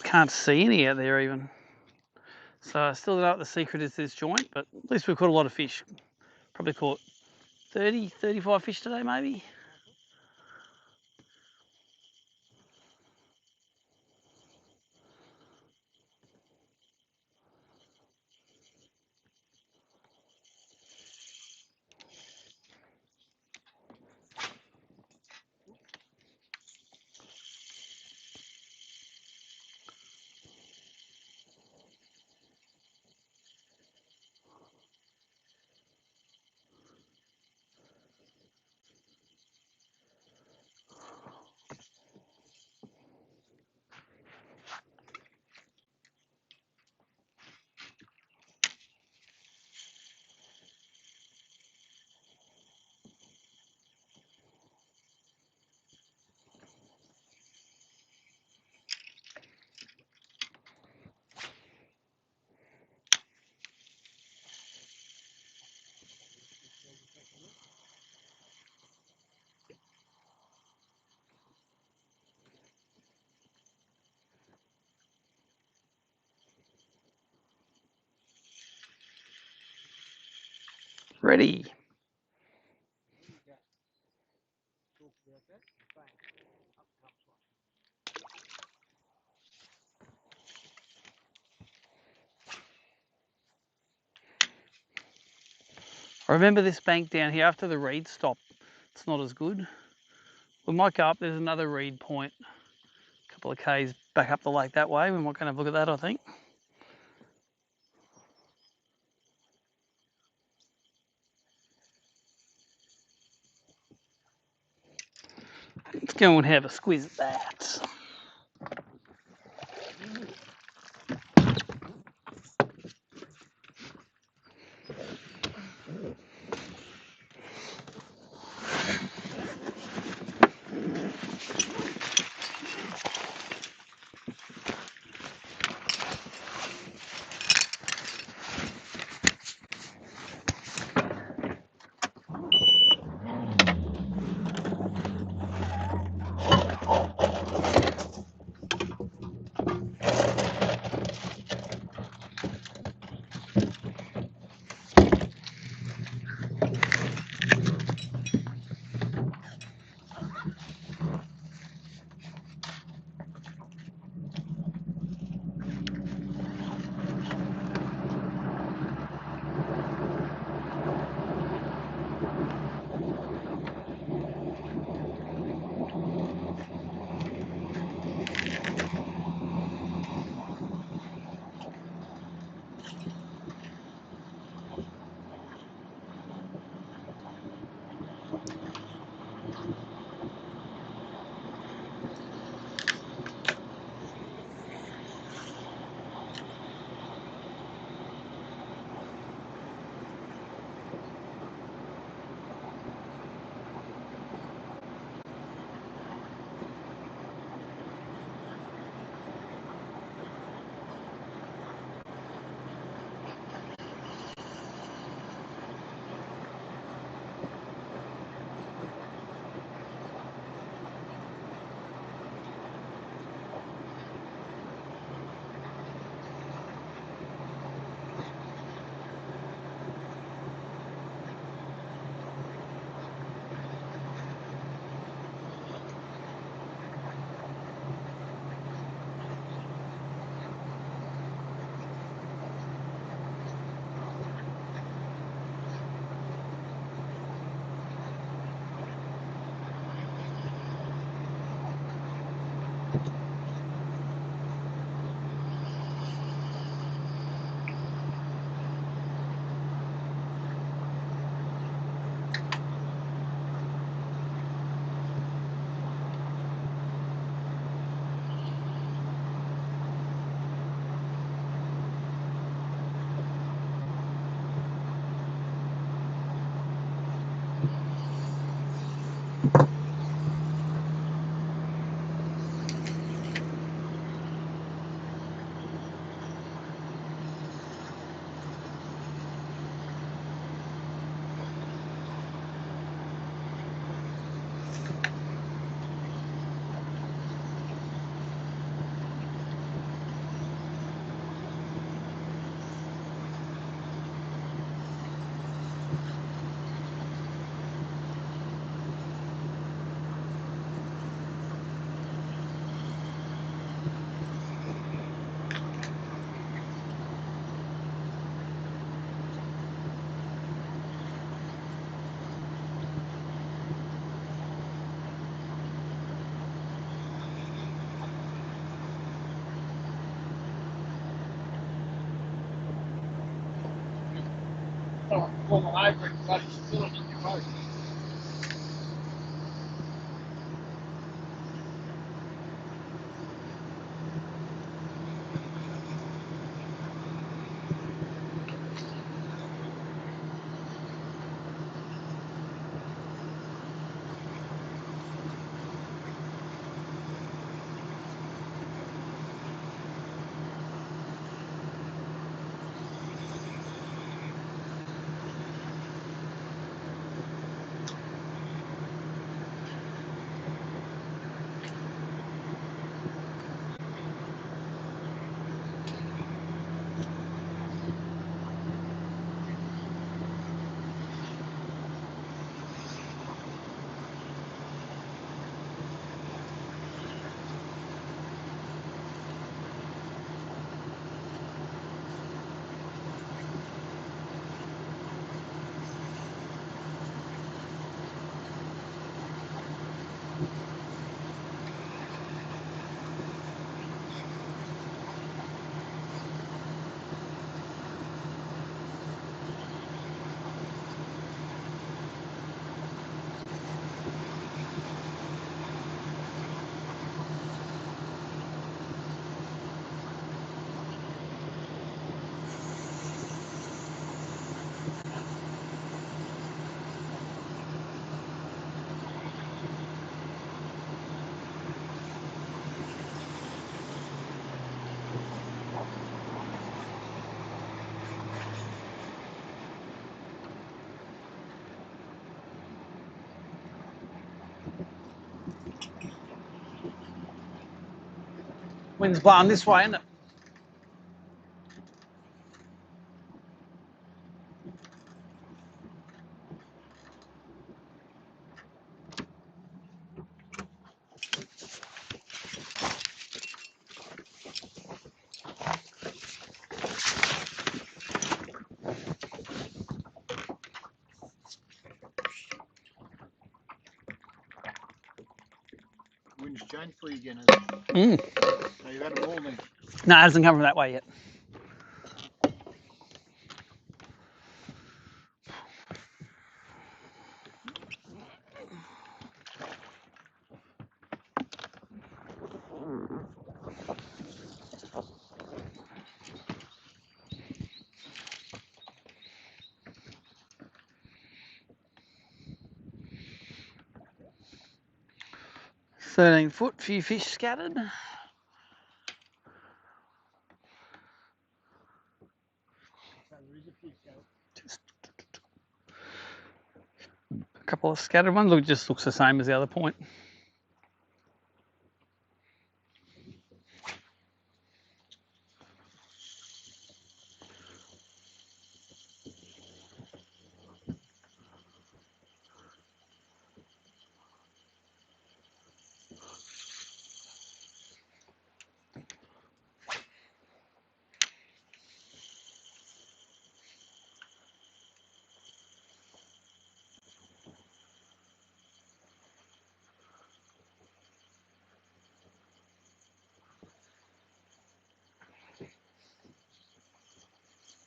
can't see any out there even. So I still don't know what the secret is to this joint, but at least we've caught a lot of fish. Probably caught 30, 35 fish today maybe. Ready. There you go. Talk about that. Bang. Up comes one. I remember this bank down here after the reed stop. It's not as good. We might go up. There's another reed point. A couple of k's back up the lake that way. We might go and have a look at that, I think. Let's go and have a squeeze at that. Oh, pull them over and bloody spill it in your boat. Wind's blowing this way, isn't it? Wind's changed for you again, hasn't it? So you've had a warning. No, it hasn't come from that way yet. $13 few fish scattered. Just a couple of scattered ones. Look, just looks the same as the other point.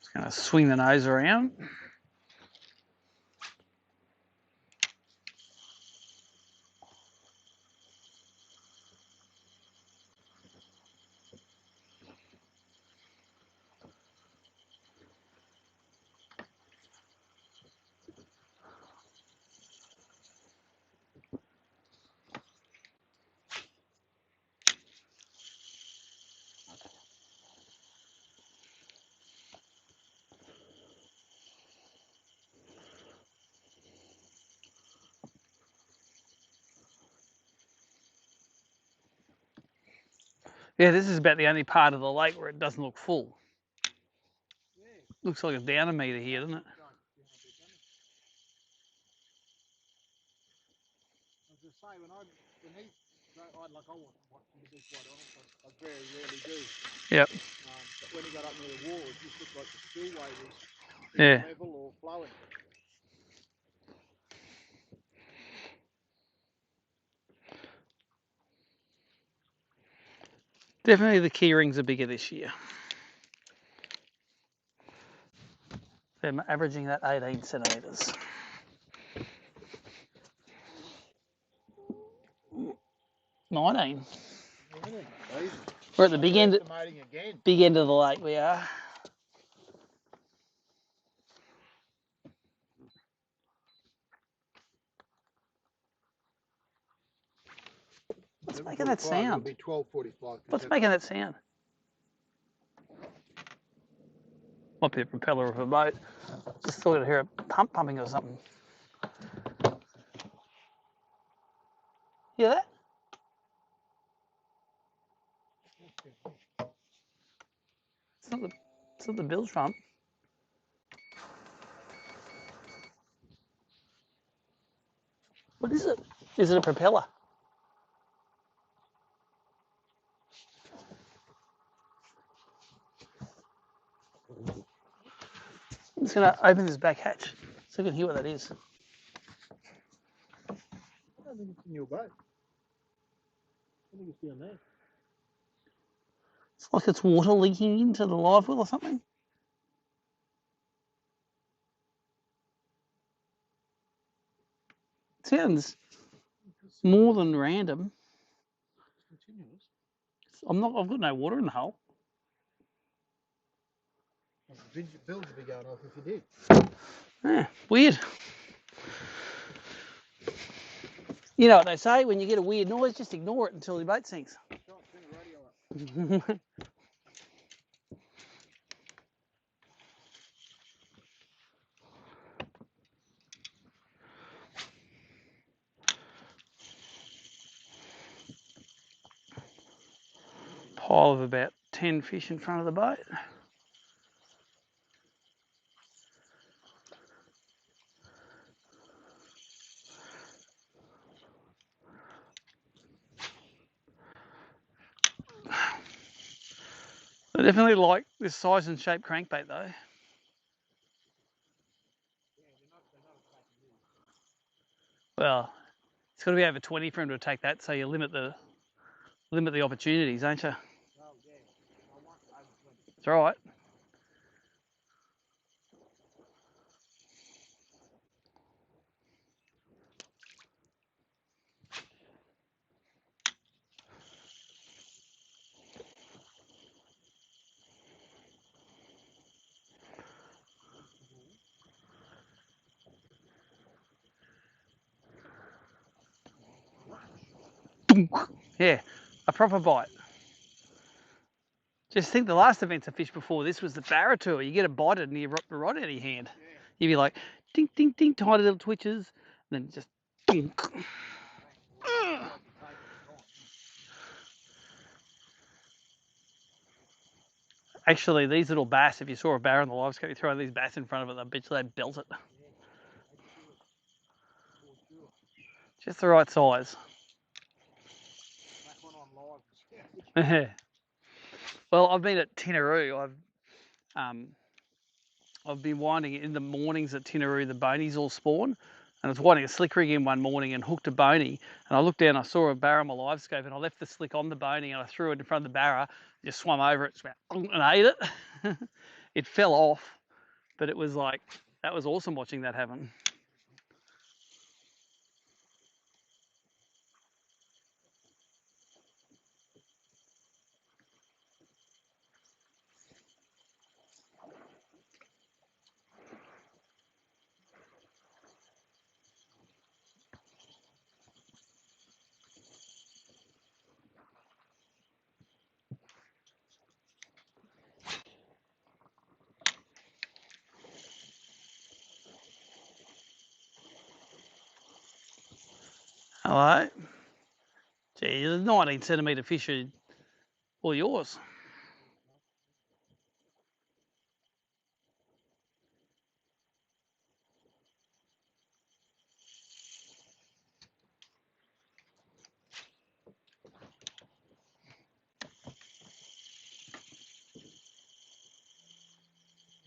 Just going to swing the nose around. Yeah, this is about the only part of the lake where it doesn't look full. Looks like a down a metre here, doesn't it? Say when I wasn't watching the big white on, I very rarely do. Yep. But when he got up near the wall, it just looked like the spillway was Yeah. level or flowing. Definitely the key rings are bigger this year. They're averaging that 18 centimetres. $19. We're at the big end of the lake, we are. What's making that sound? It'll be 12:45. What's making that sound? Might be a propeller of a boat. Just thought I'd hear a pump pumping or something. Hear that? It's not the bilge pump. What is it? Is it a propeller? I'm just going to open this back hatch so you can hear what that is. I think it's in your boat. I think it's down there. It's like it's water leaking into the live well or something. It sounds more than random. It's continuous. I've got no water in the hole. The bilge would be going off if you did. Yeah, weird. You know what they say, when you get a weird noise, just ignore it until your boat sinks. Turn the radio up. Pile of about 10 fish in front of the boat. I definitely like this size and shape crankbait though. Well, it's got to be over 20 for him to take that, so you limit the opportunities, don't you? It's all right. Yeah, a proper bite. Just think the last events I fished before this was the Barra Tour. You get a bite and you rip the rod out of your hand. Yeah. You'd be like, ding, ding, ding, tiny little twitches, and then just dunk. Actually, these little bass, if you saw a Barra in the live scope, you throw these bass in front of it, I bet you they belt it. Just the right size. Well, I've been at Tinaroo. I've been winding in the mornings at Tinaroo. The bonies all spawn, and I was winding a slick rig in one morning and hooked a bony. And I looked down, I saw a Barra on my live scope, and I left the slick on the bony and I threw it in front of the Barra. Just swam over it and ate it. It fell off, but it was like, that was awesome watching that happen. Hello. Gee, the 19 centimetre fish are all yours.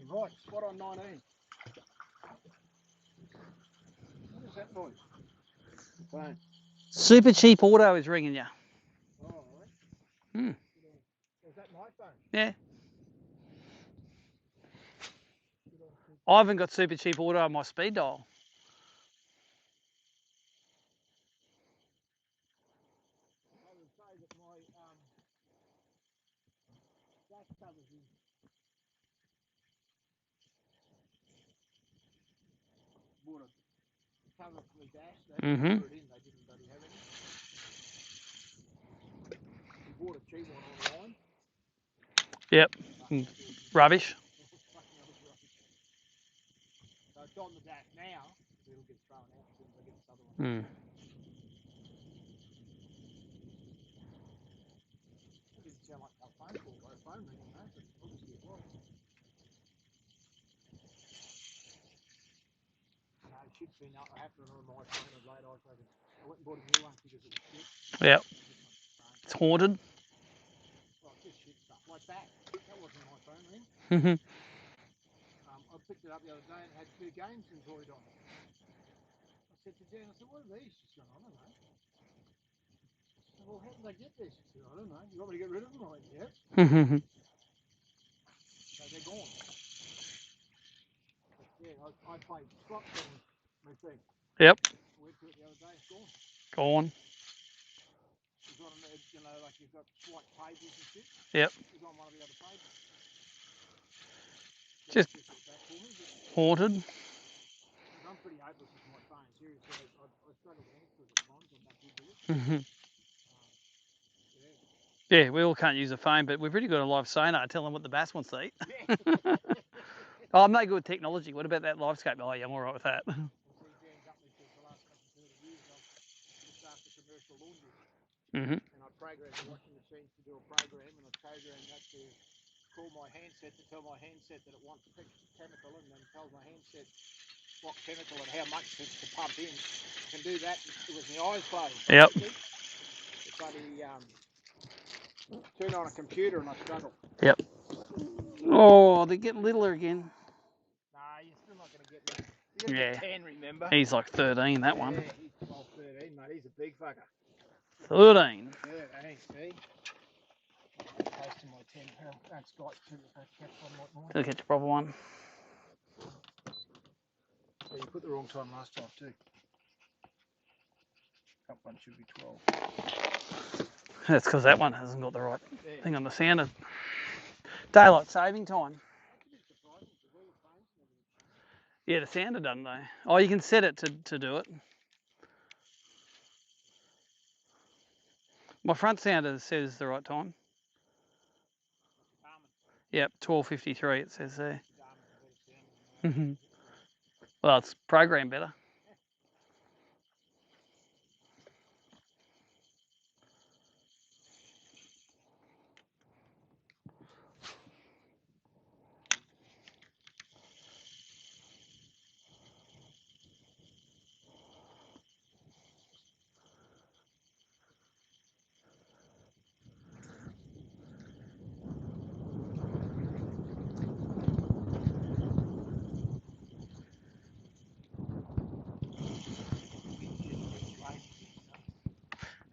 Right, spot on 19. What is that noise? Phone. Super cheap auto is ringing you. Oh, all right. Hmm. Is that my phone? Yeah. I haven't got super cheap auto on my speed dial. I would say that my dash covers is bought a cover for my dash. They didn't put it in. They didn't bloody have any. We bought a cheap one online. Yep. Rubbish. Fucking old rubbish. So it's on the dash now. It'll get thrown out as soon as I get this other one. It didn't sound like a phone call or a phone ringing, though, but obviously it was. No, shit's been happening on my phone of late. I went and bought a new one because it was shit. Yep. It's haunted. Well, just shit stuff like that. That wasn't my phone ring. I picked it up the other day and it had 2 games employed on it. I said to Jen, I said, what are these? She said, I don't know. I said, well, how did they get this? She said, I don't know. You want me to get rid of them? I went, yep. So they're gone. But yeah, I played slots on my thing. Yep. I went to it the other day, it's gone. Gone. It's on, you know, like you've got white pages and shit. Yep. It's on one of the other pages. Just back for me, but haunted. I'm pretty hopeless with my phone. Seriously, I struggle to answer it at times. I'm not good with it. Yeah, we all can't use a phone, but we've really got a live sonar. Tell them what the bass wants to eat. Oh, I'm no good with technology. What about that live scope? Oh, yeah, I'm all right with that. Well, see, Dan's up me for the last couple of 30 years. I've looked after commercial laundry. And I programmed the washing machines to do a program, and I programmed that to call my handset to tell my handset that it wants chemical, and then tell my handset what chemical and how much to pump in. I can do that with my eyes closed. Yep. It's bloody turn on a computer and I struggle. Yep. Oh, they're getting littler again. Nah, you're still not going to get little. You're going to get 10, remember? He's like 13, that one. Yeah, he's 12, 13, mate. He's a big fucker. 13. 13, see? Close to my 10. That's got to catch one like mine. Gonna catch a proper one. Yeah, you put the wrong time last time too. That one should be 12. That's because that one hasn't got the right thing on the sounder. Daylight saving time. Yeah, the sounder doesn't though. Oh, you can set it to do it. My front sounder says the right time. Yep, 12:53 it says there. Well, it's programmed better.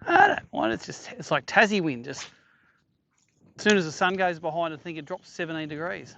I don't mind. It's like Tassie wind. Just as soon as the sun goes behind, I think it drops 17 degrees.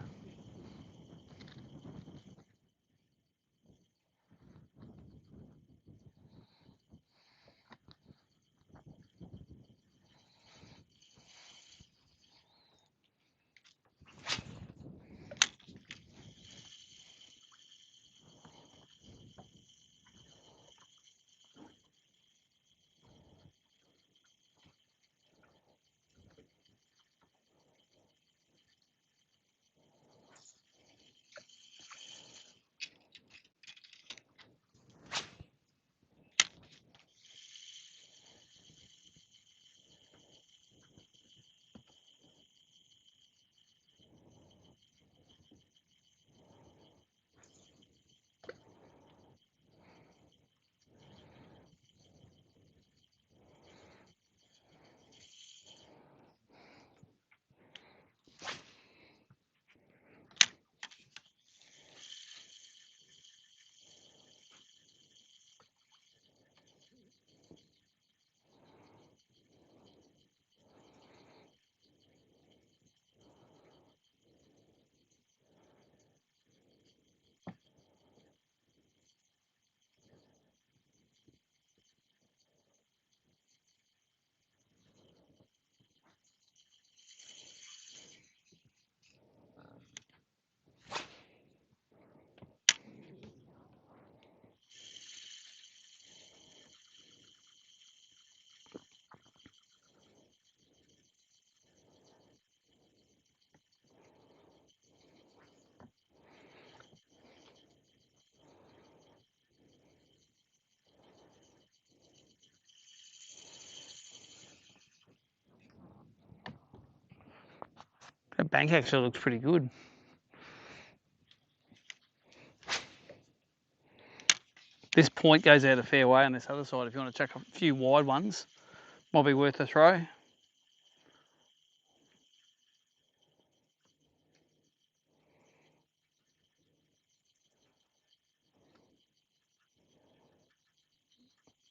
bank actually looks pretty good. This point goes out a fair way on this other side. If you want to chuck a few wide ones, might be worth a throw. When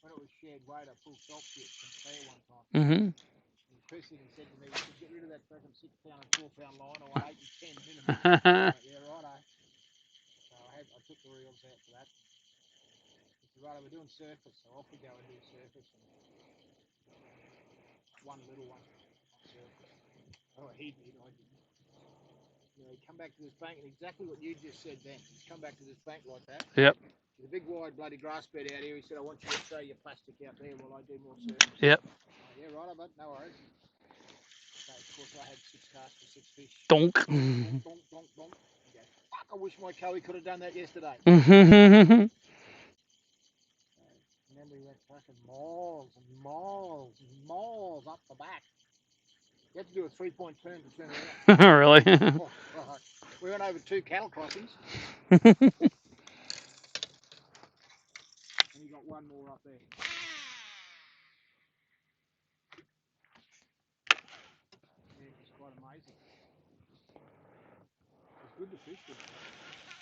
it was shared weight, I pulled salt pits from Claire one time. Mm-hmm. And Chris even said to me, you should get rid of that fucking 6 pound and 4 pound line, or 8 and 10 minimum. Like, yeah, righto. So I took the reels out for that. He said, righto, we're doing surface, so off we go and do surface. And one little one on surface. Oh, he did, I didn't. You know, he'd come back to this bank, and exactly what you just said then. He's come back to this bank like that. Yep. There's a big wide bloody grass bed out here. He said, I want you to throw your plastic out there while I do more surface. Yep. Like, yeah, righto, but no worries. So, of course, I had 6 casts for 6 fish. Donk. Donk, donk, donk, donk. He goes, fuck, I wish my Cowie could have done that yesterday. Mm-hmm. And then we went fucking miles and miles and miles up the back. You had to do a 3-point turn to turn around. Really? Oh, right. We went over 2 cattle crossings. And you got one more up there. Yeah, it was quite amazing. It's good to fish with him.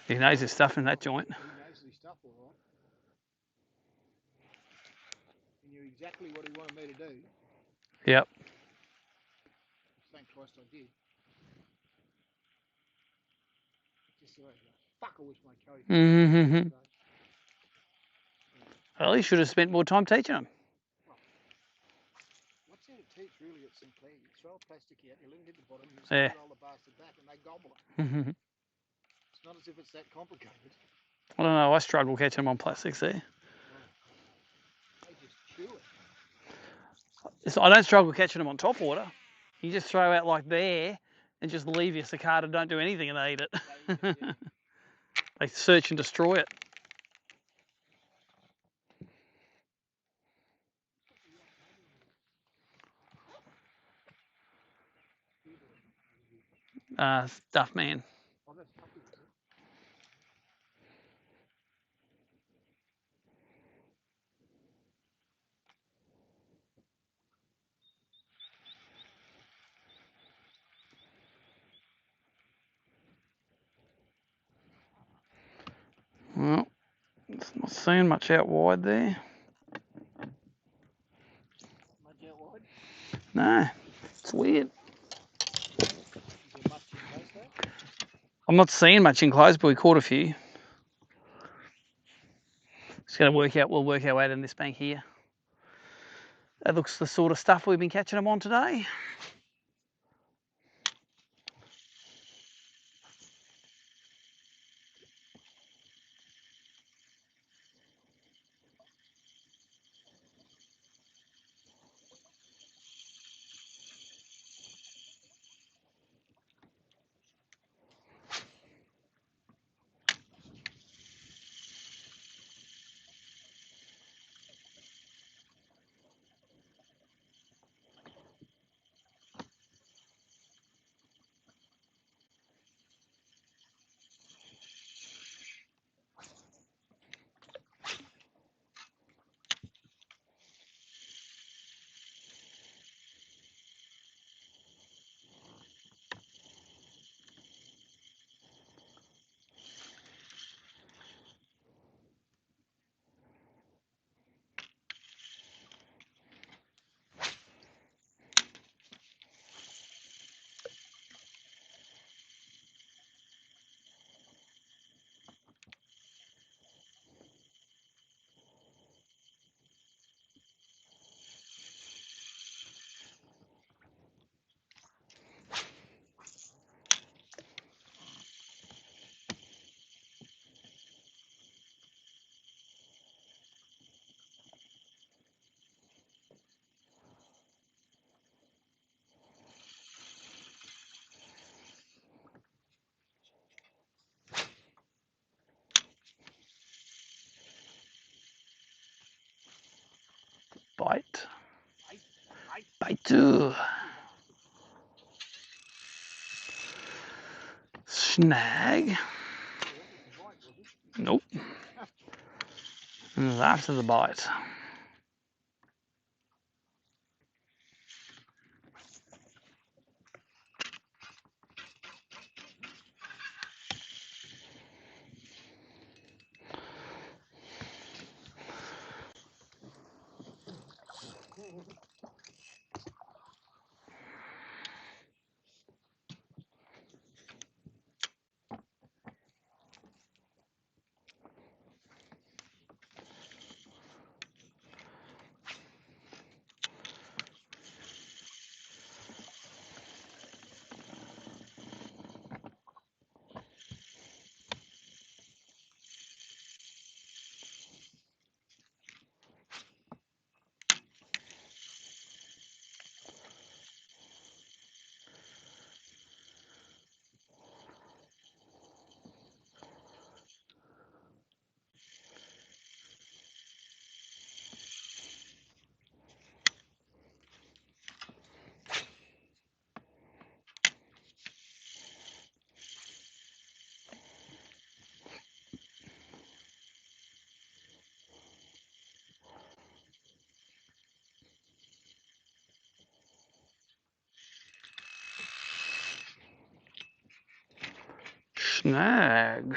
He knows his stuff in that joint. He knows his stuff all right. He knew exactly what he wanted me to do. Yep. Thank Christ I did. Just so fuck, I wish my Cowie could have done that. Well, he should have spent more time teaching him. Well, what's there to teach really at Sinclair? You throw a plastic out, you leave it at the bottom, you just roll the bastard back and they gobble it. It's not as if it's that complicated. I don't know, I struggle catching them on plastics there. They just chew it. I don't struggle catching them on top water. You just throw out like there and just leave your cicada, don't do anything and they eat it. They eat it, yeah. They search and destroy it. Stuff man. Oh, that's puppy, is it? Well, it's not seeing much out wide there. Much out wide? No, it's weird. Is there much in close though? I'm not seeing much in close, but we caught a few. Just going to work out, we'll work our way in this bank here. That looks the sort of stuff we've been catching them on today. Bite. Bite too. Snag. Nope. And it was after the bite. Snag.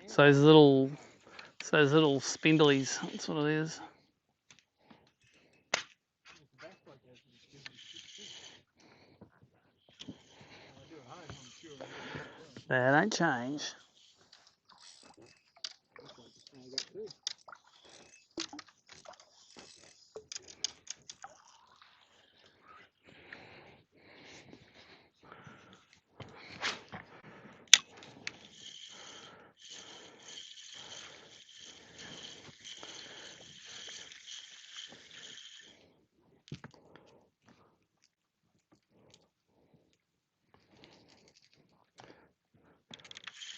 So those little spindlies, that's what it is. They don't change.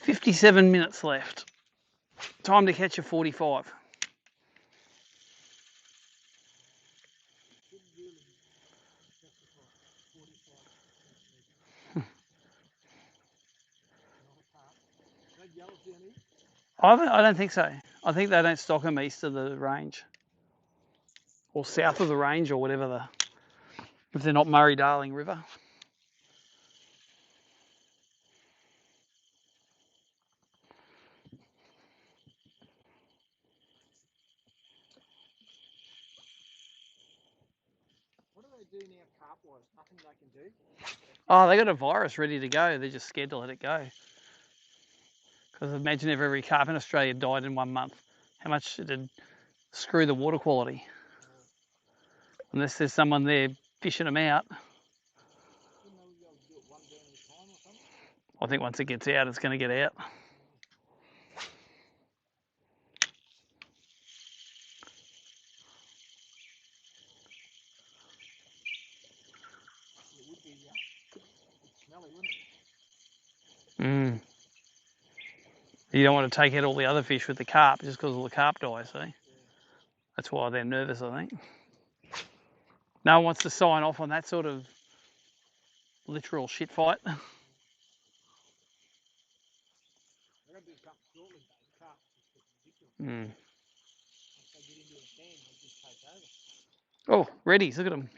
"57 minutes left. Time to catch a 45. I don't think so. I think they don't stock them east of the range. Or south of the range, or whatever if they're not Murray-Darling River. What do they do now carp-wise? Nothing they can do? Oh, they got a virus ready to go. They're just scared to let it go. Because imagine if every carp in Australia died in 1 month. How much it'd screw the water quality. Unless there's someone there fishing them out. I think once it gets out, it's going to get out. It would be smelly, wouldn't it? Mm. You don't want to take out all the other fish with the carp just because all the carp die, see? Yeah. That's why they're nervous, I think. No one wants to sign off on that sort of literal shit fight. Mm. Oh, reddies, look at them.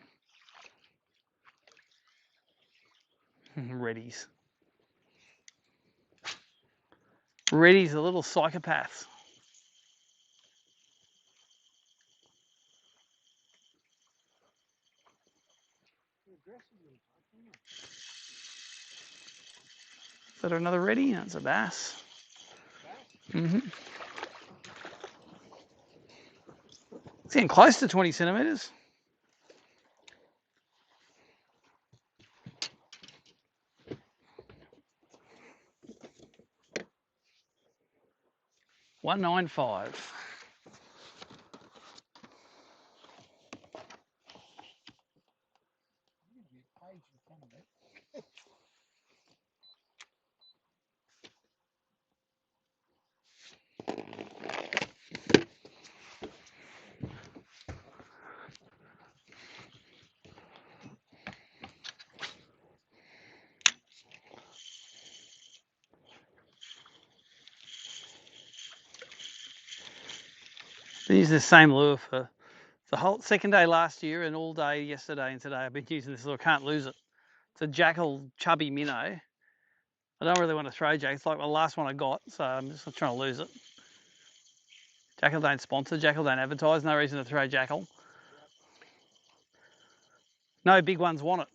Reddies. Reddies are little psychopaths. Is that another reddy? That's a bass. Mm-hmm. It's getting close to 20 centimetres. $1.95. I used the same lure for the whole second day last year and all day yesterday and today. I've been using this lure. I can't lose it. It's a Jackal chubby minnow. I don't really want to throw Jack. It's like the last one I got, so I'm just not trying to lose it. Jackal don't sponsor. Jackal don't advertise. No reason to throw Jackal. No big ones want it.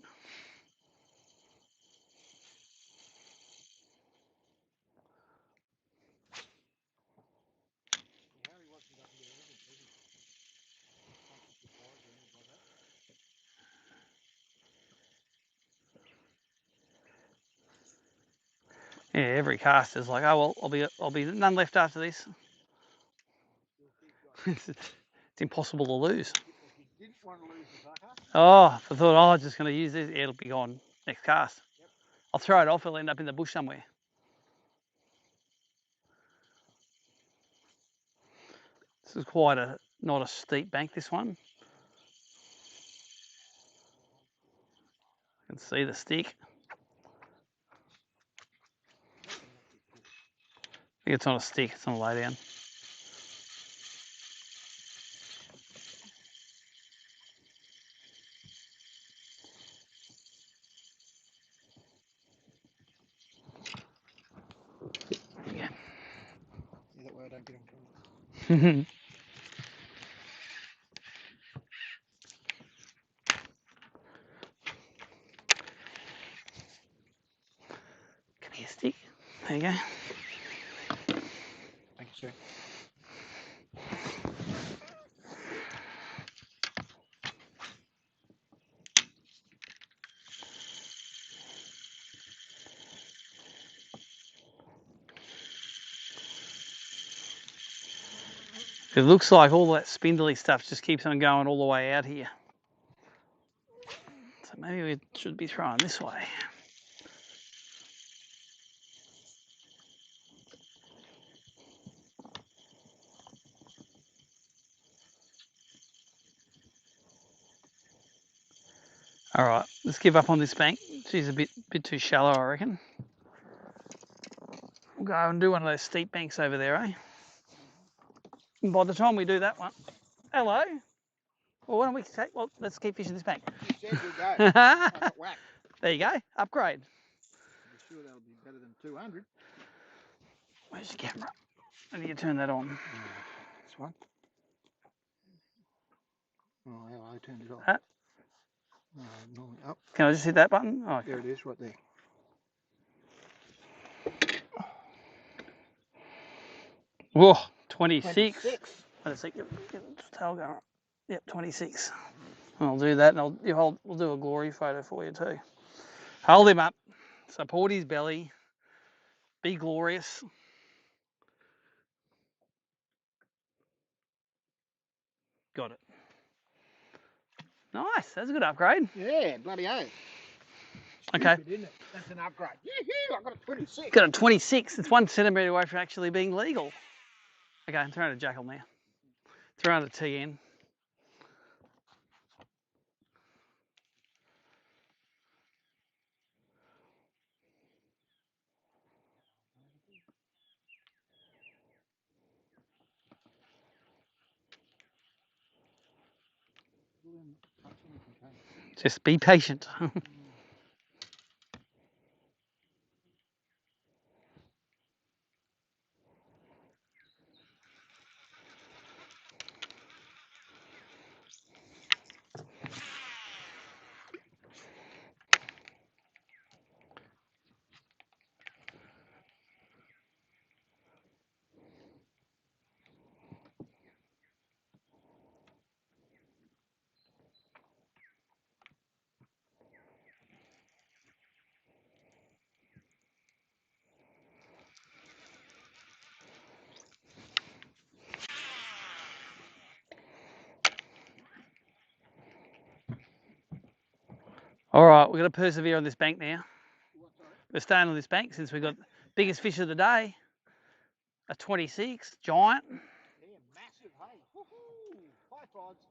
Yeah, every cast is like, oh well, I'll be none left after this. It's impossible to lose. Oh, I thought, oh, I'm just going to use this. It'll be gone next cast. I'll throw it off. It'll end up in the bush somewhere. This is quite not a steep bank, this one. You can see the stick. I think it's on a stick. It's on a lay down. Yeah. That way I don't get them. Give me a stick. There you go. Thank you, sir. It looks like all that spindly stuff just keeps on going all the way out here. So maybe we should be throwing this way. All right, let's give up on this bank. She's a bit too shallow, I reckon. We'll go and do one of those steep banks over there, eh? And by the time we do that one, hello. Well, why don't we take? Well, let's keep fishing this bank. You said you'll go. I got whacked. There you go. Upgrade. I'm sure that'll be better than 200. Where's the camera? I need to turn that on. This one. Oh, yeah, I turned it off. Normally up. Can I just hit that button? Oh, okay. There it is, right there. Whoa, 26. 26. Let's see, get the tail going. Yep, 26. I'll do that, and we'll do a glory photo for you too. Hold him up, support his belly, be glorious. Got it. Nice, that's a good upgrade. Yeah, bloody oath. Okay. Stupid, isn't it? That's an upgrade. Yee-hoo, I got a 26. Got a 26. It's 1 centimetre away from actually being legal. Okay, I'm throwing a Jackal now. Throwing a TN. Just be patient. All right, we're going to persevere on this bank now. We're staying on this bank since we've got biggest fish of the day, a 26, giant. Yeah, massive, hey. Woohoo! Bye, rods.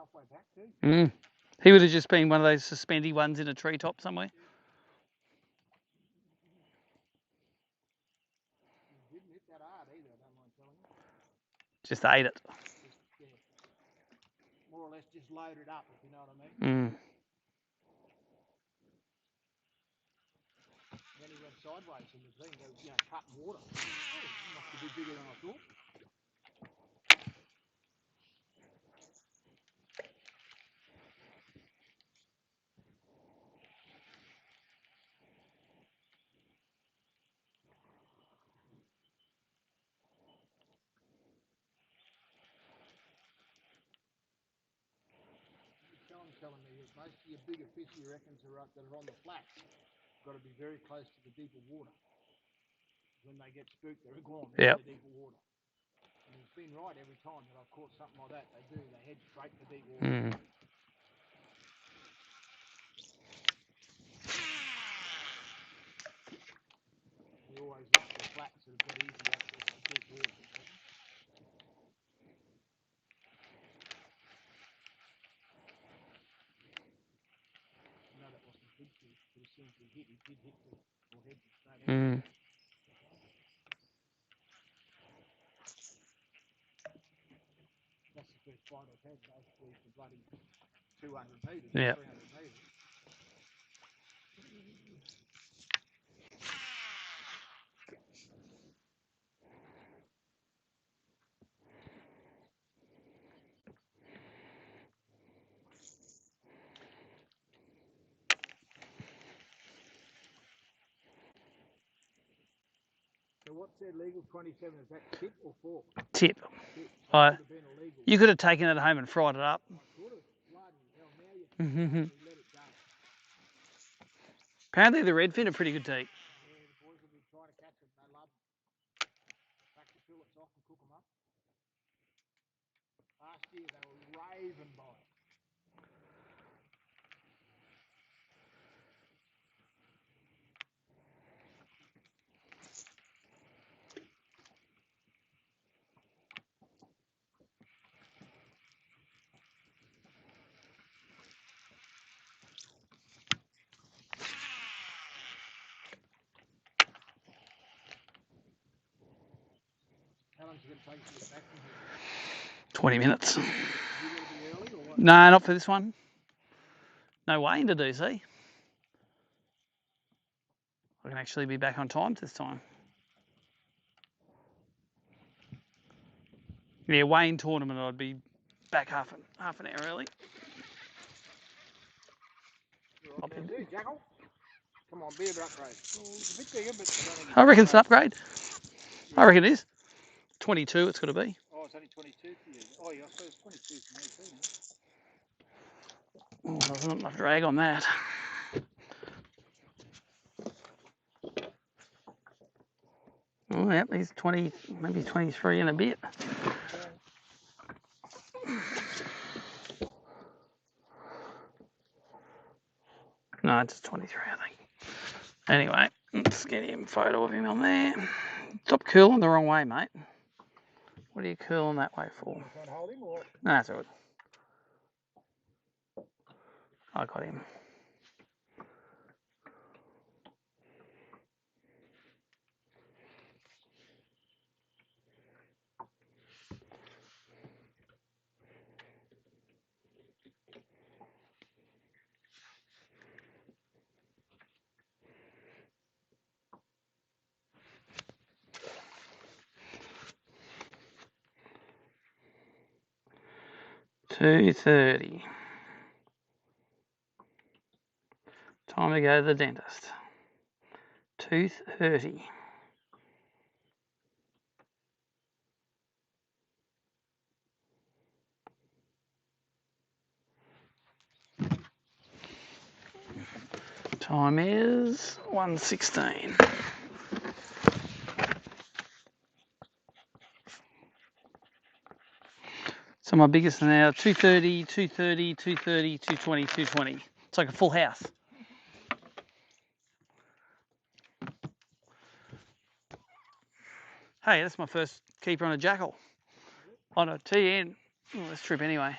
halfway back too. He would have just been one of those suspendy ones in a treetop somewhere. He didn't hit that hard either, I don't mind telling you. Just ate it. Just, more or less just loaded up, if you know what I mean. Then he went sideways in the thing, cutting water. Oh, he must be a bit bigger than I thought. Sean's telling me that most of your bigger fish, he reckons, that are on the flats, got to be very close to the deeper water. When they get spooked, they're gone in the deeper water. And he's been right every time that I've caught something like that. They do. They head straight for deep water. He always looks for the flats that have got easy access to deep water. No, that wasn't a big fish, but as soon as he did hit the head straight out. That's the first fight I've had, basically, for bloody 200 metres, 300 metres. So what's their legal 27? Is that tip or fork? Tip. Tip. So Would have been illegal. You could have taken it home and fried it up. I could have. Bloody hell, now you can let it go. Apparently the redfin are pretty good to eat. Yeah, the boys will be trying to catch them. They love them. Crack the fillets off and cook them up. Last year they were raving by it. How long is it going to take you to get back from here? 20 minutes. Are you going to be early or what? No, not for this one. No weighing to do, see? I can actually be back on time this time. Yeah, weighing tournament, I'd be back half an hour early. Okay, Jackal. Come on, be a bit upgrade. Well, it's a bit bigger, but I reckon it's an upgrade. Yeah. I reckon it is. 22 it's got to be. Oh, it's only 22 for you. Oh, yeah, I suppose it's 22 for me too. Oh, there's not enough drag on that. Oh, yep, he's 20, maybe 23 and a bit. No, it's 23, I think. Anyway, let's get him a photo of him on there. Stop curling the wrong way, mate. What are you curling that way for? Can't hold him or? No, that's all right. I got him. $2.30. Time to go to the dentist. 2:30. Time is 1:16. So my biggest now 2:30, 2:30, 2:30, 2:20, 2:20. It's like a full house. Hey, that's my first keeper on a jackal. On a TN. Oh, let's trip anyway.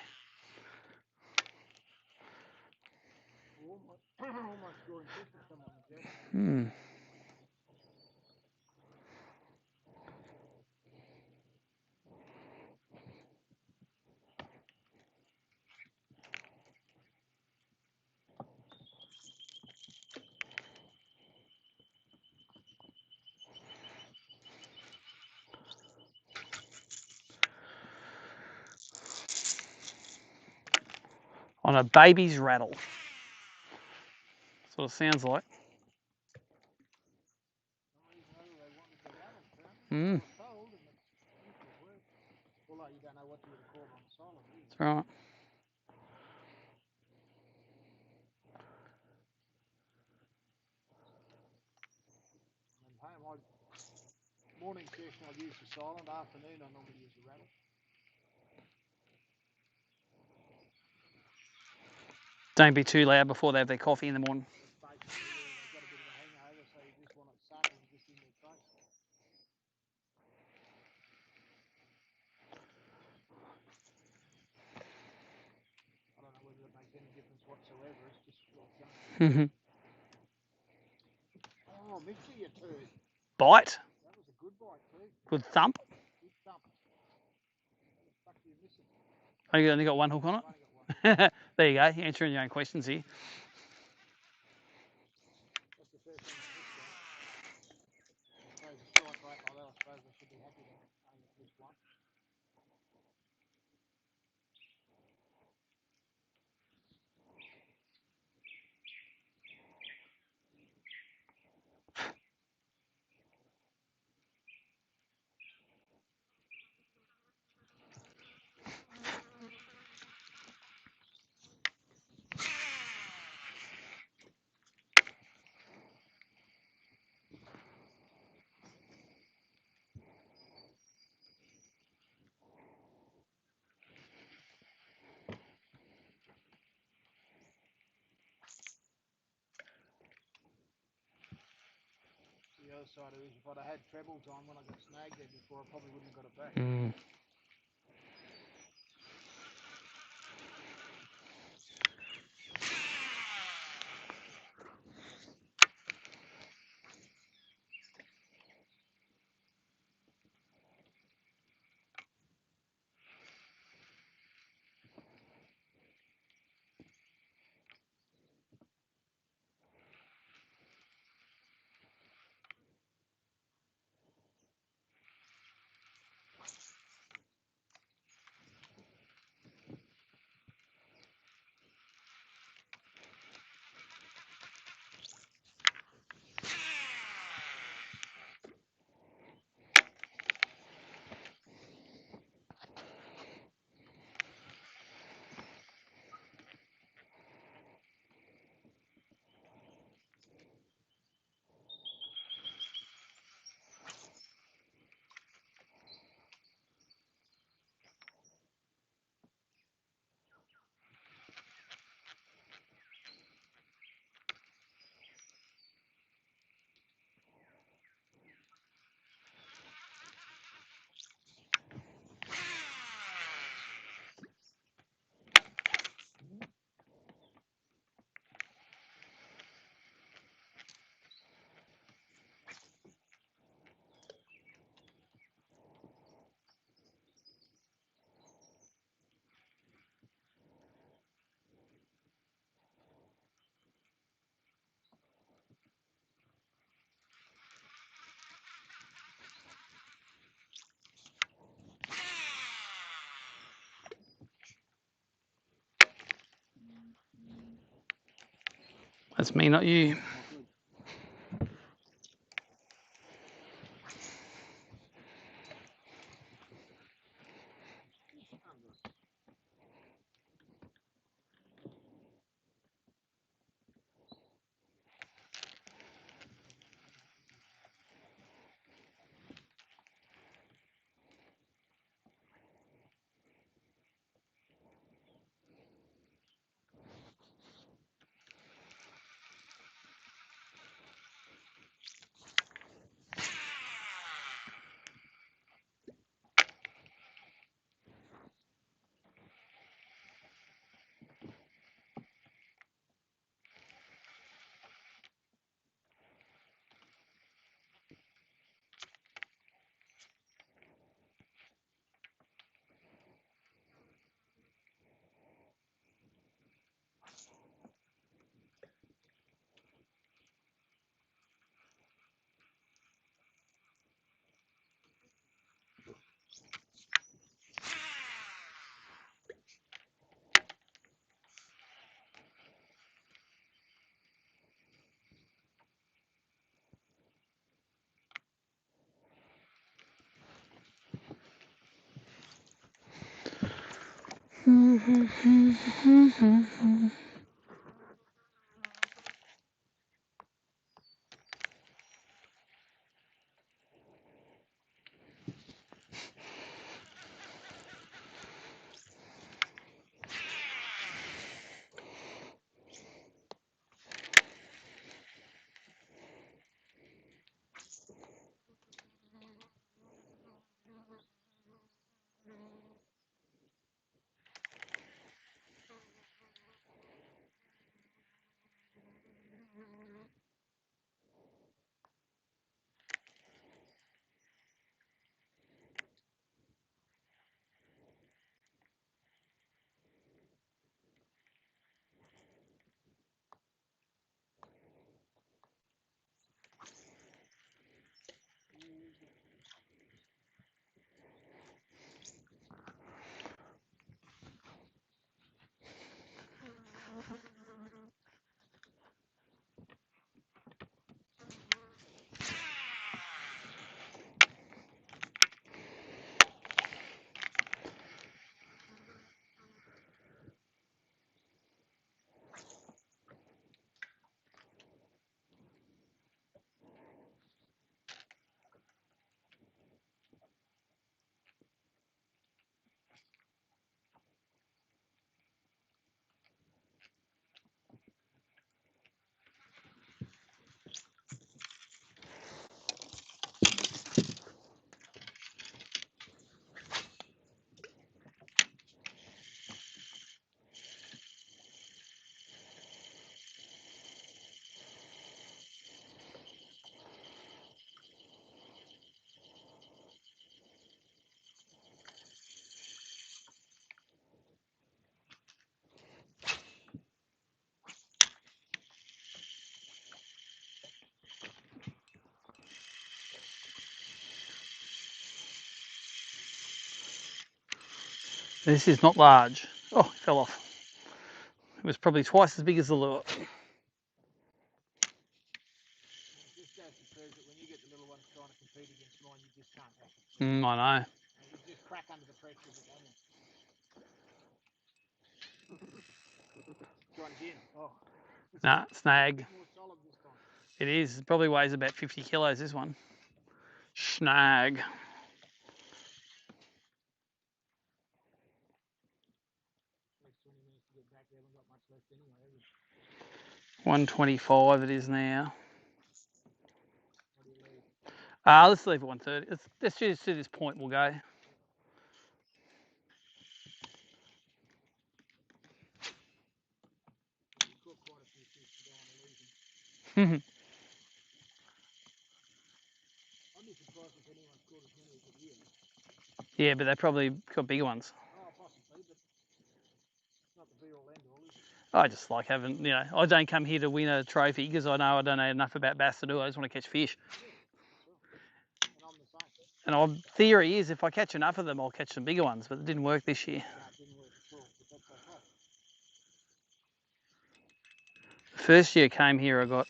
On a baby's rattle. That's what it sounds like. Although you don't know what you would have caught on the silent. That's right. Morning session I'll use the silent, afternoon I normally use the rattle. Don't be too loud before they have their coffee in the morning. Basically, they've got a bit of a hangover, so you just want it subtle and just in their face. I don't know whether it makes any difference whatsoever, it's just what's done. Oh, Mitzi, you turd. Bite? That was a good bite too. Good thump? Good thump. How the fuck do you miss it? Oh, you only got one hook on it? There you go, you're answering your own questions here. That's the first thing I missed on. I suppose a strike rate like that, I suppose I should be happy to only miss one. The other side of it is if I'd have had treble time when I got snagged there before, I probably wouldn't have got it back. That's me, not you. This is not large. Oh, it fell off. It was probably twice as big as the lure. This goes to prove that when you get the little ones trying to compete against mine, you just can't hack them. I know. You just crack under the pressure of it, don't you? Try it again. Oh. Nah, snag. More solid this time. It is. It probably weighs about 50 kilos, this one. Snag. Takes 20 minutes to get back. We haven't got much left anyway, have we? 125 it is now. What do you leave? Let's leave it 130. Let's just to this point we'll go. You caught quite a few fish, you don't want to lose them. I'd be surprised if anyone's caught as many as it here. Yeah, but they probably got bigger ones. Oh, possibly, but it's not the be all end all, is it? I just like having, I don't come here to win a trophy because I know I don't know enough about bass to do. I just want to catch fish. Yeah, sure. And I'm the same. And our theory is if I catch enough of them, I'll catch some bigger ones, but it didn't work this year. No, it didn't work at all, but that's okay. The first year I came here, I got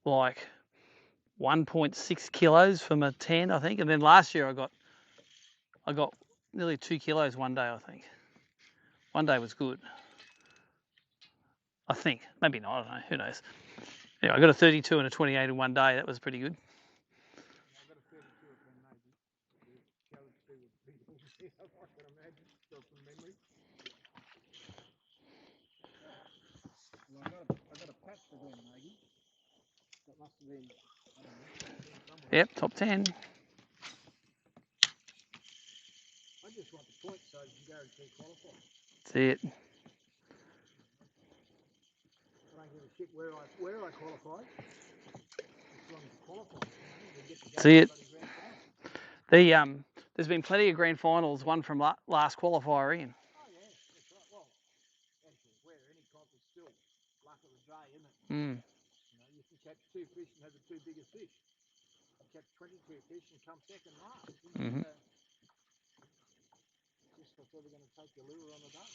like 1.6 kilos from a 10, I think. And then last year I got nearly 2 kilos one day, I think. One day was good. I think. Maybe not, I don't know. Who knows? Yeah, I got a 32 and a 28 in one day. That was pretty good. Yeah, I got a 32 of them, maybe. The other two would be I can imagine, so from memory. Well, I got a patch for them, maybe. That must have been, I don't know, top 10 somewhere. Yep, top 10. I just want the points so you can guarantee qualify. That's it. I don't give a shit where I qualify. As long as I qualify, we get to go See to it. the grand final. There's been plenty of grand finals, one from last qualifier in. Oh yeah, that's right. Well, actually, where any comp is still luck of the day, isn't it? You can catch two fish and have the two biggest fish. You catch 22 fish and come second last. Just what's ever going to take your lure on the day.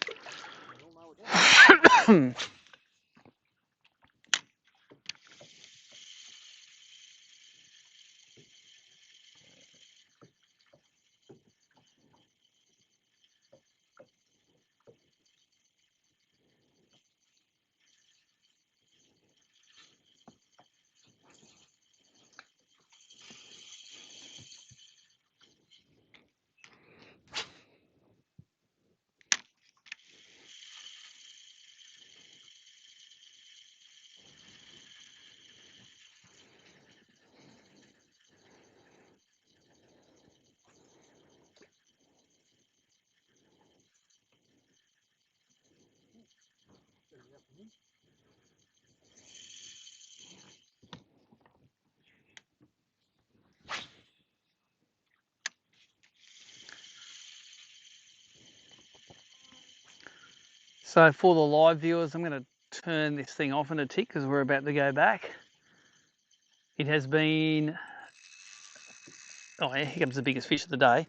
We all know it's So for the live viewers, I'm going to turn this thing off in a tick because we're about to go back. It has been, oh yeah, here comes the biggest fish of the day.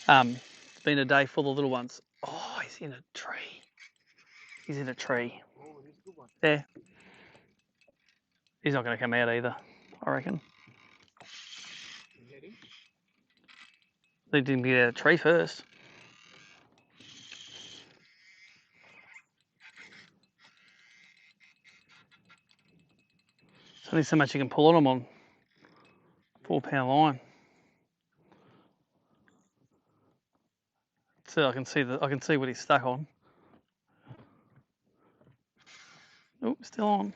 It's been a day full of little ones. Oh, he's in a tree. He's in a tree. Oh, here's a good one. There. He's not going to come out either, I reckon. You get him? They didn't get out of the tree first. There's only so much you can pull on them on 4-pound line. So I can see what he's stuck on. Oh, still on.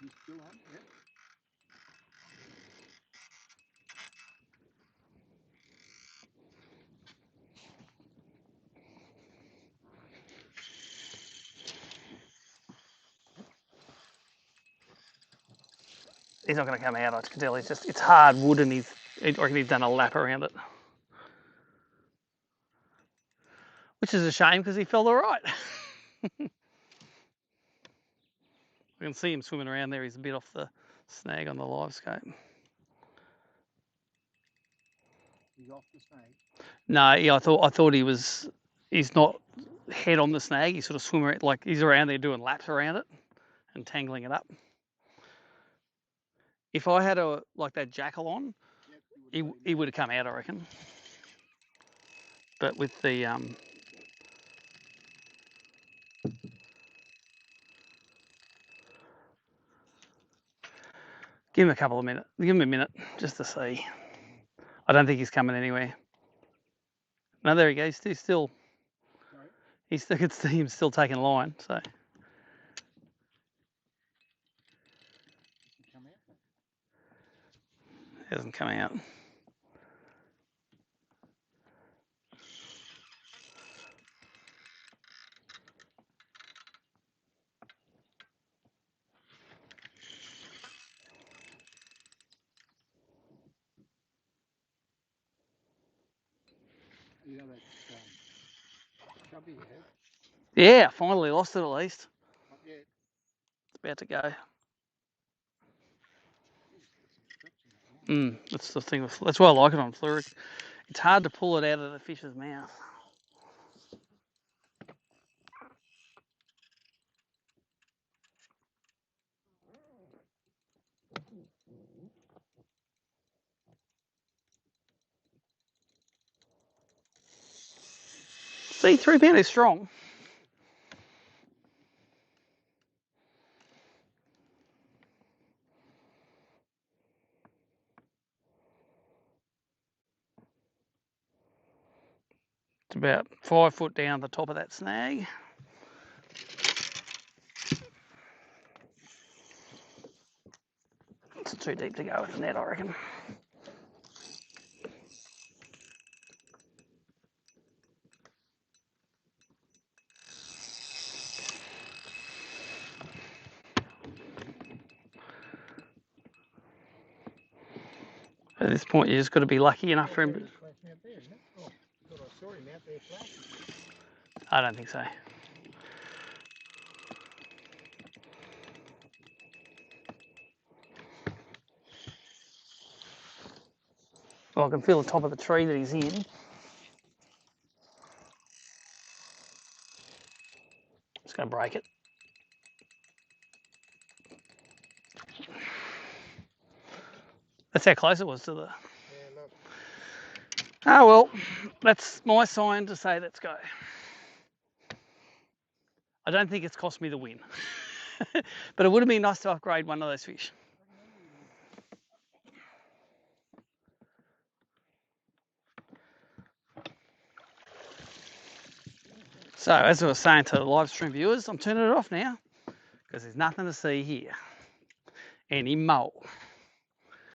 He's still on, yeah. He's not going to come out, I can tell. It's hard wood and I reckon he's done a lap around it. Which is a shame because he felt all right. I can see him swimming around there. He's a bit off the snag on the live scope. He's off the snag. No, yeah, I thought he's not head on the snag. He's sort of swimming, like he's around there doing laps around it and tangling it up. If I had that jackal on, yep, he would have come out, I reckon. But with the give him a couple of minutes. Give him a minute just to see. I don't think he's coming anywhere. No, there he goes. He's still. Sorry? He's still. Could see him still taking line. So. He hasn't come out. You know that chubby head? Yeah, finally lost it at least. Not yet. It's about to go. That's the thing. That's why I like it on fluoric. It's hard to pull it out of the fish's mouth. See, 3-pound is strong. It's about 5 foot down the top of that snag. It's too deep to go with the net, I reckon. At this point, you just got to be lucky enough for him to. I don't think so. Well, I can feel the top of the tree that he's in. Just going to break it. That's how close it was to the. Yeah, look. Oh well, that's my sign to say let's go. I don't think it's cost me the win, but it would have been nice to upgrade one of those fish. So as I was saying to the live stream viewers, I'm turning it off now because there's nothing to see here anymore.